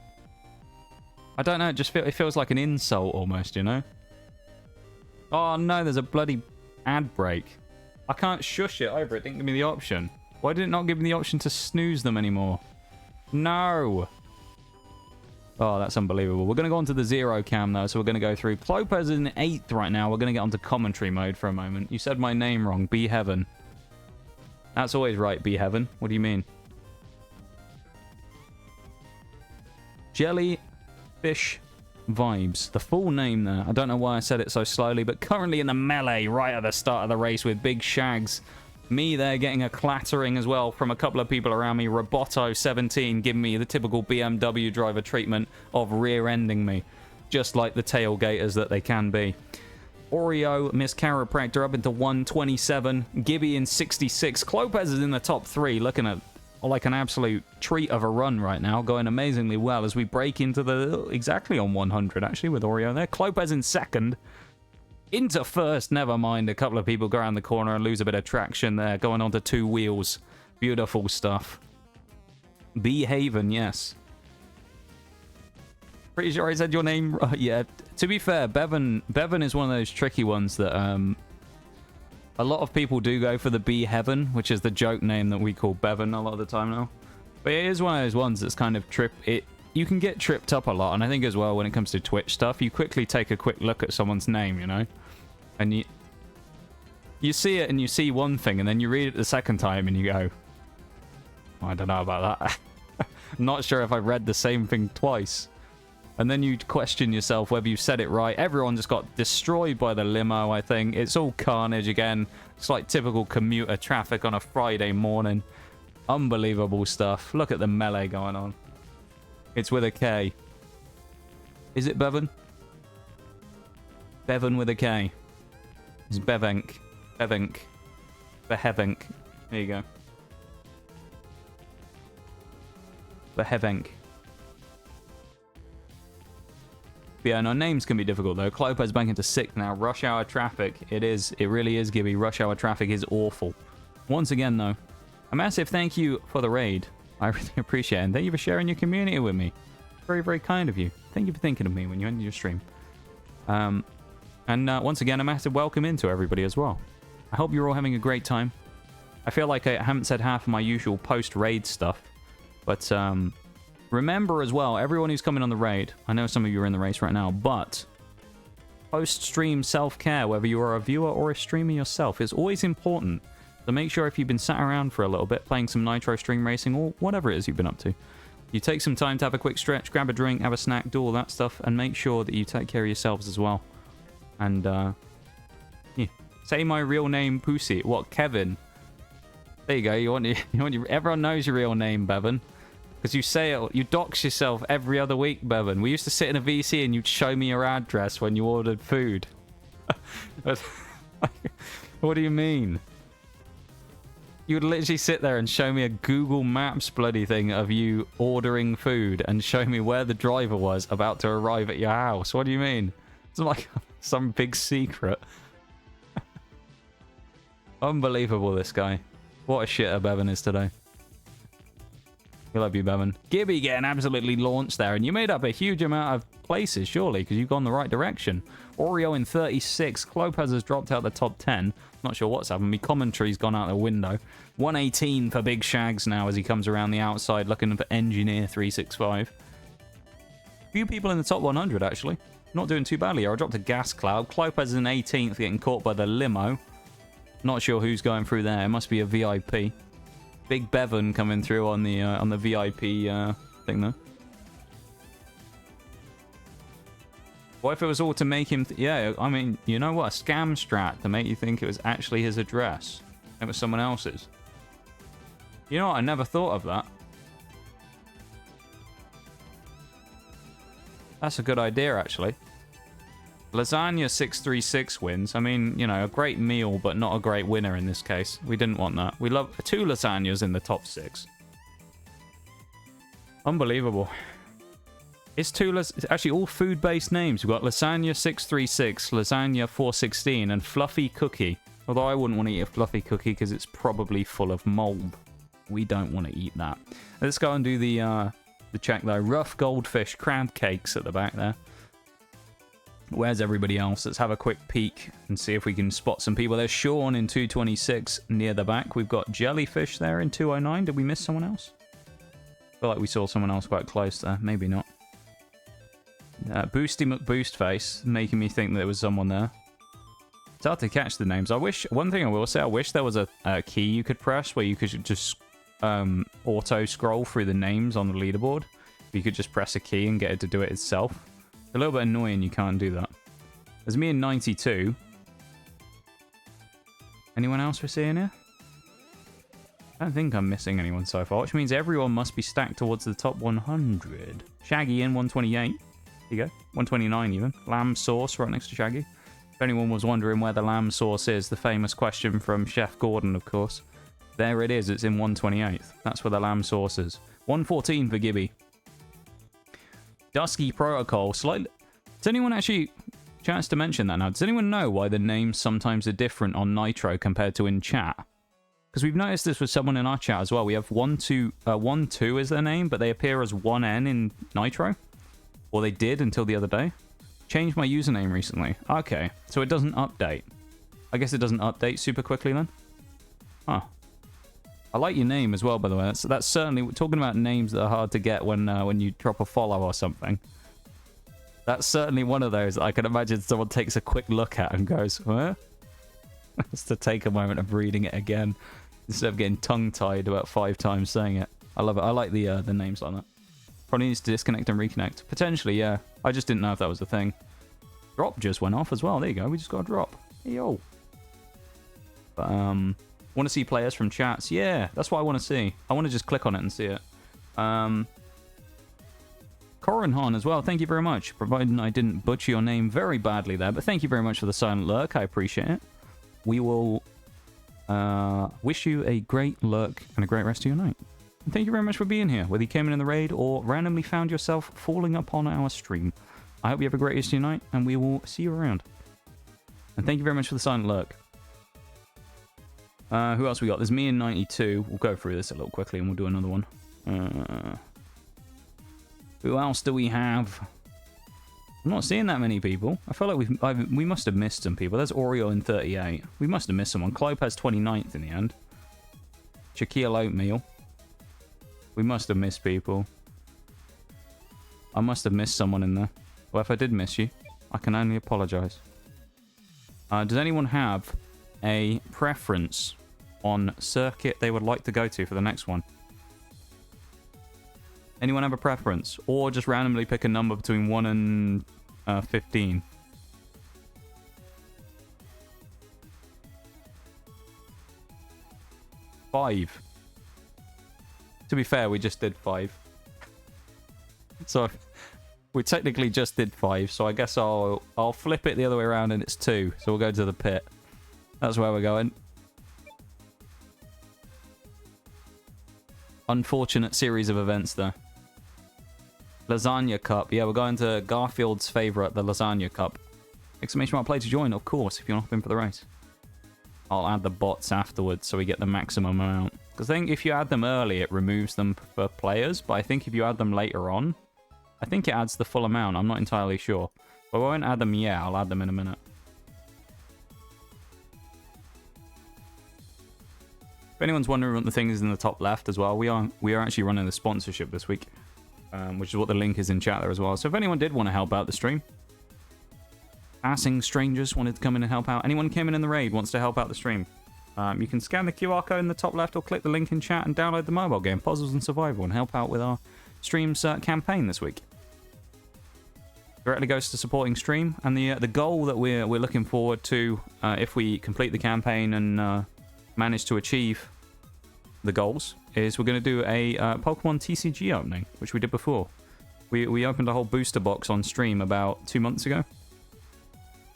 I don't know, it feels like an insult almost, Oh no, there's a bloody ad break. I can't shush it over, it didn't give me the option. Why did it not give me the option to snooze them anymore? No! Oh, that's unbelievable. We're going to go on to the 0 cam, though, so we're going to go through. Clopez is in 8th right now. We're going to get onto commentary mode for a moment. You said my name wrong. Be Heaven. That's always right, Be Heaven. What do you mean? Jellyfish Vibes. The full name there. I don't know why I said it so slowly, but currently in the melee right at the start of the race with Big Shags. Me there getting a clattering as well from a couple of people around me. Roboto17 giving me the typical BMW driver treatment of rear-ending me. Just like the tailgaters that they can be. Oreo, Miss Chiropractor up into 127. Gibby in 66. Clopez is in the top 3, looking at like an absolute treat of a run right now. Going amazingly well as we break into the... exactly on 100, actually, with Oreo there. Clopez in 2nd. Into 1st, never mind. A couple of people go around the corner and lose a bit of traction there. Going onto 2 wheels. Beautiful stuff. Be Haven, yes. Pretty sure I said your name. Yeah, to be fair, Bevan is one of those tricky ones that a lot of people do go for the Be Heaven, which is the joke name that we call Bevan a lot of the time now. But it is one of those ones that's kind of you can get tripped up a lot, and I think as well when it comes to Twitch stuff, you quickly take a quick look at someone's name, and you see it and you see one thing, and then you read it the second time and you go, I don't know about that. I'm not sure if I've read the same thing twice. And then you question yourself whether you said it right. Everyone just got destroyed by the limo, I think. It's all carnage again. It's like typical commuter traffic on a Friday morning. Unbelievable stuff. Look at the melee going on. It's with a K. Is it Bevan? Bevan with a K. It's Bevenk. Bevenk. Behevenk. There you go. Behevenk. Yeah, no, names can be difficult though. Clopez back into 6th now. Rush hour traffic. It is. It really is, Gibby. Rush hour traffic is awful. Once again though, a massive thank you for the raid. I really appreciate it. And thank you for sharing your community with me. Very, very kind of you. Thank you for thinking of me when you ended your stream. And once again, a massive welcome into everybody as well. I hope you're all having a great time. I feel like I haven't said half of my usual post-raid stuff. But remember as well, everyone who's coming on the raid, I know some of you are in the race right now, but post-stream self-care, whether you are a viewer or a streamer yourself, is always important. So make sure if you've been sat around for a little bit, playing some Nitro Stream Racing or whatever it is you've been up to, you take some time to have a quick stretch, grab a drink, have a snack, do all that stuff, and make sure that you take care of yourselves as well. And, yeah. Say my real name, Pussy. What, Kevin? There you go. Everyone knows your real name, Bevan. Because you say it, you dox yourself every other week, Bevan. We used to sit in a VC and you'd show me your address when you ordered food. What do you mean? You would literally sit there and show me a Google Maps bloody thing of you ordering food and show me where the driver was about to arrive at your house. What do you mean? It's like some big secret. Unbelievable, this guy. What a shitter Bevan is today. We love you, Bevan. Gibby getting absolutely launched there, and you made up a huge amount of places, surely, because you've gone the right direction. Oreo in 36. Clopez has dropped out the top 10. Not sure what's happened. My commentary's gone out the window. 118 for Big Shags now as he comes around the outside looking for Engineer 365. Few people in the top 100, actually. Not doing too badly here. I dropped a Gas Cloud. Clopez is in 18th, getting caught by the limo. Not sure who's going through there. It must be a VIP. Big Bevan coming through on the VIP thing, though. What if it was all to make him... yeah, I mean, you know what? A scam strat to make you think it was actually his address. It was someone else's. You know what? I never thought of that. That's a good idea, actually. Lasagna 636 wins. I mean, you know, a great meal, but not a great winner in this case. We didn't want that. We love 2 lasagnas in the top 6. Unbelievable. It's actually all food-based names. We've got Lasagna 636, Lasagna 416, and Fluffy Cookie. Although I wouldn't want to eat a Fluffy Cookie because it's probably full of mold. We don't want to eat that. Let's go and do the check though. Rough Goldfish Crab Cakes at the back there. Where's everybody else? Let's have a quick peek and see if we can spot some people. There's Sean in 226 near the back. We've got Jellyfish there in 209. Did we miss someone else? I feel like we saw someone else quite close there. Maybe not. Boosty McBoostface, making me think that there was someone there. It's hard to catch the names. One thing I will say, I wish there was a key you could press where you could just auto scroll through the names on the leaderboard. You could just press a key and get it to do it itself. It's a little bit annoying you can't do that. There's me in 92. Anyone else we're seeing here? I don't think I'm missing anyone so far, which means everyone must be stacked towards the top 100. Shaggy in 128. Here you go. 129 even. Lamb sauce right next to Shaggy. If anyone was wondering where the lamb sauce is, the famous question from Chef Gordon, of course. There it is. It's in 128th. That's where the lamb sauce is. 114 for Gibby. Dusky Protocol. Slightly. Does anyone actually... Chance to mention that now. Does anyone know why the names sometimes are different on Nitro compared to in chat? Because we've noticed this with someone in our chat as well. We have 12 is their name, but they appear as 1N in Nitro. Or they did until the other day. Changed my username recently. Okay, so it doesn't update. I guess it doesn't update super quickly then. Huh. I like your name as well, by the way. That's certainly... We're talking about names that are hard to get when you drop a follow or something. That's certainly one of those that I can imagine someone takes a quick look at and goes, huh? Just to take a moment of reading it again instead of getting tongue-tied about 5 times saying it. I love it. I like the names like that. Probably needs to disconnect and reconnect. Potentially, yeah. I just didn't know if that was the thing. Drop just went off as well. There you go. We just got a drop. Hey, yo. But, want to see players from chats? Yeah, that's what I want to see. I want to just click on it and see it. Corin Han as well. Thank you very much. Providing I didn't butcher your name very badly there. But thank you very much for the silent lurk. I appreciate it. We will wish you a great lurk and a great rest of your night. And thank you very much for being here, whether you came in the raid or randomly found yourself falling upon our stream. I hope you have a great rest of your night, and we will see you around. And thank you very much for the silent lurk. Who else we got? There's me in 92. We'll go through this a little quickly, and we'll do another one. Who else do we have? I'm not seeing that many people. I feel like we must have missed some people. There's Oreo in 38. We must have missed someone. Clopez 29th in the end. Shaquille Oatmeal. We must have missed people. I must have missed someone in there. Well, if I did miss you, I can only apologise. Does anyone have a preference on circuit they would like to go to for the next one? Anyone have a preference? Or just randomly pick a number between 1 and 15? Five. To be fair, we just did 5. So we technically just did 5. So I guess I'll flip it the other way around and it's 2. So we'll go to the pit. That's where we're going. Unfortunate series of events there. Lasagna Cup. Yeah, we're going to Garfield's favourite, the Lasagna Cup. Exclamation mark play to join, of course, if you're not in for the race. I'll add the bots afterwards so we get the maximum amount. Because I think if you add them early, it removes them for players. But I think if you add them later on, I think it adds the full amount. I'm not entirely sure. But I won't add them yet. I'll add them in a minute. If anyone's wondering what the thing is in the top left as well, we are actually running the sponsorship this week. Which is what the link is in chat there as well. So if anyone did want to help out the stream, Passing Strangers wanted to come in and help out. Anyone came in the raid wants to help out the stream, you can scan the QR code in the top left or click the link in chat and download the mobile game Puzzles and Survival and help out with our stream's campaign this week. Directly goes to supporting stream, and the goal that we're looking forward to if we complete the campaign and manage to achieve the goals is we're going to do a Pokemon TCG opening, which we did before. We opened a whole booster box on stream about 2 months ago.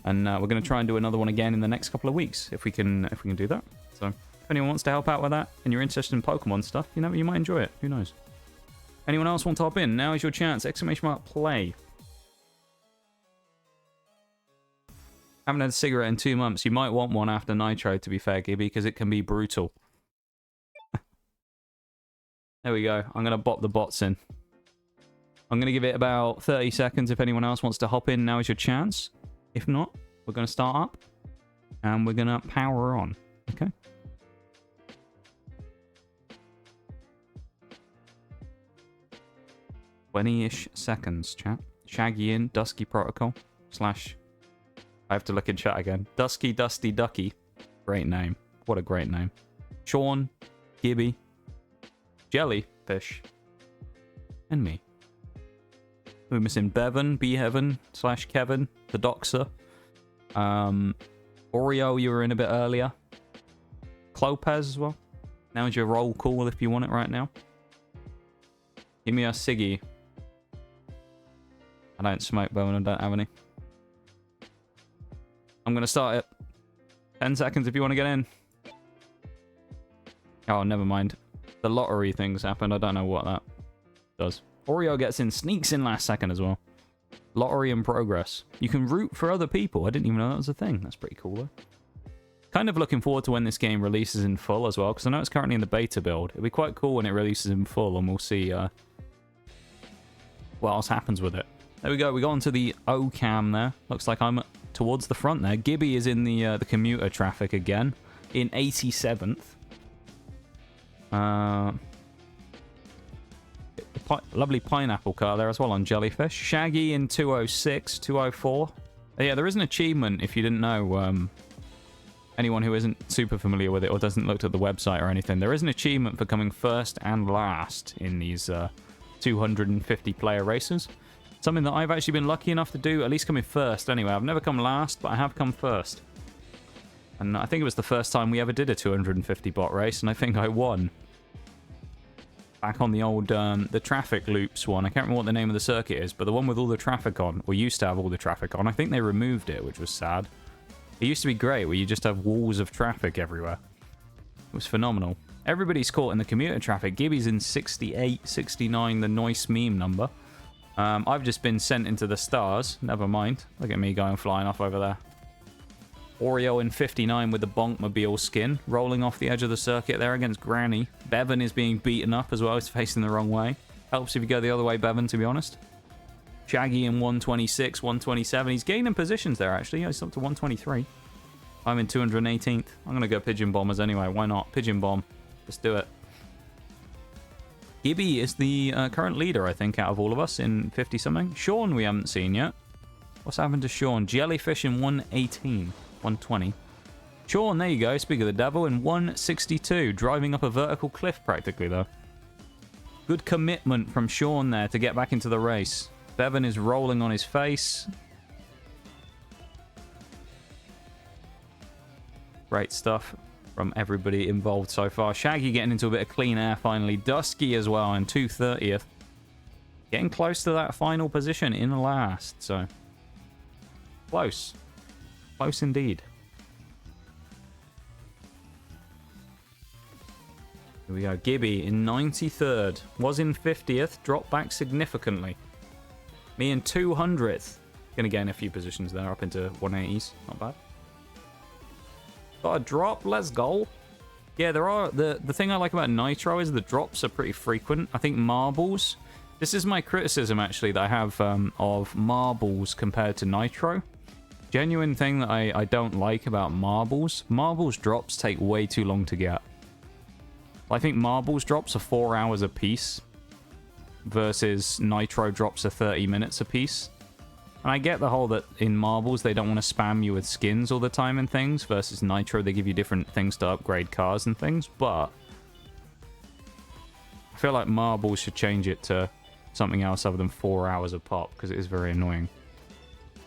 And we're going to try and do another one again in the next couple of weeks if we can do that. So if anyone wants to help out with that and you're interested in Pokemon stuff, you know, you might enjoy it. Who knows? Anyone else want to hop in? Now is your chance. !play. Haven't had a cigarette in 2 months. You might want one after Nitro, to be fair, Gibby, because it can be brutal. There we go. I'm going to bop the bots in. I'm going to give it about 30 seconds if anyone else wants to hop in. Now is your chance. If not, we're going to start up. And we're going to power on. Okay? "20-ish seconds, chat. Shaggy in, Dusky Protocol, / I have to look in chat again. Dusky Dusty Ducky. Great name. What a great name. Sean, Gibby, Jellyfish, and me. We're missing Bevan, B-Heaven, / Kevin, the Doxer. Oreo, you were in a bit earlier. Clopez as well. Now is your roll call if you want it right now. Give me a Siggy. I don't smoke, Bevan, I don't have any. I'm going to start it. 10 seconds if you want to get in. Oh, never mind. The lottery things happened. I don't know what that does. Oreo gets in, sneaks in last second as well. Lottery in progress. You can root for other people. I didn't even know that was a thing. That's pretty cool, though. Kind of looking forward to when this game releases in full as well, because I know it's currently in the beta build. It'll be quite cool when it releases in full, and we'll see what else happens with it. There we go. We got onto the O-cam there. Looks like I'm towards the front there. Gibby is in the commuter traffic again, in 87th. Lovely pineapple car there as well on Jellyfish. Shaggy in 206, 204. Yeah, there is an achievement if you didn't know. Anyone who isn't super familiar with it or doesn't look at the website or anything, there is an achievement for coming first and last in these 250 player races. Something that I've actually been lucky enough to do, at least coming first anyway. I've never come last, but I have come first. And I think it was the first time we ever did a 250 bot race, and I think I won. Back on the old, the traffic loops one. I can't remember what the name of the circuit is, but the one with all the traffic on, or used to have all the traffic on. I think they removed it, which was sad. It used to be great, where you just have walls of traffic everywhere. It was phenomenal. Everybody's caught in the commuter traffic. Gibby's in 68, 69, the Noise meme number. I've just been sent into the stars. Never mind. Look at me going flying off over there. Oreo in 59 with the Bonkmobile skin. Rolling off the edge of the circuit there against Granny. Bevan is being beaten up as well. He's facing the wrong way. Helps if you go the other way, Bevan, to be honest. Shaggy in 126, 127. He's gaining positions there, actually. He's up to 123. I'm in 218th. I'm going to go Pigeon Bombers anyway. Why not? Pigeon Bomb. Let's do it. Gibby is the current leader, I think, out of all of us in 50-something. Sean we haven't seen yet. What's happened to Sean? Jellyfish in 118. 120. Sean, there you go. Speak of the devil in 162. Driving up a vertical cliff, practically, though. Good commitment from Sean there to get back into the race. Bevan is rolling on his face. Great stuff from everybody involved so far. Shaggy getting into a bit of clean air finally. Dusky as well in 230th. Getting close to that final position in last. So, close. Close indeed. Here we go. Gibby in 93rd. Was in 50th. Dropped back significantly. Me in 200th. Gonna gain a few positions there up into 180s. Not bad. Got a drop. Let's go. Yeah, there are... The thing I like about Nitro is the drops are pretty frequent. I think marbles... This is my criticism, actually, that I have of marbles compared to Nitro. Genuine thing that I don't like about marbles. Marbles drops take way too long to get. I think marbles drops are 4 hours a piece. Versus Nitro drops are 30 minutes a piece. And I get the whole that in marbles they don't want to spam you with skins all the time and things. Versus Nitro they give you different things to upgrade cars and things. But I feel like marbles should change it to something else other than 4 hours a pop. Because it is very annoying.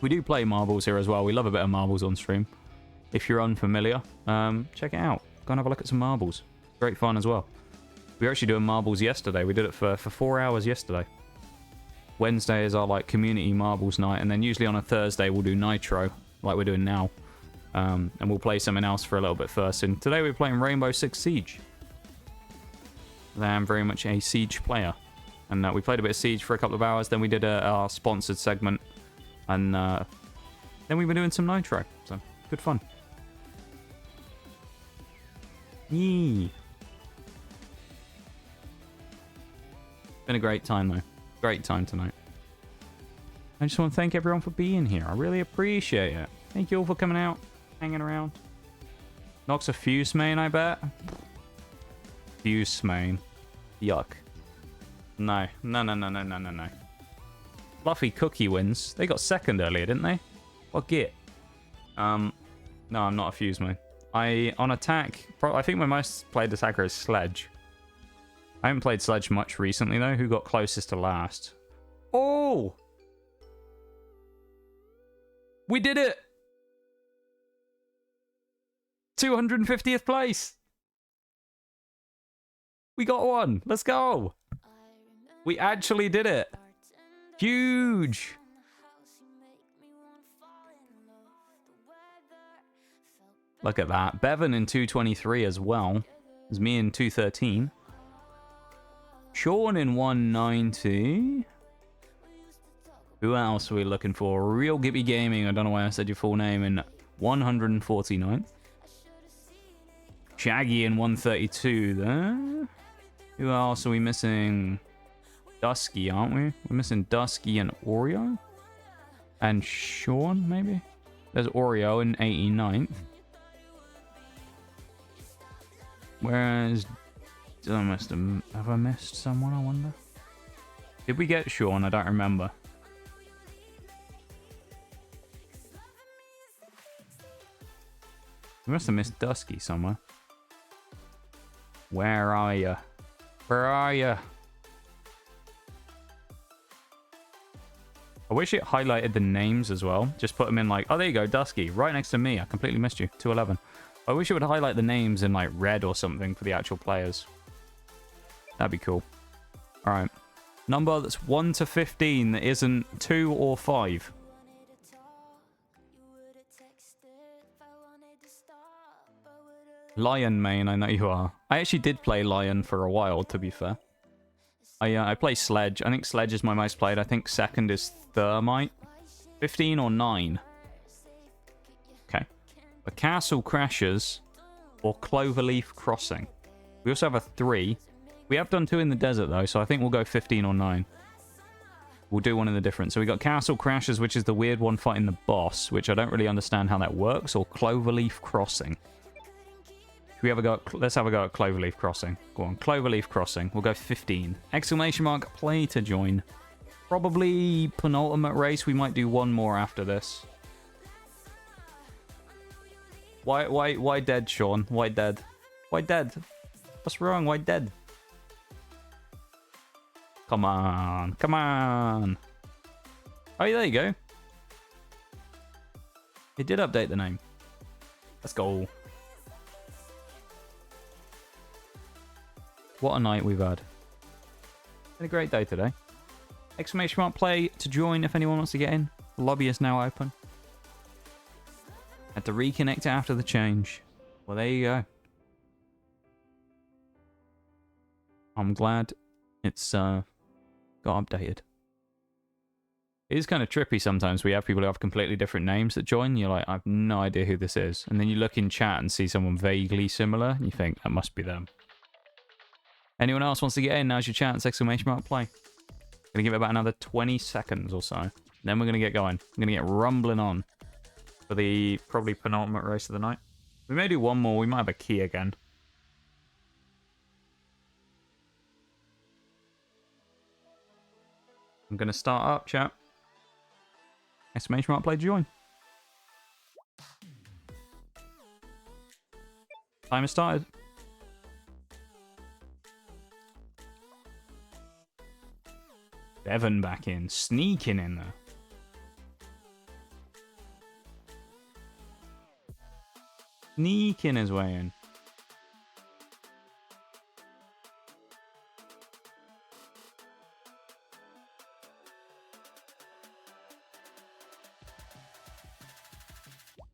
We do play marbles here as well. We love a bit of marbles on stream. If you're unfamiliar, check it out. Go and have a look at some marbles. Great fun as well. We were actually doing marbles yesterday. We did it for 4 hours yesterday. Wednesday is our like community marbles night, and then usually on a Thursday we'll do Nitro, like we're doing now. And we'll play something else for a little bit first. And today we're playing Rainbow Six Siege. I am very much a Siege player. And we played a bit of Siege for a couple of hours, then we did our sponsored segment. And then we've been doing some Nitro. So, good fun. Yee. Been a great time, though. Great time tonight. I just want to thank everyone for being here. I really appreciate it. Thank you all for coming out, hanging around. Nox a Fuse main, I bet. Fuse main. Yuck. No. No. Fluffy Cookie wins. They got second earlier, didn't they? What git? No, I'm not a Fuse main. On attack, I think my most played attacker is Sledge. I haven't played Sledge much recently, though. Who got closest to last? Oh! We did it! 250th place! We got one! Let's go! We actually did it! Huge! Look at that. Bevan in 223 as well. There's me in 213. Sean in 190. Who else are we looking for? Real Gibby Gaming. I don't know why I said your full name. In 149th. Shaggy in 132 there. Who else are we missing? Dusky, aren't we? We're missing Dusky and Oreo. And Sean, maybe? There's Oreo in 89th. Whereas... have I missed someone, I wonder? Did we get Sean? I don't remember. We must have missed Dusky somewhere. Where are you? Where are you? I wish it highlighted the names as well. Just put them in like... Oh, there you go, Dusky. Right next to me. I completely missed you. 211. I wish it would highlight the names in like red or something for the actual players. That'd be cool. Alright. Number that's 1 to 15 that isn't 2 or 5. Lion main, I know you are. I actually did play Lion for a while, to be fair. I play Sledge. I think Sledge is my most played. I think second is Thermite. 15 or 9. Okay. The Castle Crashers or Cloverleaf Crossing. We also have a 3. We have done 2 in the desert, though, so I think we'll go 15 or 9. We'll do one in the different. So we got Castle Crashers, which is the weird one fighting the boss, which I don't really understand how that works, or Cloverleaf Crossing. Should we have a go at, let's have a go at Cloverleaf Crossing. Go on, Cloverleaf Crossing. We'll go 15. Exclamation mark, play to join. Probably penultimate race. We might do one more after this. Why dead, Sean? Why dead? Why dead? What's wrong? Why dead? Come on. Come on. Oh, there you go. It did update the name. Let's go. What a night we've had. Been a great day today. Exclamation mark play to join if anyone wants to get in. The lobby is now open. Had to reconnect it after the change. Well, there you go. I'm glad it's got updated. It is kind of trippy sometimes. We have people who have completely different names that join. You're like, I have no idea who this is. And then you look in chat and see someone vaguely similar. And you think, that must be them. Anyone else wants to get in? Now's your chance. Exclamation mark play. Gonna give it about another 20 seconds or so. Then we're gonna get going. I'm gonna get rumbling on for the probably penultimate race of the night. We may do one more. We might have a key again. I'm gonna start up, chat. Exclamation mark play to join. Time has started. Bevan back in. Sneaking in there. Sneaking his way in.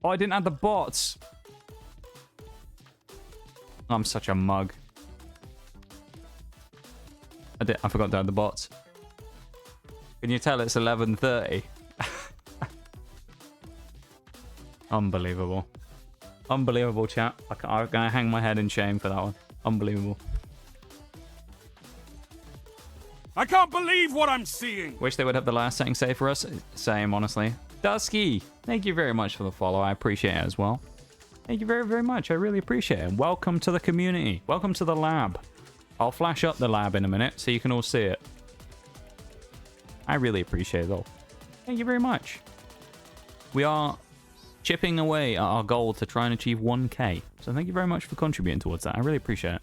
Oh, I didn't add the bots. I'm such a mug. I forgot to add the bots. Can you tell it's 11:30? Unbelievable. Unbelievable, chat. I'm going to hang my head in shame for that one. Unbelievable. I can't believe what I'm seeing. Wish they would have the last setting saved for us. Same, honestly. Dusky, thank you very much for the follow. I appreciate it as well. Thank you very, very much. I really appreciate it. Welcome to the community. Welcome to the lab. I'll flash up the lab in a minute so you can all see it. I really appreciate it all. Thank you very much. We are chipping away at our goal to try and achieve 1K. So thank you very much for contributing towards that. I really appreciate it.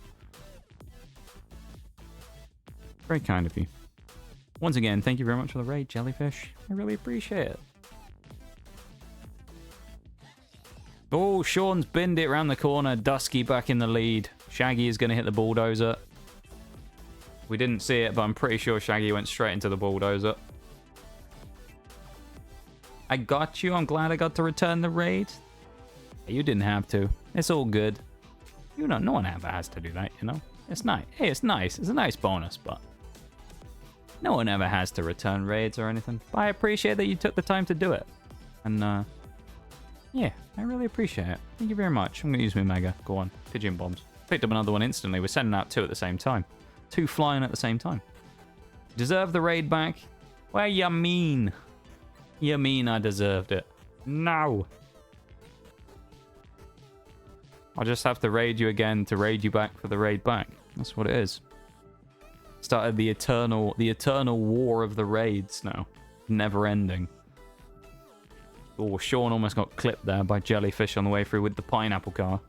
Very kind of you. Once again, thank you very much for the raid, Jellyfish. I really appreciate it. Oh, Sean's binned it around the corner. Dusky back in the lead. Shaggy is going to hit the bulldozer. We didn't see it, but I'm pretty sure Shaggy went straight into the bulldozer. I got you. I'm glad I got to return the raid. You didn't have to. It's all good. You know, no one ever has to do that, you know? It's nice. Hey, it's nice. It's a nice bonus, but no one ever has to return raids or anything. But I appreciate that you took the time to do it. And, yeah, I really appreciate it. Thank you very much. I'm going to use my mega. Go on. Pigeon bombs. Picked up another one instantly. We're sending out 2 at the same time. 2 flying at the same time. Deserve the raid back? Well, you mean? You mean I deserved it? No. I'll just have to raid you again to raid you back for the raid back. That's what it is. Started the eternal war of the raids now. Never ending. Oh, Sean almost got clipped there by Jellyfish on the way through with the pineapple car.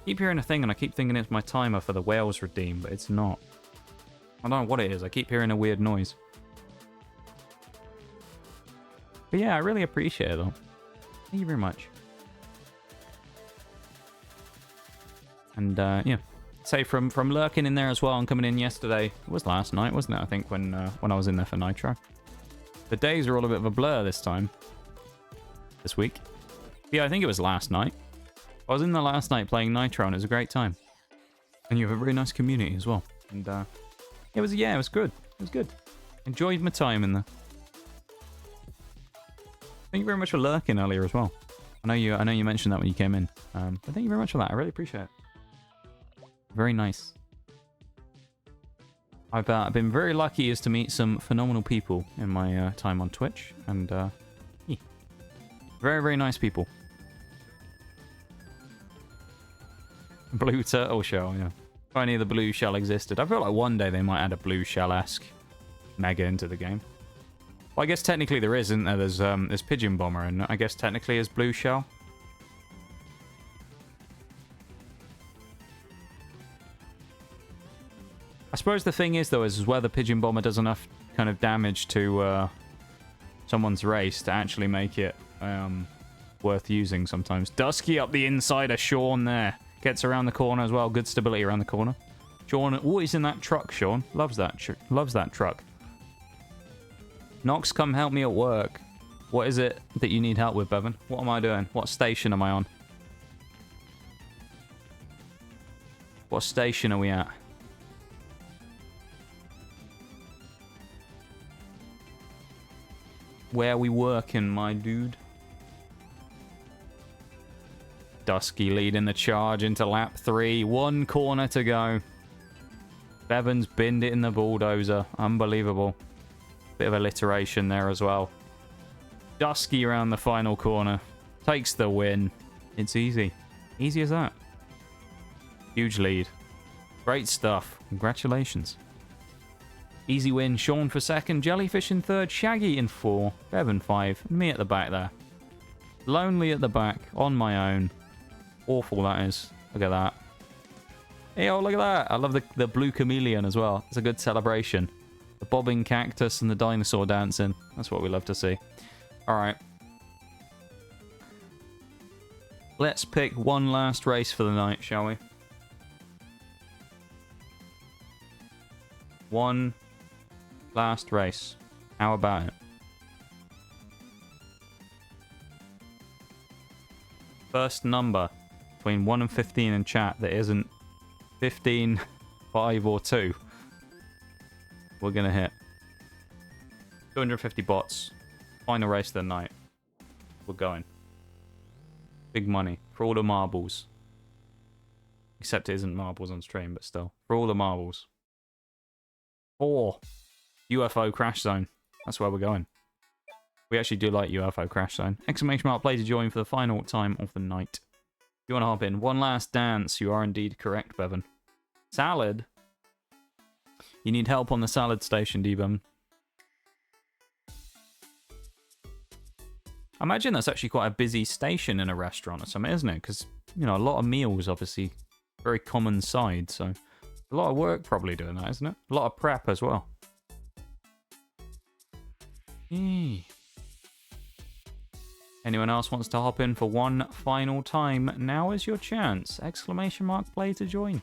Keep hearing a thing and I keep thinking it's my timer for the whales redeem, but it's not. I don't know what it is. I keep hearing a weird noise. But yeah, I really appreciate it though. Thank you very much. And yeah, say from lurking in there as well and coming in yesterday. It was last night, wasn't it? I think when I was in there for Nitro. The days are all a bit of a blur this time. This week. Yeah, I think it was last night. I was in there last night playing Nitro and it was a great time. And you have a very nice community as well. And it was good. It was good. Enjoyed my time in there. Thank you very much for lurking earlier as well. I know you mentioned that when you came in. But thank you very much for that. I really appreciate it. Very nice. I've been very lucky as to meet some phenomenal people in my time on Twitch. And yeah. Very, very nice people. Blue turtle shell, yeah. If only the blue shell existed. I feel like one day they might add a blue shell-esque mega into the game. Well, I guess technically there isn't there? There's Pigeon Bomber, and I guess technically is blue shell. I suppose the thing is, though, is whether Pigeon Bomber does enough kind of damage to someone's race to actually make it worth using sometimes. Dusky up the inside of Sean there. Gets around the corner as well. Good stability around the corner. Sean, oh, he's in that truck, Sean. Loves that truck. Nox, come help me at work. What is it that you need help with, Bevan? What am I doing? What station am I on? What station are we at? Where are we working, my dude? Dusky leading the charge into lap 3. 1 corner to go. Bevan's binned it in the bulldozer. Unbelievable. Bit of alliteration there as well. Dusky around the final corner. Takes the win. It's easy. Easy as that. Huge lead. Great stuff. Congratulations. Easy win. Sean for 2nd. Jellyfish in 3rd. Shaggy in 4. Bevan 5. And me at the back there. Lonely at the back. On my own. Awful that is. Look at that. Hey, oh, look at that. I love the blue chameleon as well. It's a good celebration. The bobbing cactus and the dinosaur dancing. That's what we love to see. Alright. Let's pick one last race for the night, shall we? One last race. How about it? First number between 1 and 15 in chat that isn't 15, 5, or 2. We're going to hit. 250 bots. Final race of the night. We're going. Big money. For all the marbles. Except it isn't marbles on stream, but still. For all the marbles. 4. UFO Crash Zone. That's where we're going. We actually do like UFO Crash Zone. Exclamation mark play to join for the final time of the night. If you want to hop in. One last dance. You are indeed correct, Bevan. Salad. You need help on the salad station, D-Bum. I imagine that's actually quite a busy station in a restaurant or something, isn't it? Because, you know, a lot of meals, obviously, very common side, so a lot of work probably doing that, isn't it? A lot of prep as well. Eee. Anyone else wants to hop in for one final time? Now is your chance. Exclamation mark play to join.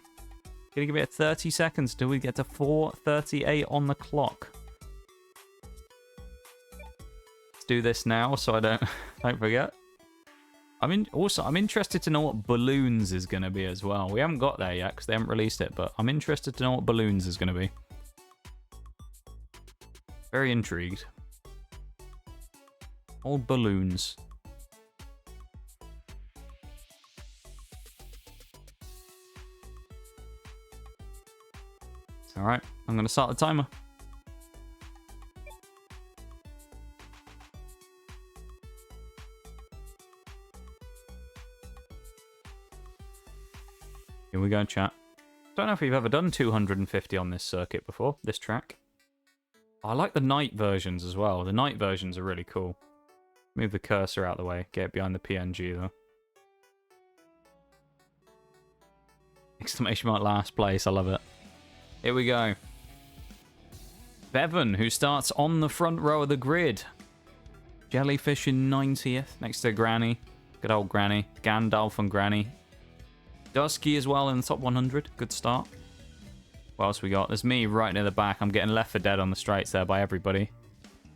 Gonna give it 30 seconds till we get to 4:38 on the clock. Let's do this now so I don't forget. I'm interested to know what balloons is gonna be as well. We haven't got there yet because they haven't released it, but I'm interested to know what balloons is gonna be. Very intrigued. Old balloons. Alright, I'm going to start the timer. Here we go, chat. Don't know if we've ever done 250 on this circuit before, this track. I like the night versions as well. The night versions are really cool. Move the cursor out of the way. Get behind the PNG, though. Exclamation mark last place. I love it. Here we go. Bevan, who starts on the front row of the grid. Jellyfish in 90th, next to Granny. Good old Granny. Gandalf and Granny. Dusky as well in the top 100. Good start. What else we got? There's me right near the back. I'm getting left for dead on the straights there by everybody.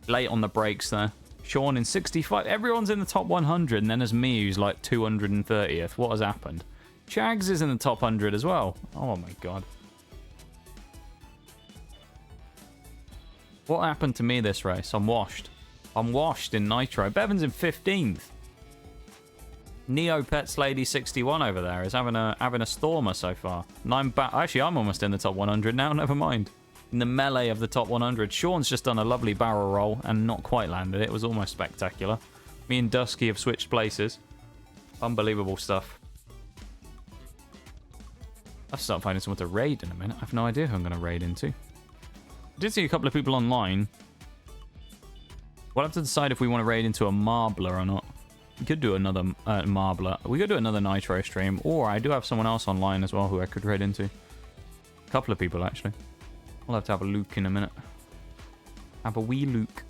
Late on the brakes there. Sean in 65. Everyone's in the top 100, and then there's me who's like 230th. What has happened? Chags is in the top 100 as well. Oh my god. What happened to me this race? I'm washed. I'm washed in Nitro. Bevan's in 15th. Neopets Lady 61 over there is having a stormer so far. And I'm back. Actually, I'm almost in the top 100 now. Never mind. In the melee of the top 100. Sean's just done a lovely barrel roll and not quite landed it. It was almost spectacular. Me and Dusky have switched places. Unbelievable stuff. I'll start finding someone to raid in a minute. I have no idea who I'm going to raid into. I did see a couple of people online. We'll have to decide if we want to raid into a Marbler or not. We could do another Marbler. We could do another Nitro stream. Or I do have someone else online as well who I could raid into. A couple of people, actually. We'll have to have a look in a minute. Have a wee look.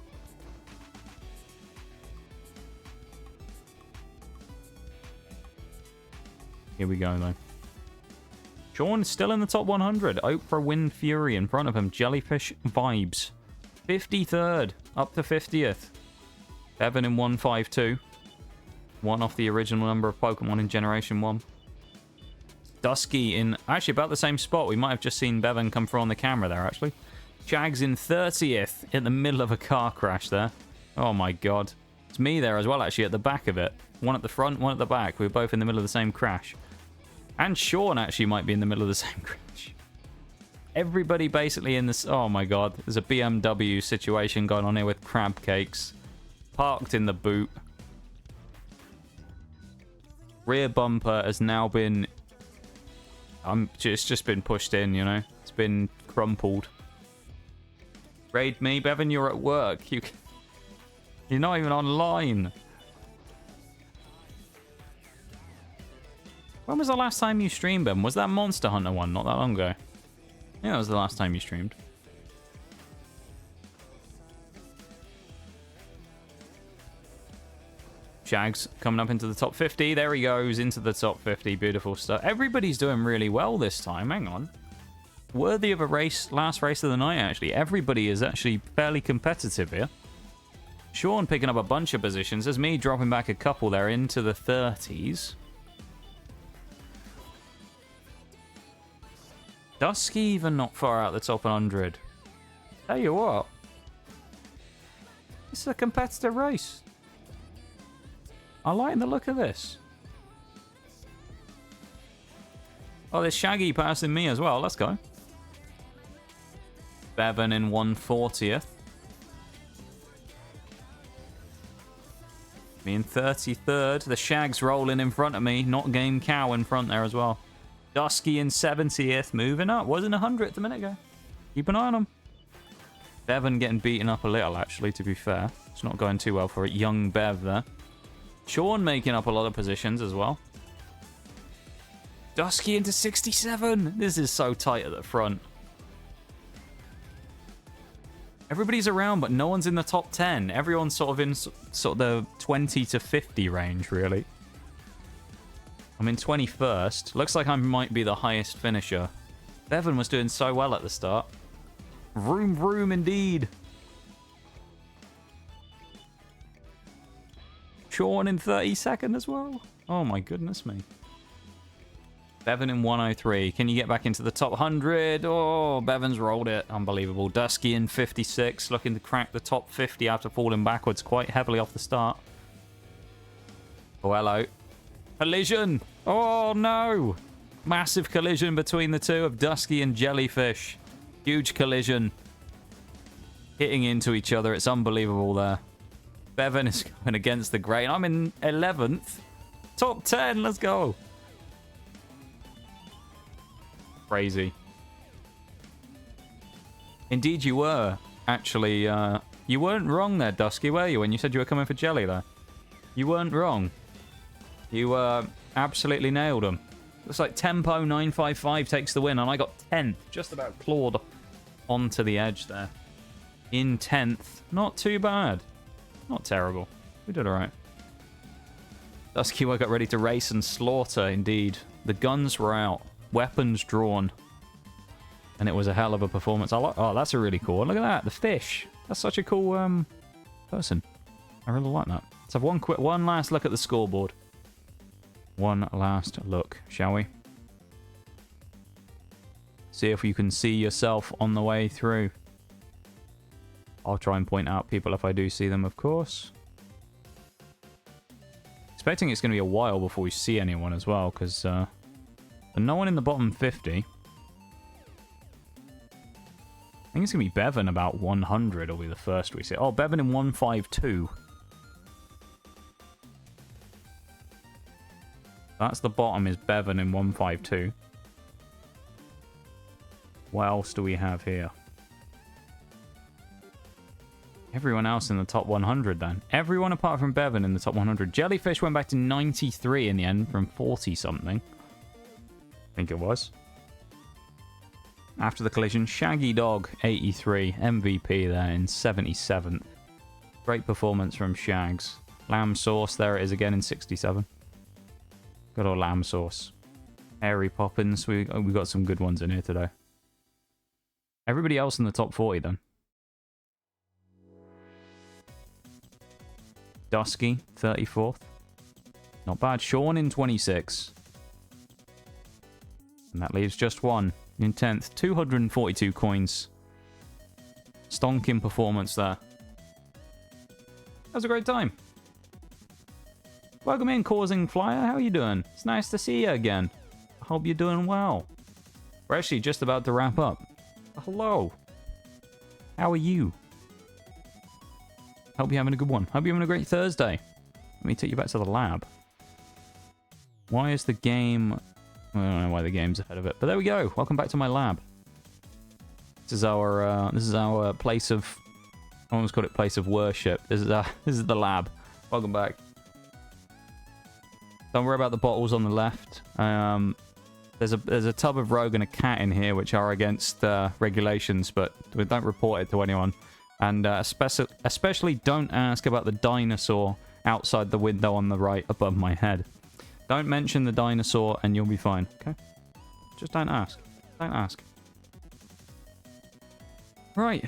Here we go, though. Sean still in the top 100. Oprah Win Fury in front of him. Jellyfish Vibes. 53rd. Up to 50th. Bevan in 152. One off the original number of Pokemon in Generation 1. Dusky in actually about the same spot. We might have just seen Bevan come through on the camera there, actually. Jags in 30th in the middle of a car crash there. Oh my god. It's me there as well, actually, at the back of it. One at the front, one at the back. We were both in the middle of the same crash. And Sean actually might be in the middle of the same crash. Everybody basically in this... Oh my god. There's a BMW situation going on here with crab cakes. Parked in the boot. Rear bumper has now been... it's just been pushed in, you know. It's been crumpled. Raid me, Bevan, you're at work. You're not even online. When was the last time you streamed, Bevan? Was that Monster Hunter one not that long ago? Yeah, that was the last time you streamed. Shags coming up into the top 50. There he goes, into the top 50. Beautiful stuff. Everybody's doing really well this time. Hang on. Worthy of a race, last race of the night, actually. Everybody is actually fairly competitive here. Sean picking up a bunch of positions. There's me dropping back a couple there into the 30s. Dusky even not far out the top 100. Tell you what. This is a competitive race. I like the look of this. Oh, there's Shaggy passing me as well. Let's go. Bevan in 140th. Me in 33rd. The Shag's rolling in front of me. Not Game Cow in front there as well. Dusky in 70th. Moving up. Wasn't 100th a minute ago. Keep an eye on him. Bevan getting beaten up a little, actually, to be fair. It's not going too well for it. Young Bev there. Sean making up a lot of positions as well. Dusky into 67. This is so tight at the front. Everybody's around, but no one's in the top 10. Everyone's sort of in sort of the 20 to 50 range, really. I'm in 21st. Looks like I might be the highest finisher. Bevan was doing so well at the start. Vroom, vroom, indeed. Sean in 32nd as well. Oh, my goodness me. Bevan in 103. Can you get back into the top 100? Oh, Bevan's rolled it. Unbelievable. Dusky in 56. Looking to crack the top 50 after falling backwards quite heavily off the start. Oh, hello. Collision. Oh, no. Massive collision between the two of Dusky and Jellyfish. Huge collision. Hitting into each other. It's unbelievable there. Bevan is going against the grain. I'm in 11th. Top 10. Let's go. Crazy. Indeed you were. Actually, you weren't wrong there, Dusky, were you? When you said you were coming for Jelly there. You weren't wrong. You absolutely nailed them. Looks like Tempo 955 takes the win, and I got 10th. Just about clawed onto the edge there. In 10th. Not too bad. Not terrible. We did alright. Dusky got ready to race and slaughter, indeed. The guns were out. Weapons drawn. And it was a hell of a performance. Oh, that's a really cool one. Look at that. The fish. That's such a cool person. I really like that. Let's have one last look at the scoreboard. One last look, shall we? See if you can see yourself on the way through. I'll try and point out people if I do see them, of course. Expecting it's going to be a while before we see anyone as well, because no one in the bottom 50. I think it's going to be Bevan about 100 will be the first we see. Oh, Bevan in 152. That's the bottom is Bevan in 152. What else do we have here? Everyone else in the top 100 then. Everyone apart from Bevan in the top 100. Jellyfish went back to 93 in the end from 40 something. I think it was. After the collision, Shaggy Dog 83. MVP there in 77th. Great performance from Shags. Lamb Sauce, there it is again in 67. Good old Lamb Sauce. Harry Poppins, we got some good ones in here today. Everybody else in the top 40 then. Dusky, 34th. Not bad. Sean in 26. And that leaves just one in 10th. 242 coins. Stonking performance there. That was a great time. Welcome in, Causing Flyer. How are you doing? It's nice to see you again. I hope you're doing well. We're actually just about to wrap up. Hello. How are you? Hope you're having a good one. Hope you're having a great Thursday. Let me take you back to the lab. Why is the game... I don't know why the game's ahead of it. But there we go. Welcome back to my lab. This is our place of... I almost called it place of worship. This is the lab. Welcome back. Don't worry about the bottles on the left. There's a tub of rogue and a cat in here, which are against regulations, but we don't report it to anyone. And especially don't ask about the dinosaur outside the window on the right above my head. Don't mention the dinosaur and you'll be fine, okay? Just don't ask. Don't ask. Right.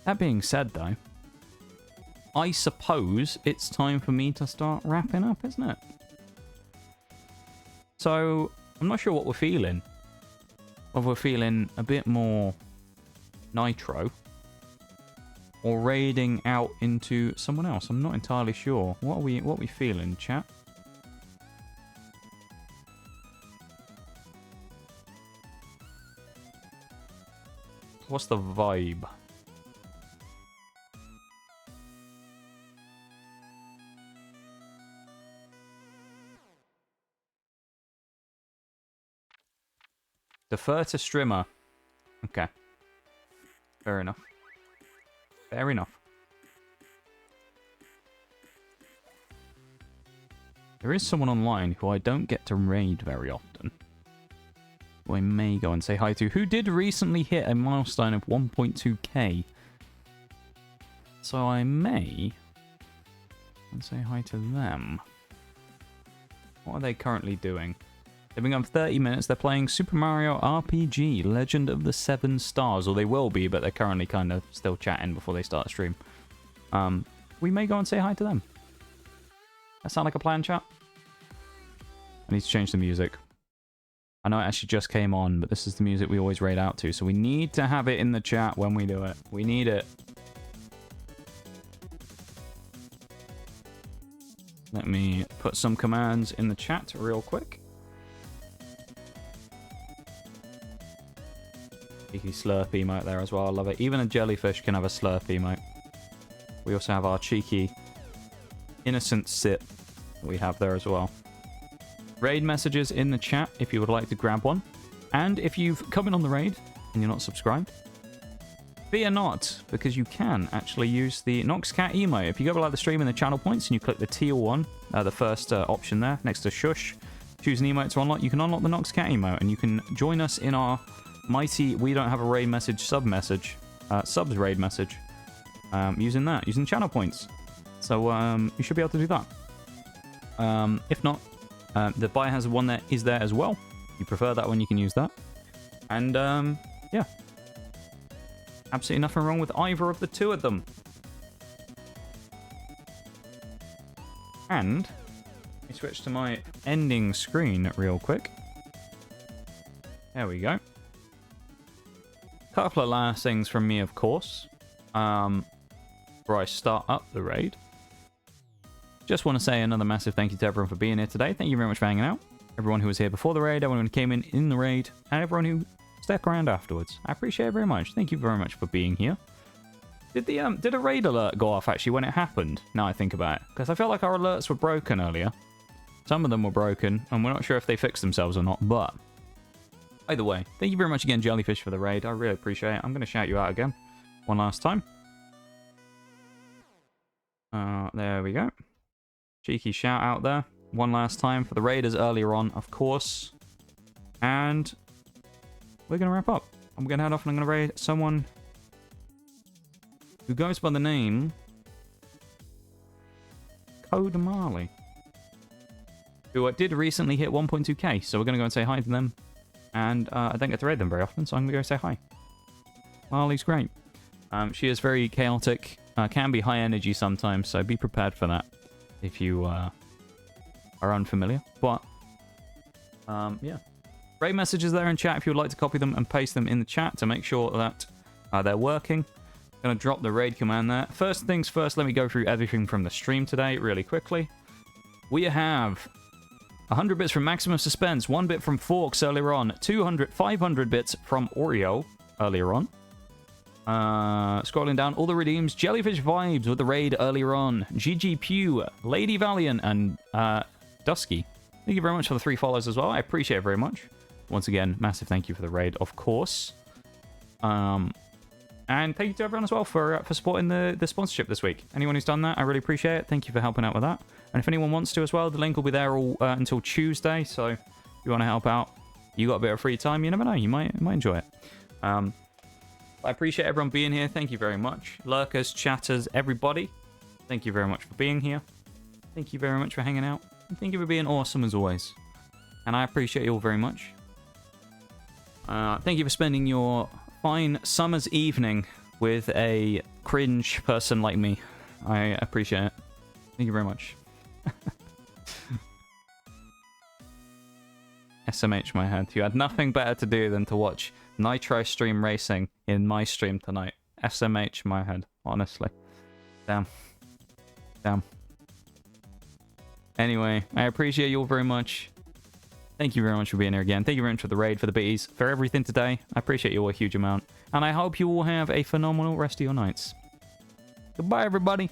That being said, though, I suppose it's time for me to start wrapping up, isn't it? So, I'm not sure what we're feeling. Whether we're feeling a bit more nitro or raiding out into someone else. I'm not entirely sure. What are we feeling, chat? What's the vibe? Defer to streamer. Okay. Fair enough. Fair enough. There is someone online who I don't get to raid very often, who I may go and say hi to, who did recently hit a milestone of 1.2k. So I may and say hi to them. What are they currently doing? They've been going for 30 minutes. They're playing Super Mario RPG, Legend of the Seven Stars. Or they will be, but they're currently kind of still chatting before they start the stream. We may go and say hi to them. That sound like a plan, chat? I need to change the music. I know it actually just came on, but this is the music we always raid out to. So we need to have it in the chat when we do it. We need it. Let me put some commands in the chat real quick. Cheeky slurp emote there as well. I love it. Even a jellyfish can have a slurp emote. We also have our cheeky innocent sip we have there as well. Raid messages in the chat if you would like to grab one. And if you've come in on the raid and you're not subscribed, fear not, because you can actually use the Noxcat emote. If you go below the stream in the channel points and you click the teal one, the first option there next to shush, choose an emote to unlock, you can unlock the Noxcat emote and you can join us in our mighty we don't have a raid message subs raid message using channel points. So you should be able to do that. If not, the biohazard one there is there as well. If you prefer that one, you can use that. And yeah, absolutely nothing wrong with either of the two of them. And let me switch to my ending screen real quick. There we go. Couple of last things from me, of course, before I start up the raid. Just want to say another massive thank you to everyone for being here today. Thank you very much for hanging out. Everyone who was here before the raid, everyone who came in the raid, and everyone who stuck around afterwards. I appreciate it very much. Thank you very much for being here. Did a raid alert go off actually when it happened? Now I think about it, because I felt like our alerts were broken earlier. Some of them were broken, and we're not sure if they fixed themselves or not, but either way, thank you very much again, Jellyfish, for the raid. I really appreciate it. I'm going to shout you out again. One last time. There we go. Cheeky shout out there. One last time for the raiders earlier on, of course. And we're going to wrap up. I'm going to head off and I'm going to raid someone who goes by the name Code Marley, who did recently hit 1.2k. So we're going to go and say hi to them. And I don't get to raid them very often, so I'm going to go say hi. Marley's great. She is very chaotic, can be high energy sometimes, so be prepared for that if you are unfamiliar. But, yeah. Raid messages there in chat if you would like to copy them and paste them in the chat to make sure that they're working. Going to drop the raid command there. First things first, let me go through everything from the stream today really quickly. We have 100 bits from Maximum Suspense, 1 bit from Forks earlier on, 500 bits from Oreo earlier on. Scrolling down, all the redeems, Jellyfish Vibes with the raid earlier on, GG Pew, Lady Valiant, and Dusky. Thank you very much for the 3 follows as well. I appreciate it very much. Once again, massive thank you for the raid, of course. And thank you to everyone as well for supporting the sponsorship this week. Anyone who's done that, I really appreciate it. Thank you for helping out with that. And if anyone wants to as well, the link will be there all until Tuesday. So if you want to help out, you got a bit of free time, you never know, you might enjoy it. I appreciate everyone being here. Thank you very much. Lurkers, chatters, everybody. Thank you very much for being here. Thank you very much for hanging out. And thank you for being awesome as always. And I appreciate you all very much. Thank you for spending your fine summer's evening with a cringe person like me. I appreciate it. Thank you very much. SMH my head. You had nothing better to do than to watch Nitro stream racing in my stream tonight. SMH my head, honestly. Damn. Damn. Anyway, I appreciate you all very much. Thank you very much for being here again. Thank you very much for the raid, for the biddies, for everything today. I appreciate you all a huge amount. And I hope you all have a phenomenal rest of your nights. Goodbye, everybody.